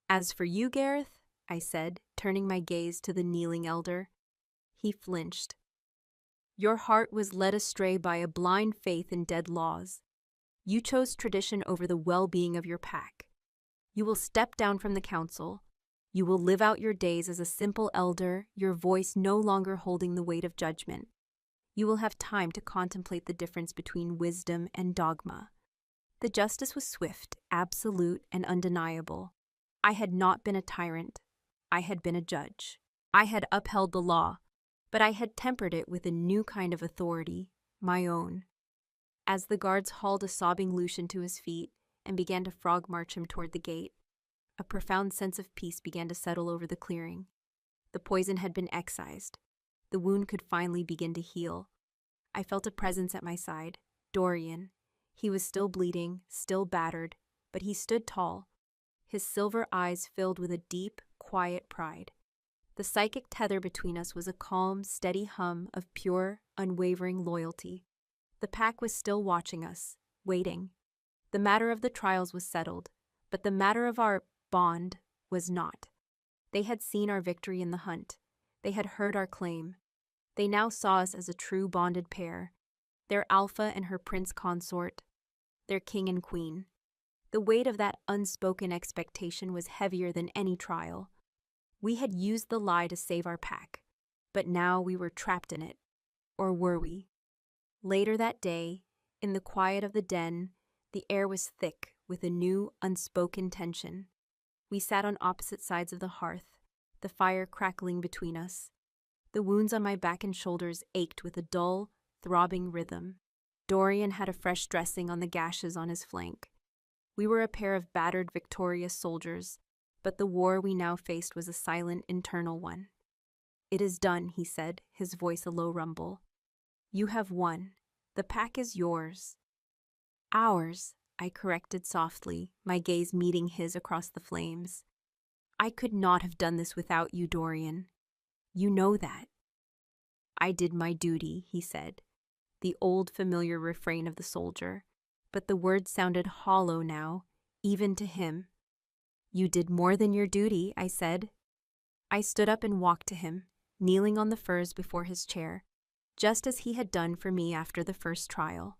As for you, Gareth, I said, turning my gaze to the kneeling elder. He flinched. Your heart was led astray by a blind faith in dead laws. You chose tradition over the well-being of your pack. You will step down from the council. You will live out your days as a simple elder, your voice no longer holding the weight of judgment. You will have time to contemplate the difference between wisdom and dogma. The justice was swift, absolute, and undeniable. I had not been a tyrant. I had been a judge. I had upheld the law, but I had tempered it with a new kind of authority, my own. As the guards hauled a sobbing Lucian to his feet and began to frog march him toward the gate, a profound sense of peace began to settle over the clearing. The poison had been excised. The wound could finally begin to heal. I felt a presence at my side, Dorian. He was still bleeding, still battered, but he stood tall, his silver eyes filled with a deep, quiet pride. The psychic tether between us was a calm, steady hum of pure, unwavering loyalty. The pack was still watching us, waiting. The matter of the trials was settled, but the matter of our bond was not. They had seen our victory in the hunt. They had heard our claim. They now saw us as a true bonded pair, their Alpha and her prince consort, their king and queen. The weight of that unspoken expectation was heavier than any trial. We had used the lie to save our pack, but now we were trapped in it. Or were we? Later that day, in the quiet of the den, the air was thick with a new, unspoken tension. We sat on opposite sides of the hearth, the fire crackling between us. The wounds on my back and shoulders ached with a dull, throbbing rhythm. Dorian had a fresh dressing on the gashes on his flank. We were a pair of battered, victorious soldiers, but the war we now faced was a silent, internal one. "It is done," he said, his voice a low rumble. "You have won. The pack is yours." "Ours," I corrected softly, my gaze meeting his across the flames. "I could not have done this without you, Dorian. You know that." "I did my duty," he said, the old familiar refrain of the soldier, but the words sounded hollow now, even to him. "You did more than your duty," I said. I stood up and walked to him, kneeling on the furs before his chair, just as he had done for me after the first trial.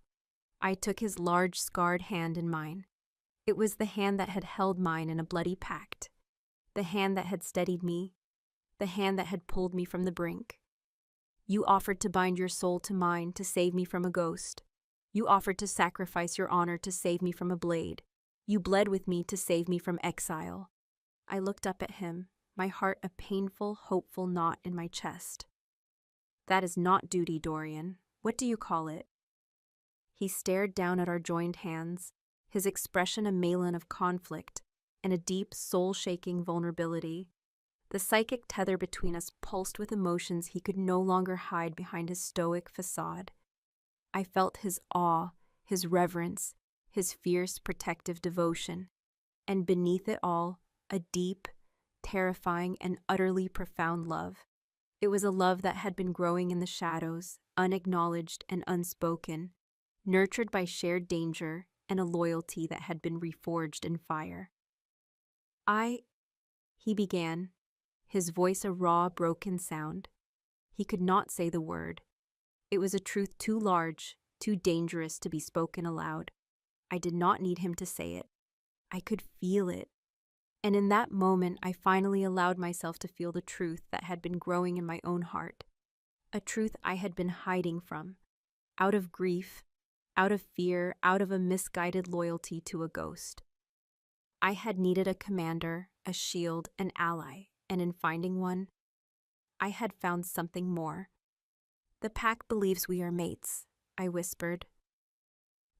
I took his large, scarred hand in mine. It was the hand that had held mine in a bloody pact, the hand that had steadied me, the hand that had pulled me from the brink. You offered to bind your soul to mine to save me from a ghost. You offered to sacrifice your honor to save me from a blade. You bled with me to save me from exile. I looked up at him, my heart a painful, hopeful knot in my chest. "That is not duty, Dorian. What do you call it?" He stared down at our joined hands, his expression a melon of conflict and a deep, soul-shaking vulnerability. The psychic tether between us pulsed with emotions he could no longer hide behind his stoic facade. I felt his awe, his reverence, his fierce, protective devotion, and beneath it all, a deep, terrifying, and utterly profound love. It was a love that had been growing in the shadows, unacknowledged and unspoken, nurtured by shared danger and a loyalty that had been reforged in fire. He began, his voice a raw, broken sound. He could not say the word. It was a truth too large, too dangerous to be spoken aloud. I did not need him to say it. I could feel it. And in that moment, I finally allowed myself to feel the truth that had been growing in my own heart. A truth I had been hiding from, out of grief, out of fear, out of a misguided loyalty to a ghost. I had needed a commander, a shield, an ally, and in finding one, I had found something more. "The pack believes we are mates," I whispered,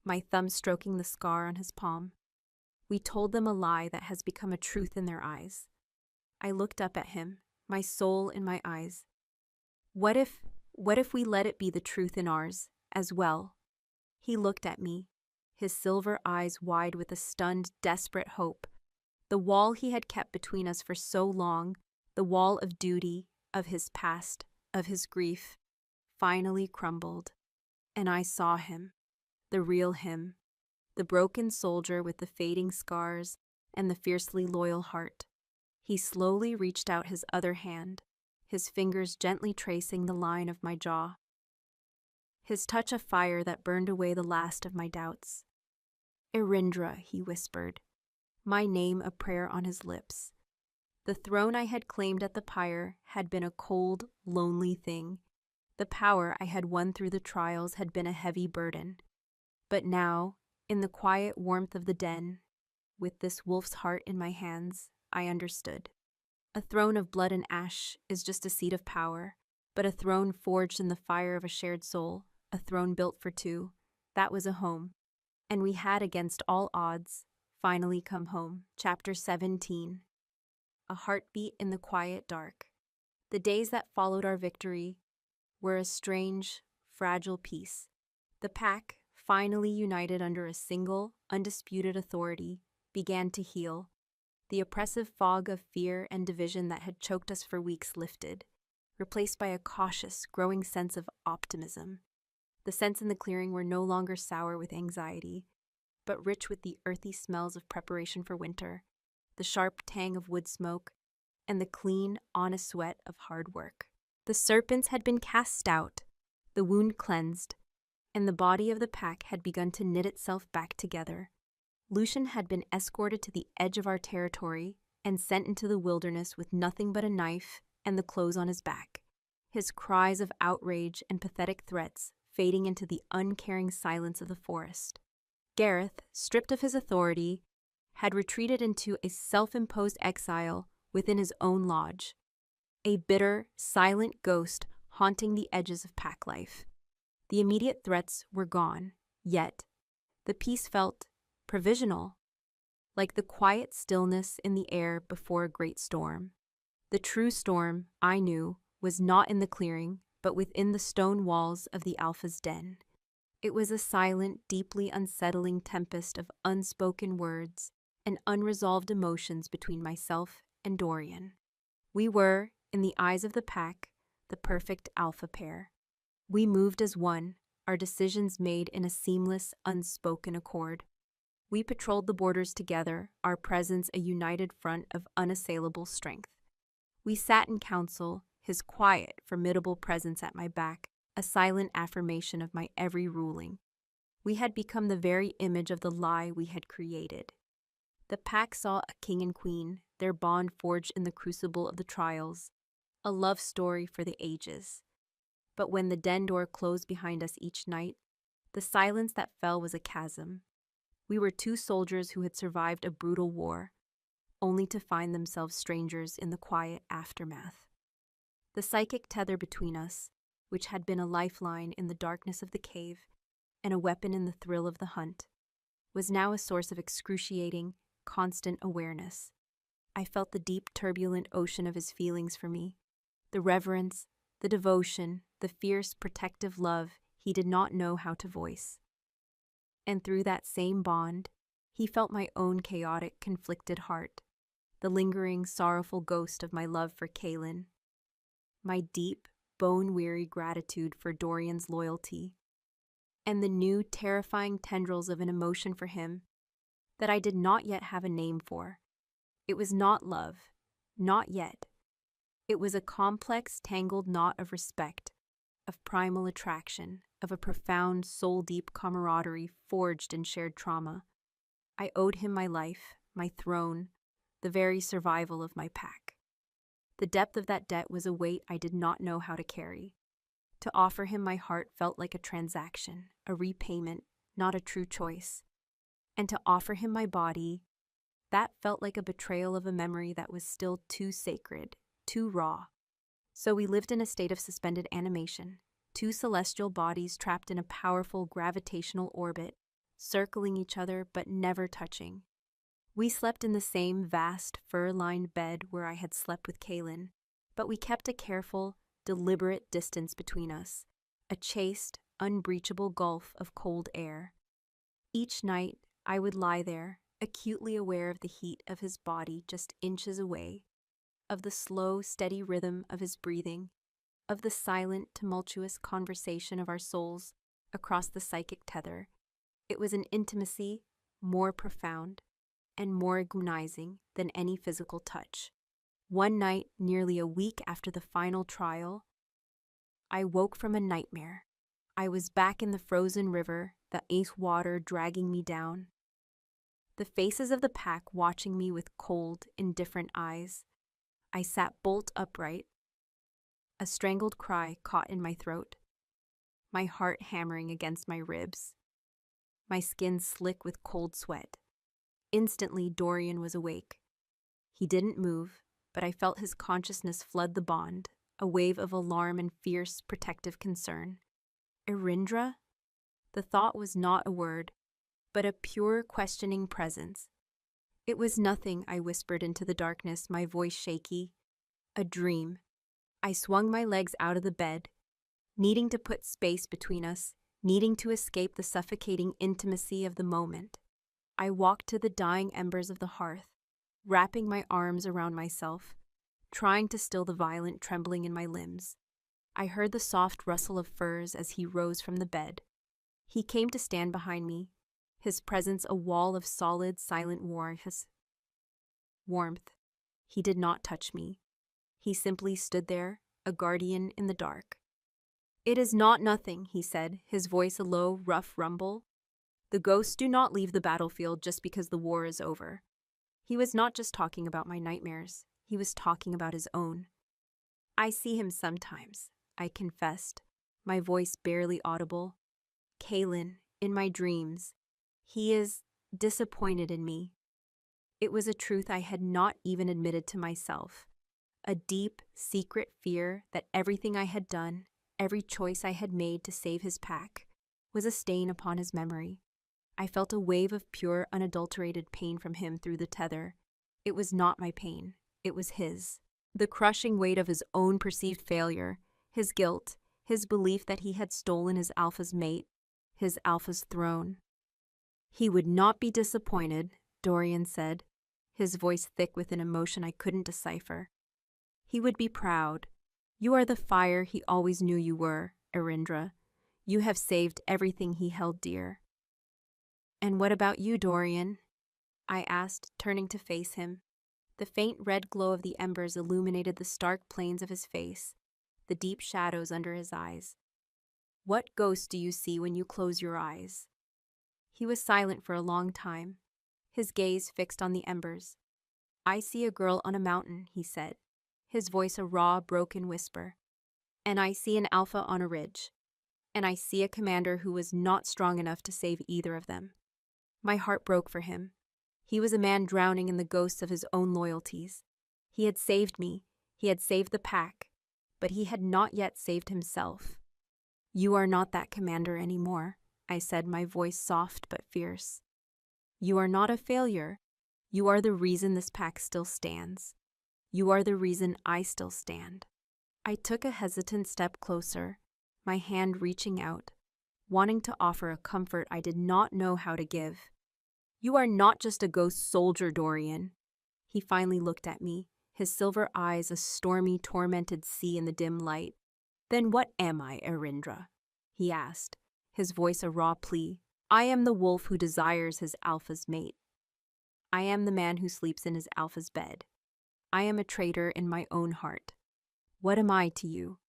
my thumb stroking the scar on his palm. "We told them a lie that has become a truth in their eyes." I looked up at him, my soul in my eyes. What if we let it be the truth in ours, as well? He looked at me, his silver eyes wide with a stunned, desperate hope. The wall he had kept between us for so long, the wall of duty, of his past, of his grief, finally crumbled. And I saw him, the real him, the broken soldier with the fading scars and the fiercely loyal heart. He slowly reached out his other hand, his fingers gently tracing the line of my jaw. His touch a fire that burned away the last of my doubts. "Irindra," he whispered, my name a prayer on his lips. The throne I had claimed at the pyre had been a cold, lonely thing. The power I had won through the trials had been a heavy burden. But now, in the quiet warmth of the den, with this wolf's heart in my hands, I understood. A throne of blood and ash is just a seat of power, but a throne forged in the fire of a shared soul, a throne built for two, that was a home. And we had, against all odds, finally come home. Chapter 17. A heartbeat in the quiet dark. The days that followed our victory were a strange, fragile peace. The pack, finally united under a single, undisputed authority, began to heal. The oppressive fog of fear and division that had choked us for weeks lifted, replaced by a cautious, growing sense of optimism. The scents in the clearing were no longer sour with anxiety, but rich with the earthy smells of preparation for winter, the sharp tang of wood smoke, and the clean, honest sweat of hard work. The serpents had been cast out, the wound cleansed, and the body of the pack had begun to knit itself back together. Lucian had been escorted to the edge of our territory and sent into the wilderness with nothing but a knife and the clothes on his back, his cries of outrage and pathetic threats fading into the uncaring silence of the forest. Gareth, stripped of his authority, had retreated into a self-imposed exile within his own lodge, a bitter, silent ghost haunting the edges of pack life. The immediate threats were gone, yet the peace felt provisional, like the quiet stillness in the air before a great storm. The true storm, I knew, was not in the clearing, but within the stone walls of the Alpha's den. It was a silent, deeply unsettling tempest of unspoken words and unresolved emotions between myself and Dorian. We were, in the eyes of the pack, the perfect alpha pair. We moved as one, our decisions made in a seamless, unspoken accord. We patrolled the borders together, our presence a united front of unassailable strength. We sat in council, his quiet, formidable presence at my back, a silent affirmation of my every ruling. We had become the very image of the lie we had created. The pack saw a king and queen, their bond forged in the crucible of the trials, a love story for the ages. But when the den door closed behind us each night, the silence that fell was a chasm. We were two soldiers who had survived a brutal war, only to find themselves strangers in the quiet aftermath. The psychic tether between us, which had been a lifeline in the darkness of the cave and a weapon in the thrill of the hunt, was now a source of excruciating, constant awareness. I felt the deep, turbulent ocean of his feelings for me, the reverence, the devotion, the fierce, protective love he did not know how to voice. And through that same bond, he felt my own chaotic, conflicted heart, the lingering, sorrowful ghost of my love for Kaelin, my deep, bone-weary gratitude for Dorian's loyalty, and the new, terrifying tendrils of an emotion for him that I did not yet have a name for. It was not love, not yet, It was a complex, tangled knot of respect, of primal attraction, of a profound, soul-deep camaraderie forged in shared trauma. I owed him my life, my throne, the very survival of my pack. The depth of that debt was a weight I did not know how to carry. To offer him my heart felt like a transaction, a repayment, not a true choice. And to offer him my body, that felt like a betrayal of a memory that was still too sacred, too raw. So we lived in a state of suspended animation, two celestial bodies trapped in a powerful gravitational orbit, circling each other but never touching. We slept in the same vast, fur-lined bed where I had slept with Kaylin, but we kept a careful, deliberate distance between us, a chaste, unbreachable gulf of cold air. Each night, I would lie there, acutely aware of the heat of his body just inches away, of the slow, steady rhythm of his breathing, of the silent, tumultuous conversation of our souls across the psychic tether. It was an intimacy more profound and more agonizing than any physical touch. One night, nearly a week after the final trial, I woke from a nightmare. I was back in the frozen river, the ice water dragging me down. The faces of the pack watching me with cold, indifferent eyes. I sat bolt upright, a strangled cry caught in my throat, my heart hammering against my ribs, my skin slick with cold sweat. Instantly, Dorian was awake. He didn't move, but I felt his consciousness flood the bond, a wave of alarm and fierce, protective concern. Erindra? The thought was not a word, but a pure, questioning presence. It was nothing, I whispered into the darkness, my voice shaky. A dream. I swung my legs out of the bed, needing to put space between us, needing to escape the suffocating intimacy of the moment. I walked to the dying embers of the hearth, wrapping my arms around myself, trying to still the violent trembling in my limbs. I heard the soft rustle of furs as he rose from the bed. He came to stand behind me, his presence a wall of solid, silent warmth. He did not touch me. He simply stood there, a guardian in the dark. "It is not nothing," he said, his voice a low, rough rumble. "The ghosts do not leave the battlefield just because the war is over." He was not just talking about my nightmares. He was talking about his own. "I see him sometimes," I confessed, my voice barely audible. "Kaylin, in my dreams. He is disappointed in me." It was a truth I had not even admitted to myself. A deep, secret fear that everything I had done, every choice I had made to save his pack, was a stain upon his memory. I felt a wave of pure, unadulterated pain from him through the tether. It was not my pain. It was his. The crushing weight of his own perceived failure, his guilt, his belief that he had stolen his alpha's mate, his alpha's throne. "He would not be disappointed," Dorian said, his voice thick with an emotion I couldn't decipher. "He would be proud. You are the fire he always knew you were, Erindra. You have saved everything he held dear." "And what about you, Dorian?" I asked, turning to face him. The faint red glow of the embers illuminated the stark planes of his face, the deep shadows under his eyes. "What ghost do you see when you close your eyes?" He was silent for a long time, his gaze fixed on the embers. "I see a girl on a mountain," he said, his voice a raw, broken whisper. "And I see an alpha on a ridge. And I see a commander who was not strong enough to save either of them." My heart broke for him. He was a man drowning in the ghosts of his own loyalties. He had saved me, he had saved the pack, but he had not yet saved himself. "You are not that commander anymore," I said, my voice soft but fierce. "You are not a failure. You are the reason this pack still stands. You are the reason I still stand." I took a hesitant step closer, my hand reaching out, wanting to offer a comfort I did not know how to give. "You are not just a ghost soldier, Dorian." He finally looked at me, his silver eyes a stormy, tormented sea in the dim light. "Then what am I, Erindra?" he asked, his voice a raw plea. "I am the wolf who desires his alpha's mate. I am the man who sleeps in his alpha's bed. I am a traitor in my own heart. What am I to you?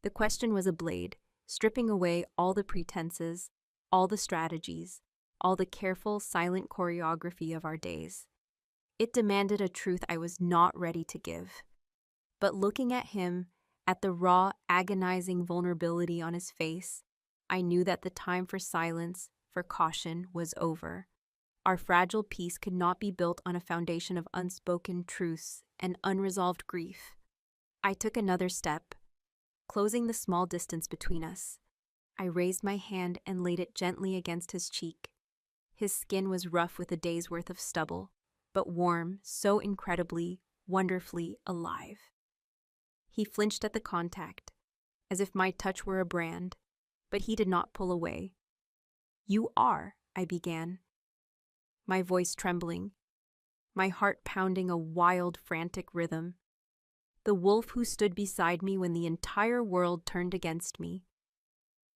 The question was a blade, stripping away all the pretenses, all the strategies, all the careful, silent choreography of our days. It demanded a truth I was not ready to give. But looking at him, at the raw, agonizing vulnerability on his face, I knew that the time for silence, for caution, was over. Our fragile peace could not be built on a foundation of unspoken truths and unresolved grief. I took another step, closing the small distance between us. I raised my hand and laid it gently against his cheek. His skin was rough with a day's worth of stubble, but warm, so incredibly, wonderfully alive. He flinched at the contact, as if my touch were a brand, but he did not pull away. "You are," I began, my voice trembling, my heart pounding a wild, frantic rhythm. The wolf who stood beside me when the entire world turned against me.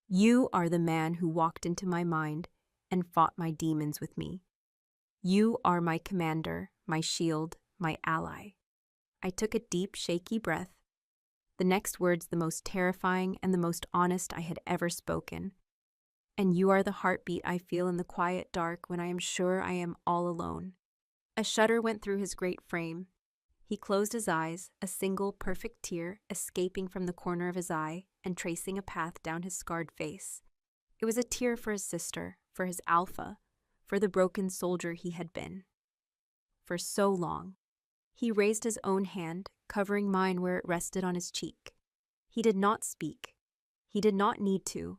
"You are the man who walked into my mind and fought my demons with me. You are my commander, my shield, my ally." I took a deep, shaky breath, the next words the most terrifying and the most honest I had ever spoken. "And you are the heartbeat I feel in the quiet dark when I am sure I am all alone." A shudder went through his great frame. He closed his eyes, a single perfect tear escaping from the corner of his eye and tracing a path down his scarred face. It was a tear for his sister, for his alpha, for the broken soldier he had been. For so long. He raised his own hand, covering mine where it rested on his cheek. He did not speak. He did not need to.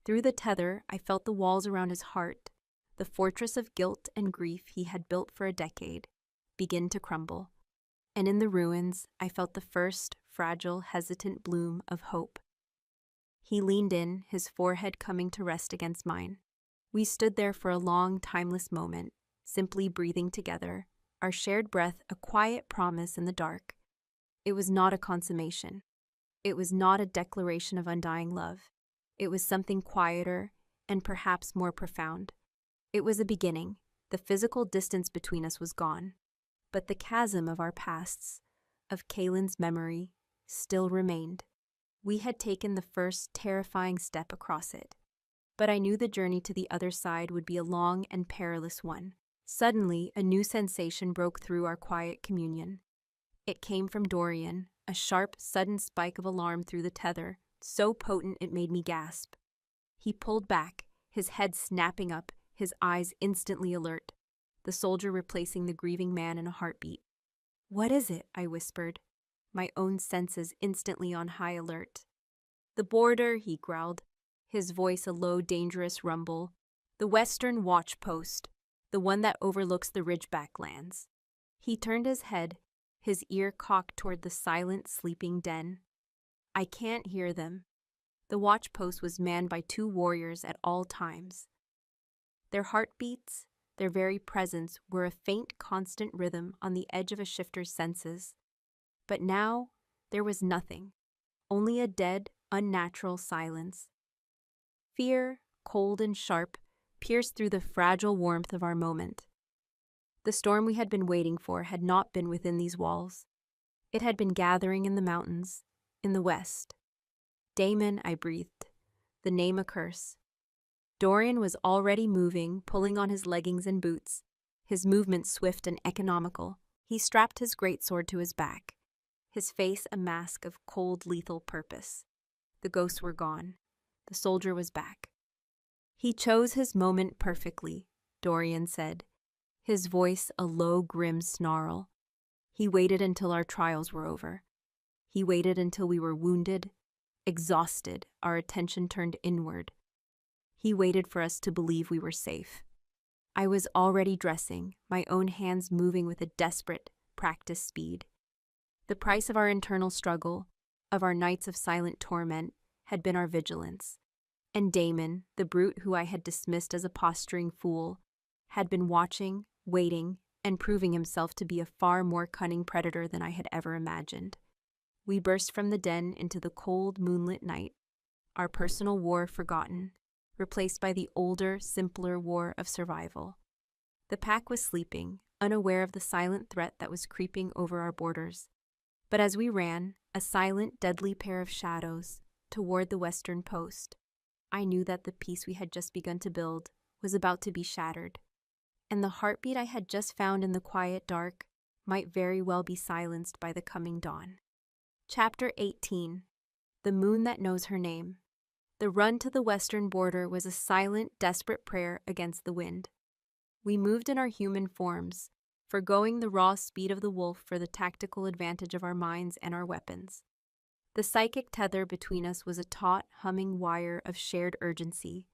Through the tether, I felt the walls around his heart, the fortress of guilt and grief he had built for a decade, begin to crumble. And in the ruins, I felt the first, fragile, hesitant bloom of hope. He leaned in, his forehead coming to rest against mine. We stood there for a long, timeless moment, simply breathing together, our shared breath a quiet promise in the dark. It was not a consummation. It was not a declaration of undying love. It was something quieter and perhaps more profound. It was a beginning. The physical distance between us was gone. But the chasm of our pasts, of Kaylin's memory, still remained. We had taken the first terrifying step across it. But I knew the journey to the other side would be a long and perilous one. Suddenly, a new sensation broke through our quiet communion. It came from Dorian, a sharp, sudden spike of alarm through the tether, so potent it made me gasp. He pulled back, his head snapping up, his eyes instantly alert, the soldier replacing the grieving man in a heartbeat. "What is it?" I whispered, my own senses instantly on high alert. "The border," he growled, his voice a low, dangerous rumble. "The western watch post, the one that overlooks the Ridgeback lands." He turned his head, his ear cocked toward the silent, sleeping den. "I can't hear them." The watch post was manned by 2 warriors at all times. Their heartbeats, their very presence, were a faint, constant rhythm on the edge of a shifter's senses. But now, there was nothing, only a dead, unnatural silence. Fear, cold and sharp, pierced through the fragile warmth of our moment. The storm we had been waiting for had not been within these walls. It had been gathering in the mountains, in the west. "Damon," I breathed, the name a curse. Dorian was already moving, pulling on his leggings and boots, his movements swift and economical. He strapped his greatsword to his back, his face a mask of cold, lethal purpose. The ghosts were gone. The soldier was back. "He chose his moment perfectly," Dorian said, his voice a low, grim snarl. "He waited until our trials were over. He waited until we were wounded, exhausted, our attention turned inward. He waited for us to believe we were safe." I was already dressing, my own hands moving with a desperate, practiced speed. The price of our internal struggle, of our nights of silent torment, had been our vigilance. And Damon, the brute who I had dismissed as a posturing fool, had been watching, waiting, and proving himself to be a far more cunning predator than I had ever imagined. We burst from the den into the cold, moonlit night, our personal war forgotten, replaced by the older, simpler war of survival. The pack was sleeping, unaware of the silent threat that was creeping over our borders. But as we ran, a silent, deadly pair of shadows, toward the western post, I knew that the peace we had just begun to build was about to be shattered, and the heartbeat I had just found in the quiet dark might very well be silenced by the coming dawn. Chapter 18. The Moon That Knows Her Name. The run to the western border was a silent, desperate prayer against the wind. We moved in our human forms, forgoing the raw speed of the wolf for the tactical advantage of our minds and our weapons. The psychic tether between us was a taut, humming wire of shared urgency.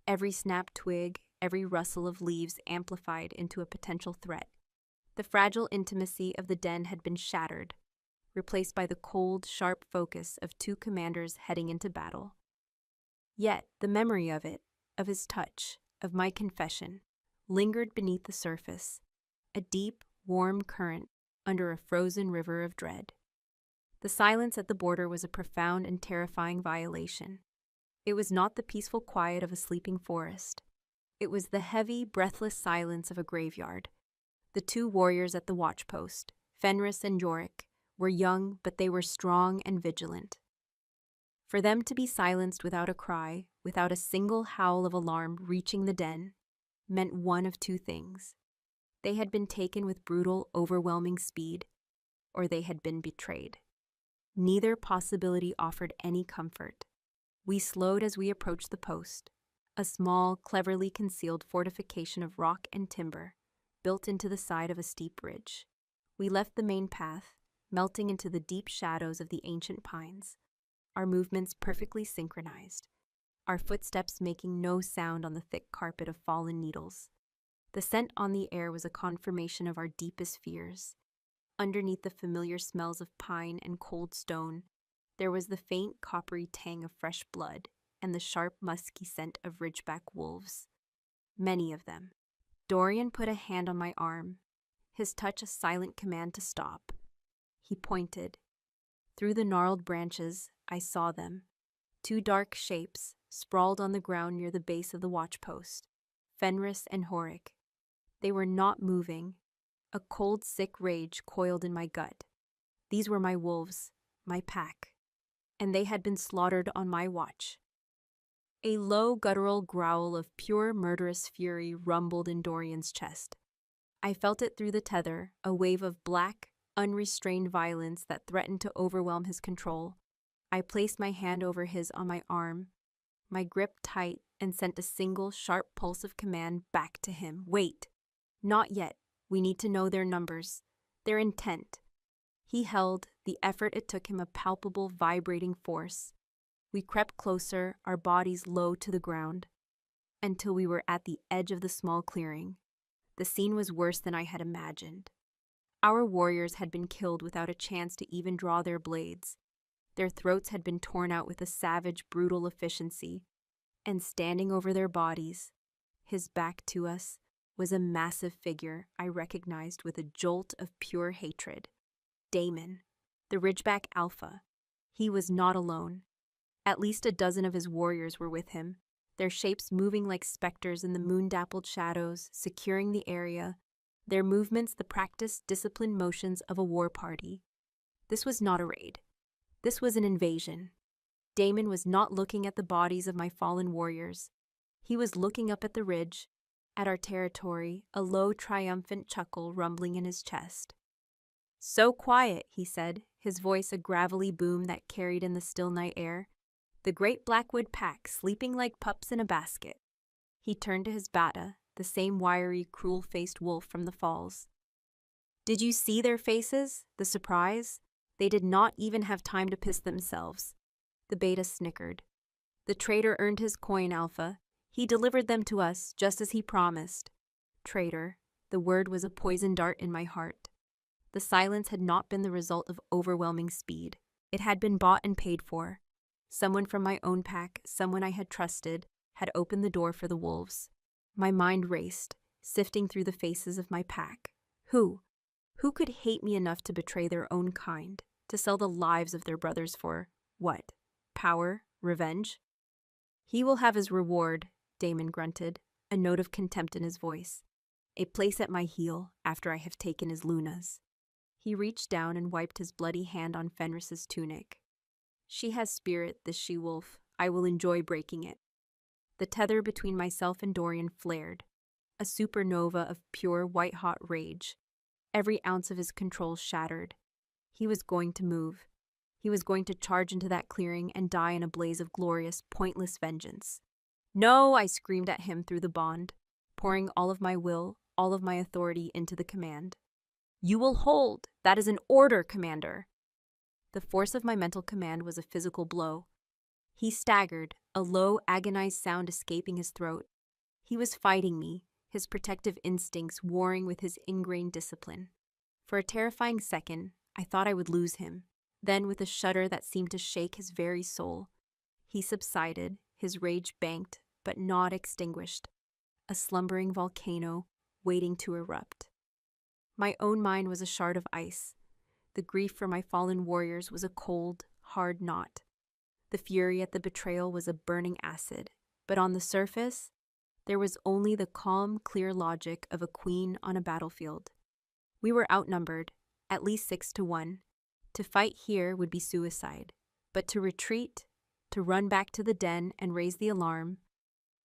Every snapped twig, every rustle of leaves amplified into a potential threat. The fragile intimacy of the den had been shattered, replaced by the cold, sharp focus of two commanders heading into battle. Yet the memory of it, of his touch, of my confession, lingered beneath the surface, a deep, warm current under a frozen river of dread. The silence at the border was a profound and terrifying violation. It was not the peaceful quiet of a sleeping forest. It was the heavy, breathless silence of a graveyard. The two warriors at the watchpost, Fenris and Yorick, were young, but they were strong and vigilant. For them to be silenced without a cry, without a single howl of alarm reaching the den, meant one of two things. They had been taken with brutal, overwhelming speed, or they had been betrayed. Neither possibility offered any comfort. We slowed as we approached the post, a small, cleverly concealed fortification of rock and timber, built into the side of a steep ridge. We left the main path, melting into the deep shadows of the ancient pines, our movements perfectly synchronized, our footsteps making no sound on the thick carpet of fallen needles. The scent on the air was a confirmation of our deepest fears. Underneath the familiar smells of pine and cold stone, there was the faint coppery tang of fresh blood and the sharp musky scent of ridgeback wolves. Many of them. Dorian put a hand on my arm, his touch a silent command to stop. He pointed. Through the gnarled branches, I saw them. Two dark shapes, sprawled on the ground near the base of the watchpost. Fenris and Horik. They were not moving. A cold, sick rage coiled in my gut. These were my wolves, my pack, and they had been slaughtered on my watch. A low, guttural growl of pure murderous fury rumbled in Dorian's chest. I felt it through the tether, a wave of black, unrestrained violence that threatened to overwhelm his control. I placed my hand over his on my arm, my grip tight, and sent a single, sharp pulse of command back to him. Wait! Not yet. We need to know their numbers, their intent. He held, the effort it took him a palpable, vibrating force. We crept closer, our bodies low to the ground, until we were at the edge of the small clearing. The scene was worse than I had imagined. Our warriors had been killed without a chance to even draw their blades. Their throats had been torn out with a savage, brutal efficiency, and standing over their bodies, his back to us, was a massive figure I recognized with a jolt of pure hatred. Damon, the Ridgeback Alpha. He was not alone. At least a dozen of his warriors were with him, their shapes moving like specters in the moon-dappled shadows, securing the area, their movements the practiced, disciplined motions of a war party. This was not a raid. This was an invasion. Damon was not looking at the bodies of my fallen warriors. He was looking up at the ridge, at our territory, a low, triumphant chuckle rumbling in his chest. "So quiet," he said, his voice a gravelly boom that carried in the still night air. "The great Blackwood pack sleeping like pups in a basket." He turned to his bata, the same wiry, cruel-faced wolf from the falls. "Did you see their faces? The surprise? They did not even have time to piss themselves." The beta snickered. "The traitor earned his coin, Alpha. He delivered them to us, just as he promised." Traitor. The word was a poison dart in my heart. The silence had not been the result of overwhelming speed. It had been bought and paid for. Someone from my own pack, someone I had trusted, had opened the door for the wolves. My mind raced, sifting through the faces of my pack. Who? Who could hate me enough to betray their own kind, to sell the lives of their brothers for, what? Power? Revenge? "He will have his reward," Damon grunted, a note of contempt in his voice. "A place at my heel after I have taken his lunas." He reached down and wiped his bloody hand on Fenris's tunic. She has spirit, this she-wolf. I will enjoy breaking it. The tether between myself and Dorian flared, a supernova of pure white-hot rage. Every ounce of his control shattered. He was going to move. He was going to charge into that clearing and die in a blaze of glorious, pointless vengeance. No, I screamed at him through the bond, pouring all of my will, all of my authority into the command. You will hold. That is an order, Commander. The force of my mental command was a physical blow. He staggered, a low, agonized sound escaping his throat. He was fighting me, his protective instincts warring with his ingrained discipline. For a terrifying second, I thought I would lose him. Then, with a shudder that seemed to shake his very soul, he subsided, his rage banked, but not extinguished, a slumbering volcano waiting to erupt. My own mind was a shard of ice. The grief for my fallen warriors was a cold, hard knot. The fury at the betrayal was a burning acid, but on the surface, there was only the calm, clear logic of a queen on a battlefield. We were outnumbered, at least 6-1. To fight here would be suicide, but to retreat, to run back to the den and raise the alarm,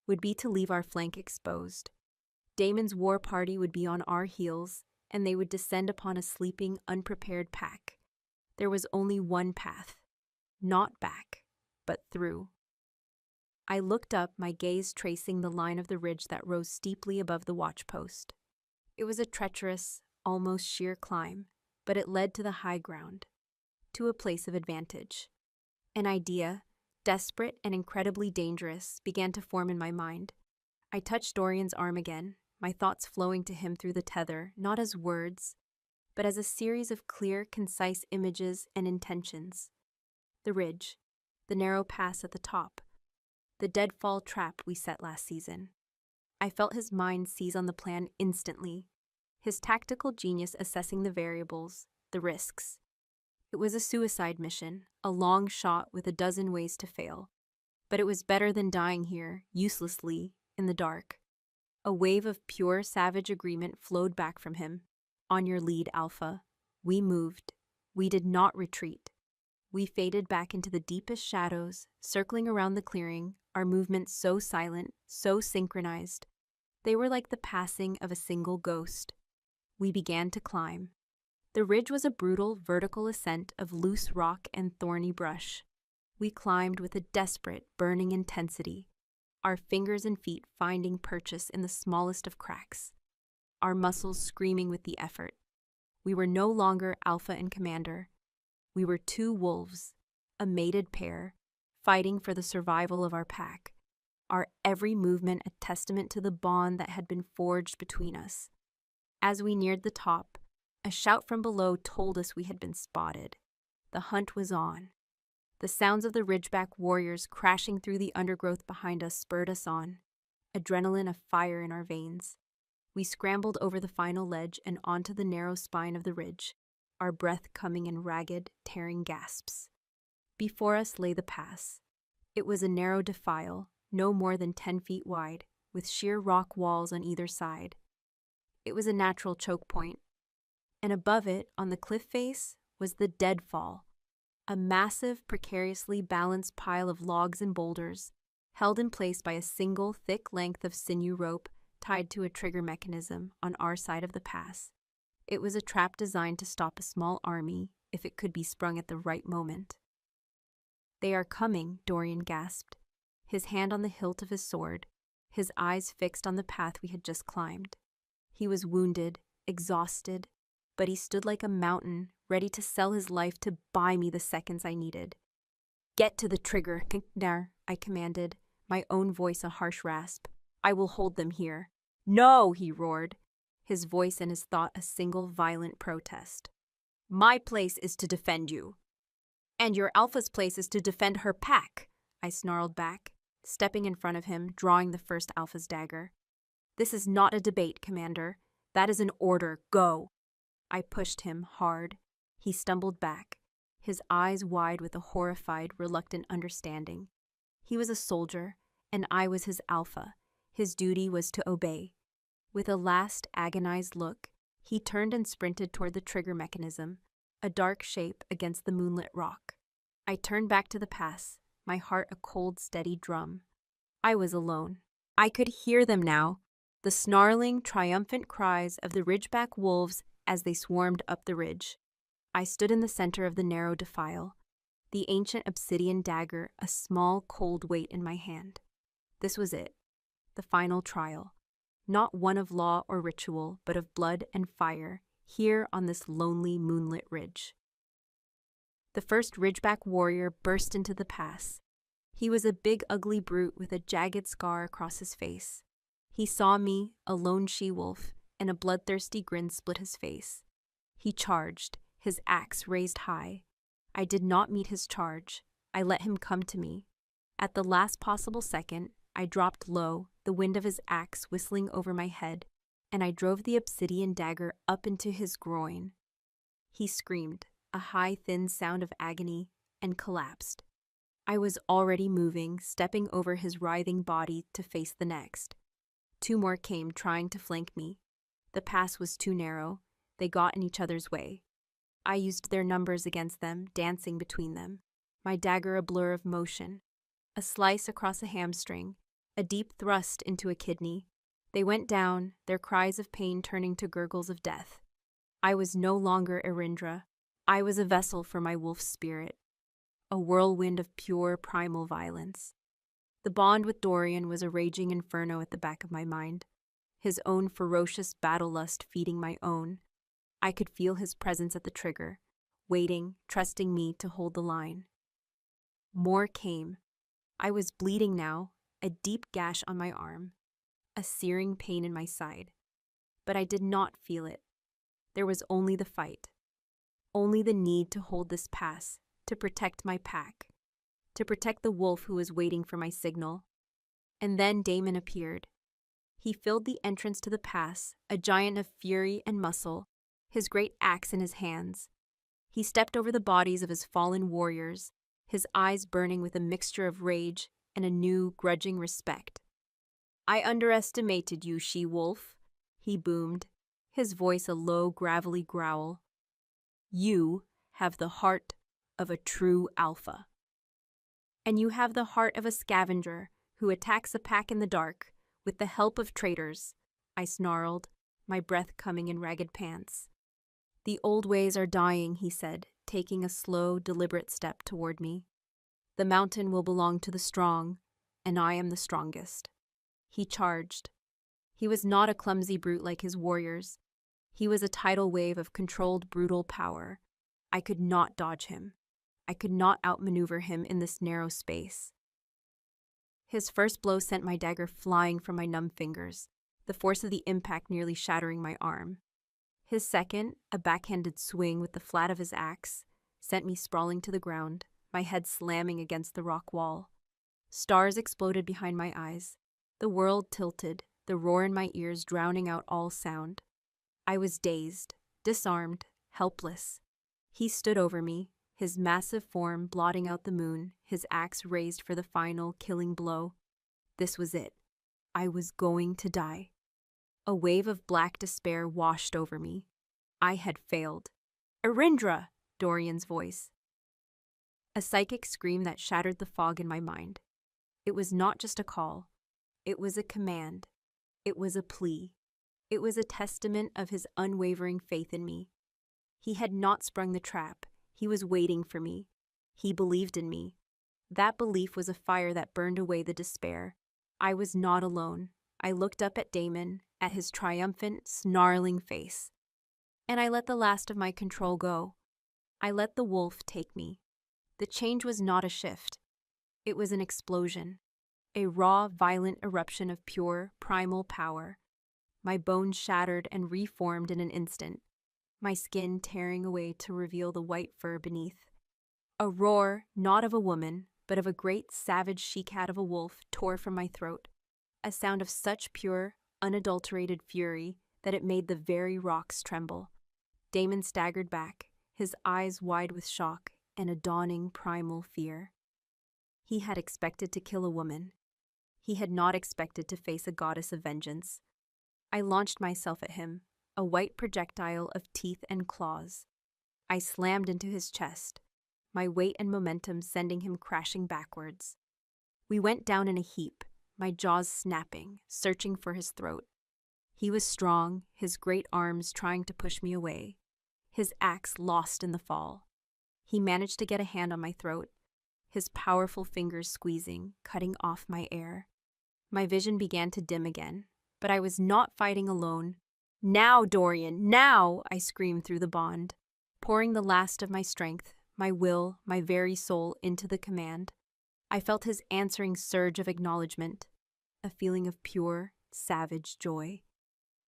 would be to leave our flank exposed. Damon's war party would be on our heels, and they would descend upon a sleeping, unprepared pack. There was only one path, not back, but through. I looked up, my gaze tracing the line of the ridge that rose steeply above the watchpost. It was a treacherous, almost sheer climb, but it led to the high ground, to a place of advantage. An idea, desperate and incredibly dangerous, began to form in my mind. I touched Dorian's arm again, my thoughts flowing to him through the tether, not as words, but as a series of clear, concise images and intentions. The ridge, the narrow pass at the top, the deadfall trap we set last season. I felt his mind seize on the plan instantly, his tactical genius assessing the variables, the risks. It was a suicide mission, a long shot with a dozen ways to fail. But it was better than dying here, uselessly, in the dark. A wave of pure, savage agreement flowed back from him. On your lead, Alpha. We moved. We did not retreat. We faded back into the deepest shadows, circling around the clearing, our movements so silent, so synchronized. They were like the passing of a single ghost. We began to climb. The ridge was a brutal, vertical ascent of loose rock and thorny brush. We climbed with a desperate, burning intensity, our fingers and feet finding purchase in the smallest of cracks, our muscles screaming with the effort. We were no longer Alpha and Commander. We were two wolves, a mated pair, fighting for the survival of our pack, our every movement a testament to the bond that had been forged between us. As we neared the top, a shout from below told us we had been spotted. The hunt was on. The sounds of the Ridgeback warriors crashing through the undergrowth behind us spurred us on, adrenaline afire in our veins. We scrambled over the final ledge and onto the narrow spine of the ridge, our breath coming in ragged, tearing gasps. Before us lay the pass. It was a narrow defile, no more than 10 feet wide, with sheer rock walls on either side. It was a natural choke point, and above it, on the cliff face, was the deadfall, a massive, precariously balanced pile of logs and boulders, held in place by a single thick length of sinew rope tied to a trigger mechanism on our side of the pass. It was a trap designed to stop a small army if it could be sprung at the right moment. "They are coming," Dorian gasped, his hand on the hilt of his sword, his eyes fixed on the path we had just climbed. He was wounded, exhausted, but he stood like a mountain, ready to sell his life to buy me the seconds I needed. "Get to the trigger, Kinknar," I commanded, my own voice a harsh rasp. "I will hold them here." "No," he roared, his voice and his thought a single violent protest. "My place is to defend you." "And your Alpha's place is to defend her pack," I snarled back, stepping in front of him, drawing the first Alpha's dagger. "This is not a debate, Commander. That is an order. Go." I pushed him hard. He stumbled back, his eyes wide with a horrified, reluctant understanding. He was a soldier, and I was his Alpha. His duty was to obey. With a last agonized look, He turned and sprinted toward the trigger mechanism, a dark shape against the moonlit rock. I turned back to the pass, my heart a cold, steady drum. I was alone. I could hear them now, the snarling, triumphant cries of the ridgeback wolves as they swarmed up the ridge. I stood in the center of the narrow defile, the ancient obsidian dagger a small, cold weight in my hand. This was it, the final trial. Not one of law or ritual, but of blood and fire, here on this lonely, moonlit ridge. The first ridgeback warrior burst into the pass. He was a big, ugly brute with a jagged scar across his face. He saw me, a lone she-wolf, and a bloodthirsty grin split his face. He charged, his axe raised high. I did not meet his charge. I let him come to me. At the last possible second, I dropped low, the wind of his axe whistling over my head, and I drove the obsidian dagger up into his groin. He screamed, a high, thin sound of agony, and collapsed. I was already moving, stepping over his writhing body to face the next. 2 more came, trying to flank me. The pass was too narrow. They got in each other's way. I used their numbers against them, dancing between them, my dagger a blur of motion. A slice across a hamstring, a deep thrust into a kidney. They went down, their cries of pain turning to gurgles of death. I was no longer Erindra. I was a vessel for my wolf spirit, a whirlwind of pure primal violence. The bond with Dorian was a raging inferno at the back of my mind, his own ferocious battle lust feeding my own. I could feel his presence at the trigger, waiting, trusting me to hold the line. More came. I was bleeding now, a deep gash on my arm, a searing pain in my side. But I did not feel it. There was only the fight, only the need to hold this pass, to protect my pack, to protect the wolf who was waiting for my signal. And then Damon appeared. He filled the entrance to the pass, a giant of fury and muscle, his great axe in his hands. He stepped over the bodies of his fallen warriors, his eyes burning with a mixture of rage and a new, grudging respect. "I underestimated you, she-wolf," he boomed, his voice a low, gravelly growl. "You have the heart of a true alpha. And you have the heart of a scavenger who attacks a pack in the dark with the help of traitors," I snarled, my breath coming in ragged pants. "The old ways are dying," he said, taking a slow, deliberate step toward me. "The mountain will belong to the strong, and I am the strongest." He charged. He was not a clumsy brute like his warriors. He was a tidal wave of controlled, brutal power. I could not dodge him. I could not outmaneuver him in this narrow space. His first blow sent my dagger flying from my numb fingers, the force of the impact nearly shattering my arm. His second, a backhanded swing with the flat of his axe, sent me sprawling to the ground, my head slamming against the rock wall. Stars exploded behind my eyes. The world tilted, the roar in my ears drowning out all sound. I was dazed, disarmed, helpless. He stood over me, his massive form blotting out the moon, his axe raised for the final, killing blow. This was it. I was going to die. A wave of black despair washed over me. I had failed. "Erindra!" Dorian's voice. A psychic scream that shattered the fog in my mind. It was not just a call. It was a command. It was a plea. It was a testament of his unwavering faith in me. He had not sprung the trap. He was waiting for me. He believed in me. That belief was a fire that burned away the despair. I was not alone. I looked up at Damon, at his triumphant, snarling face. And I let the last of my control go. I let the wolf take me. The change was not a shift. It was an explosion. A raw, violent eruption of pure, primal power. My bones shattered and reformed in an instant, my skin tearing away to reveal the white fur beneath. A roar, not of a woman, but of a great savage she-cat of a wolf, tore from my throat. A sound of such pure, unadulterated fury that it made the very rocks tremble. Damon staggered back, his eyes wide with shock and a dawning primal fear. He had expected to kill a woman. He had not expected to face a goddess of vengeance. I launched myself at him, a white projectile of teeth and claws. I slammed into his chest, my weight and momentum sending him crashing backwards. We went down in a heap, my jaws snapping, searching for his throat. He was strong, his great arms trying to push me away, his axe lost in the fall. He managed to get a hand on my throat, his powerful fingers squeezing, cutting off my air. My vision began to dim again, but I was not fighting alone. "Now, Dorian, now!" I screamed through the bond, pouring the last of my strength, my will, my very soul into the command. I felt his answering surge of acknowledgement, a feeling of pure, savage joy.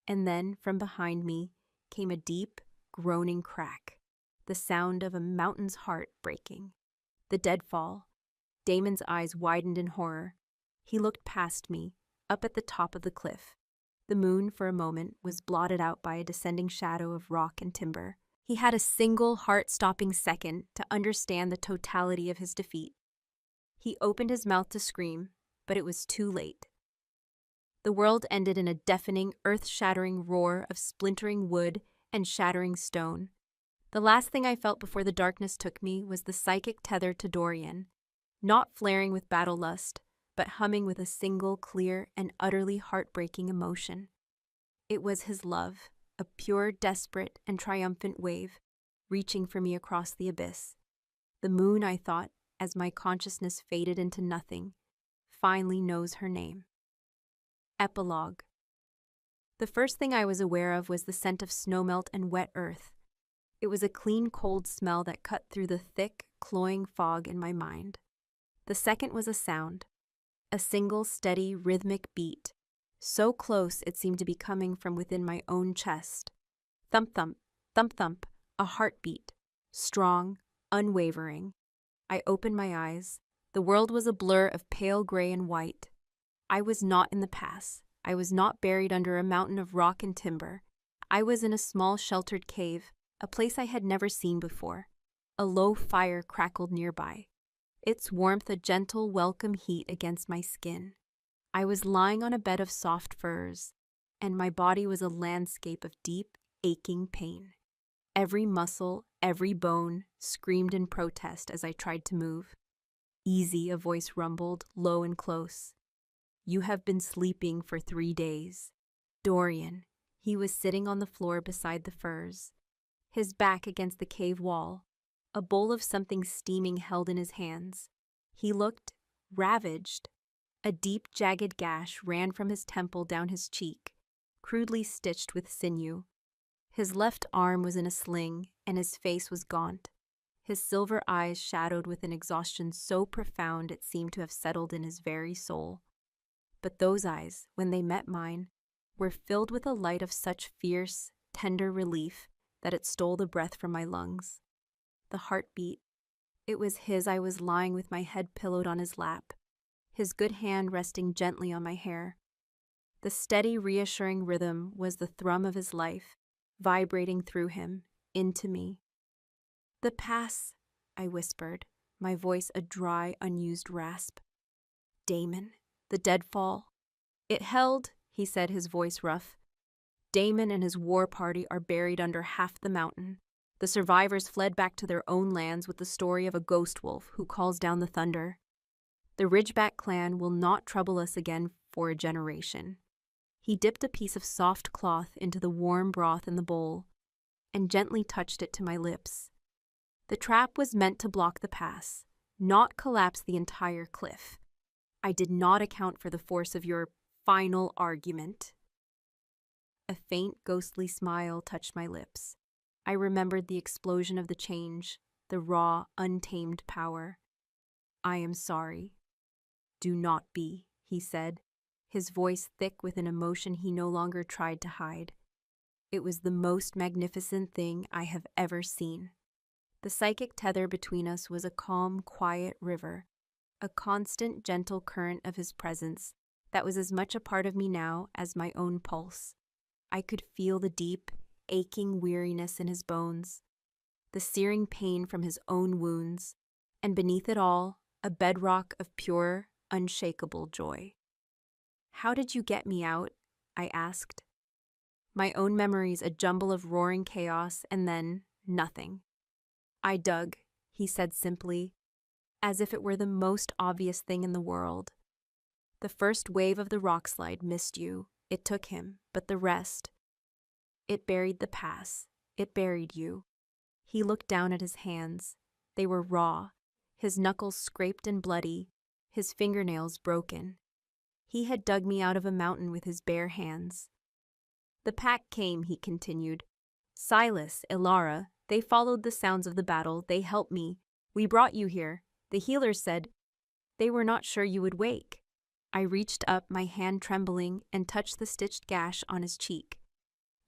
And then, from behind me, came a deep, groaning crack, the sound of a mountain's heart breaking. The deadfall. Damon's eyes widened in horror. He looked past me, up at the top of the cliff. The moon, for a moment, was blotted out by a descending shadow of rock and timber. He had a single heart-stopping second to understand the totality of his defeat. He opened his mouth to scream, but it was too late. The world ended in a deafening, earth-shattering roar of splintering wood and shattering stone. The last thing I felt before the darkness took me was the psychic tether to Dorian, not flaring with battle lust, but humming with a single, clear, and utterly heartbreaking emotion. It was his love, a pure, desperate, and triumphant wave, reaching for me across the abyss. The moon, I thought, as my consciousness faded into nothing, finally knows her name. Epilogue. The first thing I was aware of was the scent of snowmelt and wet earth. It was a clean, cold smell that cut through the thick, cloying fog in my mind. The second was a sound, a single, steady, rhythmic beat, so close it seemed to be coming from within my own chest. Thump-thump, thump-thump, a heartbeat, strong, unwavering. I opened my eyes. The world was a blur of pale gray and white. I was not in the pass. I was not buried under a mountain of rock and timber. I was in a small sheltered cave, a place I had never seen before. A low fire crackled nearby, its warmth a gentle, welcome heat against my skin. I was lying on a bed of soft furs, and my body was a landscape of deep, aching pain. Every muscle, every bone, screamed in protest as I tried to move. "Easy," a voice rumbled, low and close. "You have been sleeping for 3 days." Dorian. He was sitting on the floor beside the furs, his back against the cave wall, a bowl of something steaming held in his hands. He looked ravaged. A deep, jagged gash ran from his temple down his cheek, crudely stitched with sinew. His left arm was in a sling, and his face was gaunt, his silver eyes shadowed with an exhaustion so profound it seemed to have settled in his very soul. But those eyes, when they met mine, were filled with a light of such fierce, tender relief that it stole the breath from my lungs. The heartbeat. It was his. I was lying with my head pillowed on his lap, his good hand resting gently on my hair. The steady, reassuring rhythm was the thrum of his life, vibrating through him, into me. "The pass," I whispered, my voice a dry, unused rasp. "Damon, the deadfall." "It held," he said, his voice rough. "Damon and his war party are buried under half the mountain. The survivors fled back to their own lands with the story of a ghost wolf who calls down the thunder. The Ridgeback clan will not trouble us again for a generation." He dipped a piece of soft cloth into the warm broth in the bowl and gently touched it to my lips. "The trap was meant to block the pass, not collapse the entire cliff. I did not account for the force of your final argument." A faint, ghostly smile touched my lips. I remembered the explosion of the change, the raw, untamed power. "I am sorry." "Do not be," he said, his voice thick with an emotion he no longer tried to hide. "It was the most magnificent thing I have ever seen." The psychic tether between us was a calm, quiet river, a constant, gentle current of his presence that was as much a part of me now as my own pulse. I could feel the deep, aching weariness in his bones, the searing pain from his own wounds, and beneath it all, a bedrock of pure, unshakable joy. "How did you get me out?" I asked. My own memories a jumble of roaring chaos, and then nothing. I dug, he said simply, as if it were the most obvious thing in the world. The first wave of the rockslide missed you. It took him, but the rest. It buried the pass. It buried you. He looked down at his hands. They were raw, his knuckles scraped and bloody, his fingernails broken. He had dug me out of a mountain with his bare hands. The pack came, he continued. Silas, Ilara, they followed the sounds of the battle. They helped me. We brought you here. The healers said they were not sure you would wake. I reached up, my hand trembling, and touched the stitched gash on his cheek.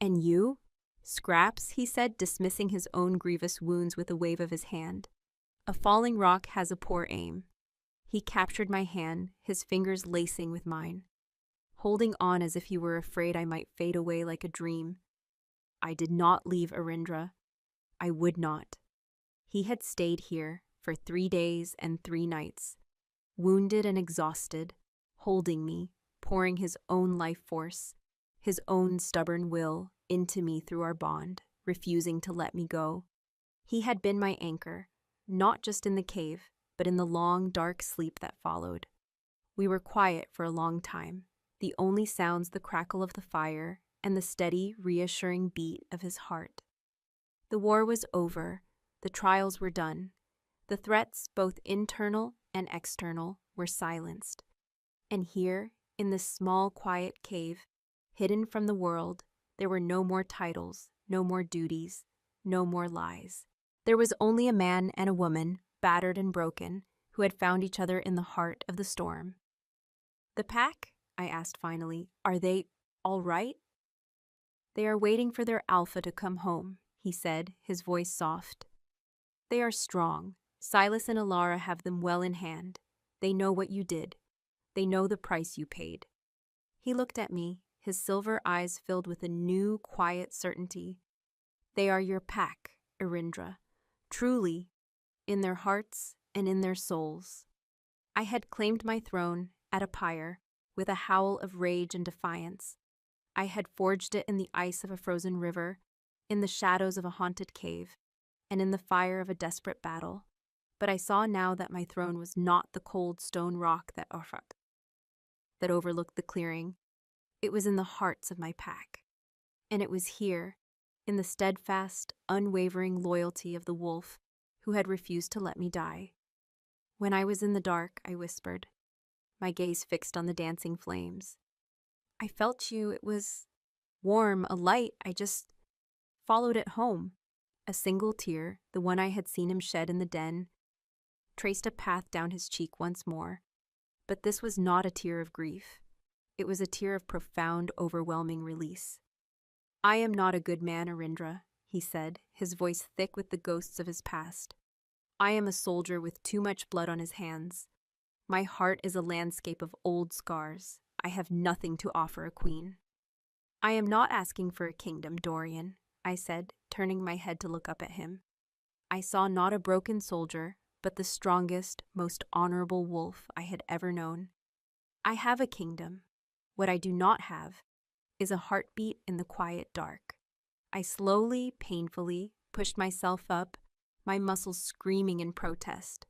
And you? Scraps, he said, dismissing his own grievous wounds with a wave of his hand. A falling rock has a poor aim. He captured my hand, his fingers lacing with mine, holding on as if he were afraid I might fade away like a dream. I did not leave Arindra. I would not. He had stayed here for 3 days and 3 nights, wounded and exhausted, holding me, pouring his own life force, his own stubborn will, into me through our bond, refusing to let me go. He had been my anchor, not just in the cave, but in the long, dark sleep that followed. We were quiet for a long time, the only sounds the crackle of the fire and the steady, reassuring beat of his heart. The war was over, the trials were done. The threats, both internal and external, were silenced. And here, in this small, quiet cave, hidden from the world, there were no more titles, no more duties, no more lies. There was only a man and a woman, battered and broken, who had found each other in the heart of the storm. The pack? I asked finally. Are they all right? They are waiting for their alpha to come home, he said, his voice soft. They are strong. Silas and Ilara have them well in hand. They know what you did. They know the price you paid. He looked at me, his silver eyes filled with a new, quiet certainty. They are your pack, Arindra. Truly, in their hearts and in their souls. I had claimed my throne at a pyre with a howl of rage and defiance. I had forged it in the ice of a frozen river, in the shadows of a haunted cave, and in the fire of a desperate battle. But I saw now that my throne was not the cold stone rock that overlooked the clearing. It was in the hearts of my pack. And it was here, in the steadfast, unwavering loyalty of the wolf who had refused to let me die. When I was in the dark, I whispered, my gaze fixed on the dancing flames. I felt you. It was warm, a light. I just followed it home. A single tear, the one I had seen him shed in the den, traced a path down his cheek once more. But this was not a tear of grief. It was a tear of profound, overwhelming release. I am not a good man, Arindra, he said, his voice thick with the ghosts of his past. I am a soldier with too much blood on his hands. My heart is a landscape of old scars. I have nothing to offer a queen. I am not asking for a kingdom, Dorian, I said, turning my head to look up at him. I saw not a broken soldier, but the strongest, most honorable wolf I had ever known. I have a kingdom. What I do not have is a heartbeat in the quiet dark. I slowly, painfully pushed myself up, my muscles screaming in protest.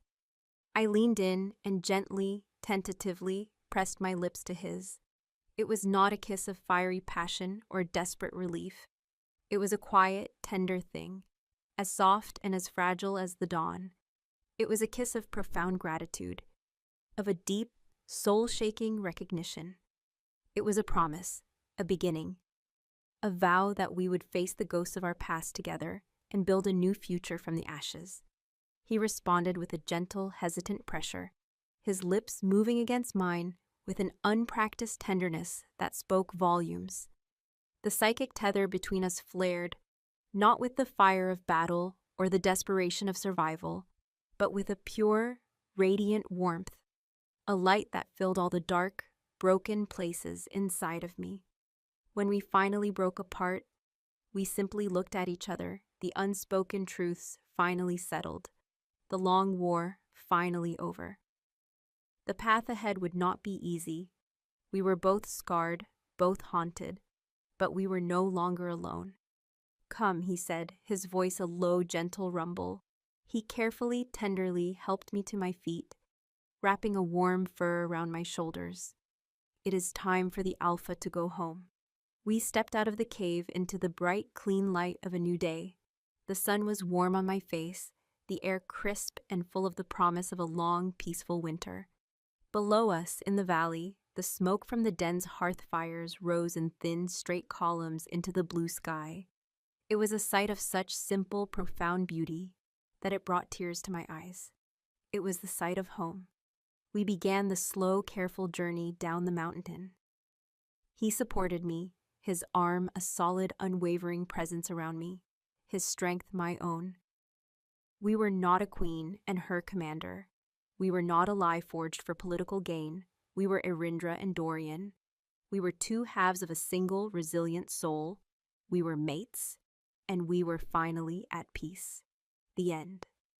I leaned in and gently, tentatively, pressed my lips to his. It was not a kiss of fiery passion or desperate relief. It was a quiet, tender thing, as soft and as fragile as the dawn. It was a kiss of profound gratitude, of a deep, soul-shaking recognition. It was a promise, a beginning, a vow that we would face the ghosts of our past together and build a new future from the ashes. He responded with a gentle, hesitant pressure, his lips moving against mine with an unpracticed tenderness that spoke volumes. The psychic tether between us flared, not with the fire of battle or the desperation of survival, but with a pure, radiant warmth, a light that filled all the dark, broken places inside of me. When we finally broke apart, we simply looked at each other, the unspoken truths finally settled, the long war finally over. The path ahead would not be easy. We were both scarred, both haunted, but we were no longer alone. "Come," he said, his voice a low, gentle rumble. He carefully, tenderly helped me to my feet, wrapping a warm fur around my shoulders. "It is time for the Alpha to go home." We stepped out of the cave into the bright, clean light of a new day. The sun was warm on my face, the air crisp and full of the promise of a long, peaceful winter. Below us, in the valley, the smoke from the den's hearth fires rose in thin, straight columns into the blue sky. It was a sight of such simple, profound beauty that it brought tears to my eyes. It was the sight of home. We began the slow, careful journey down the mountain. He supported me, his arm a solid, unwavering presence around me, his strength my own. We were not a queen and her commander. We were not a lie forged for political gain. We were Erindra and Dorian. We were two halves of a single, resilient soul. We were mates, and we were finally at peace. The end.